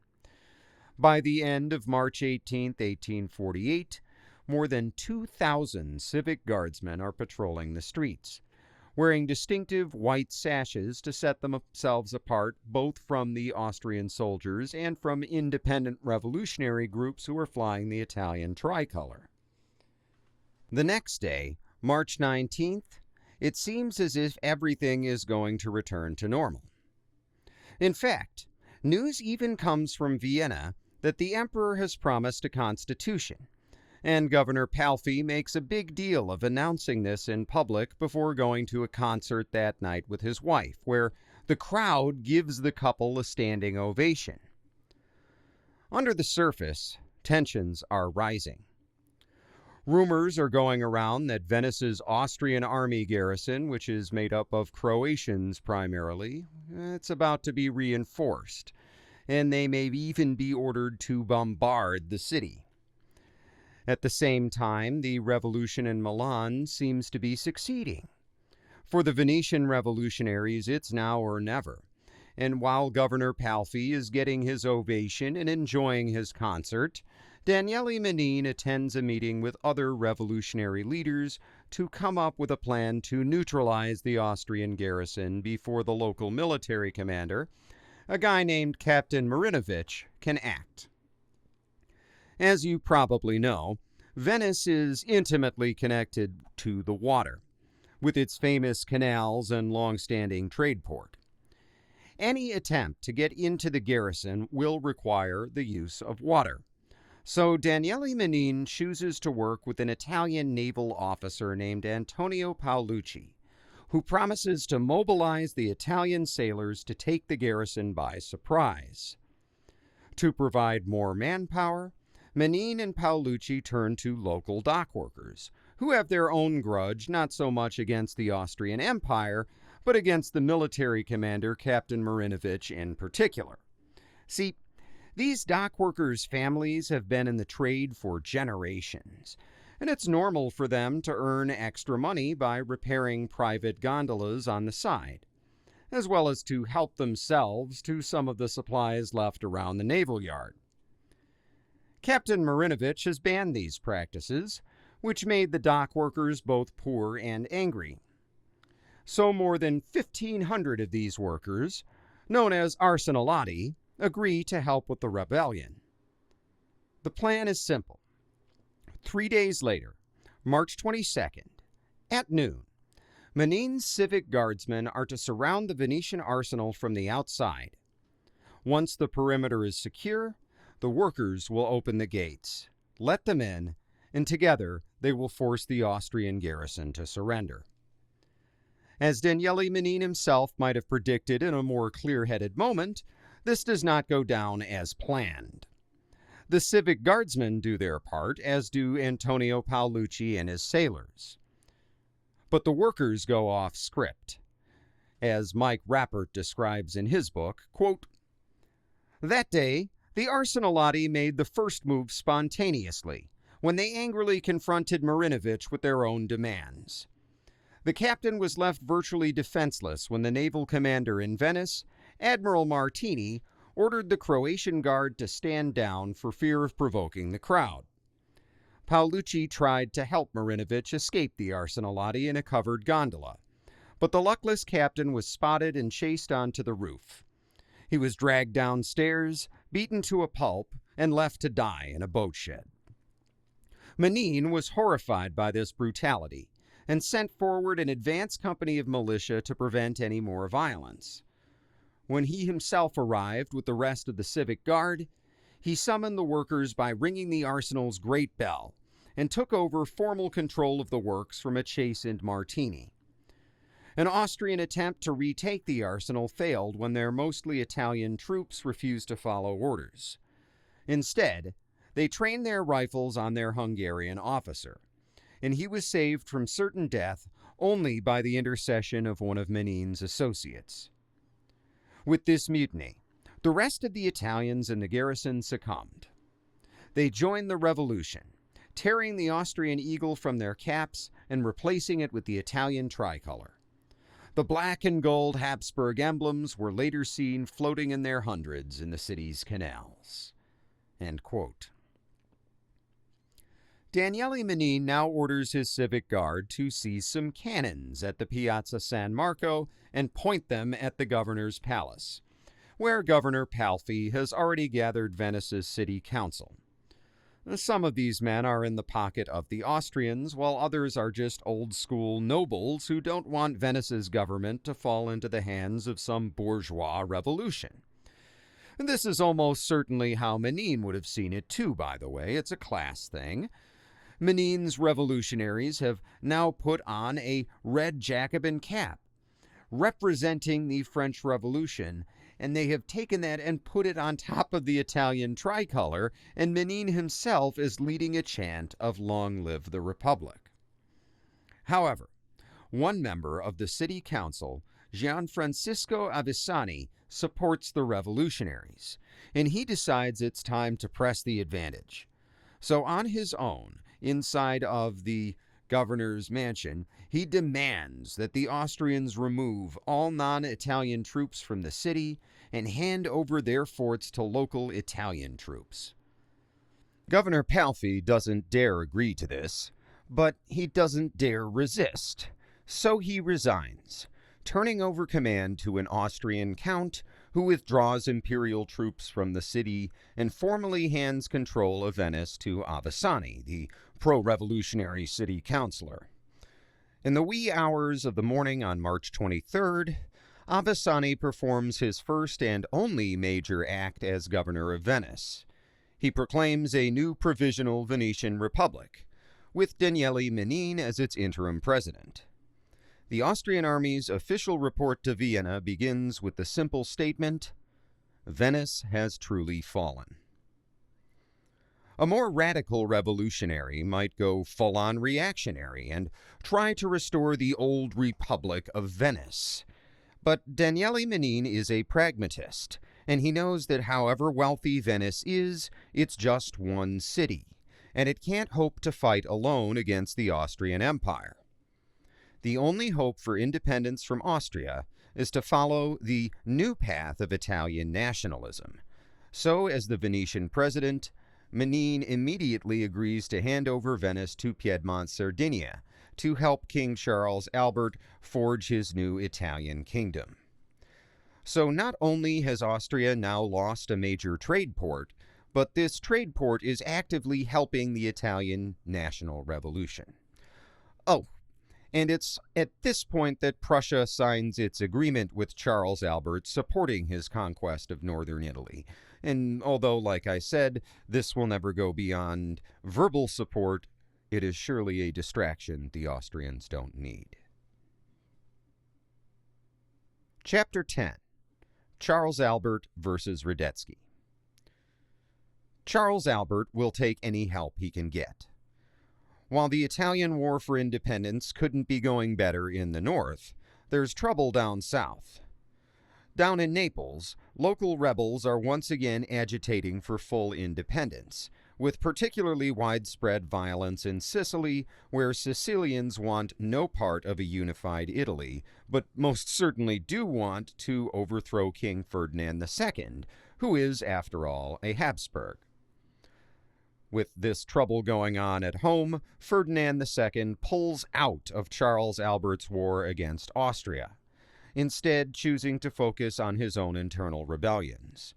By the end of March 18, 1848, more than 2,000 civic guardsmen are patrolling the streets, wearing distinctive white sashes to set themselves apart both from the Austrian soldiers and from independent revolutionary groups who are flying the Italian tricolor. The next day, March 19th, it seems as if everything is going to return to normal. In fact, news even comes from Vienna that the emperor has promised a constitution, and Governor Palffy makes a big deal of announcing this in public before going to a concert that night with his wife, where the crowd gives the couple a standing ovation. Under the surface, tensions are rising. Rumors are going around that Venice's Austrian army garrison, which is made up of Croatians primarily, it's about to be reinforced, and they may even be ordered to bombard the city. At the same time, the revolution in Milan seems to be succeeding. For the Venetian revolutionaries, it's now or never. And while Governor Palffy is getting his ovation and enjoying his concert, Daniele Menin attends a meeting with other revolutionary leaders to come up with a plan to neutralize the Austrian garrison before the local military commander, a guy named Captain Marinovich, can act. As you probably know, Venice is intimately connected to the water, with its famous canals and long-standing trade port. Any attempt to get into the garrison will require the use of water. So Daniele Manin chooses to work with an Italian naval officer named Antonio Paolucci, who promises to mobilize the Italian sailors to take the garrison by surprise. To provide more manpower, Manin and Paolucci turn to local dock workers, who have their own grudge not so much against the Austrian Empire, but against the military commander, Captain Marinovich, in particular. See, these dock workers' families have been in the trade for generations, and it's normal for them to earn extra money by repairing private gondolas on the side, as well as to help themselves to some of the supplies left around the naval yard. Captain Marinovich has banned these practices, which made the dock workers both poor and angry. So more than 1,500 of these workers, known as arsenalati, agree to help with the rebellion. The plan is simple. 3 days later, March 22nd, at noon, Manin's civic guardsmen are to surround the Venetian arsenal from the outside. Once the perimeter is secure, the workers will open the gates, let them in, and together they will force the Austrian garrison to surrender. As Daniele Manin himself might have predicted in a more clear-headed moment, this does not go down as planned. The civic guardsmen do their part, as do Antonio Paolucci and his sailors. But the workers go off script. As Mike Rappert describes in his book, quote, "That day, the arsenalati made the first move spontaneously, when they angrily confronted Marinovich with their own demands. The captain was left virtually defenseless when the naval commander in Venice, Admiral Martini, ordered the Croatian guard to stand down for fear of provoking the crowd. Paolucci tried to help Marinovich escape the arsenalati in a covered gondola, but the luckless captain was spotted and chased onto the roof. He was dragged downstairs, beaten to a pulp, and left to die in a boat shed. Manin was horrified by this brutality and sent forward an advance company of militia to prevent any more violence. When he himself arrived with the rest of the civic guard, he summoned the workers by ringing the arsenal's great bell and took over formal control of the works from a chastened Martini. An Austrian attempt to retake the arsenal failed when their mostly Italian troops refused to follow orders. Instead, they trained their rifles on their Hungarian officer, and he was saved from certain death only by the intercession of one of Manin's associates. With this mutiny, the rest of the Italians in the garrison succumbed. They joined the revolution, tearing the Austrian eagle from their caps and replacing it with the Italian tricolor. The black and gold Habsburg emblems were later seen floating in their hundreds in the city's canals." End quote. Daniele Manin now orders his civic guard to seize some cannons at the Piazza San Marco and point them at the governor's palace, where Governor Palfy has already gathered Venice's city council. Some of these men are in the pocket of the Austrians, while others are just old-school nobles who don't want Venice's government to fall into the hands of some bourgeois revolution. And this is almost certainly how Manin would have seen it too, by the way. It's a class thing. Manin's revolutionaries have now put on a red Jacobin cap, representing the French Revolution, and they have taken that and put it on top of the Italian tricolor, and Manin himself is leading a chant of "Long live the Republic." However, one member of the city council, Gianfrancesco Avesani, supports the revolutionaries, and he decides it's time to press the advantage. So on his own, inside of the governor's mansion, he demands that the Austrians remove all non-Italian troops from the city and hand over their forts to local Italian troops. Governor Palfy doesn't dare agree to this, but he doesn't dare resist, so he resigns, turning over command to an Austrian count who withdraws imperial troops from the city and formally hands control of Venice to Avesani, the pro-revolutionary city councilor. In the wee hours of the morning on March 23rd, Avesani performs his first and only major act as governor of Venice. He proclaims a new provisional Venetian republic, with Daniele Manin as its interim president. The Austrian army's official report to Vienna begins with the simple statement, "Venice has truly fallen." A more radical revolutionary might go full-on reactionary and try to restore the old Republic of Venice. But Daniele Manin is a pragmatist, and he knows that however wealthy Venice is, it's just one city, and it can't hope to fight alone against the Austrian Empire. The only hope for independence from Austria is to follow the new path of Italian nationalism. So, as the Venetian president, Manin immediately agrees to hand over Venice to Piedmont-Sardinia to help King Charles Albert forge his new Italian kingdom. So not only has Austria now lost a major trade port, but this trade port is actively helping the Italian national revolution. Oh, and it's at this point that Prussia signs its agreement with Charles Albert supporting his conquest of northern Italy. And although, like I said, this will never go beyond verbal support, it is surely a distraction the Austrians don't need. Chapter 10. Charles Albert versus Radetzky. Charles Albert will take any help he can get. While the Italian War for Independence couldn't be going better in the north, there's trouble down south. Down in Naples, local rebels are once again agitating for full independence, with particularly widespread violence in Sicily, where Sicilians want no part of a unified Italy, but most certainly do want to overthrow King Ferdinand II, who is, after all, a Habsburg. With this trouble going on at home, Ferdinand II pulls out of Charles Albert's war against Austria, instead choosing to focus on his own internal rebellions.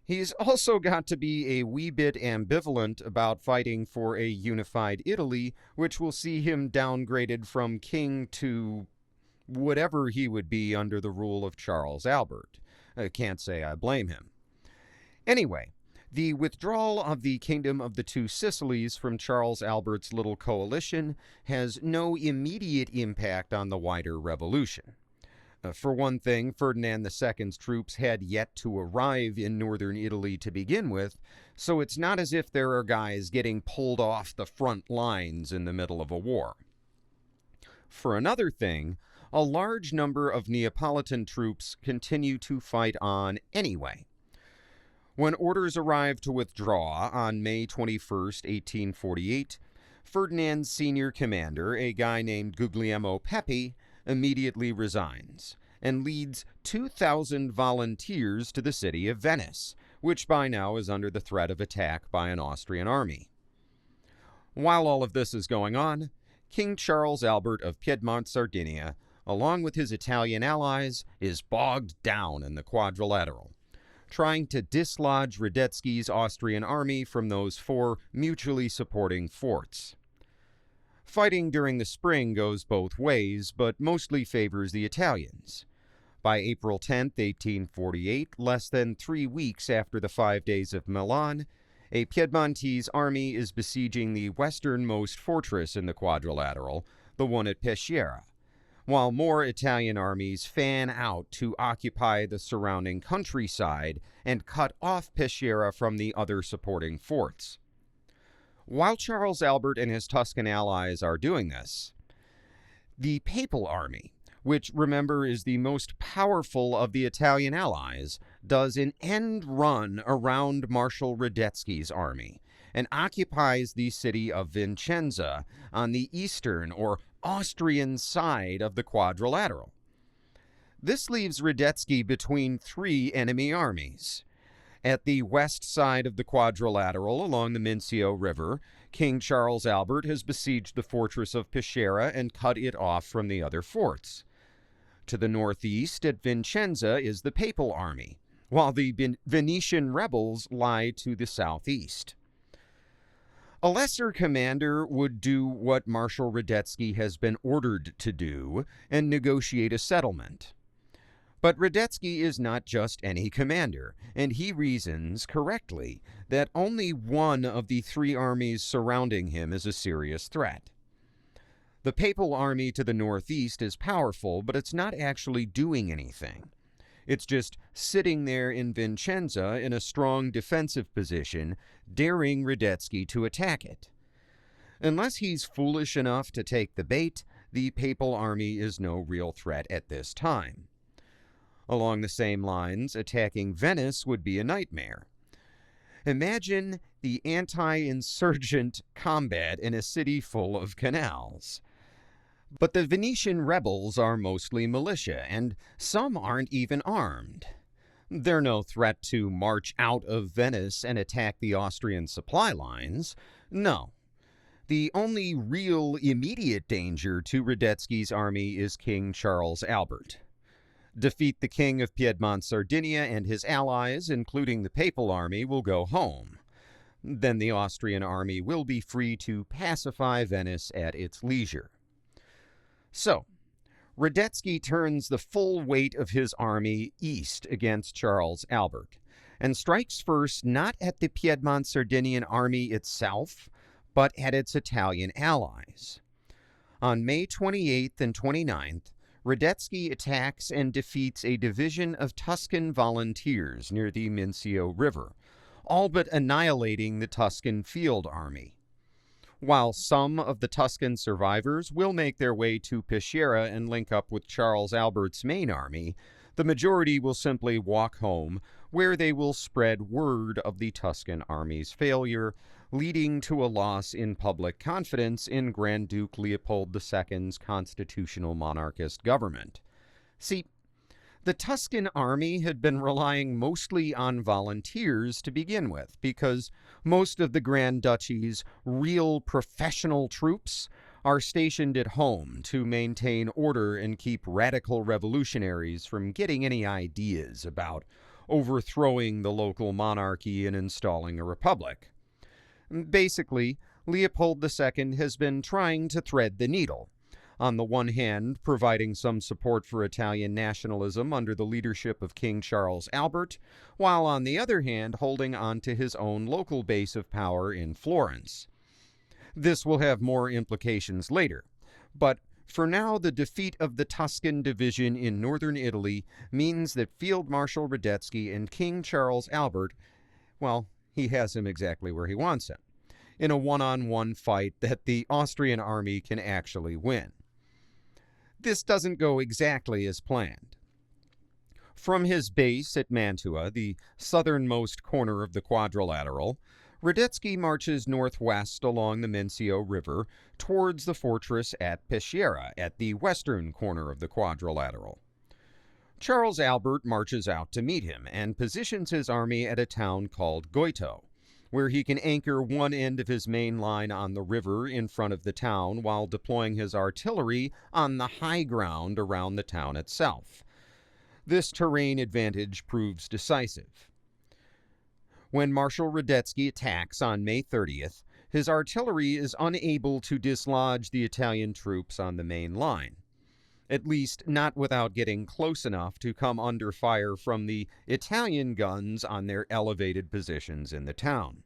He's also got to be a wee bit ambivalent about fighting for a unified Italy, which will see him downgraded from king to whatever he would be under the rule of Charles Albert. I can't say I blame him. Anyway, the withdrawal of the Kingdom of the Two Sicilies from Charles Albert's little coalition has no immediate impact on the wider revolution. For one thing, Ferdinand II's troops had yet to arrive in northern Italy to begin with, so it's not as if there are guys getting pulled off the front lines in the middle of a war. For another thing, a large number of Neapolitan troops continue to fight on anyway. When orders arrived to withdraw on May 21, 1848, Ferdinand's senior commander, a guy named Guglielmo Peppi, immediately resigns and leads 2,000 volunteers to the city of Venice, which by now is under the threat of attack by an Austrian army. While all of this is going on, King Charles Albert of Piedmont-Sardinia, along with his Italian allies, is bogged down in the Quadrilateral, trying to dislodge Radetzky's Austrian army from those four mutually supporting forts. Fighting during the spring goes both ways, but mostly favors the Italians. By April 10, 1848, less than 3 weeks after the 5 days of Milan, a Piedmontese army is besieging the westernmost fortress in the Quadrilateral, the one at Peschiera, while more Italian armies fan out to occupy the surrounding countryside and cut off Peschiera from the other supporting forts. While Charles Albert and his Tuscan allies are doing this, the Papal Army, which, remember, is the most powerful of the Italian allies, does an end run around Marshal Radetzky's army and occupies the city of Vicenza on the eastern or Austrian side of the Quadrilateral. This leaves Radetzky between 3 enemy armies. At the west side of the Quadrilateral, along the Mincio River, King Charles Albert has besieged the fortress of Peschiera and cut it off from the other forts. To the northeast at Vicenza is the Papal army, while the Venetian rebels lie to the southeast. A lesser commander would do what Marshal Radetzky has been ordered to do and negotiate a settlement. But Radetzky is not just any commander, and he reasons correctly that only one of the three armies surrounding him is a serious threat. The papal army to the northeast is powerful, but it's not actually doing anything. It's just sitting there in Vicenza in a strong defensive position, daring Radetzky to attack it. Unless he's foolish enough to take the bait, the papal army is no real threat at this time. Along the same lines, attacking Venice would be a nightmare. Imagine the anti-insurgent combat in a city full of canals. But the Venetian rebels are mostly militia, and some aren't even armed. They're no threat to march out of Venice and attack the Austrian supply lines. No. The only real immediate danger to Radetzky's army is King Charles Albert. Defeat the King of Piedmont-Sardinia and his allies, including the papal army, will go home. Then the Austrian army will be free to pacify Venice at its leisure. So, Radetzky turns the full weight of his army east against Charles Albert, and strikes first not at the Piedmont-Sardinian army itself, but at its Italian allies. On May 28th and 29th, Radetzky attacks and defeats a division of Tuscan volunteers near the Mincio River, all but annihilating the Tuscan field army. While some of the Tuscan survivors will make their way to Peschiera and link up with Charles Albert's main army, the majority will simply walk home, where they will spread word of the Tuscan army's failure, leading to a loss in public confidence in Grand Duke Leopold II's constitutional monarchist government. See, the Tuscan army had been relying mostly on volunteers to begin with, because most of the Grand Duchy's real professional troops are stationed at home to maintain order and keep radical revolutionaries from getting any ideas about overthrowing the local monarchy and installing a republic. Basically, Leopold II has been trying to thread the needle. On the one hand, providing some support for Italian nationalism under the leadership of King Charles Albert, while on the other hand holding on to his own local base of power in Florence. This will have more implications later, but for now the defeat of the Tuscan division in northern Italy means that Field Marshal Radetzky and King Charles Albert, well, he has him exactly where he wants him, in a one-on-one fight that the Austrian army can actually win. This doesn't go exactly as planned. From his base at Mantua, the southernmost corner of the quadrilateral, Radetzky marches northwest along the Mincio River towards the fortress at Peschiera at the western corner of the quadrilateral. Charles Albert marches out to meet him and positions his army at a town called Goito, where he can anchor one end of his main line on the river in front of the town while deploying his artillery on the high ground around the town itself. This terrain advantage proves decisive. When Marshal Radetzky attacks on May 30th, his artillery is unable to dislodge the Italian troops on the main line. At least not without getting close enough to come under fire from the Italian guns on their elevated positions in the town.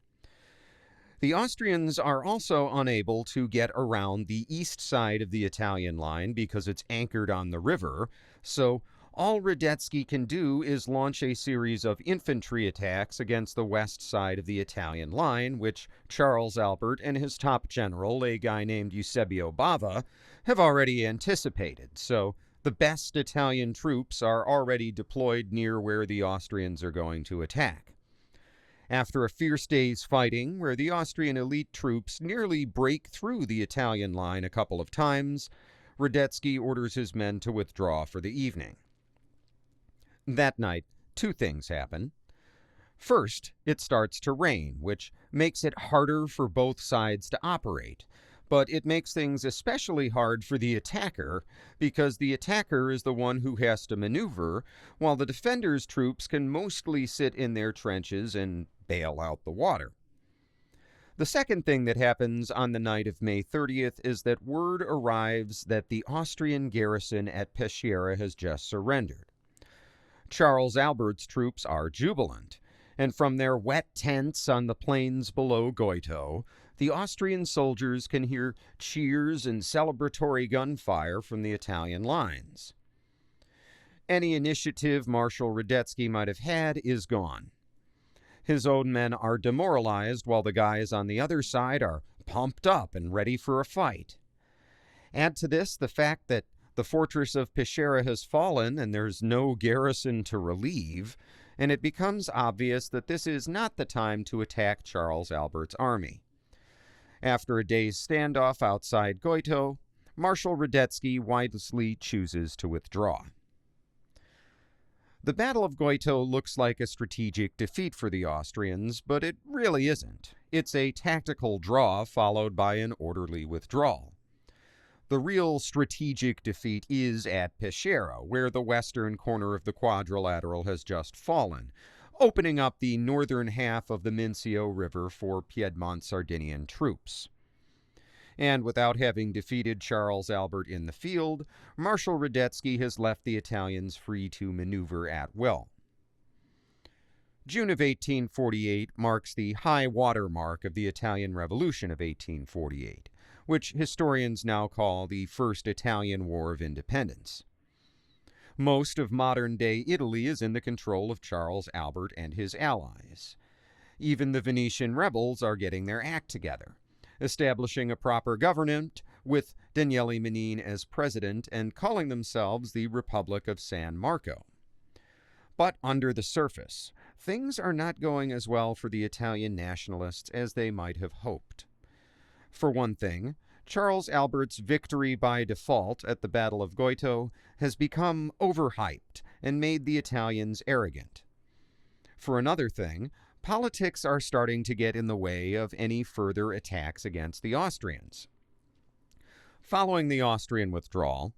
The Austrians are also unable to get around the east side of the Italian line because it's anchored on the river, so all Radetzky can do is launch a series of infantry attacks against the west side of the Italian line, which Charles Albert and his top general, a guy named Eusebio Bava, have already anticipated, so the best Italian troops are already deployed near where the Austrians are going to attack. After a fierce day's fighting, where the Austrian elite troops nearly break through the Italian line a couple of times, Radetzky orders his men to withdraw for the evening. That night, two things happen. First, it starts to rain, which makes it harder for both sides to operate, but it makes things especially hard for the attacker, because the attacker is the one who has to maneuver, while the defender's troops can mostly sit in their trenches and bail out the water. The second thing that happens on the night of May 30th is that word arrives that the Austrian garrison at Peschiera has just surrendered. Charles Albert's troops are jubilant, and from their wet tents on the plains below Goito, the Austrian soldiers can hear cheers and celebratory gunfire from the Italian lines. Any initiative Marshal Radetzky might have had is gone. His own men are demoralized while the guys on the other side are pumped up and ready for a fight. Add to this the fact that the fortress of Peschiera has fallen and there's no garrison to relieve, and it becomes obvious that this is not the time to attack Charles Albert's army. After a day's standoff outside Goito, Marshal Radetzky wisely chooses to withdraw. The Battle of Goito looks like a strategic defeat for the Austrians, but it really isn't. It's a tactical draw followed by an orderly withdrawal. The real strategic defeat is at Peschiera, where the western corner of the quadrilateral has just fallen, opening up the northern half of the Mincio River for Piedmont-Sardinian troops. And without having defeated Charles Albert in the field, Marshal Radetzky has left the Italians free to maneuver at will. June of 1848 marks the high water mark of the Italian Revolution of 1848, which historians now call the First Italian War of Independence. Most of modern-day Italy is in the control of Charles Albert and his allies. Even the Venetian rebels are getting their act together, establishing a proper government with Daniele Manin as president and calling themselves the Republic of San Marco. But under the surface, things are not going as well for the Italian nationalists as they might have hoped. For one thing, Charles Albert's victory by default at the Battle of Goito has become overhyped and made the Italians arrogant. For another thing, politics are starting to get in the way of any further attacks against the Austrians. Following the Austrian withdrawal,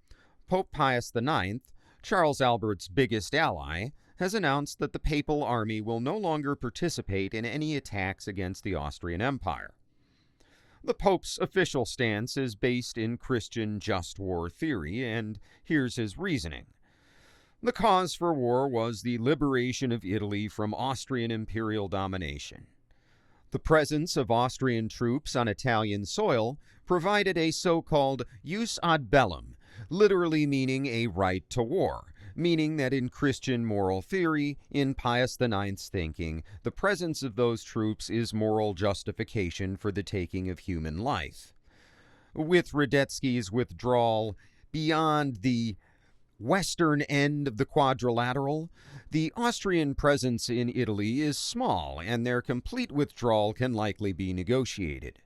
Pope Pius IX, Charles Albert's biggest ally, has announced that the Papal Army will no longer participate in any attacks against the Austrian Empire. The Pope's official stance is based in Christian just war theory, and here's his reasoning. The cause for war was the liberation of Italy from Austrian imperial domination. The presence of Austrian troops on Italian soil provided a so-called jus ad bellum, literally meaning a right to war, meaning that in Christian moral theory, in Pius IX's thinking, the presence of those troops is moral justification for the taking of human life. With Radetzky's withdrawal beyond the western end of the quadrilateral, the Austrian presence in Italy is small, and their complete withdrawal can likely be negotiated.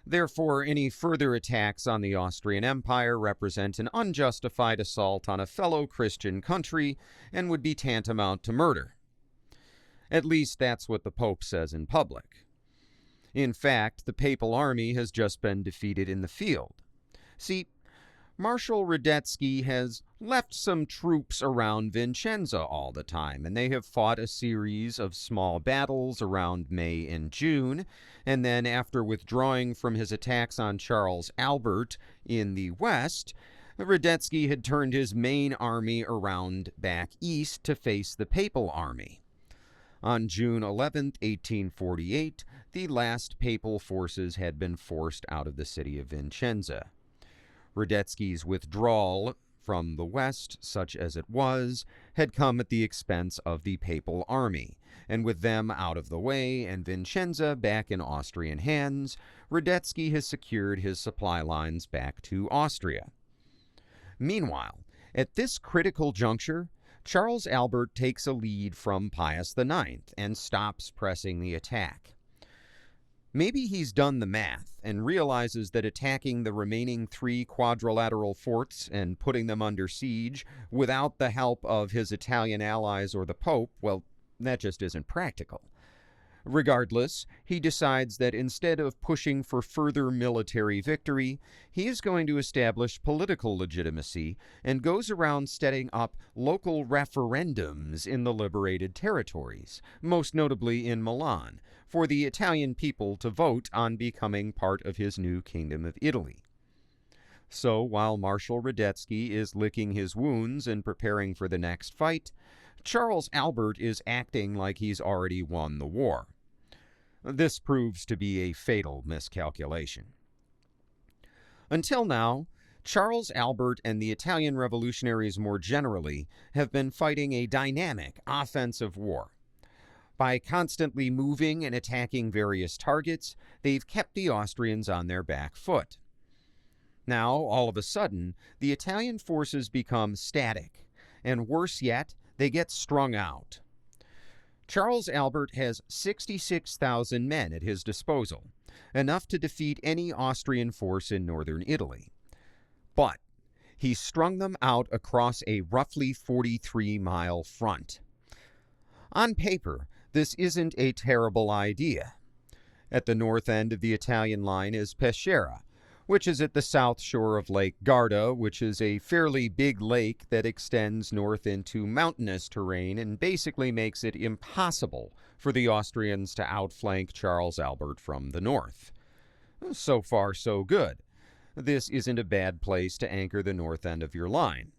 Therefore, any further attacks on the Austrian Empire represent an unjustified assault on a fellow Christian country and would be tantamount to murder. At least that's what the Pope says in public. In fact, the Papal Army has just been defeated in the field. See, Marshal Radetzky has left some troops around Vicenza all the time, and they have fought a series of small battles around May and June, and then after withdrawing from his attacks on Charles Albert in the west, Radetzky had turned his main army around back east to face the Papal Army. On June 11, 1848, the last Papal forces had been forced out of the city of Vicenza. Radetzky's withdrawal from the west, such as it was, had come at the expense of the Papal Army, and with them out of the way and Vicenza back in Austrian hands, Radetzky has secured his supply lines back to Austria. Meanwhile, at this critical juncture, Charles Albert takes a lead from Pius IX and stops pressing the attack. Maybe he's done the math and realizes that attacking the remaining 3 quadrilateral forts and putting them under siege without the help of his Italian allies or the Pope, well, that just isn't practical. Regardless, he decides that instead of pushing for further military victory, he is going to establish political legitimacy and goes around setting up local referendums in the liberated territories, most notably in Milan, for the Italian people to vote on becoming part of his new Kingdom of Italy. So, while Marshal Radetzky is licking his wounds and preparing for the next fight, Charles Albert is acting like he's already won the war. This proves to be a fatal miscalculation. Until now, Charles Albert and the Italian revolutionaries more generally have been fighting a dynamic offensive war. By constantly moving and attacking various targets, they've kept the Austrians on their back foot. Now, all of a sudden, the Italian forces become static, and worse yet, they get strung out. Charles Albert has 66,000 men at his disposal, enough to defeat any Austrian force in northern Italy. But he's strung them out across a roughly 43-mile front. On paper, this isn't a terrible idea. At the north end of the Italian line is Peschiera, which is at the south shore of Lake Garda, which is a fairly big lake that extends north into mountainous terrain and basically makes it impossible for the Austrians to outflank Charles Albert from the north. So far, so good. This isn't a bad place to anchor the north end of your line.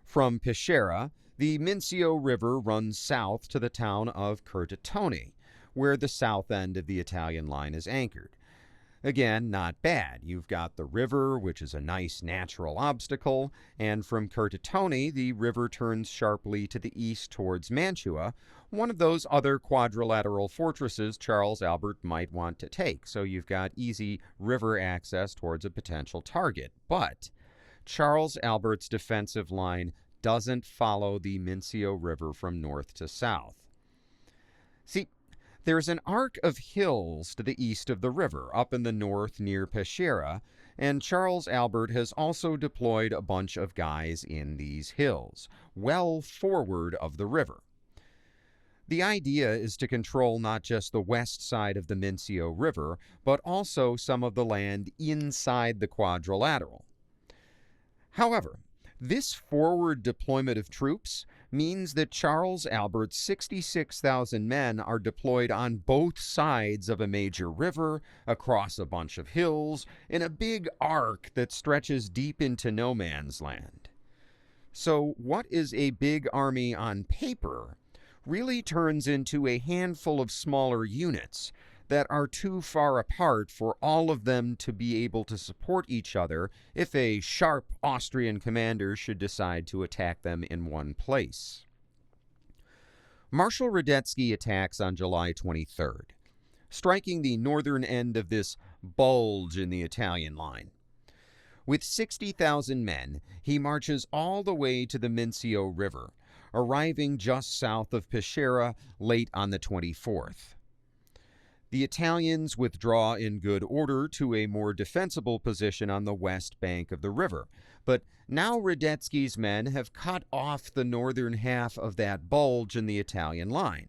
From Peschiera, the Mincio River runs south to the town of Curtatone, where the south end of the Italian line is anchored. Again, not bad. You've got the river, which is a nice natural obstacle, and from Curtatone, the river turns sharply to the east towards Mantua, one of those other quadrilateral fortresses Charles Albert might want to take. So you've got easy river access towards a potential target. But Charles Albert's defensive line doesn't follow the Mincio River from north to south. See, there's an arc of hills to the east of the river, up in the north near Peschiera, and Charles Albert has also deployed a bunch of guys in these hills, well forward of the river. The idea is to control not just the west side of the Mincio River, but also some of the land inside the quadrilateral. However, this forward deployment of troops means that Charles Albert's 66,000 men are deployed on both sides of a major river, across a bunch of hills, in a big arc that stretches deep into no man's land. So what is a big army on paper really turns into a handful of smaller units that are too far apart for all of them to be able to support each other if a sharp Austrian commander should decide to attack them in one place. Marshal Radetzky attacks on July 23rd, striking the northern end of this bulge in the Italian line. With 60,000 men, he marches all the way to the Mincio River, arriving just south of Peschiera late on the 24th. The Italians withdraw in good order to a more defensible position on the west bank of the river, but now Radetzky's men have cut off the northern half of that bulge in the Italian line.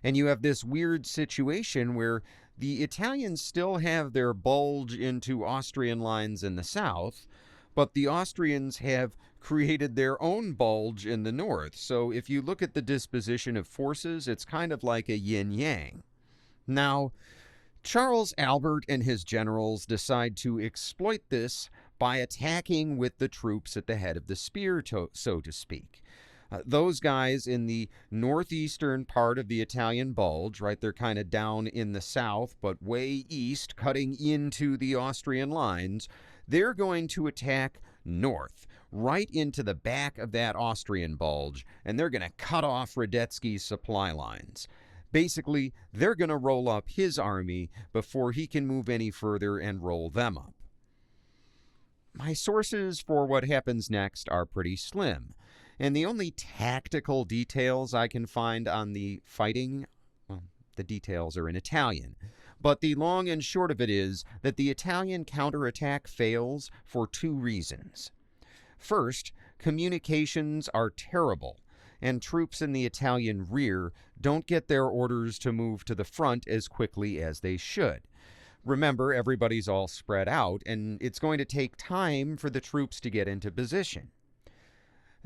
And you have this weird situation where the Italians still have their bulge into Austrian lines in the south, but the Austrians have created their own bulge in the north. So if you look at the disposition of forces, it's kind of like a yin-yang. Now, Charles Albert and his generals decide to exploit this by attacking with the troops at the head of the spear, so to speak. Those guys in the northeastern part of the Italian bulge, right, they're kind of down in the south, but way east, cutting into the Austrian lines, they're going to attack north, right into the back of that Austrian bulge, and they're going to cut off Radetzky's supply lines. Basically, they're going to roll up his army before he can move any further and roll them up. My sources for what happens next are pretty slim, and the only tactical details I can find on the fighting, well, the details are in Italian. But the long and short of it is that the Italian counterattack fails for two reasons. First, communications are terrible, and troops in the Italian rear don't get their orders to move to the front as quickly as they should. Remember, everybody's all spread out, and it's going to take time for the troops to get into position.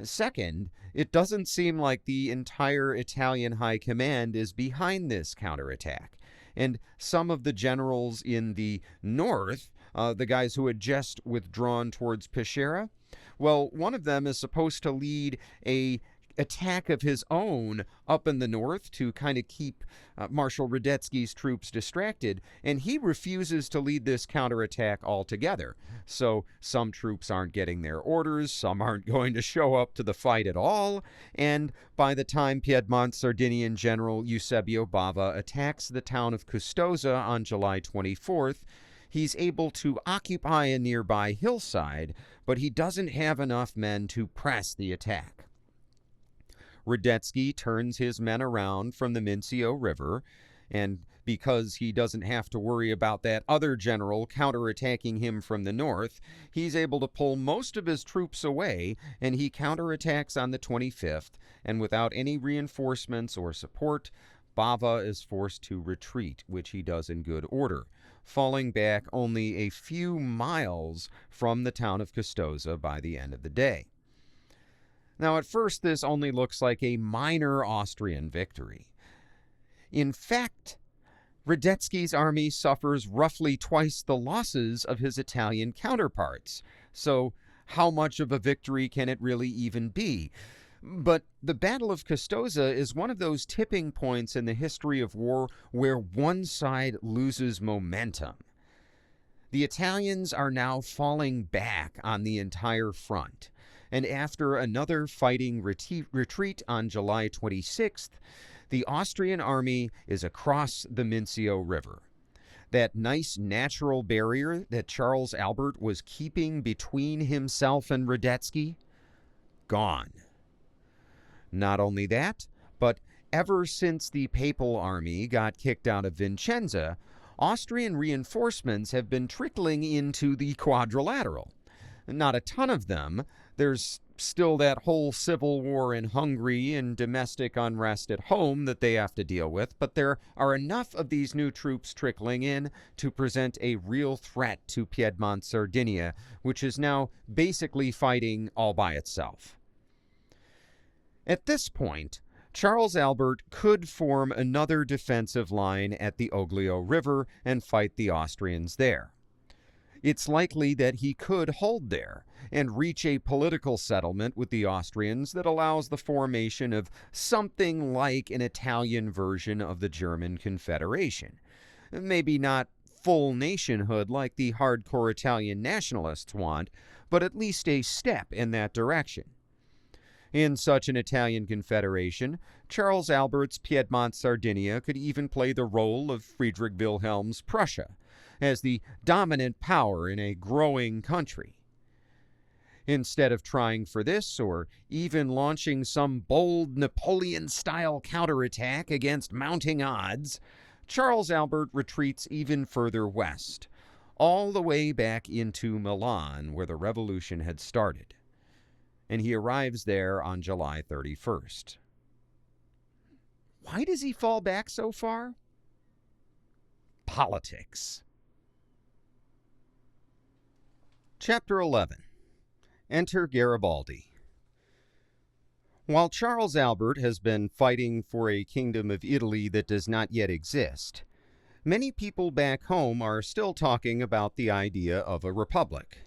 Second, it doesn't seem like the entire Italian high command is behind this counterattack, and some of the generals in the north, the guys who had just withdrawn towards Peschiera, well, one of them is supposed to lead a attack of his own up in the north to kind of keep Marshal Radetzky's troops distracted, and he refuses to lead this counterattack altogether. So some troops aren't getting their orders, some aren't going to show up to the fight at all, and by the time Piedmont-Sardinian General Eusebio Bava attacks the town of Custoza on July 24th, he's able to occupy a nearby hillside, but he doesn't have enough men to press the attack. Radetzky turns his men around from the Mincio River, and because he doesn't have to worry about that other general counterattacking him from the north, he's able to pull most of his troops away, and he counterattacks on the 25th, and without any reinforcements or support, Bava is forced to retreat, which he does in good order, falling back only a few miles from the town of Custoza by the end of the day. Now, at first, this only looks like a minor Austrian victory. In fact, Radetzky's army suffers roughly twice the losses of his Italian counterparts. So, how much of a victory can it really even be? But the Battle of Custoza is one of those tipping points in the history of war where one side loses momentum. The Italians are now falling back on the entire front. And after another fighting retreat on July 26th, the Austrian army is across the Mincio River. That nice natural barrier that Charles Albert was keeping between himself and Radetzky, gone. Not only that, but ever since the Papal army got kicked out of Vicenza, Austrian reinforcements have been trickling into the Quadrilateral. Not a ton of them. There's still that whole civil war in Hungary and domestic unrest at home that they have to deal with, but there are enough of these new troops trickling in to present a real threat to Piedmont-Sardinia, which is now basically fighting all by itself. At this point, Charles Albert could form another defensive line at the Oglio River and fight the Austrians there. It's likely that he could hold there and reach a political settlement with the Austrians that allows the formation of something like an Italian version of the German Confederation. Maybe not full nationhood like the hardcore Italian nationalists want, but at least a step in that direction. In such an Italian confederation, Charles Albert's Piedmont-Sardinia could even play the role of Friedrich Wilhelm's Prussia, as the dominant power in a growing country. Instead of trying for this, or even launching some bold Napoleon-style counterattack against mounting odds, Charles Albert retreats even further west, all the way back into Milan, where the revolution had started. And he arrives there on July 31st. Why does he fall back so far? Politics. Chapter 11. Enter Garibaldi. While Charles Albert has been fighting for a kingdom of Italy that does not yet exist, many people back home are still talking about the idea of a republic.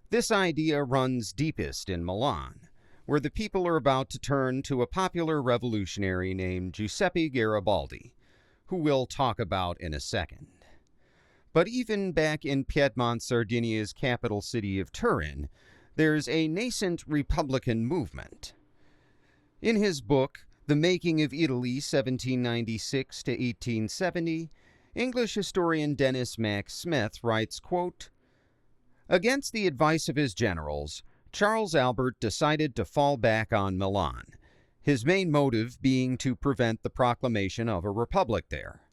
This idea runs deepest in Milan, where the people are about to turn to a popular revolutionary named Giuseppe Garibaldi, who we'll talk about in a second. But even back in Piedmont-Sardinia's capital city of Turin, there's a nascent Republican movement. In his book, The Making of Italy, 1796 to 1870, English historian Dennis Mack Smith writes, quote, "Against the advice of his generals, Charles Albert decided to fall back on Milan, his main motive being to prevent the proclamation of a republic there.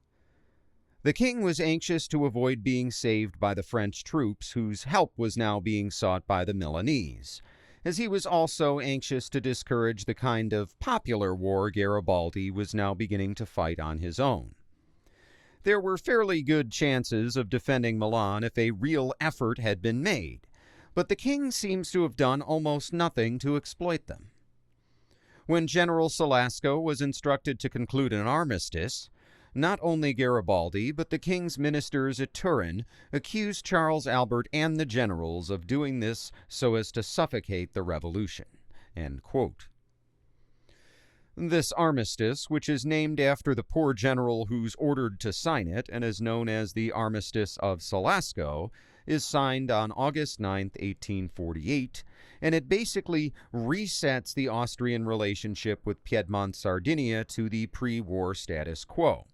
The king was anxious to avoid being saved by the French troops, whose help was now being sought by the Milanese. as he was also anxious to discourage the kind of popular war Garibaldi was now beginning to fight on his own. There were fairly good chances of defending Milan if a real effort had been made, but the king seems to have done almost nothing to exploit them. When General Salasco was instructed to conclude an armistice, not only Garibaldi, but the king's ministers at Turin accused Charles Albert and the generals of doing this so as to suffocate the revolution. End quote. This armistice, which is named after the poor general who's ordered to sign it and is known as the Armistice of Salasco, is signed on August 9, 1848, and it basically resets the Austrian relationship with Piedmont-Sardinia to the pre-war status quo.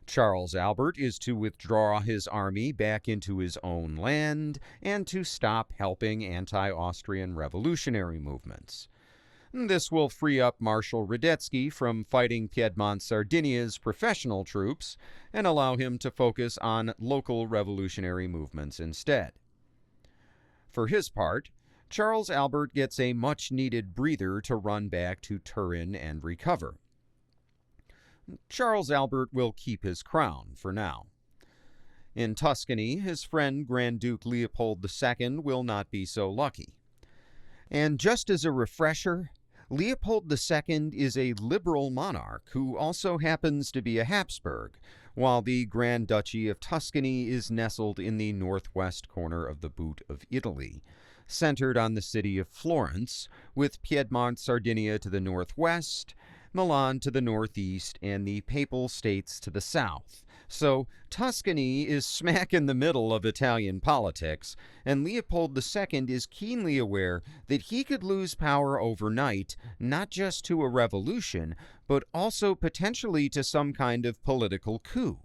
Charles Albert is to withdraw his army back into his own land and to stop helping anti-Austrian revolutionary movements. This will free up Marshal Radetzky from fighting Piedmont-Sardinia's professional troops and allow him to focus on local revolutionary movements instead. For his part, Charles Albert gets a much-needed breather to run back to Turin and recover. Charles Albert will keep his crown for now. In Tuscany, his friend Grand Duke Leopold II will not be so lucky. And just as a refresher, Leopold II is a liberal monarch who also happens to be a Habsburg, while the Grand Duchy of Tuscany is nestled in the northwest corner of the boot of Italy, centered on the city of Florence, with Piedmont-Sardinia to the northwest, Milan to the northeast, and the Papal States to the south. So Tuscany is smack in the middle of Italian politics, and Leopold II is keenly aware that he could lose power overnight, not just to a revolution, but also potentially to some kind of political coup.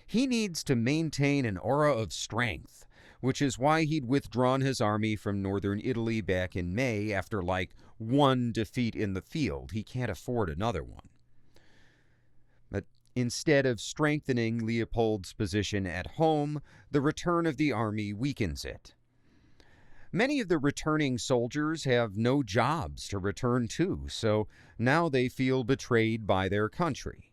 He needs to maintain an aura of strength, which is why he'd withdrawn his army from northern Italy back in May after one defeat in the field. He can't afford another one. But instead of strengthening Leopold's position at home, the return of the army weakens it. Many of the returning soldiers have no jobs to return to, so now they feel betrayed by their country.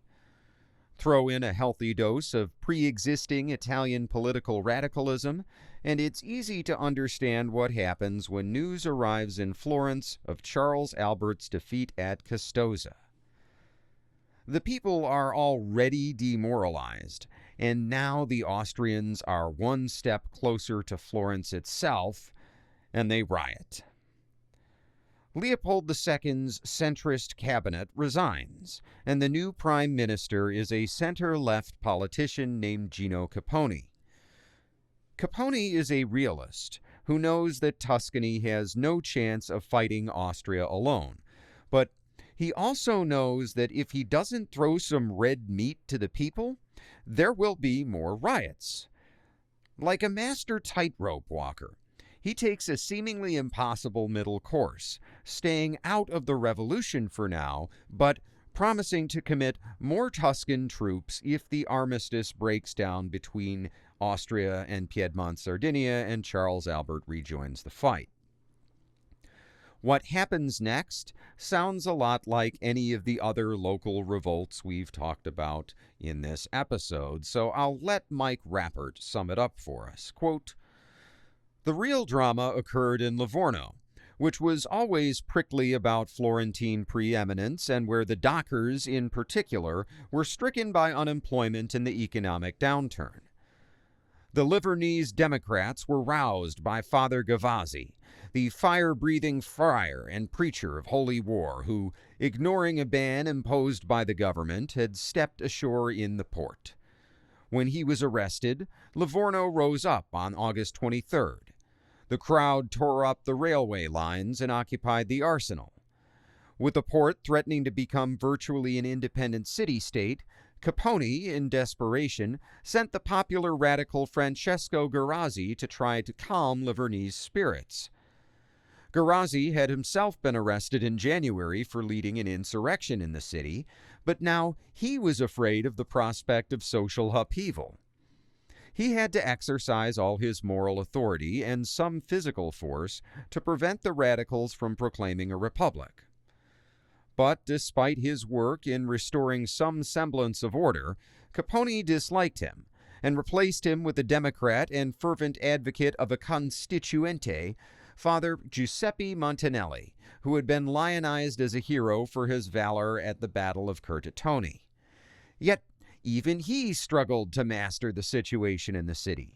Throw in a healthy dose of pre-existing Italian political radicalism, and it's easy to understand what happens when news arrives in Florence of Charles Albert's defeat at Custoza. The people are already demoralized, and now the Austrians are one step closer to Florence itself, and they riot. Leopold II's centrist cabinet resigns, and the new prime minister is a center-left politician named Gino Capponi. Capponi is a realist who knows that Tuscany has no chance of fighting Austria alone, but he also knows that if he doesn't throw some red meat to the people, there will be more riots. Like a master tightrope walker, he takes a seemingly impossible middle course, staying out of the revolution for now, but promising to commit more Tuscan troops if the armistice breaks down between Austria and Piedmont-Sardinia and Charles Albert rejoins the fight. What happens next sounds a lot like any of the other local revolts we've talked about in this episode, so I'll let Mike Rappert sum it up for us. Quote, "The real drama occurred in Livorno, which was always prickly about Florentine preeminence and where the dockers in particular were stricken by unemployment and the economic downturn. The Livornese Democrats were roused by Father Gavazzi, the fire-breathing friar and preacher of holy war who, ignoring a ban imposed by the government, had stepped ashore in the port. When he was arrested, Livorno rose up on August 23rd. The crowd tore up the railway lines and occupied the arsenal. With the port threatening to become virtually an independent city-state, Capponi, in desperation, sent the popular radical Francesco Guerrazzi to try to calm Livornese spirits. Guerrazzi had himself been arrested in January for leading an insurrection in the city, but now he was afraid of the prospect of social upheaval. He had to exercise all his moral authority and some physical force to prevent the radicals from proclaiming a republic. But despite his work in restoring some semblance of order, Capone disliked him and replaced him with a Democrat and fervent advocate of a Constituente, Father Giuseppe Montanelli, who had been lionized as a hero for his valor at the Battle of Curtatone. Yet even he struggled to master the situation in the city.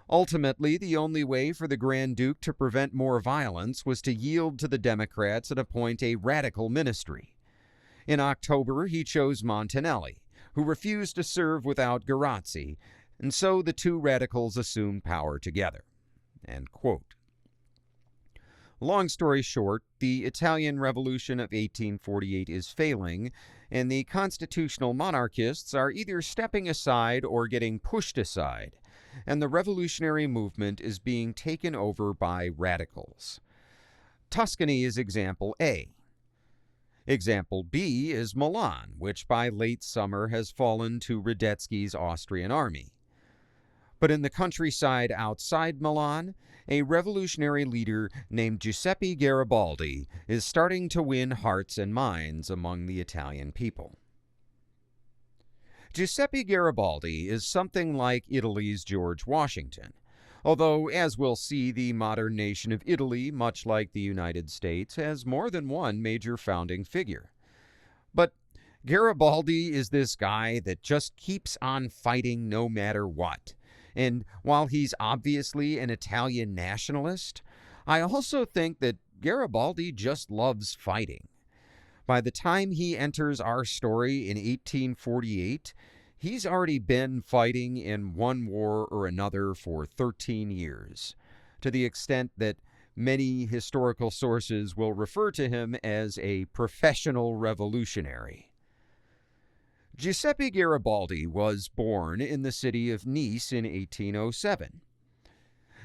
Ultimately, the only way for the Grand Duke to prevent more violence was to yield to the Democrats and appoint a radical ministry. In October, he chose Montanelli, who refused to serve without Garazzi, and so the two radicals assumed power together. End quote. Long story short, the Italian Revolution of 1848 is failing, and the constitutional monarchists are either stepping aside or getting pushed aside, and the revolutionary movement is being taken over by radicals. Tuscany is example A. Example B is Milan, which by late summer has fallen to Radetzky's Austrian army. But in the countryside outside Milan, a revolutionary leader named Giuseppe Garibaldi is starting to win hearts and minds among the Italian people. Giuseppe Garibaldi is something like Italy's George Washington, although, as we'll see, the modern nation of Italy, much like the United States, has more than one major founding figure. But Garibaldi is this guy that just keeps on fighting no matter what. And while he's obviously an Italian nationalist, I also think that Garibaldi just loves fighting. By the time he enters our story in 1848, he's already been fighting in one war or another for 13 years, to the extent that many historical sources will refer to him as a professional revolutionary. Giuseppe Garibaldi was born in the city of Nice in 1807.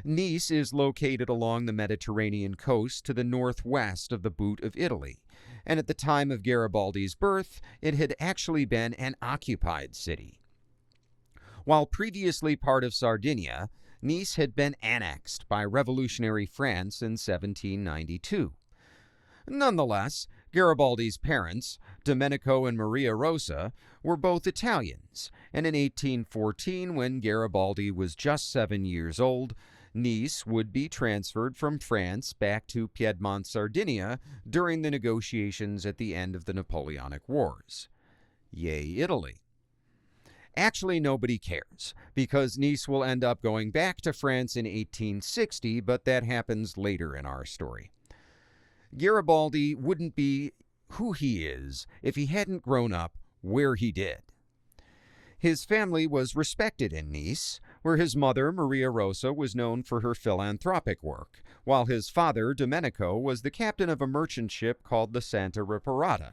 Nice is located along the Mediterranean coast to the northwest of the Boot of Italy, and at the time of Garibaldi's birth, it had actually been an occupied city. While previously part of Sardinia, Nice had been annexed by revolutionary France in 1792. Nonetheless, Garibaldi's parents, Domenico and Maria Rosa, were both Italians, and in 1814, when Garibaldi was just 7 years old, Nice would be transferred from France back to Piedmont-Sardinia during the negotiations at the end of the Napoleonic Wars. Yay, Italy. Actually, nobody cares, because Nice will end up going back to France in 1860, but that happens later in our story. Garibaldi wouldn't be who he is if he hadn't grown up where he did. His family was respected in Nice, where his mother, Maria Rosa, was known for her philanthropic work, while his father, Domenico, was the captain of a merchant ship called the Santa Reparata.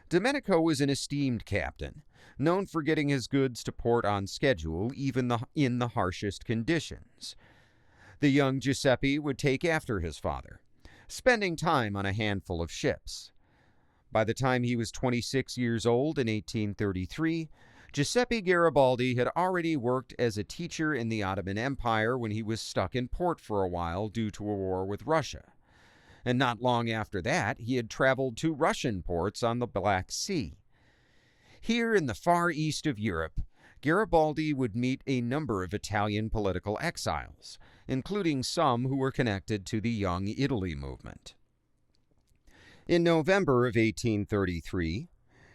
Domenico was an esteemed captain, known for getting his goods to port on schedule, even in the harshest conditions. The young Giuseppe would take after his father, spending time on a handful of ships. By the time he was 26 years old in 1833, Giuseppe Garibaldi had already worked as a teacher in the Ottoman Empire when he was stuck in port for a while due to a war with Russia. And not long after that, he had traveled to Russian ports on the Black Sea. Here in the far east of Europe, Garibaldi would meet a number of Italian political exiles, including some who were connected to the Young Italy movement. In November of 1833,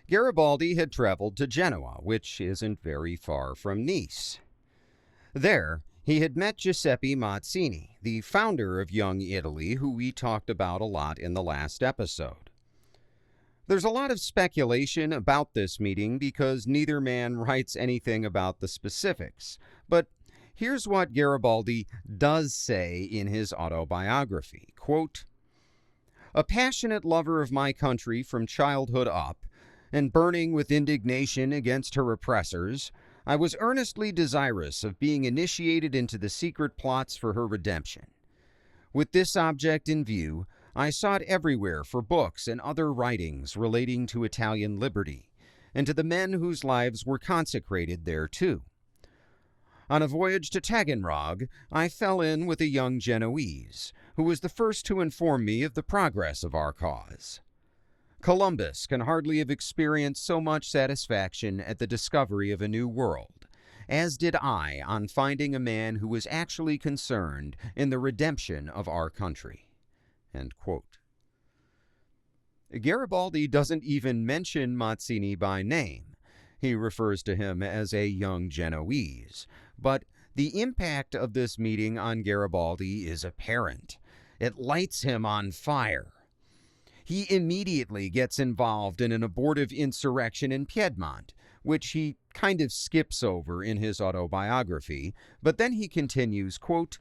Garibaldi had traveled to Genoa, which isn't very far from Nice. There, he had met Giuseppe Mazzini, the founder of Young Italy, who we talked about a lot in the last episode. There's a lot of speculation about this meeting because neither man writes anything about the specifics, but here's what Garibaldi does say in his autobiography, quote, "A passionate lover of my country from childhood up, and burning with indignation against her oppressors, I was earnestly desirous of being initiated into the secret plots for her redemption. With this object in view, I sought everywhere for books and other writings relating to Italian liberty, and to the men whose lives were consecrated thereto. On a voyage to Taganrog, I fell in with a young Genoese, who was the first to inform me of the progress of our cause. Columbus can hardly have experienced so much satisfaction at the discovery of a new world, as did I on finding a man who was actually concerned in the redemption of our country." End quote. Garibaldi doesn't even mention Mazzini by name. He refers to him as a young Genoese. But the impact of this meeting on Garibaldi is apparent. It lights him on fire. He immediately gets involved in an abortive insurrection in Piedmont, which he kind of skips over in his autobiography, but then he continues, quote,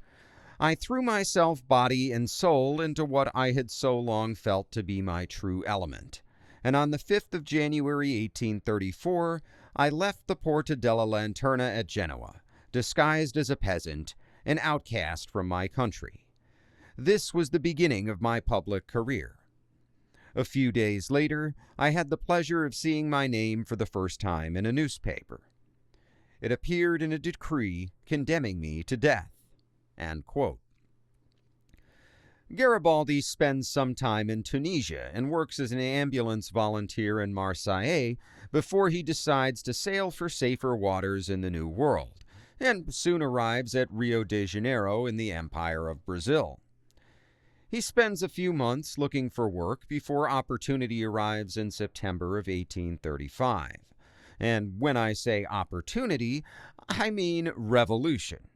"I threw myself body and soul into what I had so long felt to be my true element, and on the 5th of January 1834, I left the Porta della Lanterna at Genoa, disguised as a peasant, an outcast from my country. This was the beginning of my public career. A few days later, I had the pleasure of seeing my name for the first time in a newspaper. It appeared in a decree condemning me to death." End quote. Garibaldi spends some time in Tunisia and works as an ambulance volunteer in Marseille before he decides to sail for safer waters in the New World, and soon arrives at Rio de Janeiro in the Empire of Brazil. He spends a few months looking for work before opportunity arrives in September of 1835. And when I say opportunity, I mean revolution.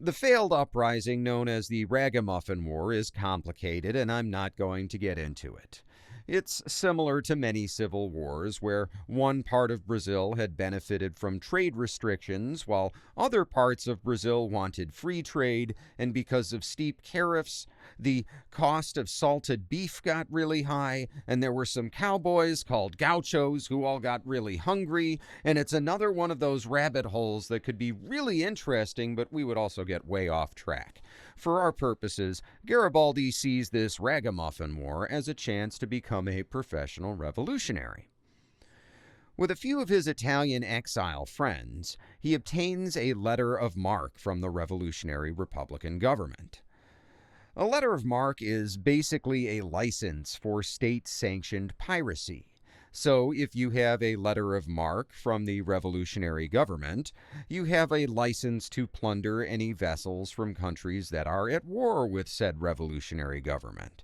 The failed uprising known as the Ragamuffin War is complicated, and I'm not going to get into it. It's similar to many civil wars where one part of Brazil had benefited from trade restrictions while other parts of Brazil wanted free trade, and because of steep tariffs, the cost of salted beef got really high, and there were some cowboys called gauchos who all got really hungry, and it's another one of those rabbit holes that could be really interesting, but we would also get way off track. For our purposes, Garibaldi sees this Ragamuffin War as a chance to become a professional revolutionary. With a few of his Italian exile friends, he obtains a letter of marque from the Revolutionary Republican government. A letter of marque is basically a license for state-sanctioned piracy. So if you have a letter of marque from the revolutionary government, you have a license to plunder any vessels from countries that are at war with said revolutionary government.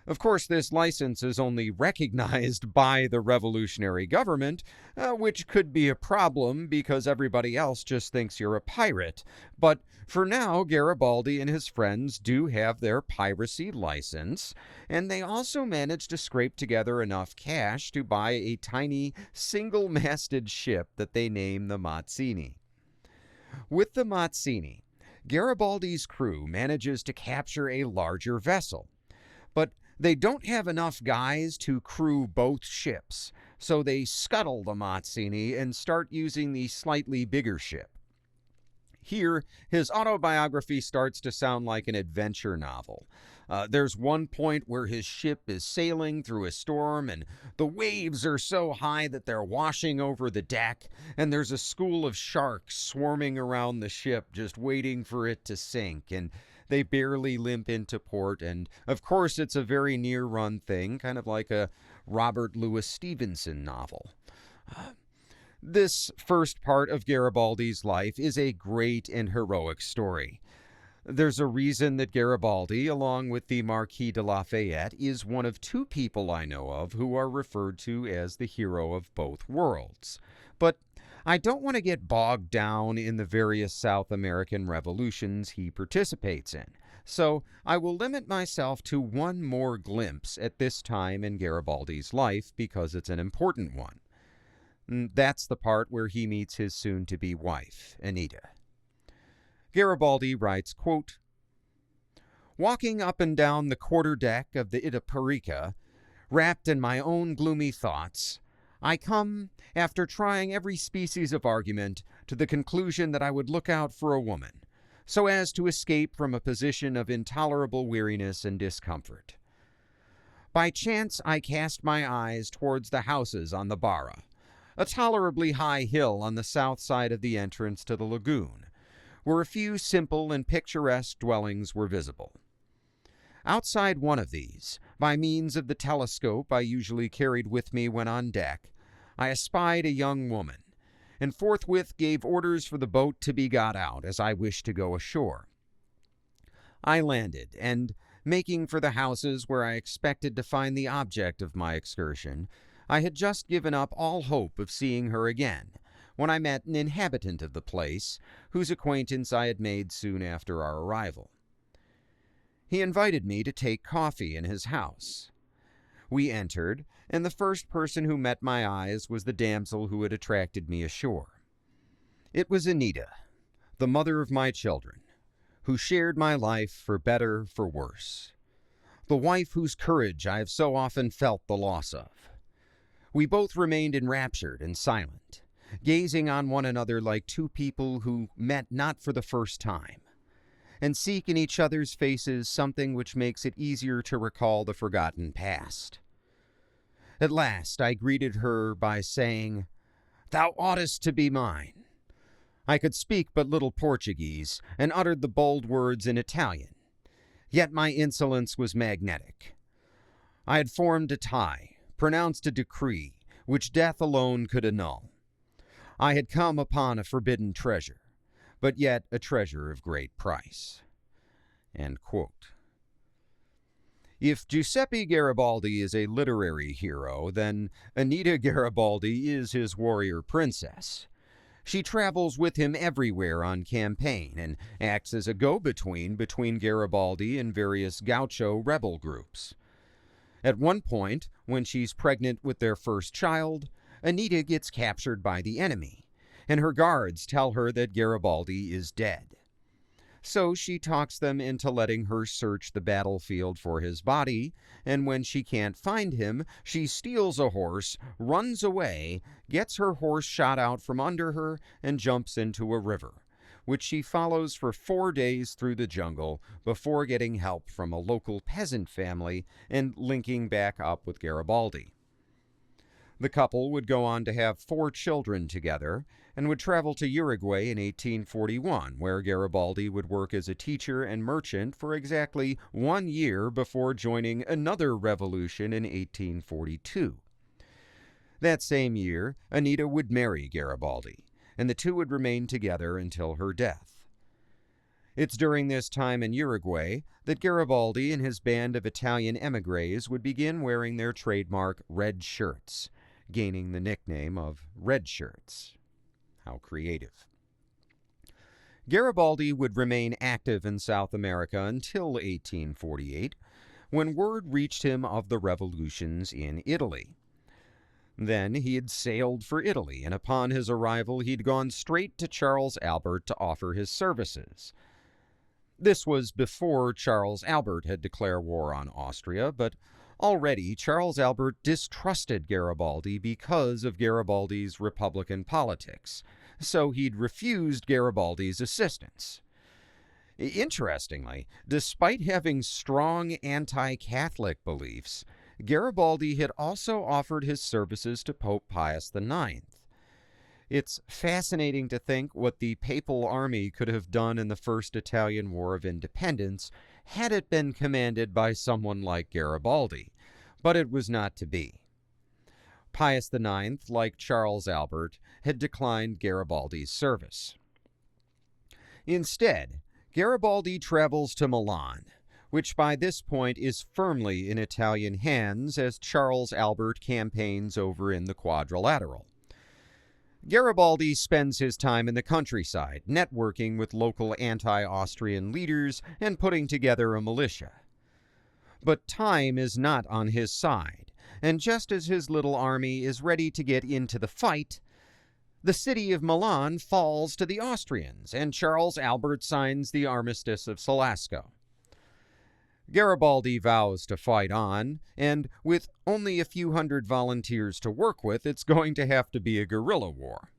Of course, this license is only recognized by the revolutionary government, which could be a problem because everybody else just thinks you're a pirate. But for now, Garibaldi and his friends do have their piracy license, and they also manage to scrape together enough cash to buy a tiny single-masted ship that they name the Mazzini. With the Mazzini, Garibaldi's crew manages to capture a larger vessel, but they don't have enough guys to crew both ships, so they scuttle the Mazzini and start using the slightly bigger ship. Here, his autobiography starts to sound like an adventure novel. There's one point where his ship is sailing through a storm, and the waves are so high that they're washing over the deck, and there's a school of sharks swarming around the ship just waiting for it to sink, and they barely limp into port, and of course it's a very near-run thing, kind of like a Robert Louis Stevenson novel. This first part of Garibaldi's life is a great and heroic story. There's a reason that Garibaldi, along with the Marquis de Lafayette, is one of two people I know of who are referred to as the hero of both worlds. But I don't want to get bogged down in the various South American revolutions he participates in, so I will limit myself to one more glimpse at this time in Garibaldi's life because it's an important one. That's the part where he meets his soon-to-be wife, Anita. Garibaldi writes, quote, "Walking up and down the quarter-deck of the Itaparica, wrapped in my own gloomy thoughts, I come, after trying every species of argument, to the conclusion that I would look out for a woman, so as to escape from a position of intolerable weariness and discomfort. By chance I cast my eyes towards the houses on the Barra. a tolerably high hill on the south side of the entrance to the lagoon, where a few simple and picturesque dwellings were visible. Outside one of these, by means of the telescope I usually carried with me when on deck, I espied a young woman, and forthwith gave orders for the boat to be got out, as I wished to go ashore. I landed, and, making for the houses where I expected to find the object of my excursion, I had just given up all hope of seeing her again, when I met an inhabitant of the place, whose acquaintance I had made soon after our arrival. He invited me to take coffee in his house. We entered, and the first person who met my eyes was the damsel who had attracted me ashore. It was Anita, the mother of my children, who shared my life for better, for worse. The wife whose courage I have so often felt the loss of. We both remained enraptured and silent, gazing on one another like two people who met not for the first time, and seek in each other's faces something which makes it easier to recall the forgotten past. At last I greeted her by saying, "Thou oughtest to be mine." I could speak but little Portuguese, and uttered the bold words in Italian, yet my insolence was magnetic. I had formed a tie, pronounced a decree, which death alone could annul. I had come upon a forbidden treasure, but yet a treasure of great price. End quote. If Giuseppe Garibaldi is a literary hero, then Anita Garibaldi is his warrior princess. She travels with him everywhere on campaign and acts as a go-between between Garibaldi and various gaucho rebel groups. At one point, when she's pregnant with their first child, Anita gets captured by the enemy, and her guards tell her that Garibaldi is dead. So she talks them into letting her search the battlefield for his body, and when she can't find him, she steals a horse, runs away, gets her horse shot out from under her, and jumps into a river, which she follows for 4 days through the jungle before getting help from a local peasant family and linking back up with Garibaldi. The couple would go on to have 4 children together and would travel to Uruguay in 1841, where Garibaldi would work as a teacher and merchant for exactly 1 year before joining another revolution in 1842. That same year, Anita would marry Garibaldi, and the two would remain together until her death. It's during this time in Uruguay that Garibaldi and his band of Italian émigrés would begin wearing their trademark red shirts, gaining the nickname of Red Shirts. How creative. Garibaldi would remain active in South America until 1848, when word reached him of the revolutions in Italy. Then he had sailed for Italy, and upon his arrival he'd gone straight to Charles Albert to offer his services. This was before Charles Albert had declared war on Austria, but already Charles Albert distrusted Garibaldi because of Garibaldi's Republican politics, so he'd refused Garibaldi's assistance. Interestingly, despite having strong anti-Catholic beliefs, Garibaldi had also offered his services to Pope Pius IX. It's fascinating to think what the Papal Army could have done in the First Italian War of Independence had it been commanded by someone like Garibaldi, but it was not to be. Pius IX, like Charles Albert, had declined Garibaldi's service. Instead, Garibaldi travels to Milan, which by this point is firmly in Italian hands as Charles Albert campaigns over in the Quadrilateral. Garibaldi spends his time in the countryside, networking with local anti-Austrian leaders and putting together a militia. But time is not on his side, and just as his little army is ready to get into the fight, the city of Milan falls to the Austrians, and Charles Albert signs the Armistice of Sulaco. Garibaldi vows to fight on, and with only a few hundred volunteers to work with, it's going to have to be a guerrilla war.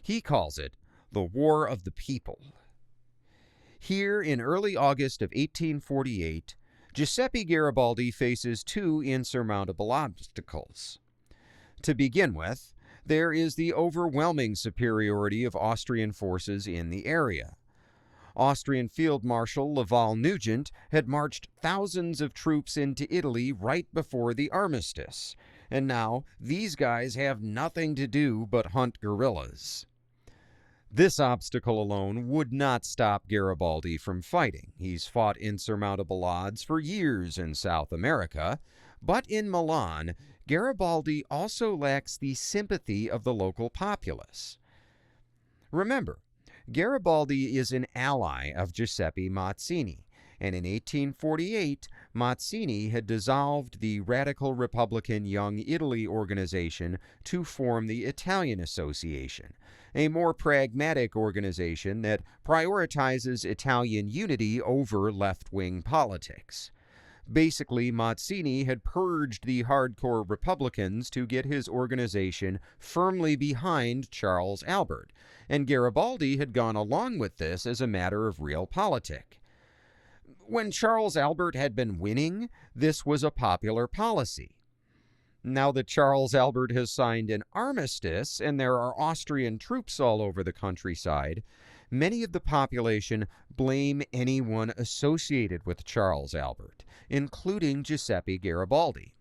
He calls it the War of the People. Here, in early August of 1848, Giuseppe Garibaldi faces 2 insurmountable obstacles. To begin with, there is the overwhelming superiority of Austrian forces in the area. Austrian Field Marshal Laval Nugent had marched thousands of troops into Italy right before the armistice, and now these guys have nothing to do but hunt guerrillas. This obstacle alone would not stop Garibaldi from fighting. He's fought insurmountable odds for years in South America, but in Milan, Garibaldi also lacks the sympathy of the local populace. Remember, Garibaldi is an ally of Giuseppe Mazzini, and in 1848, Mazzini had dissolved the radical Republican Young Italy organization to form the Italian Association, a more pragmatic organization that prioritizes Italian unity over left-wing politics. Basically, Mazzini had purged the hardcore Republicans to get his organization firmly behind Charles Albert, and Garibaldi had gone along with this as a matter of realpolitik. When Charles Albert had been winning, this was a popular policy. Now that Charles Albert has signed an armistice and there are Austrian troops all over the countryside, many of the population blame anyone associated with Charles Albert, including Giuseppe Garibaldi.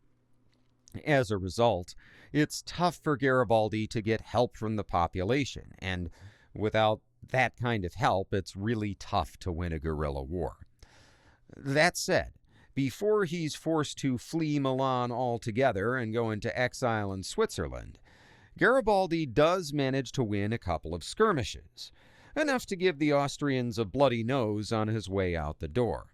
As a result, it's tough for Garibaldi to get help from the population, and without that kind of help, it's really tough to win a guerrilla war. That said, before he's forced to flee Milan altogether and go into exile in Switzerland, Garibaldi does manage to win a couple of skirmishes, enough to give the Austrians a bloody nose on his way out the door.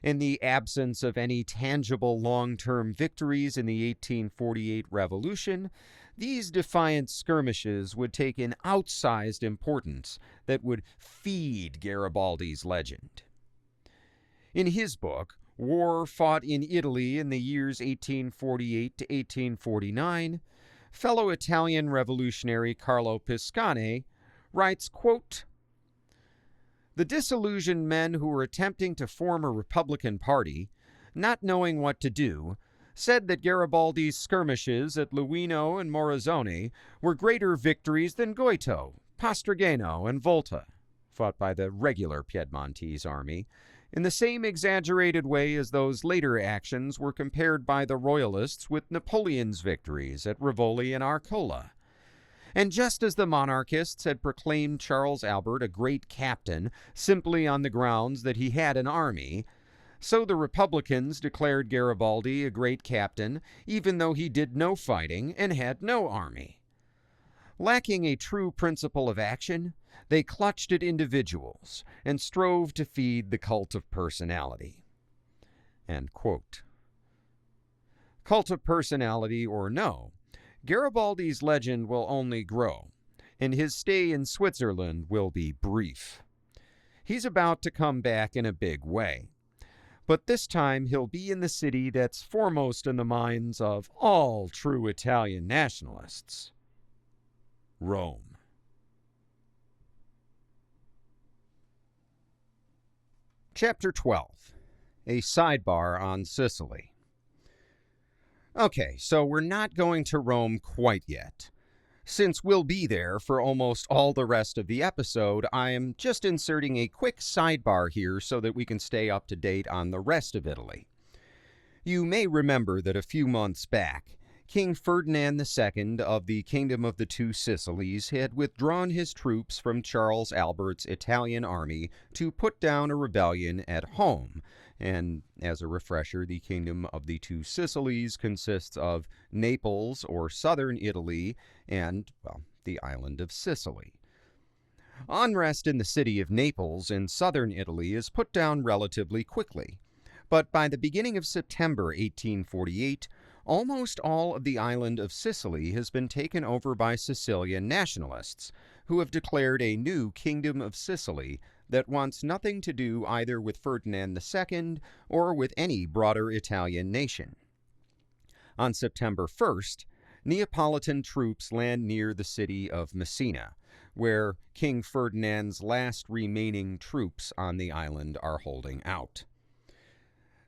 In the absence of any tangible long-term victories in the 1848 revolution, these defiant skirmishes would take an outsized importance that would feed Garibaldi's legend. In his book, War Fought in Italy in the Years 1848 to 1849, fellow Italian revolutionary Carlo Piscane writes, quote, "The disillusioned men who were attempting to form a Republican Party, not knowing what to do, said that Garibaldi's skirmishes at Luino and Morazzone were greater victories than Goito, Pastrigano, and Volta, fought by the regular Piedmontese army, in the same exaggerated way as those later actions were compared by the Royalists with Napoleon's victories at Rivoli and Arcola. And just as the monarchists had proclaimed Charles Albert a great captain simply on the grounds that he had an army, so the Republicans declared Garibaldi a great captain even though he did no fighting and had no army. Lacking a true principle of action, they clutched at individuals and strove to feed the cult of personality." End quote. Cult of personality or no, Garibaldi's legend will only grow, and his stay in Switzerland will be brief. He's about to come back in a big way, but this time he'll be in the city that's foremost in the minds of all true Italian nationalists: Rome. Chapter 12. A Sidebar on Sicily. Okay, so we're not going to Rome quite yet. Since we'll be there for almost all the rest of the episode, I am just inserting a quick sidebar here so that we can stay up to date on the rest of Italy. You may remember that a few months back, King Ferdinand II of the Kingdom of the Two Sicilies had withdrawn his troops from Charles Albert's Italian army to put down a rebellion at home. And as a refresher, the Kingdom of the Two Sicilies consists of Naples, or southern Italy, and, well, the island of Sicily. Unrest in the city of Naples in southern Italy is put down relatively quickly, but by the beginning of September 1848, almost all of the island of Sicily has been taken over by Sicilian nationalists, who have declared a new Kingdom of Sicily that wants nothing to do either with Ferdinand II or with any broader Italian nation. On September 1st, Neapolitan troops land near the city of Messina, where King Ferdinand's last remaining troops on the island are holding out.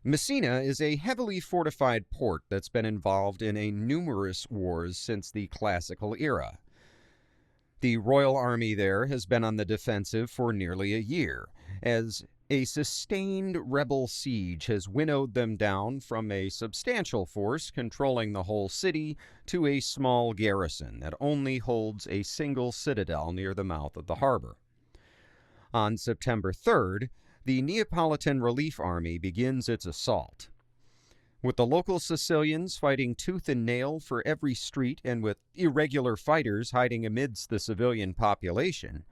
Messina is a heavily fortified port that's been involved in numerous wars since the classical era. The Royal Army there has been on the defensive for nearly a year, as a sustained rebel siege has winnowed them down from a substantial force controlling the whole city to a small garrison that only holds a single citadel near the mouth of the harbor. On September 3rd, the Neapolitan Relief Army begins its assault. With the local Sicilians fighting tooth and nail for every street and with irregular fighters hiding amidst the civilian population,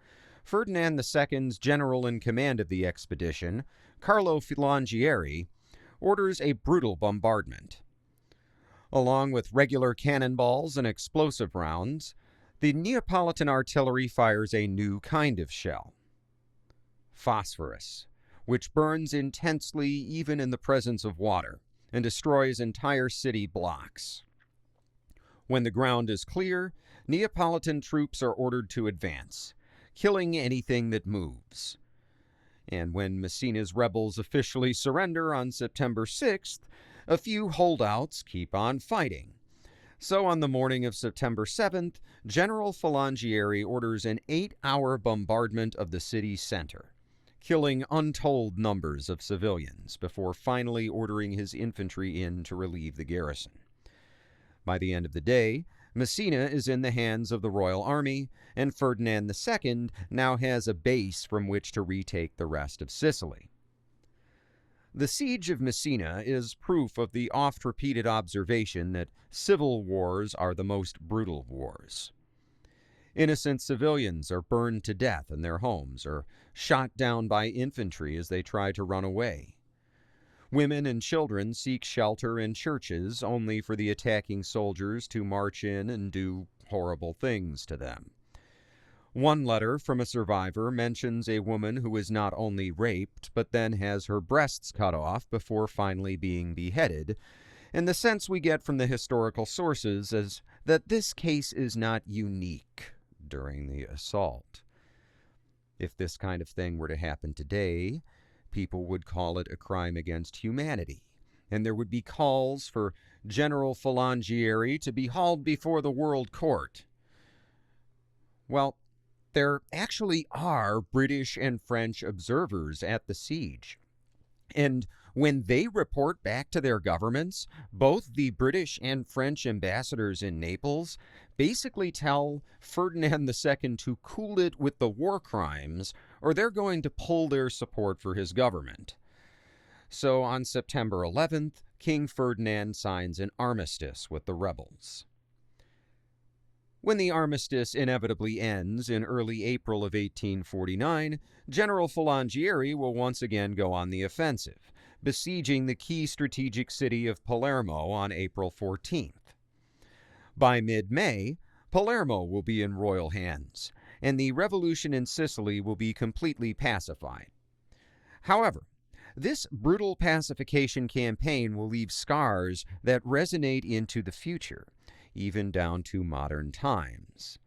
Ferdinand II's general in command of the expedition, Carlo Filangieri, orders a brutal bombardment. Along with regular cannonballs and explosive rounds, the Neapolitan artillery fires a new kind of shell: phosphorus, which burns intensely even in the presence of water and destroys entire city blocks. When the ground is clear, Neapolitan troops are ordered to advance, killing anything that moves. And when Messina's rebels officially surrender on September 6th, a few holdouts keep on fighting. So on the morning of September 7th, General Filangieri orders an 8-hour bombardment of the city's center, killing untold numbers of civilians before finally ordering his infantry in to relieve the garrison. By the end of the day, Messina is in the hands of the Royal Army, and Ferdinand II now has a base from which to retake the rest of Sicily. The siege of Messina is proof of the oft-repeated observation that civil wars are the most brutal wars. Innocent civilians are burned to death in their homes or shot down by infantry as they try to run away. Women and children seek shelter in churches only for the attacking soldiers to march in and do horrible things to them. One letter from a survivor mentions a woman who is not only raped, but then has her breasts cut off before finally being beheaded, and the sense we get from the historical sources is that this case is not unique during the assault. If this kind of thing were to happen today, people would call it a crime against humanity, and there would be calls for General Filangieri to be hauled before the World Court. Well, there actually are British and French observers at the siege, and when they report back to their governments, both the British and French ambassadors in Naples basically tell Ferdinand II to cool it with the war crimes, or they're going to pull their support for his government. So on September 11th, King Ferdinand signs an armistice with the rebels. When the armistice inevitably ends in early April of 1849, General Filangieri will once again go on the offensive, besieging the key strategic city of Palermo on April 14th. By mid-May, Palermo will be in royal hands, and the revolution in Sicily will be completely pacified. However, this brutal pacification campaign will leave scars that resonate into the future, even down to modern times.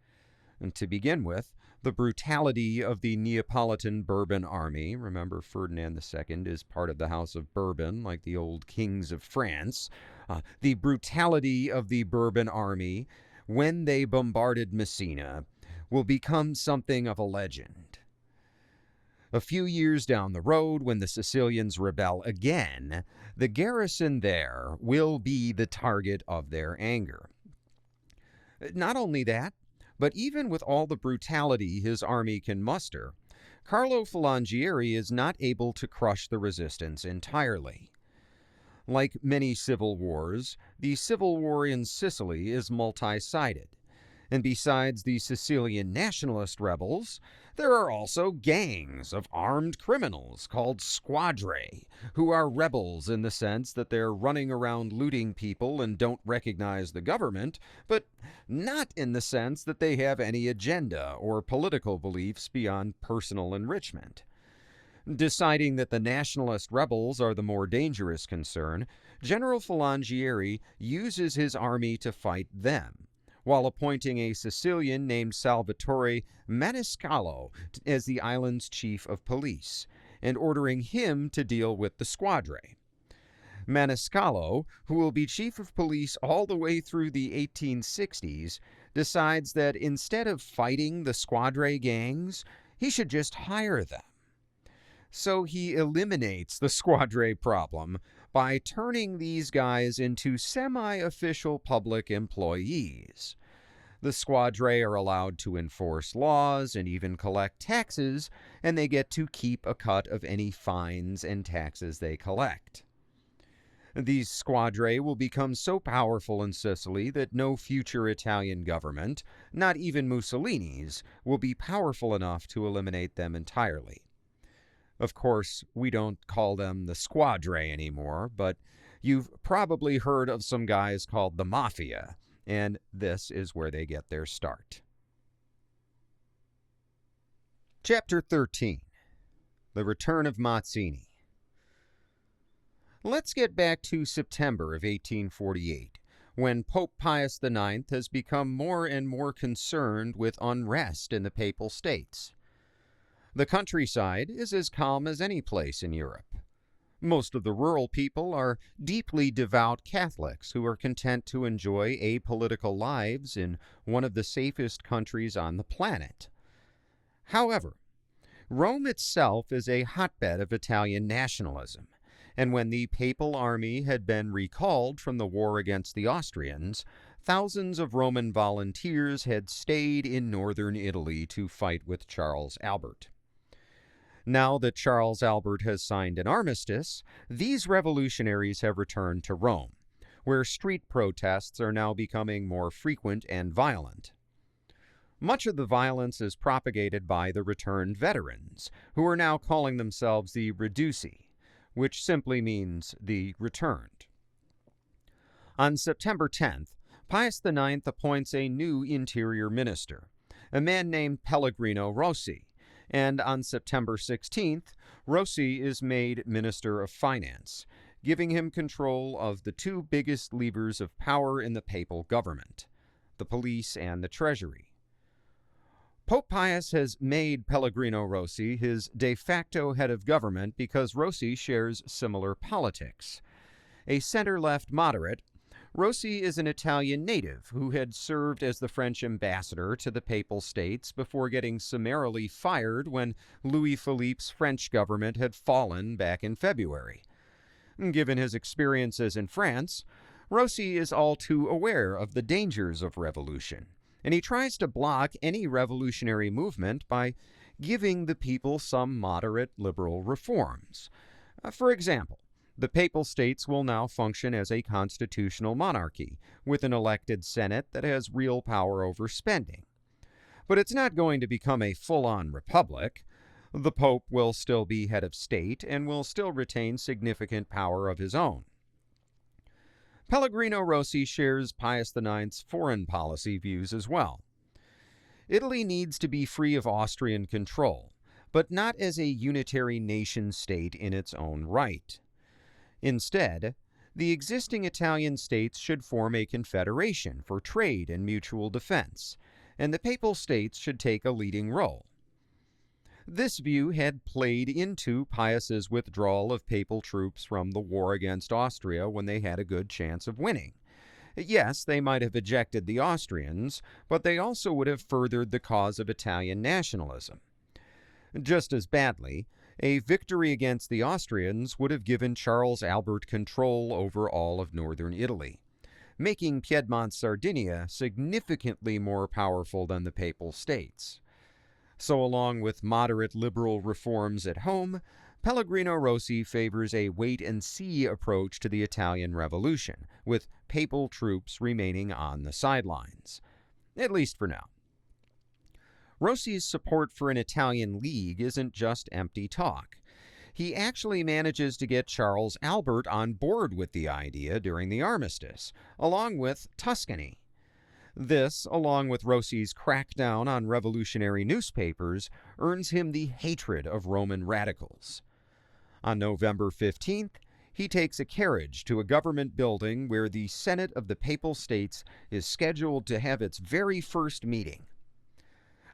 And to begin with, the brutality of the Neapolitan Bourbon army — remember, Ferdinand II is part of the House of Bourbon, like the old kings of France — the brutality of the Bourbon army when they bombarded Messina will become something of a legend. A few years down the road, when the Sicilians rebel again, the garrison there will be the target of their anger. Not only that, but even with all the brutality his army can muster, Carlo Filangieri is not able to crush the resistance entirely. Like many civil wars, the civil war in Sicily is multi-sided, and besides the Sicilian nationalist rebels, there are also gangs of armed criminals called squadre, who are rebels in the sense that they're running around looting people and don't recognize the government, but not in the sense that they have any agenda or political beliefs beyond personal enrichment. Deciding that the nationalist rebels are the more dangerous concern, General Filangieri uses his army to fight them, while appointing a Sicilian named Salvatore Maniscalco as the island's chief of police, and ordering him to deal with the squadre. Maniscalco, who will be chief of police all the way through the 1860s, decides that instead of fighting the squadre gangs, he should just hire them. So he eliminates the squadre problem by turning these guys into semi-official public employees. The squadre are allowed to enforce laws and even collect taxes, and they get to keep a cut of any fines and taxes they collect. These squadre will become so powerful in Sicily that no future Italian government, not even Mussolini's, will be powerful enough to eliminate them entirely. Of course, we don't call them the squadre anymore, but you've probably heard of some guys called the Mafia, and this is where they get their start. Chapter 13. The Return of Mazzini. Let's get back to September of 1848, when Pope Pius IX has become more and more concerned with unrest in the Papal States. The countryside is as calm as any place in Europe. Most of the rural people are deeply devout Catholics who are content to enjoy apolitical lives in one of the safest countries on the planet. However, Rome itself is a hotbed of Italian nationalism, and when the papal army had been recalled from the war against the Austrians, thousands of Roman volunteers had stayed in northern Italy to fight with Charles Albert. Now that Charles Albert has signed an armistice, these revolutionaries have returned to Rome, where street protests are now becoming more frequent and violent. Much of the violence is propagated by the returned veterans, who are now calling themselves the Reduci, which simply means the returned. On September 10th, Pius IX appoints a new interior minister, a man named Pellegrino Rossi, and on September 16th, Rossi is made Minister of Finance, giving him control of the two biggest levers of power in the papal government, the police and the treasury. Pope Pius has made Pellegrino Rossi his de facto head of government because Rossi shares similar politics. A center-left moderate, Rossi is an Italian native who had served as the French ambassador to the Papal States before getting summarily fired when Louis Philippe's French government had fallen back in February. Given his experiences in France, Rossi is all too aware of the dangers of revolution, and he tries to block any revolutionary movement by giving the people some moderate liberal reforms. For example, the Papal States will now function as a constitutional monarchy, with an elected Senate that has real power over spending. But it's not going to become a full-on republic. The Pope will still be head of state and will still retain significant power of his own. Pellegrino Rossi shares Pius IX's foreign policy views as well. Italy needs to be free of Austrian control, but not as a unitary nation-state in its own right. Instead, the existing Italian states should form a confederation for trade and mutual defense, and the Papal States should take a leading role. This view had played into Pius's withdrawal of papal troops from the war against Austria when they had a good chance of winning. Yes, they might have ejected the Austrians, but they also would have furthered the cause of Italian nationalism. Just as badly, a victory against the Austrians would have given Charles Albert control over all of northern Italy, making Piedmont-Sardinia significantly more powerful than the Papal States. So along with moderate liberal reforms at home, Pellegrino Rossi favors a wait-and-see approach to the Italian Revolution, with papal troops remaining on the sidelines, at least for now. Rossi's support for an Italian League isn't just empty talk. He actually manages to get Charles Albert on board with the idea during the armistice, along with Tuscany. This, along with Rossi's crackdown on revolutionary newspapers, earns him the hatred of Roman radicals. On November 15th, he takes a carriage to a government building where the Senate of the Papal States is scheduled to have its very first meeting.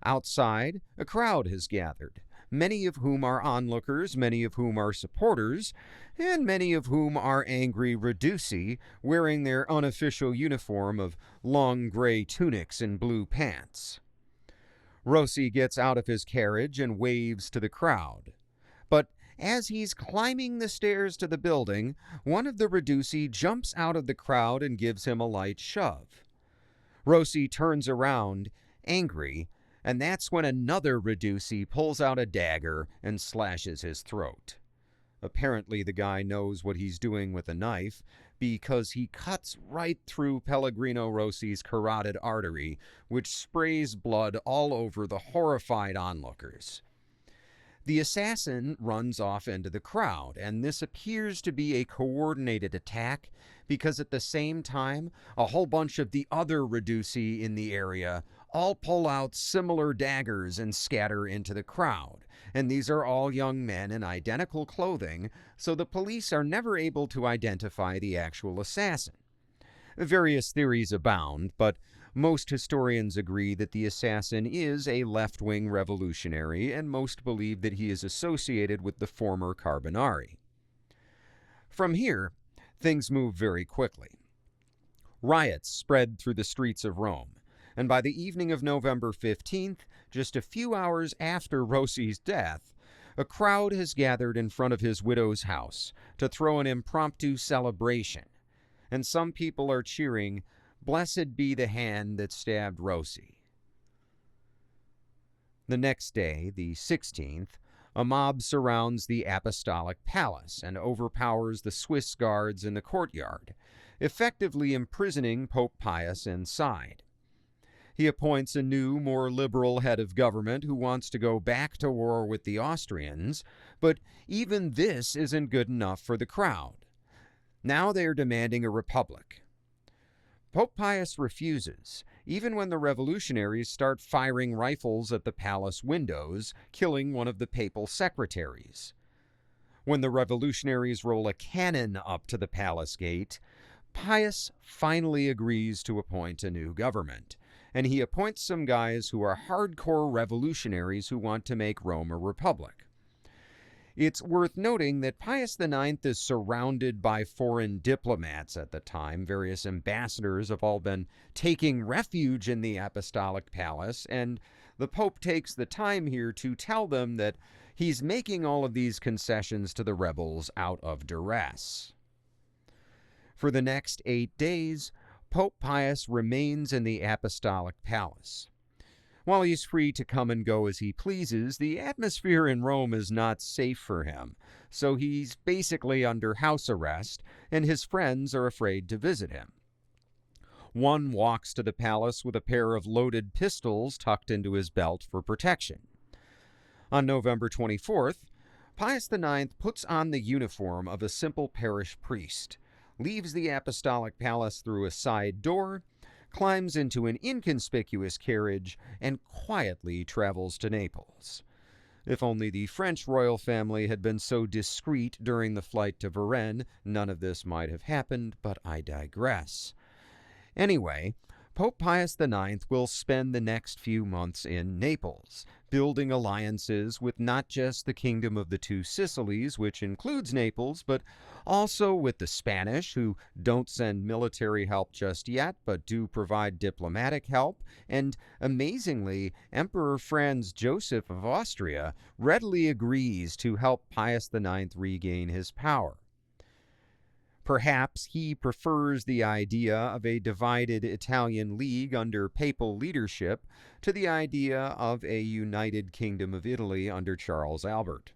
Outside, a crowd has gathered, many of whom are onlookers, many of whom are supporters, and many of whom are angry Raduci, wearing their unofficial uniform of long gray tunics and blue pants. Rossi gets out of his carriage and waves to the crowd. But as he's climbing the stairs to the building, one of the Raduci jumps out of the crowd and gives him a light shove. Rossi turns around, angry, and that's when another Raduci pulls out a dagger and slashes his throat. Apparently the guy knows what he's doing with a knife, because he cuts right through Pellegrino Rossi's carotid artery, which sprays blood all over the horrified onlookers. The assassin runs off into the crowd, and this appears to be a coordinated attack because at the same time, a whole bunch of the other Raduci in the area all pull out similar daggers and scatter into the crowd. And these are all young men in identical clothing, so the police are never able to identify the actual assassin. Various theories abound, but most historians agree that the assassin is a left-wing revolutionary, and most believe that he is associated with the former Carbonari. From here, things move very quickly. Riots spread through the streets of Rome, and by the evening of November 15th, just a few hours after Rossi's death, a crowd has gathered in front of his widow's house to throw an impromptu celebration, and some people are cheering, "Blessed be the hand that stabbed Rossi." The next day, the 16th, a mob surrounds the Apostolic Palace and overpowers the Swiss guards in the courtyard, effectively imprisoning Pope Pius inside. He appoints a new, more liberal head of government who wants to go back to war with the Austrians, but even this isn't good enough for the crowd. Now they are demanding a republic. Pope Pius refuses, even when the revolutionaries start firing rifles at the palace windows, killing one of the papal secretaries. When the revolutionaries roll a cannon up to the palace gate, Pius finally agrees to appoint a new government, and he appoints some guys who are hardcore revolutionaries who want to make Rome a republic. It's worth noting that Pius IX is surrounded by foreign diplomats at the time. Various ambassadors have all been taking refuge in the Apostolic Palace, and the Pope takes the time here to tell them that he's making all of these concessions to the rebels out of duress. For the next 8 days, Pope Pius remains in the Apostolic Palace. While he's free to come and go as he pleases, the atmosphere in Rome is not safe for him, so he's basically under house arrest, and his friends are afraid to visit him. One walks to the palace with a pair of loaded pistols tucked into his belt for protection. On November 24th, Pius IX puts on the uniform of a simple parish priest, leaves the Apostolic Palace through a side door, climbs into an inconspicuous carriage, and quietly travels to Naples. If only the French royal family had been so discreet during the flight to Varennes, none of this might have happened, but I digress. Anyway, Pope Pius IX will spend the next few months in Naples, building alliances with not just the Kingdom of the Two Sicilies, which includes Naples, but also with the Spanish, who don't send military help just yet, but do provide diplomatic help, and amazingly, Emperor Franz Joseph of Austria readily agrees to help Pius IX regain his power. Perhaps he prefers the idea of a divided Italian League under papal leadership to the idea of a united Kingdom of Italy under Charles Albert.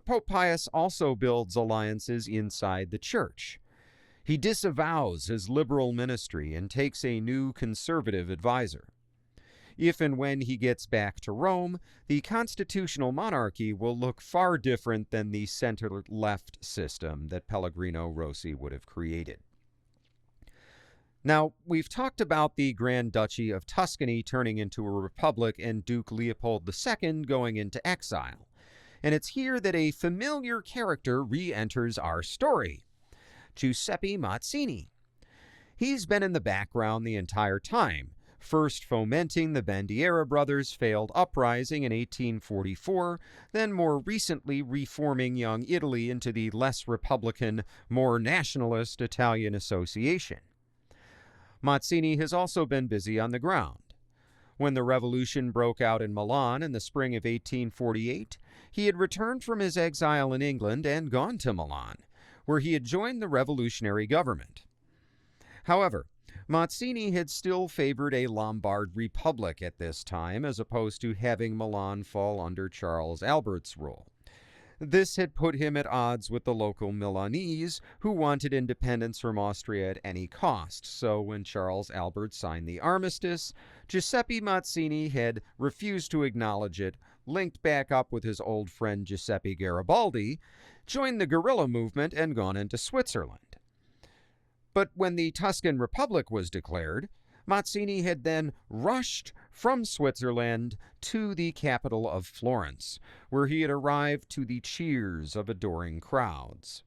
Pope Pius also builds alliances inside the Church. He disavows his liberal ministry and takes a new conservative advisor. If and when he gets back to Rome, the constitutional monarchy will look far different than the center-left system that Pellegrino Rossi would have created. Now, we've talked about the Grand Duchy of Tuscany turning into a republic and Duke Leopold II going into exile. And it's here that a familiar character re-enters our story, Giuseppe Mazzini. He's been in the background the entire time, first fomenting the Bandiera brothers' failed uprising in 1844, then more recently reforming Young Italy into the less republican, more nationalist Italian Association. Mazzini has also been busy on the ground. When the revolution broke out in Milan in the spring of 1848, he had returned from his exile in England and gone to Milan, where he had joined the revolutionary government. However, Mazzini had still favored a Lombard republic at this time, as opposed to having Milan fall under Charles Albert's rule. This had put him at odds with the local Milanese, who wanted independence from Austria at any cost. So when Charles Albert signed the armistice, Giuseppe Mazzini had refused to acknowledge it, linked back up with his old friend Giuseppe Garibaldi, joined the guerrilla movement, and gone into Switzerland. But when the Tuscan Republic was declared, Mazzini had then rushed from Switzerland to the capital of Florence, where he had arrived to the cheers of adoring crowds.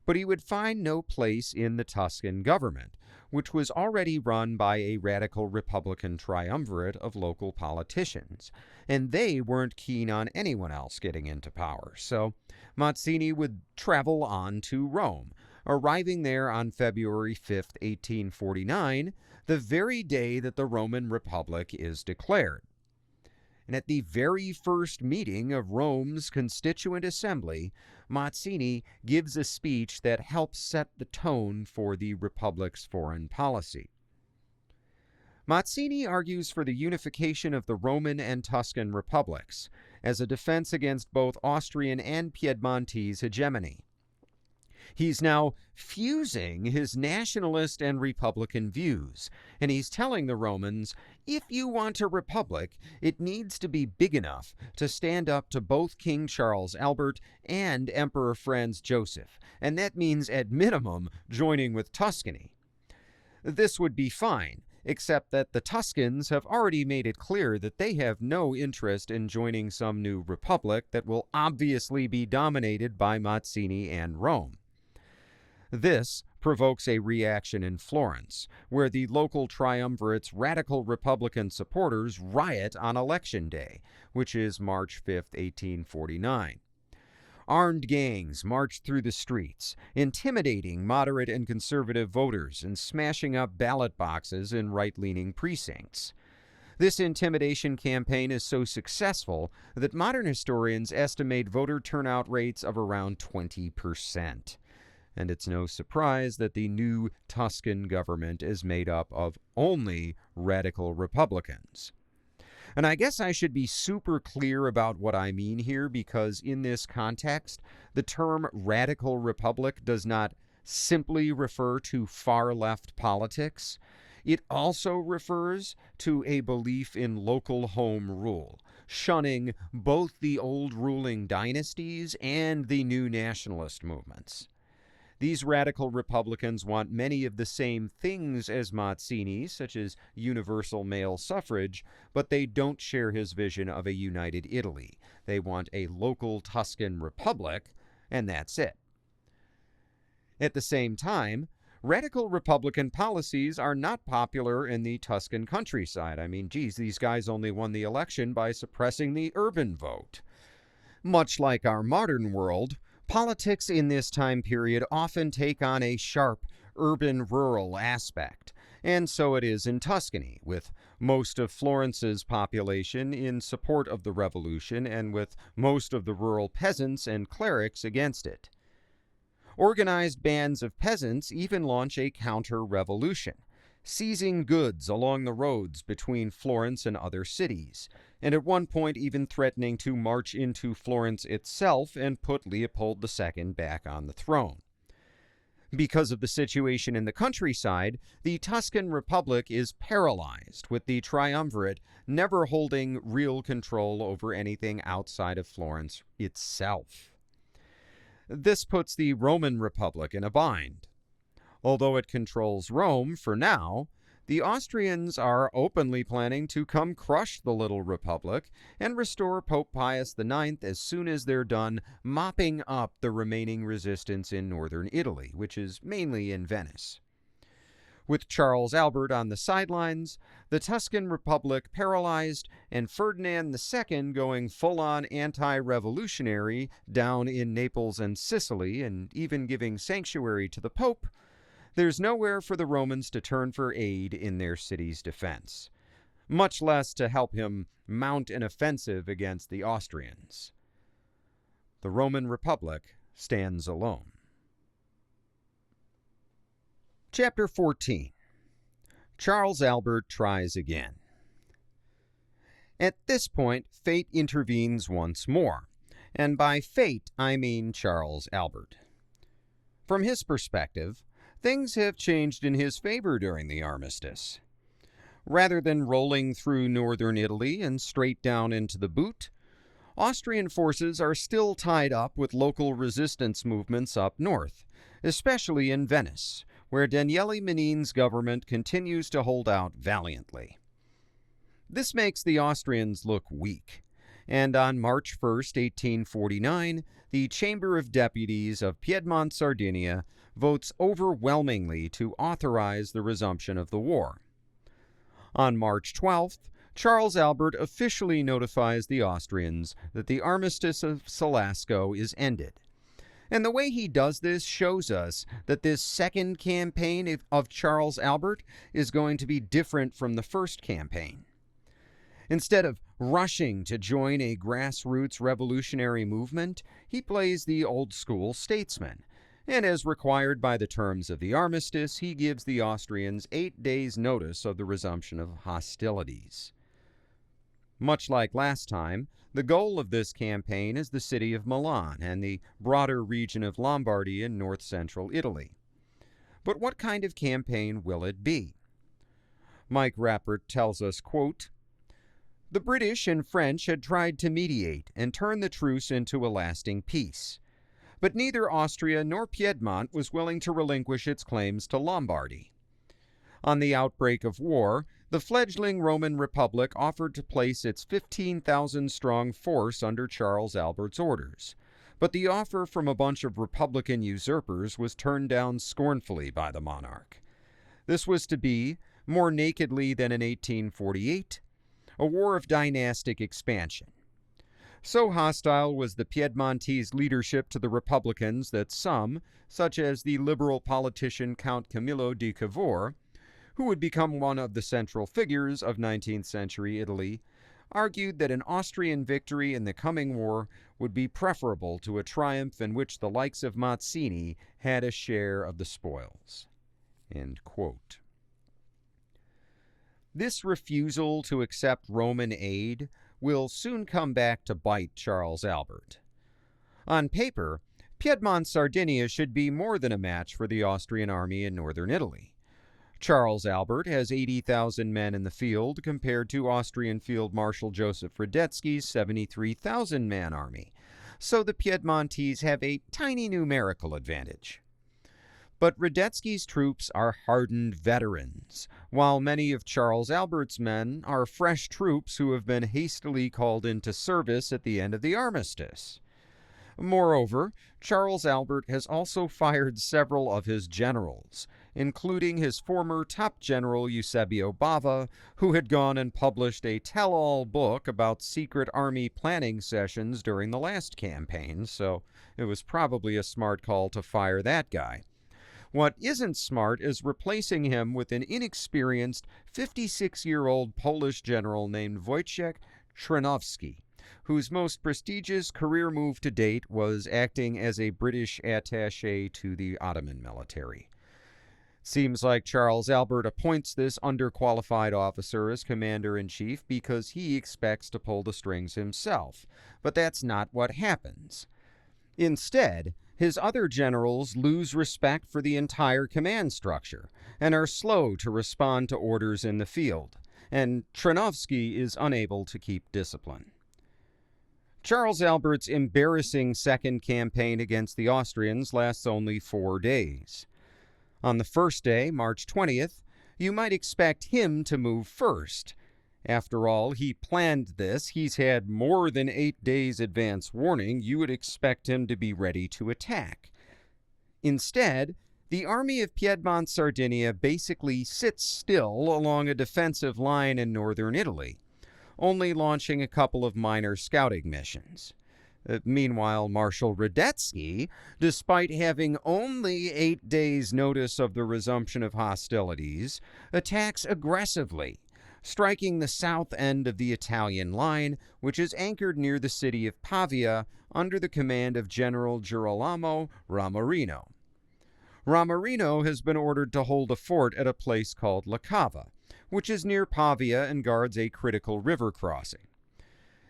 But he would find no place in the Tuscan government, which was already run by a radical Republican triumvirate of local politicians, and they weren't keen on anyone else getting into power. So Mazzini would travel on to Rome, arriving there on February 5th, 1849, the very day that the Roman Republic is declared. And at the very first meeting of Rome's Constituent Assembly, Mazzini gives a speech that helps set the tone for the Republic's foreign policy. Mazzini argues for the unification of the Roman and Tuscan republics as a defense against both Austrian and Piedmontese hegemony. He's now fusing his nationalist and republican views, and he's telling the Romans, if you want a republic, it needs to be big enough to stand up to both King Charles Albert and Emperor Franz Joseph, and that means at minimum joining with Tuscany. This would be fine, except that the Tuscans have already made it clear that they have no interest in joining some new republic that will obviously be dominated by Mazzini and Rome. This provokes a reaction in Florence, where the local triumvirate's radical Republican supporters riot on Election Day, which is March 5, 1849. Armed gangs march through the streets, intimidating moderate and conservative voters and smashing up ballot boxes in right-leaning precincts. This intimidation campaign is so successful that modern historians estimate voter turnout rates of around 20%. And it's no surprise that the new Tuscan government is made up of only radical Republicans. And I guess I should be super clear about what I mean here, because in this context, the term radical republic does not simply refer to far-left politics. It also refers to a belief in local home rule, shunning both the old ruling dynasties and the new nationalist movements. These radical Republicans want many of the same things as Mazzini, such as universal male suffrage, but they don't share his vision of a united Italy. They want a local Tuscan republic, and that's it. At the same time, radical Republican policies are not popular in the Tuscan countryside. I mean, geez, these guys only won the election by suppressing the urban vote. Much like our modern world, politics in this time period often take on a sharp urban-rural aspect, and so it is in Tuscany, with most of Florence's population in support of the revolution and with most of the rural peasants and clerics against it. Organized bands of peasants even launch a counter-revolution, seizing goods along the roads between Florence and other cities, and at one point even threatening to march into Florence itself and put Leopold II back on the throne. Because of the situation in the countryside, the Tuscan Republic is paralyzed, with the triumvirate never holding real control over anything outside of Florence itself. This puts the Roman Republic in a bind. Although it controls Rome for now, the Austrians are openly planning to come crush the little republic and restore Pope Pius IX as soon as they're done mopping up the remaining resistance in northern Italy, which is mainly in Venice. With Charles Albert on the sidelines, the Tuscan Republic paralyzed, and Ferdinand II going full-on anti-revolutionary down in Naples and Sicily, and even giving sanctuary to the Pope, there's nowhere for the Romans to turn for aid in their city's defense, much less to help him mount an offensive against the Austrians. The Roman Republic stands alone. Chapter 14. Charles Albert tries again. At this point, fate intervenes once more, and by fate I mean Charles Albert. From his perspective, things have changed in his favor during the armistice. Rather than rolling through northern Italy and straight down into the boot, Austrian forces are still tied up with local resistance movements up north, especially in Venice, where Daniele Manin's government continues to hold out valiantly. This makes the Austrians look weak, and on March 1, 1849, the Chamber of Deputies of Piedmont-Sardinia votes overwhelmingly to authorize the resumption of the war. On March 12th, Charles Albert officially notifies the Austrians that the Armistice of Silasco is ended. And the way he does this shows us that this second campaign of Charles Albert is going to be different from the first campaign. Instead of rushing to join a grassroots revolutionary movement, he plays the old-school statesman. And as required by the terms of the armistice, he gives the Austrians 8 days' notice of the resumption of hostilities. Much like last time, the goal of this campaign is the city of Milan and the broader region of Lombardy in north-central Italy. But what kind of campaign will it be? Mike Rappert tells us, quote, "The British and French had tried to mediate and turn the truce into a lasting peace. But neither Austria nor Piedmont was willing to relinquish its claims to Lombardy. On the outbreak of war, the fledgling Roman Republic offered to place its 15,000-strong force under Charles Albert's orders, but the offer from a bunch of Republican usurpers was turned down scornfully by the monarch. This was to be, more nakedly than in 1848, a war of dynastic expansion. So hostile was the Piedmontese leadership to the Republicans that some, such as the liberal politician Count Camillo di Cavour, who would become one of the central figures of 19th century Italy, argued that an Austrian victory in the coming war would be preferable to a triumph in which the likes of Mazzini had a share of the spoils." End quote. This refusal to accept Roman aid will soon come back to bite Charles Albert. On paper, Piedmont-Sardinia should be more than a match for the Austrian army in northern Italy. Charles Albert has 80,000 men in the field compared to Austrian Field Marshal Joseph Radetzky's 73,000-man army, so the Piedmontese have a tiny numerical advantage. But Radetzky's troops are hardened veterans, while many of Charles Albert's men are fresh troops who have been hastily called into service at the end of the armistice. Moreover, Charles Albert has also fired several of his generals, including his former top general Eusebio Bava, who had gone and published a tell-all book about secret army planning sessions during the last campaign, so it was probably a smart call to fire that guy. What isn't smart is replacing him with an inexperienced 56-year-old Polish general named Wojciech Trzynowski, whose most prestigious career move to date was acting as a British attaché to the Ottoman military. Seems like Charles Albert appoints this underqualified officer as commander-in-chief because he expects to pull the strings himself, but that's not what happens. Instead, his other generals lose respect for the entire command structure and are slow to respond to orders in the field, and Trzynowski is unable to keep discipline. Charles Albert's embarrassing second campaign against the Austrians lasts only 4 days. On the first day, March 20th, you might expect him to move first. After all, he planned this. He's had more than 8 days advance warning. You would expect him to be ready to attack. Instead, The army of Piedmont-Sardinia basically sits still along a defensive line in northern Italy, only launching a couple of minor scouting missions. Meanwhile, Marshal Radetzky, despite having only 8 days' notice of the resumption of hostilities, attacks aggressively, striking the south end of the Italian line, which is anchored near the city of Pavia under the command of General Girolamo Ramarino. Ramarino has been ordered to hold a fort at a place called La Cava, which is near Pavia and guards a critical river crossing.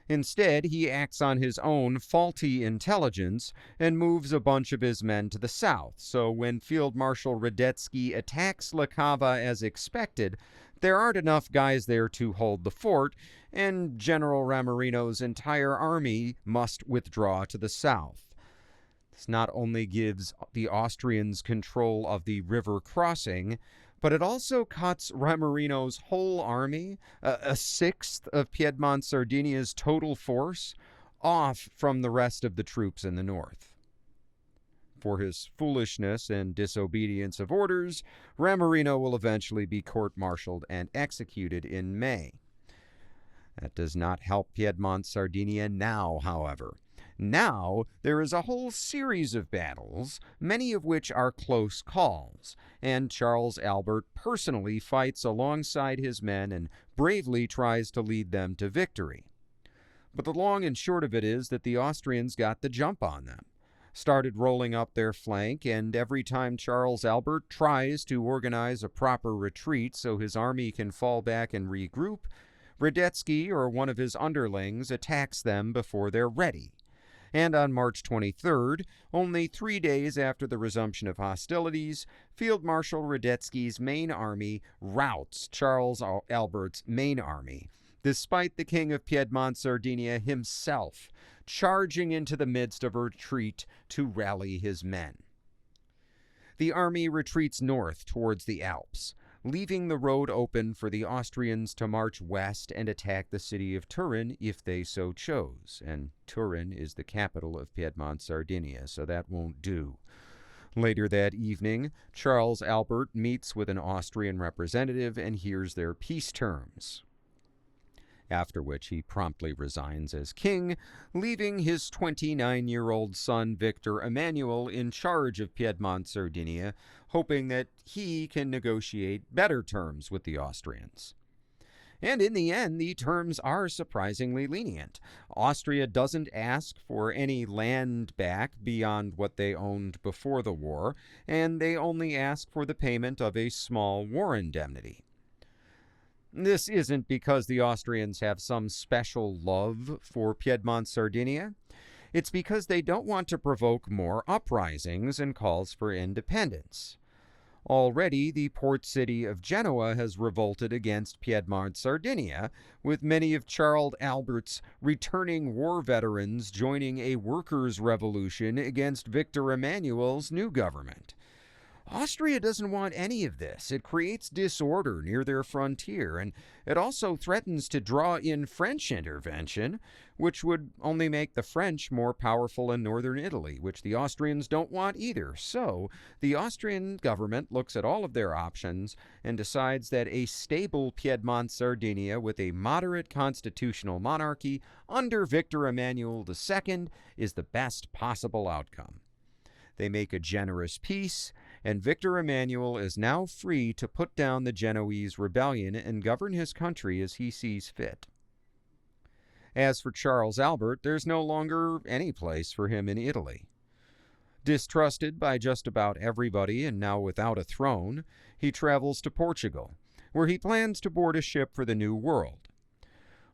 Instead, he acts on his own faulty intelligence and moves a bunch of his men to the south, so when Field Marshal Radetzky attacks La Cava as expected, there aren't enough guys there to hold the fort, and General Ramarino's entire army must withdraw to the south. This not only gives the Austrians control of the river crossing, but it also cuts Ramarino's whole army, a sixth of Piedmont-Sardinia's total force, off from the rest of the troops in the north. For his foolishness and disobedience of orders, Ramarino will eventually be court-martialed and executed in May. That does not help Piedmont-Sardinia now, however. Now, there is a whole series of battles, many of which are close calls, and Charles Albert personally fights alongside his men and bravely tries to lead them to victory. But the long and short of it is that the Austrians got the jump on them, started rolling up their flank, and every time Charles Albert tries to organize a proper retreat so his army can fall back and regroup, Radetzky or one of his underlings attacks them before they're ready. And on March 23rd, only 3 days after the resumption of hostilities, Field Marshal Radetzky's main army routs Charles Albert's main army, despite the King of Piedmont-Sardinia himself charging into the midst of a retreat to rally his men. The army retreats north towards the Alps, leaving the road open for the Austrians to march west and attack the city of Turin if they so chose. And Turin is the capital of Piedmont-Sardinia, so that won't do. Later that evening, Charles Albert meets with an Austrian representative and hears their peace terms, after which he promptly resigns as king, leaving his 29-year-old son Victor Emmanuel in charge of Piedmont-Sardinia, hoping that he can negotiate better terms with the Austrians. And in the end, the terms are surprisingly lenient. Austria doesn't ask for any land back beyond what they owned before the war, and they only ask for the payment of a small war indemnity. This isn't because the Austrians have some special love for Piedmont-Sardinia. It's because they don't want to provoke more uprisings and calls for independence. Already, the port city of Genoa has revolted against Piedmont-Sardinia, with many of Charles Albert's returning war veterans joining a workers' revolution against Victor Emmanuel's new government. Austria doesn't want any of this. It creates disorder near their frontier, and it also threatens to draw in French intervention, which would only make the French more powerful in northern Italy, which the Austrians don't want either. So, the Austrian government looks at all of their options and decides that a stable Piedmont-Sardinia with a moderate constitutional monarchy under Victor Emmanuel II is the best possible outcome. They make a generous peace, and Victor Emmanuel is now free to put down the Genoese rebellion and govern his country as he sees fit. As for Charles Albert, there's no longer any place for him in Italy. Distrusted by just about everybody and now without a throne, he travels to Portugal, where he plans to board a ship for the New World.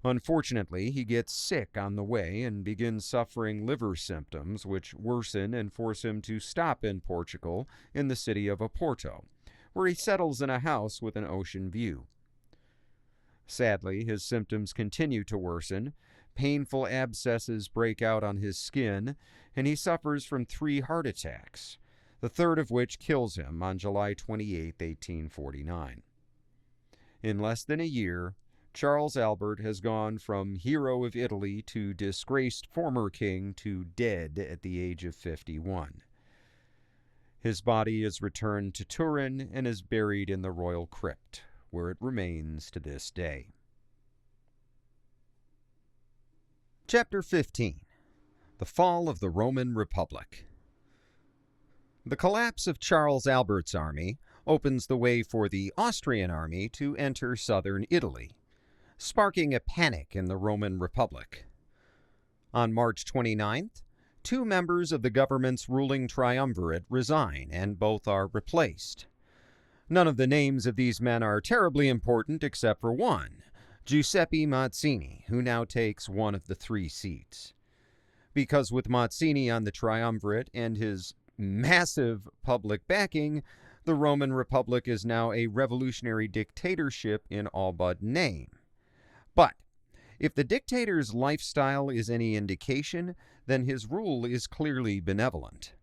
Unfortunately, he gets sick on the way and begins suffering liver symptoms, which worsen and force him to stop in Portugal in the city of Oporto, where he settles in a house with an ocean view. Sadly, his symptoms continue to worsen, painful abscesses break out on his skin, and he suffers from 3 heart attacks, the third of which kills him on July 28, 1849. In less than a year, Charles Albert has gone from hero of Italy to disgraced former king to dead at the age of 51. His body is returned to Turin and is buried in the royal crypt, where it remains to this day. Chapter 15. The Fall of the Roman Republic. The collapse of Charles Albert's army opens the way for the Austrian army to enter southern Italy, sparking a panic in the Roman Republic. On March 29th, 2 members of the government's ruling triumvirate resign, and both are replaced. None of the names of these men are terribly important except for one, Giuseppe Mazzini, who now takes one of the 3 seats. Because with Mazzini on the triumvirate and his massive public backing, the Roman Republic is now a revolutionary dictatorship in all but name. But if the dictator's lifestyle is any indication, then his rule is clearly benevolent.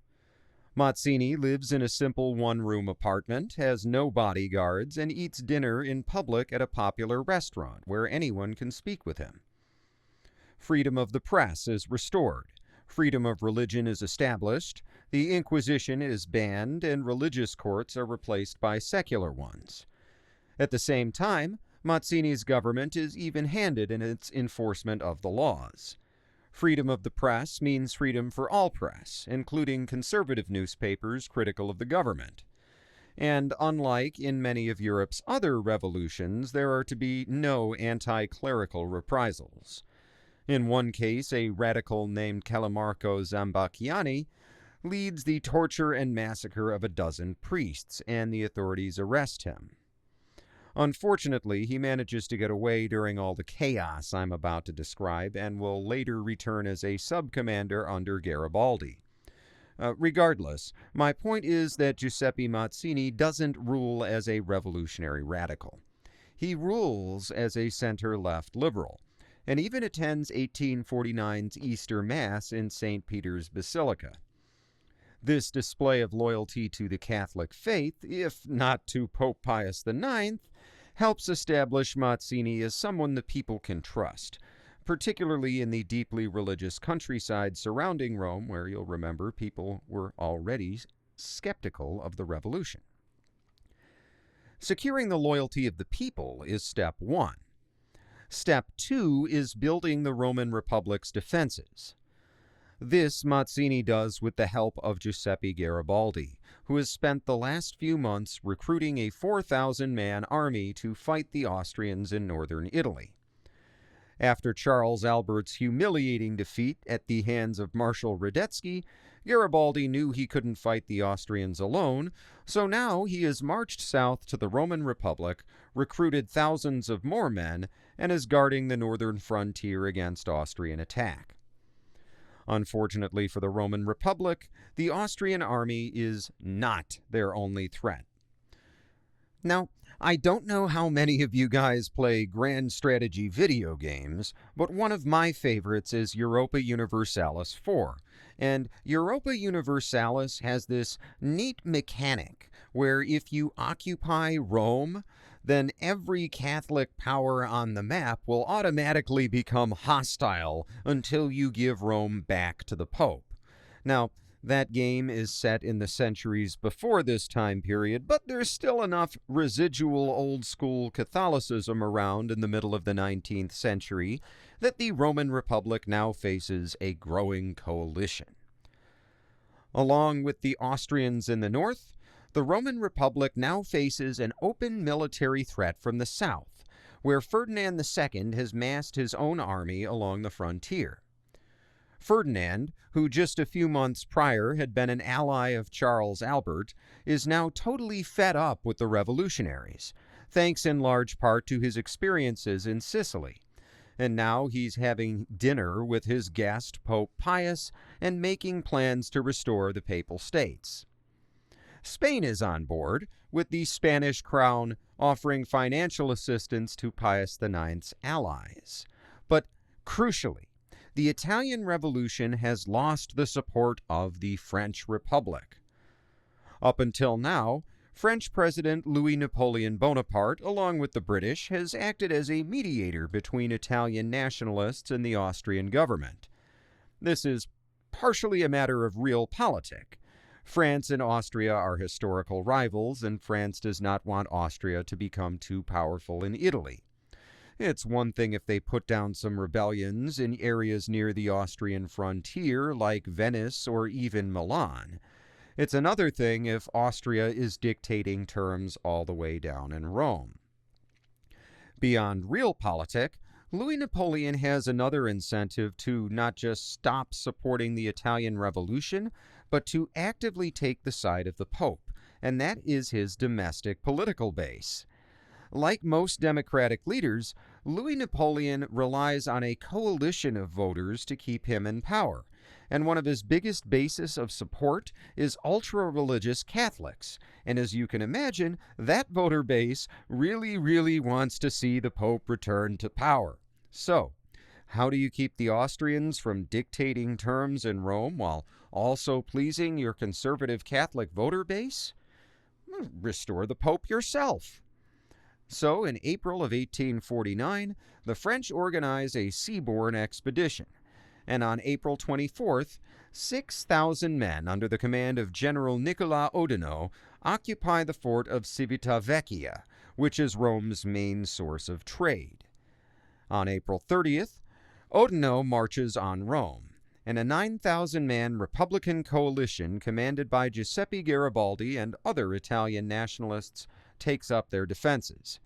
Mazzini lives in a simple 1-room apartment, has no bodyguards, and eats dinner in public at a popular restaurant where anyone can speak with him. Freedom of the press is restored. Freedom of religion is established. The Inquisition is banned, and religious courts are replaced by secular ones. At the same time, Mazzini's government is even-handed in its enforcement of the laws. Freedom of the press means freedom for all press, including conservative newspapers critical of the government. And unlike in many of Europe's other revolutions, there are to be no anti-clerical reprisals. In one case, a radical named Calamarco Zambacchiani leads the torture and massacre of a dozen priests, and the authorities arrest him. Unfortunately, he manages to get away during all the chaos I'm about to describe and will later return as a sub-commander under Garibaldi. Regardless, my point is that Giuseppe Mazzini doesn't rule as a revolutionary radical. He rules as a center-left liberal, and even attends 1849's Easter Mass in St. Peter's Basilica. This display of loyalty to the Catholic faith, if not to Pope Pius IX, helps establish Mazzini as someone the people can trust, particularly in the deeply religious countryside surrounding Rome, where you'll remember people were already skeptical of the revolution. Securing the loyalty of the people is step 1. Step 2 is building the Roman Republic's defenses. This Mazzini does with the help of Giuseppe Garibaldi, who has spent the last few months recruiting a 4,000-man army to fight the Austrians in northern Italy. After Charles Albert's humiliating defeat at the hands of Marshal Radetzky, Garibaldi knew he couldn't fight the Austrians alone, so now he has marched south to the Roman Republic, recruited thousands of more men, and is guarding the northern frontier against Austrian attack. Unfortunately for the Roman Republic, the Austrian army is not their only threat. Now, I don't know how many of you guys play grand strategy video games, but one of my favorites is Europa Universalis 4. And Europa Universalis has this neat mechanic where if you occupy Rome, then every Catholic power on the map will automatically become hostile until you give Rome back to the Pope. Now, that game is set in the centuries before this time period, but there's still enough residual old-school Catholicism around in the middle of the 19th century that the Roman Republic now faces a growing coalition. Along with the Austrians in the north, the Roman Republic now faces an open military threat from the south, where Ferdinand II has massed his own army along the frontier. Ferdinand, who just a few months prior had been an ally of Charles Albert, is now totally fed up with the revolutionaries, thanks in large part to his experiences in Sicily. And now he's having dinner with his guest, Pope Pius, and making plans to restore the Papal States. Spain is on board, with the Spanish crown offering financial assistance to Pius IX's allies. But crucially, the Italian Revolution has lost the support of the French Republic. Up until now, French President Louis Napoleon Bonaparte, along with the British, has acted as a mediator between Italian nationalists and the Austrian government. This is partially a matter of realpolitik. France and Austria are historical rivals, and France does not want Austria to become too powerful in Italy. It's one thing if they put down some rebellions in areas near the Austrian frontier, like Venice or even Milan. It's another thing if Austria is dictating terms all the way down in Rome. Beyond realpolitik, Louis Napoleon has another incentive to not just stop supporting the Italian Revolution, but to actively take the side of the Pope, and that is his domestic political base. Like most democratic leaders, Louis Napoleon relies on a coalition of voters to keep him in power, and one of his biggest bases of support is ultra-religious Catholics. And as you can imagine, that voter base really wants to see the Pope return to power. So, how do you keep the Austrians from dictating terms in Rome while also pleasing your conservative Catholic voter base? Restore the Pope yourself. So, in April of 1849, the French organize a seaborne expedition, and on April 24th, 6,000 men under the command of General Nicolas Oudinot occupy the fort of Civitavecchia, which is Rome's main source of trade. On April 30th, Oudinot marches on Rome, and a 9,000-man Republican coalition commanded by Giuseppe Garibaldi and other Italian nationalists takes up their defenses.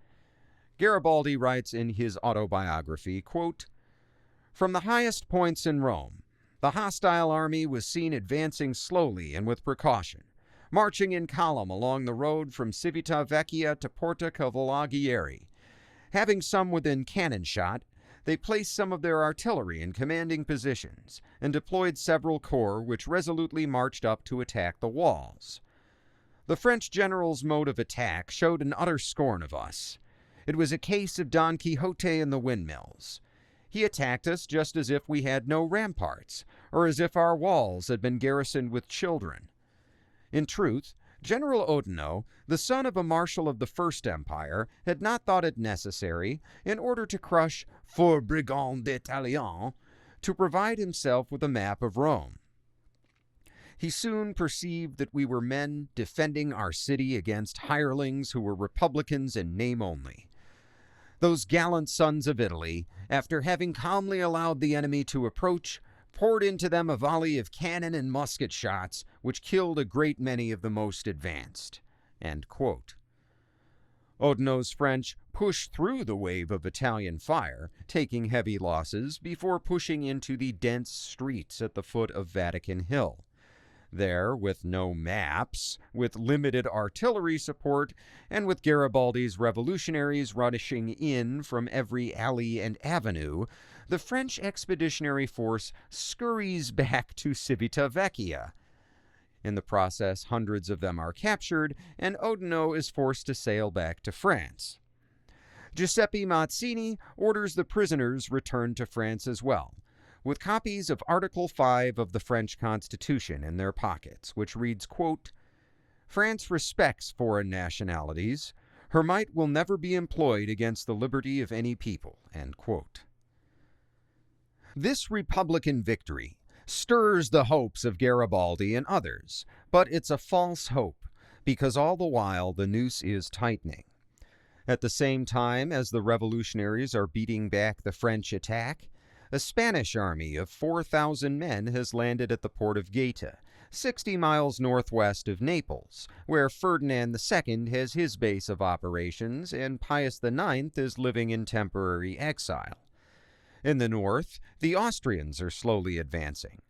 Garibaldi writes in his autobiography, quote, "From the highest points in Rome, the hostile army was seen advancing slowly and with precaution, marching in column along the road from Civitavecchia to Porta Cavallaghieri. Having some within cannon shot, they placed some of their artillery in commanding positions and deployed several corps which resolutely marched up to attack the walls. The French general's mode of attack showed an utter scorn of us. It was a case of Don Quixote and the windmills. He attacked us just as if we had no ramparts, or as if our walls had been garrisoned with children. In truth, General Oudinot, the son of a marshal of the First Empire, had not thought it necessary, in order to crush 4 brigands d'Italiens, to provide himself with a map of Rome. He soon perceived that we were men defending our city against hirelings who were republicans in name only. Those gallant sons of Italy, after having calmly allowed the enemy to approach, poured into them a volley of cannon and musket shots, which killed a great many of the most advanced." End quote. Oudinot's French pushed through the wave of Italian fire, taking heavy losses before pushing into the dense streets at the foot of Vatican Hill. There, with no maps, with limited artillery support, and with Garibaldi's revolutionaries rushing in from every alley and avenue, the French expeditionary force scurries back to Civitavecchia. In the process, hundreds of them are captured, and Oudinot is forced to sail back to France. Giuseppe Mazzini orders the prisoners returned to France as well, with copies of Article 5 of the French Constitution in their pockets, which reads, quote, "France respects foreign nationalities. Her might will never be employed against the liberty of any people." End quote. This Republican victory stirs the hopes of Garibaldi and others, but it's a false hope, because all the while the noose is tightening. At the same time as the revolutionaries are beating back the French attack, a Spanish army of 4,000 men has landed at the port of Gaeta, 60 miles northwest of Naples, where Ferdinand II has his base of operations and Pius IX is living in temporary exile. In the north, the Austrians are slowly advancing.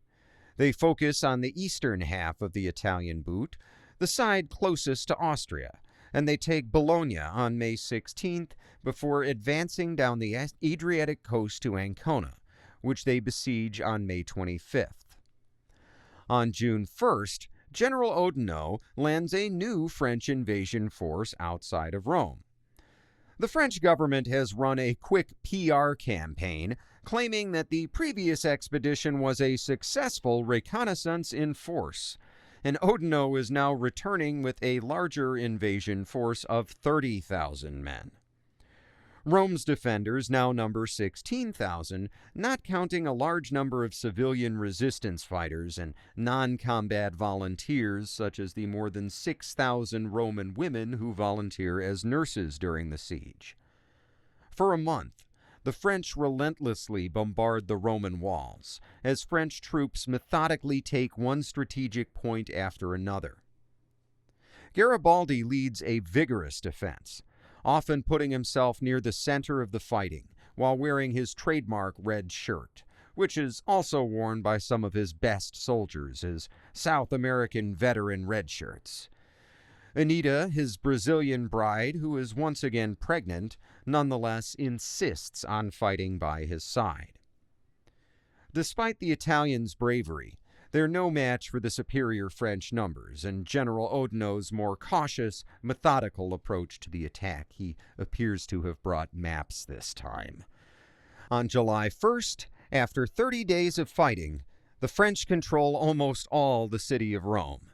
They focus on the eastern half of the Italian boot, the side closest to Austria, and they take Bologna on May 16th before advancing down the Adriatic coast to Ancona, which they besiege on May 25th. On June 1st, General Oudinot lands a new French invasion force outside of Rome. The French government has run a quick PR campaign claiming that the previous expedition was a successful reconnaissance in force, and Oudinot is now returning with a larger invasion force of 30,000 men. Rome's defenders now number 16,000, not counting a large number of civilian resistance fighters and non-combat volunteers such as the more than 6,000 Roman women who volunteer as nurses during the siege. For a month, the French relentlessly bombard the Roman walls, as French troops methodically take one strategic point after another. Garibaldi leads a vigorous defense, often putting himself near the center of the fighting while wearing his trademark red shirt, which is also worn by some of his best soldiers as South American veteran red shirts. Anita, his Brazilian bride, who is once again pregnant, nonetheless insists on fighting by his side. Despite the Italians' bravery, they're no match for the superior French numbers and General Oudinot's more cautious, methodical approach to the attack. He appears to have brought maps this time. On July 1st, after 30 days of fighting, the French control almost all the city of Rome,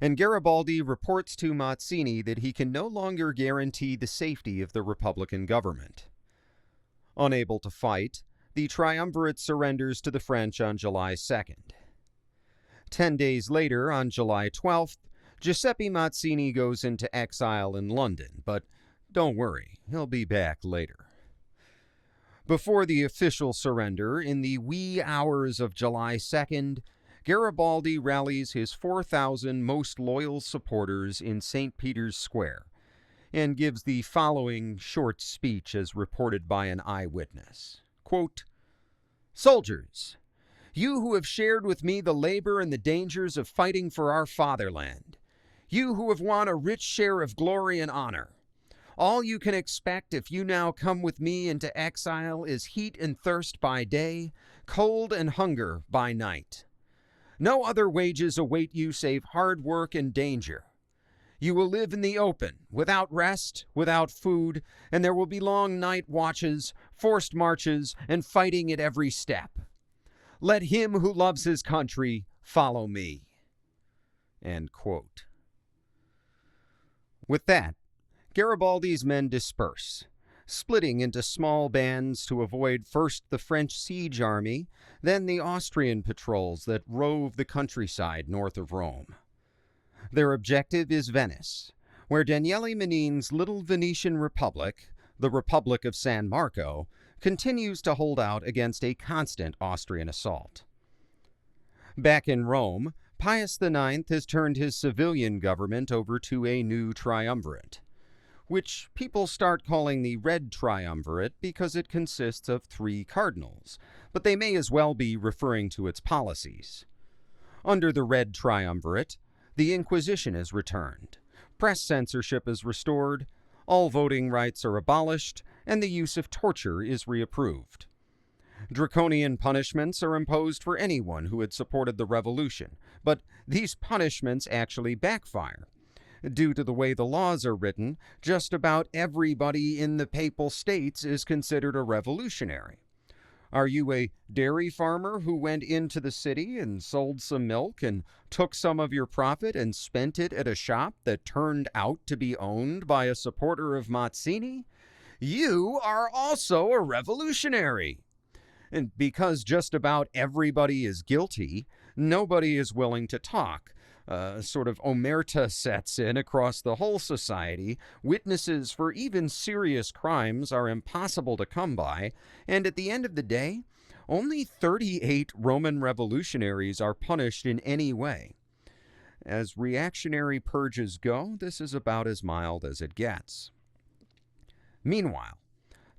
and Garibaldi reports to Mazzini that he can no longer guarantee the safety of the Republican government. Unable to fight, the triumvirate surrenders to the French on July 2nd. 10 days later, on July 12th, Giuseppe Mazzini goes into exile in London, but don't worry, he'll be back later. Before the official surrender, in the wee hours of July 2nd, Garibaldi rallies his 4,000 most loyal supporters in St. Peter's Square and gives the following short speech as reported by an eyewitness. Quote, "Soldiers, you who have shared with me the labor and the dangers of fighting for our fatherland, you who have won a rich share of glory and honor, all you can expect if you now come with me into exile is heat and thirst by day, cold and hunger by night. No other wages await you save hard work and danger. You will live in the open, without rest, without food, and there will be long night watches, forced marches, and fighting at every step. Let him who loves his country follow me." End quote. With that, Garibaldi's men disperse, splitting into small bands to avoid first the French siege army, then the Austrian patrols that rove the countryside north of Rome. Their objective is Venice, where Daniele Manin's little Venetian republic, the Republic of San Marco, continues to hold out against a constant Austrian assault. Back in Rome, Pius IX has turned his civilian government over to a new triumvirate, which people start calling the Red Triumvirate because it consists of 3 cardinals, but they may as well be referring to its policies. Under the Red Triumvirate, the Inquisition is returned, press censorship is restored, all voting rights are abolished, and the use of torture is reapproved. Draconian punishments are imposed for anyone who had supported the revolution, but these punishments actually backfire. Due to the way the laws are written, just about everybody in the Papal States is considered a revolutionary. Are you a dairy farmer who went into the city and sold some milk and took some of your profit and spent it at a shop that turned out to be owned by a supporter of Mazzini? You are also a revolutionary. And because just about everybody is guilty, nobody is willing to talk. Sort of omerta sets in across the whole society. Witnesses for even serious crimes are impossible to come by, and at the end of the day, only 38 Roman revolutionaries are punished in any way. As reactionary purges go, this is about as mild as it gets. Meanwhile,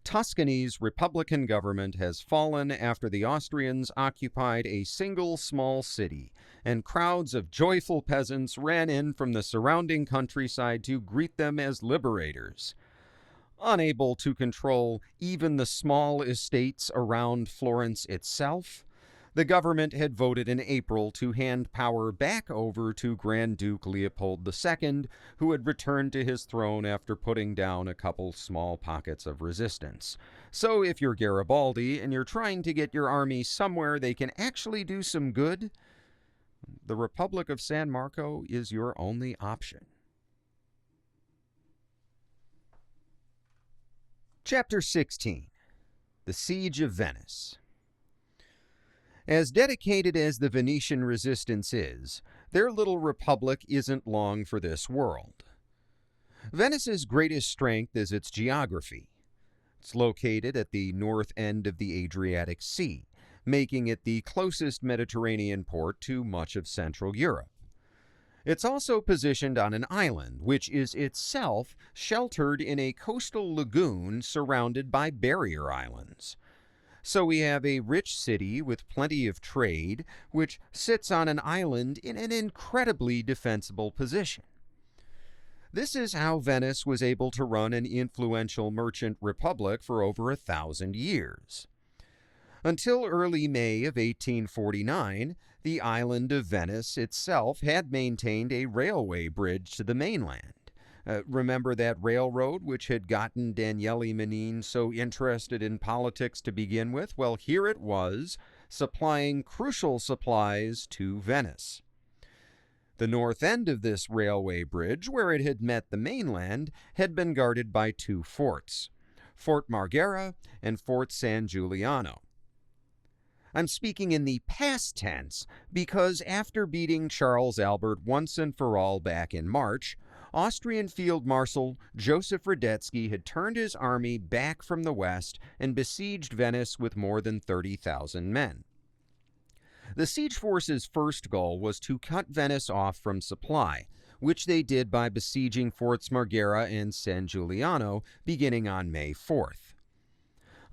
Tuscany's Republican government has fallen after the Austrians occupied a single small city, and crowds of joyful peasants ran in from the surrounding countryside to greet them as liberators. Unable to control even the small estates around Florence itself, the government had voted in April to hand power back over to Grand Duke Leopold II, who had returned to his throne after putting down a couple small pockets of resistance. So if you're Garibaldi and you're trying to get your army somewhere they can actually do some good, the Republic of San Marco is your only option. Chapter 16. The Siege of Venice. As dedicated as the Venetian resistance is, their little republic isn't long for this world. Venice's greatest strength is its geography. It's located at the north end of the Adriatic Sea, making it the closest Mediterranean port to much of Central Europe. It's also positioned on an island, which is itself sheltered in a coastal lagoon surrounded by barrier islands. So we have a rich city with plenty of trade, which sits on an island in an incredibly defensible position. This is how Venice was able to run an influential merchant republic for over 1,000 years. Until early May of 1849, the island of Venice itself had maintained a railway bridge to the mainland. Remember that railroad which had gotten Daniele Manin so interested in politics to begin with? Well, here it was, supplying crucial supplies to Venice. The north end of this railway bridge, where it had met the mainland, had been guarded by two forts, Fort Marghera and Fort San Giuliano. I'm speaking in the past tense because after beating Charles Albert once and for all back in March, Austrian Field Marshal Joseph Radetzky had turned his army back from the west and besieged Venice with more than 30,000 men. The siege force's first goal was to cut Venice off from supply, which they did by besieging Forts Marghera and San Giuliano beginning on May 4th.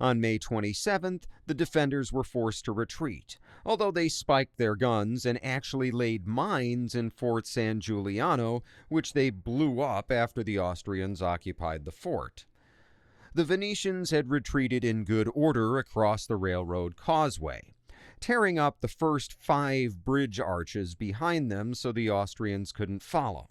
On May 27th, the defenders were forced to retreat, although they spiked their guns and actually laid mines in Fort San Giuliano, which they blew up after the Austrians occupied the fort. The Venetians had retreated in good order across the railroad causeway, tearing up the first 5 bridge arches behind them so the Austrians couldn't follow.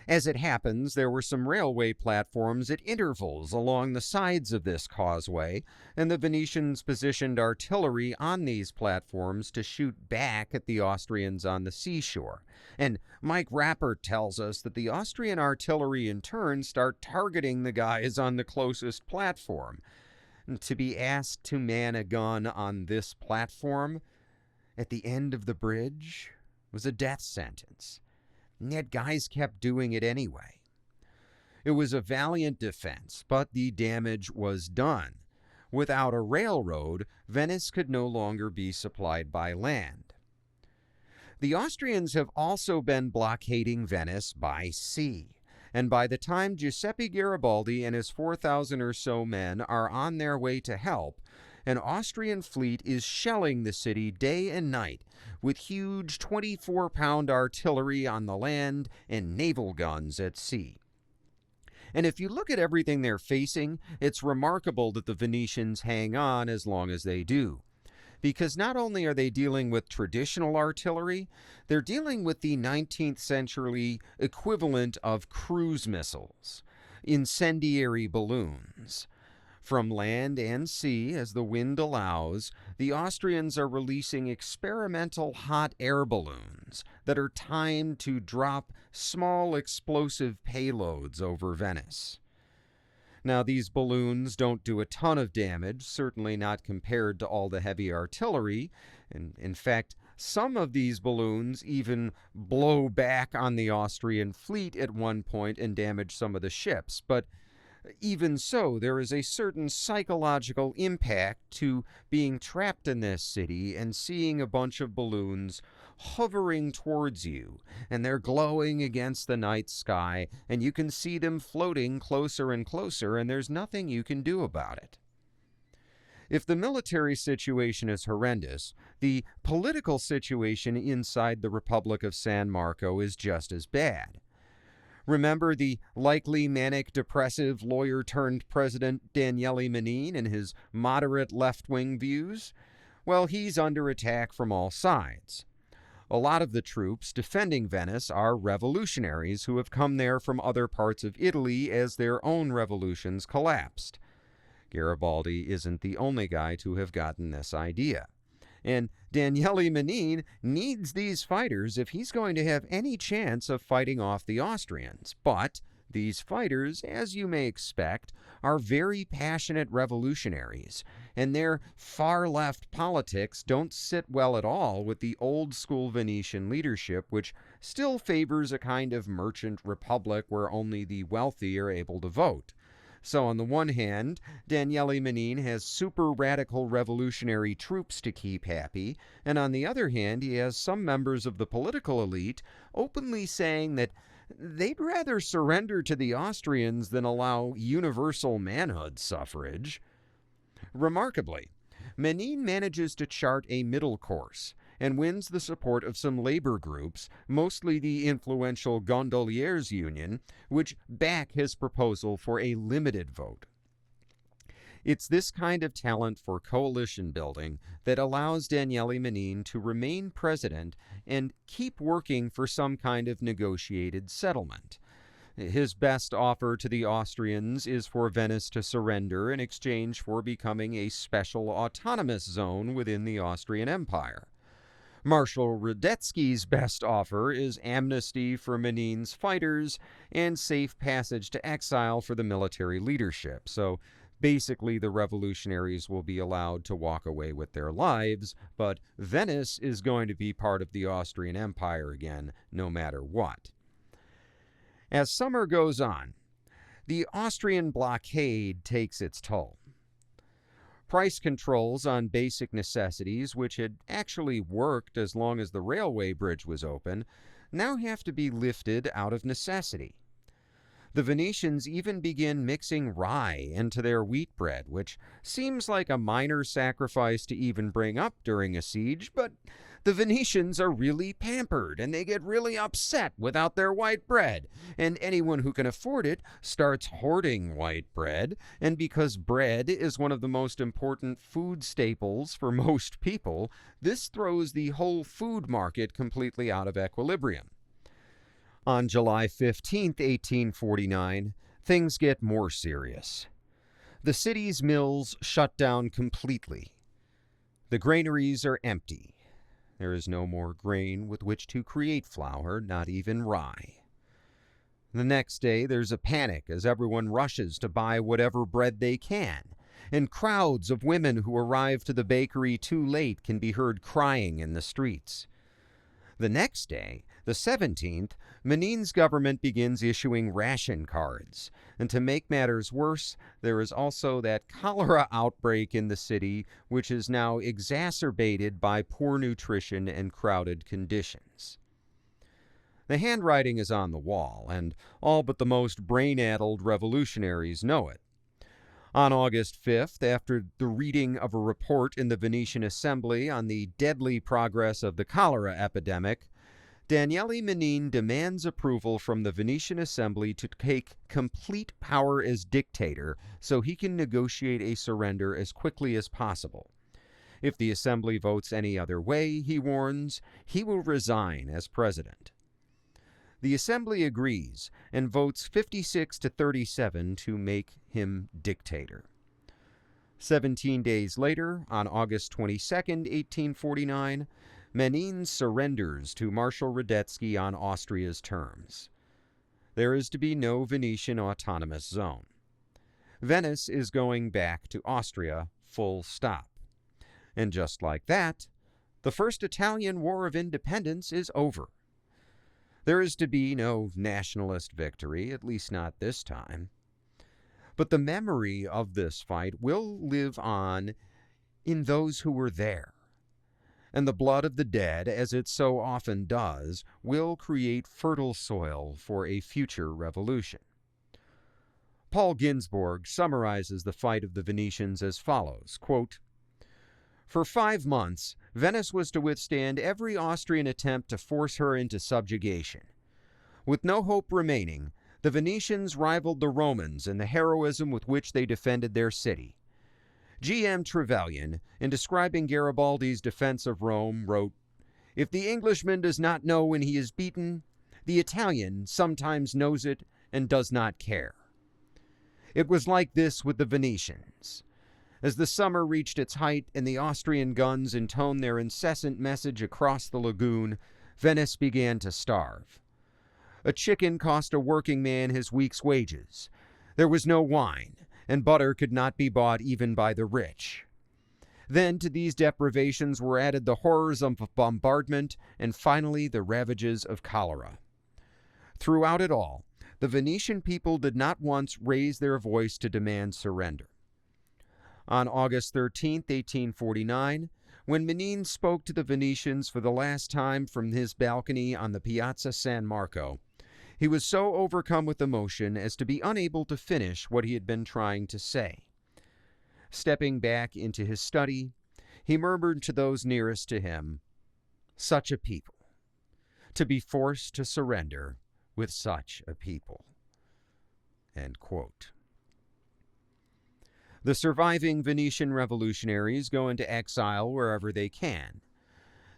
As it happens, there were some railway platforms at intervals along the sides of this causeway, and the Venetians positioned artillery on these platforms to shoot back at the Austrians on the seashore. And Mike Rappert tells us that the Austrian artillery in turn start targeting the guys on the closest platform. And to be asked to man a gun on this platform at the end of the bridge was a death sentence. And yet guys kept doing it anyway. It was a valiant defense, but the damage was done. Without a railroad, Venice could no longer be supplied by land. The Austrians have also been blockading Venice by sea, and by the time Giuseppe Garibaldi and his 4,000 or so men are on their way to help, an Austrian fleet is shelling the city day and night with huge 24-pound artillery on the land and naval guns at sea. And if you look at everything they're facing, it's remarkable that the Venetians hang on as long as they do. Because not only are they dealing with traditional artillery, they're dealing with the 19th century equivalent of cruise missiles, incendiary balloons. From land and sea, as the wind allows, the Austrians are releasing experimental hot air balloons that are timed to drop small explosive payloads over Venice. Now, these balloons don't do a ton of damage, certainly not compared to all the heavy artillery, and in fact, some of these balloons even blow back on the Austrian fleet at one point and damage some of the ships, but even so, there is a certain psychological impact to being trapped in this city and seeing a bunch of balloons hovering towards you, and they're glowing against the night sky, and you can see them floating closer and closer, and there's nothing you can do about it. If the military situation is horrendous, the political situation inside the Republic of San Marco is just as bad. Remember the likely manic-depressive lawyer-turned-president Daniele Manin and his moderate left-wing views? Well, he's under attack from all sides. A lot of the troops defending Venice are revolutionaries who have come there from other parts of Italy as their own revolutions collapsed. Garibaldi isn't the only guy to have gotten this idea. And Daniele Manin needs these fighters if he's going to have any chance of fighting off the Austrians. But These fighters, as you may expect, are very passionate revolutionaries, and their far-left politics don't sit well at all with the old-school Venetian leadership, which still favors a kind of merchant republic where only the wealthy are able to vote. So on the one hand, Daniele Manin has super radical revolutionary troops to keep happy, and on the other hand, he has some members of the political elite openly saying that they'd rather surrender to the Austrians than allow universal manhood suffrage. Remarkably, Manin manages to chart a middle course and wins the support of some labor groups, mostly the influential Gondoliers Union, which back his proposal for a limited vote. It's this kind of talent for coalition building that allows Daniele Manin to remain president and keep working for some kind of negotiated settlement. His best offer to the Austrians is for Venice to surrender in exchange for becoming a special autonomous zone within the Austrian Empire. Marshal Radetzky's best offer is amnesty for Manin's fighters and safe passage to exile for the military leadership. So basically, the revolutionaries will be allowed to walk away with their lives, but Venice is going to be part of the Austrian Empire again, no matter what. As summer goes on, the Austrian blockade takes its toll. Price controls on basic necessities, which had actually worked as long as the railway bridge was open, now have to be lifted out of necessity. The Venetians even begin mixing rye into their wheat bread, which seems like a minor sacrifice to even bring up during a siege, but the Venetians are really pampered and they get really upset without their white bread, and anyone who can afford it starts hoarding white bread, and because bread is one of the most important food staples for most people, this throws the whole food market completely out of equilibrium. On July 15, 1849, things get more serious. The city's mills shut down completely. The granaries are empty. There is no more grain with which to create flour, not even rye. The next day, there's a panic as everyone rushes to buy whatever bread they can, and crowds of women who arrive to the bakery too late can be heard crying in the streets. The next day, the 17th, Manin's government begins issuing ration cards, and to make matters worse, there is also that cholera outbreak in the city, which is now exacerbated by poor nutrition and crowded conditions. The handwriting is on the wall, and all but the most brain-addled revolutionaries know it. On August 5th, after the reading of a report in the Venetian Assembly on the deadly progress of the cholera epidemic, Daniele Manin demands approval from the Venetian Assembly to take complete power as dictator so he can negotiate a surrender as quickly as possible. If the Assembly votes any other way, he warns, he will resign as president. The Assembly agrees and votes 56 to 37 to make him dictator. 17 days later, on August 22, 1849, Manin surrenders to Marshal Radetzky on Austria's terms. There is to be no Venetian autonomous zone. Venice is going back to Austria, full stop. And just like that, the First Italian War of Independence is over. There is to be no nationalist victory, at least not this time. But the memory of this fight will live on in those who were there. And the blood of the dead, as it so often does, will create fertile soil for a future revolution. Paul Ginsborg summarizes the fight of the Venetians as follows, quote, "For 5 months, Venice was to withstand every Austrian attempt to force her into subjugation. With no hope remaining, the Venetians rivaled the Romans in the heroism with which they defended their city. G.M. Trevelyan, in describing Garibaldi's defense of Rome, wrote, 'If the Englishman does not know when he is beaten, the Italian sometimes knows it and does not care.' It was like this with the Venetians. As the summer reached its height and the Austrian guns intoned their incessant message across the lagoon, Venice began to starve. A chicken cost a working man his week's wages. There was no wine, and butter could not be bought even by the rich. Then to these deprivations were added the horrors of bombardment and finally the ravages of cholera. Throughout it all, the Venetian people did not once raise their voice to demand surrender. On August 13, 1849, when Mazzini spoke to the Venetians for the last time from his balcony on the Piazza San Marco, he was so overcome with emotion as to be unable to finish what he had been trying to say. Stepping back into his study, he murmured to those nearest to him, "Such a people! To be forced to surrender with such a people." End quote. The surviving Venetian revolutionaries go into exile wherever they can.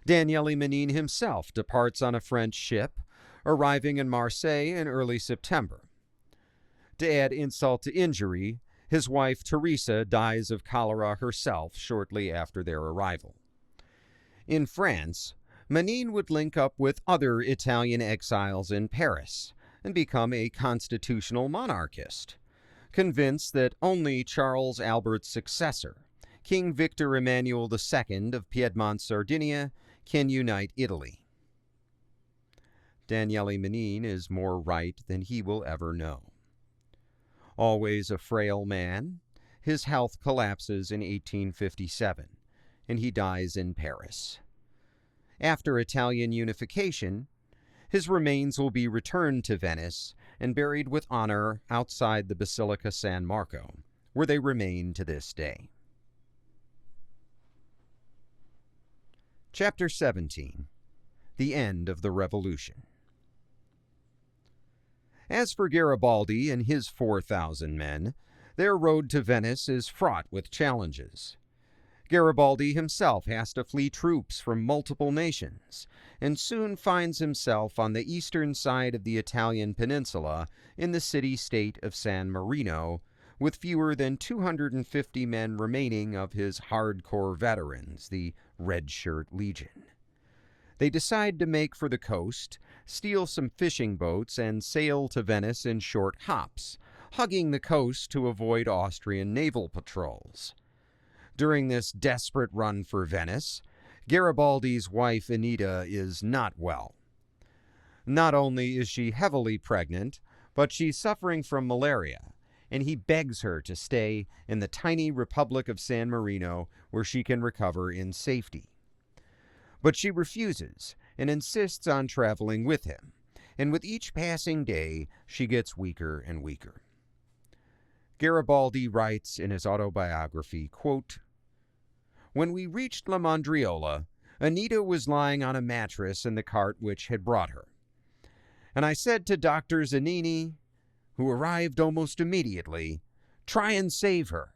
Daniele Mazzini himself departs on a French ship, arriving in Marseille in early September. To add insult to injury, his wife Teresa dies of cholera herself shortly after their arrival. In France, Mazzini would link up with other Italian exiles in Paris and become a constitutional monarchist, convinced that only Charles Albert's successor, King Victor Emmanuel II of Piedmont-Sardinia, can unite Italy. Daniele Mazzini is more right than he will ever know. Always a frail man, his health collapses in 1857, and he dies in Paris. After Italian unification, his remains will be returned to Venice and buried with honor outside the Basilica San Marco, where they remain to this day. Chapter 17. The End of the Revolution. As for Garibaldi and his 4,000 men, their road to Venice is fraught with challenges. Garibaldi himself has to flee troops from multiple nations, and soon finds himself on the eastern side of the Italian peninsula in the city-state of San Marino, with fewer than 250 men remaining of his hardcore veterans, the Red Shirt Legion. They decide to make for the coast, steal some fishing boats, and sail to Venice in short hops, hugging the coast to avoid Austrian naval patrols. During this desperate run for Venice, Garibaldi's wife Anita is not well. Not only is she heavily pregnant, but she's suffering from malaria, and he begs her to stay in the tiny Republic of San Marino where she can recover in safety. But she refuses and insists on traveling with him, and with each passing day, she gets weaker and weaker. Garibaldi writes in his autobiography, quote, "When we reached La Mondriola, Anita was lying on a mattress in the cart which had brought her. And I said to Dr. Zanini, who arrived almost immediately, 'Try and save her.'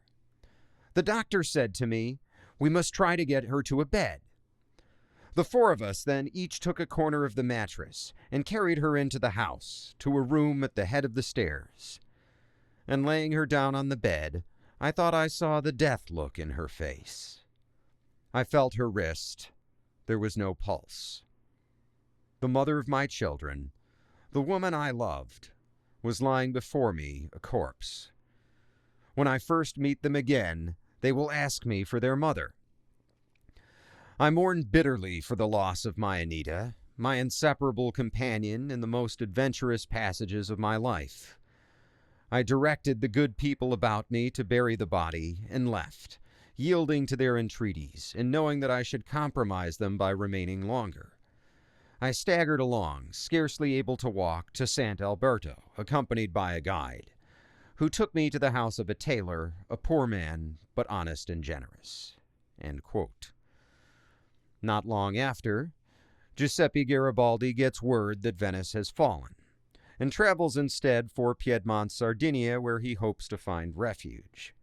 The doctor said to me, 'We must try to get her to a bed.' The four of us then each took a corner of the mattress and carried her into the house, to a room at the head of the stairs. And laying her down on the bed, I thought I saw the death look in her face. I felt her wrist. There was no pulse. The mother of my children, the woman I loved, was lying before me, a corpse. When I first meet them again, they will ask me for their mother. I mourn bitterly for the loss of my Anita, my inseparable companion in the most adventurous passages of my life. I directed the good people about me to bury the body and left, yielding to their entreaties and knowing that I should compromise them by remaining longer. I staggered along, scarcely able to walk, to Sant Alberto, accompanied by a guide, who took me to the house of a tailor, a poor man, but honest and generous." End quote. Not long after, Giuseppe Garibaldi gets word that Venice has fallen, and travels instead for Piedmont-Sardinia, where he hopes to find refuge.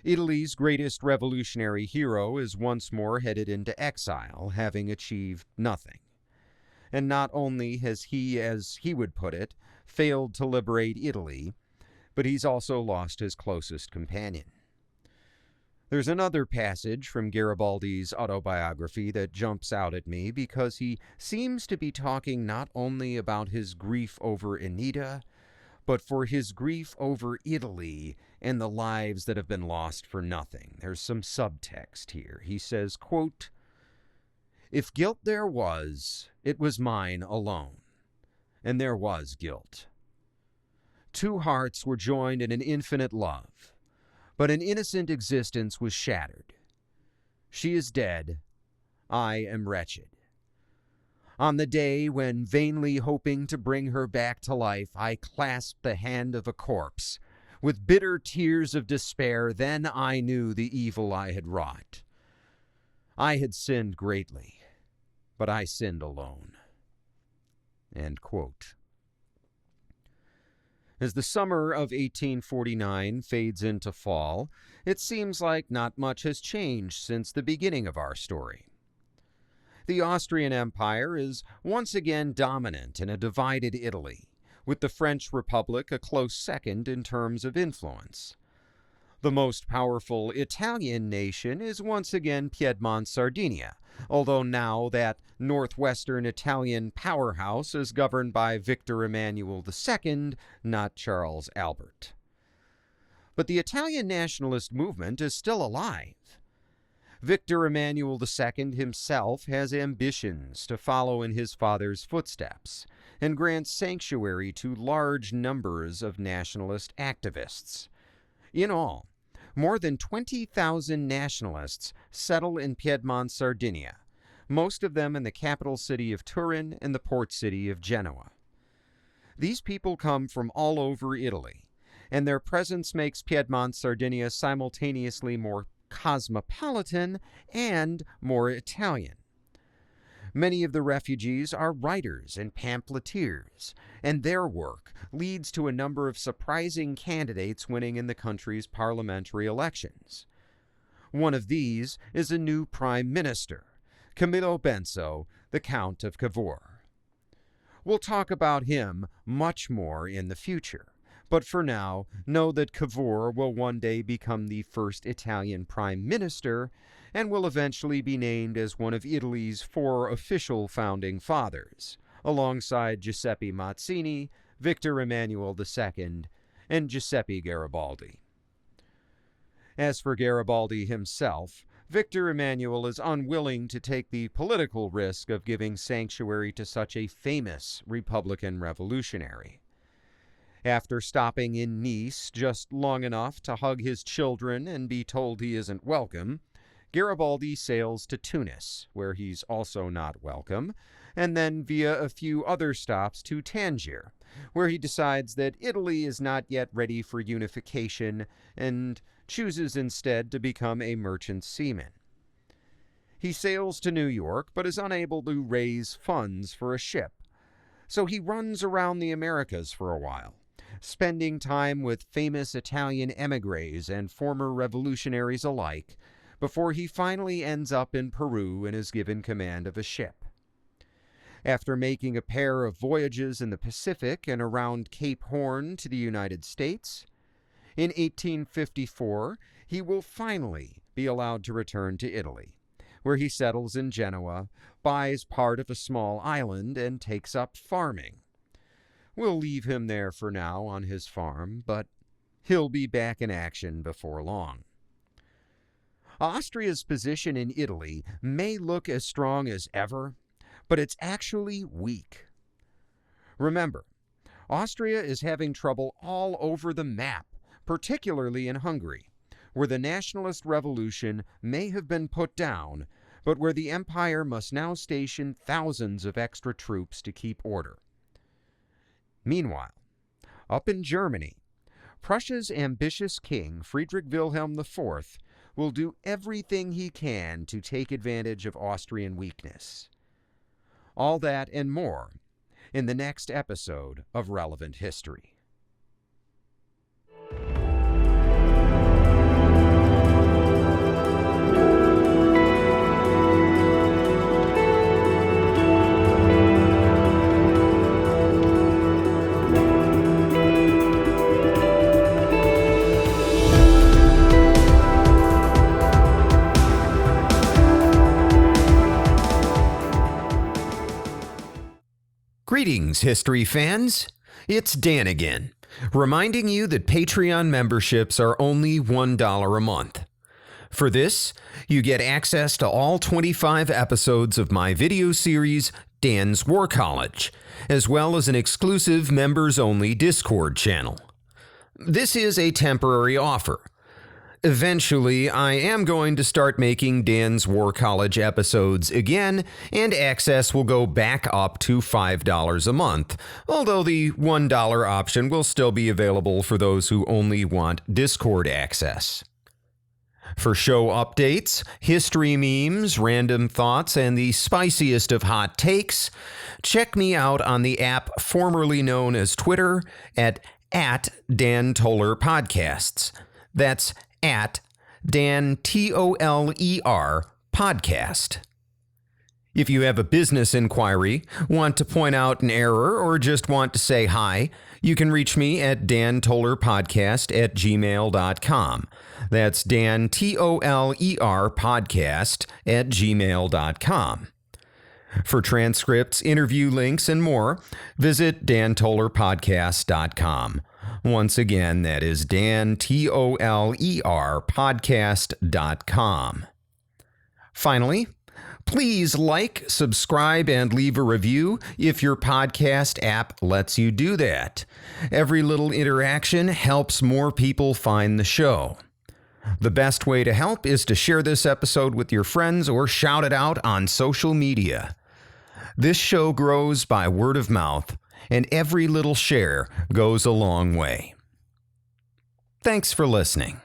Italy's greatest revolutionary hero is once more headed into exile, having achieved nothing. And not only has he, as he would put it, failed to liberate Italy, but he's also lost his closest companion. There's another passage from Garibaldi's autobiography that jumps out at me because he seems to be talking not only about his grief over Anita, but for his grief over Italy and the lives that have been lost for nothing. There's some subtext here. He says, quote, "If guilt there was, it was mine alone. And there was guilt. Two hearts were joined in an infinite love, but an innocent existence was shattered. She is dead. I am wretched. On the day when, vainly hoping to bring her back to life, I clasped the hand of a corpse, with bitter tears of despair, then I knew the evil I had wrought. I had sinned greatly, but I sinned alone." End quote. As the summer of 1849 fades into fall, it seems like not much has changed since the beginning of our story. The Austrian Empire is once again dominant in a divided Italy, with the French Republic a close second in terms of influence. The most powerful Italian nation is once again Piedmont-Sardinia, although now that northwestern Italian powerhouse is governed by Victor Emmanuel II, not Charles Albert. But the Italian nationalist movement is still alive. Victor Emmanuel II himself has ambitions to follow in his father's footsteps and grants sanctuary to large numbers of nationalist activists. In all, more than 20,000 nationalists settle in Piedmont-Sardinia, most of them in the capital city of Turin and the port city of Genoa. These people come from all over Italy, and their presence makes Piedmont-Sardinia simultaneously more cosmopolitan and more Italian. Many of the refugees are writers and pamphleteers, and their work leads to a number of surprising candidates winning in the country's parliamentary elections. One of these is a new prime minister, Camillo Benso, the Count of Cavour. We'll talk about him much more in the future, but for now, know that Cavour will one day become the first Italian prime minister and will eventually be named as one of Italy's 4 official founding fathers, alongside Giuseppe Mazzini, Victor Emmanuel II, and Giuseppe Garibaldi. As for Garibaldi himself, Victor Emmanuel is unwilling to take the political risk of giving sanctuary to such a famous Republican revolutionary. After stopping in Nice just long enough to hug his children and be told he isn't welcome, Garibaldi sails to Tunis, where he's also not welcome, and then via a few other stops to Tangier, where he decides that Italy is not yet ready for unification and chooses instead to become a merchant seaman. He sails to New York, but is unable to raise funds for a ship, so he runs around the Americas for a while, spending time with famous Italian émigrés and former revolutionaries alike, before he finally ends up in Peru and is given command of a ship. After making a pair of voyages in the Pacific and around Cape Horn to the United States, in 1854 he will finally be allowed to return to Italy, where he settles in Genoa, buys part of a small island, and takes up farming. We'll leave him there for now on his farm, but he'll be back in action before long. Austria's position in Italy may look as strong as ever, but it's actually weak. Remember, Austria is having trouble all over the map, particularly in Hungary, where the nationalist revolution may have been put down, but where the empire must now station thousands of extra troops to keep order. Meanwhile, up in Germany, Prussia's ambitious king, Friedrich Wilhelm IV, will do everything he can to take advantage of Austrian weakness. All that and more in the next episode of Relevant History. Greetings, history fans. It's Dan again, reminding you that Patreon memberships are only $1 a month. For this, you get access to all 25 episodes of my video series, Dan's War College, as well as an exclusive members-only Discord channel. This is a temporary offer. Eventually, I am going to start making Dan's War College episodes again, and access will go back up to $5 a month, although the $1 option will still be available for those who only want Discord access. For show updates, history memes, random thoughts, and the spiciest of hot takes, check me out on the app formerly known as Twitter at Dan Toller Podcasts. That's at Dan Toller Podcast. If you have a business inquiry, want to point out an error, or just want to say hi, you can reach me at dantollerpodcast@gmail.com. That's Dan Toller Podcast@gmail.com. For transcripts, interview links, and more, visit dantollerpodcast.com. Once again, that is Dan Toller Podcast.com. Finally, please like, subscribe, and leave a review if your podcast app lets you do that. Every little interaction helps more people find the show. The best way to help is to share this episode with your friends or shout it out on social media. This show grows by word of mouth, and every little share goes a long way. Thanks for listening.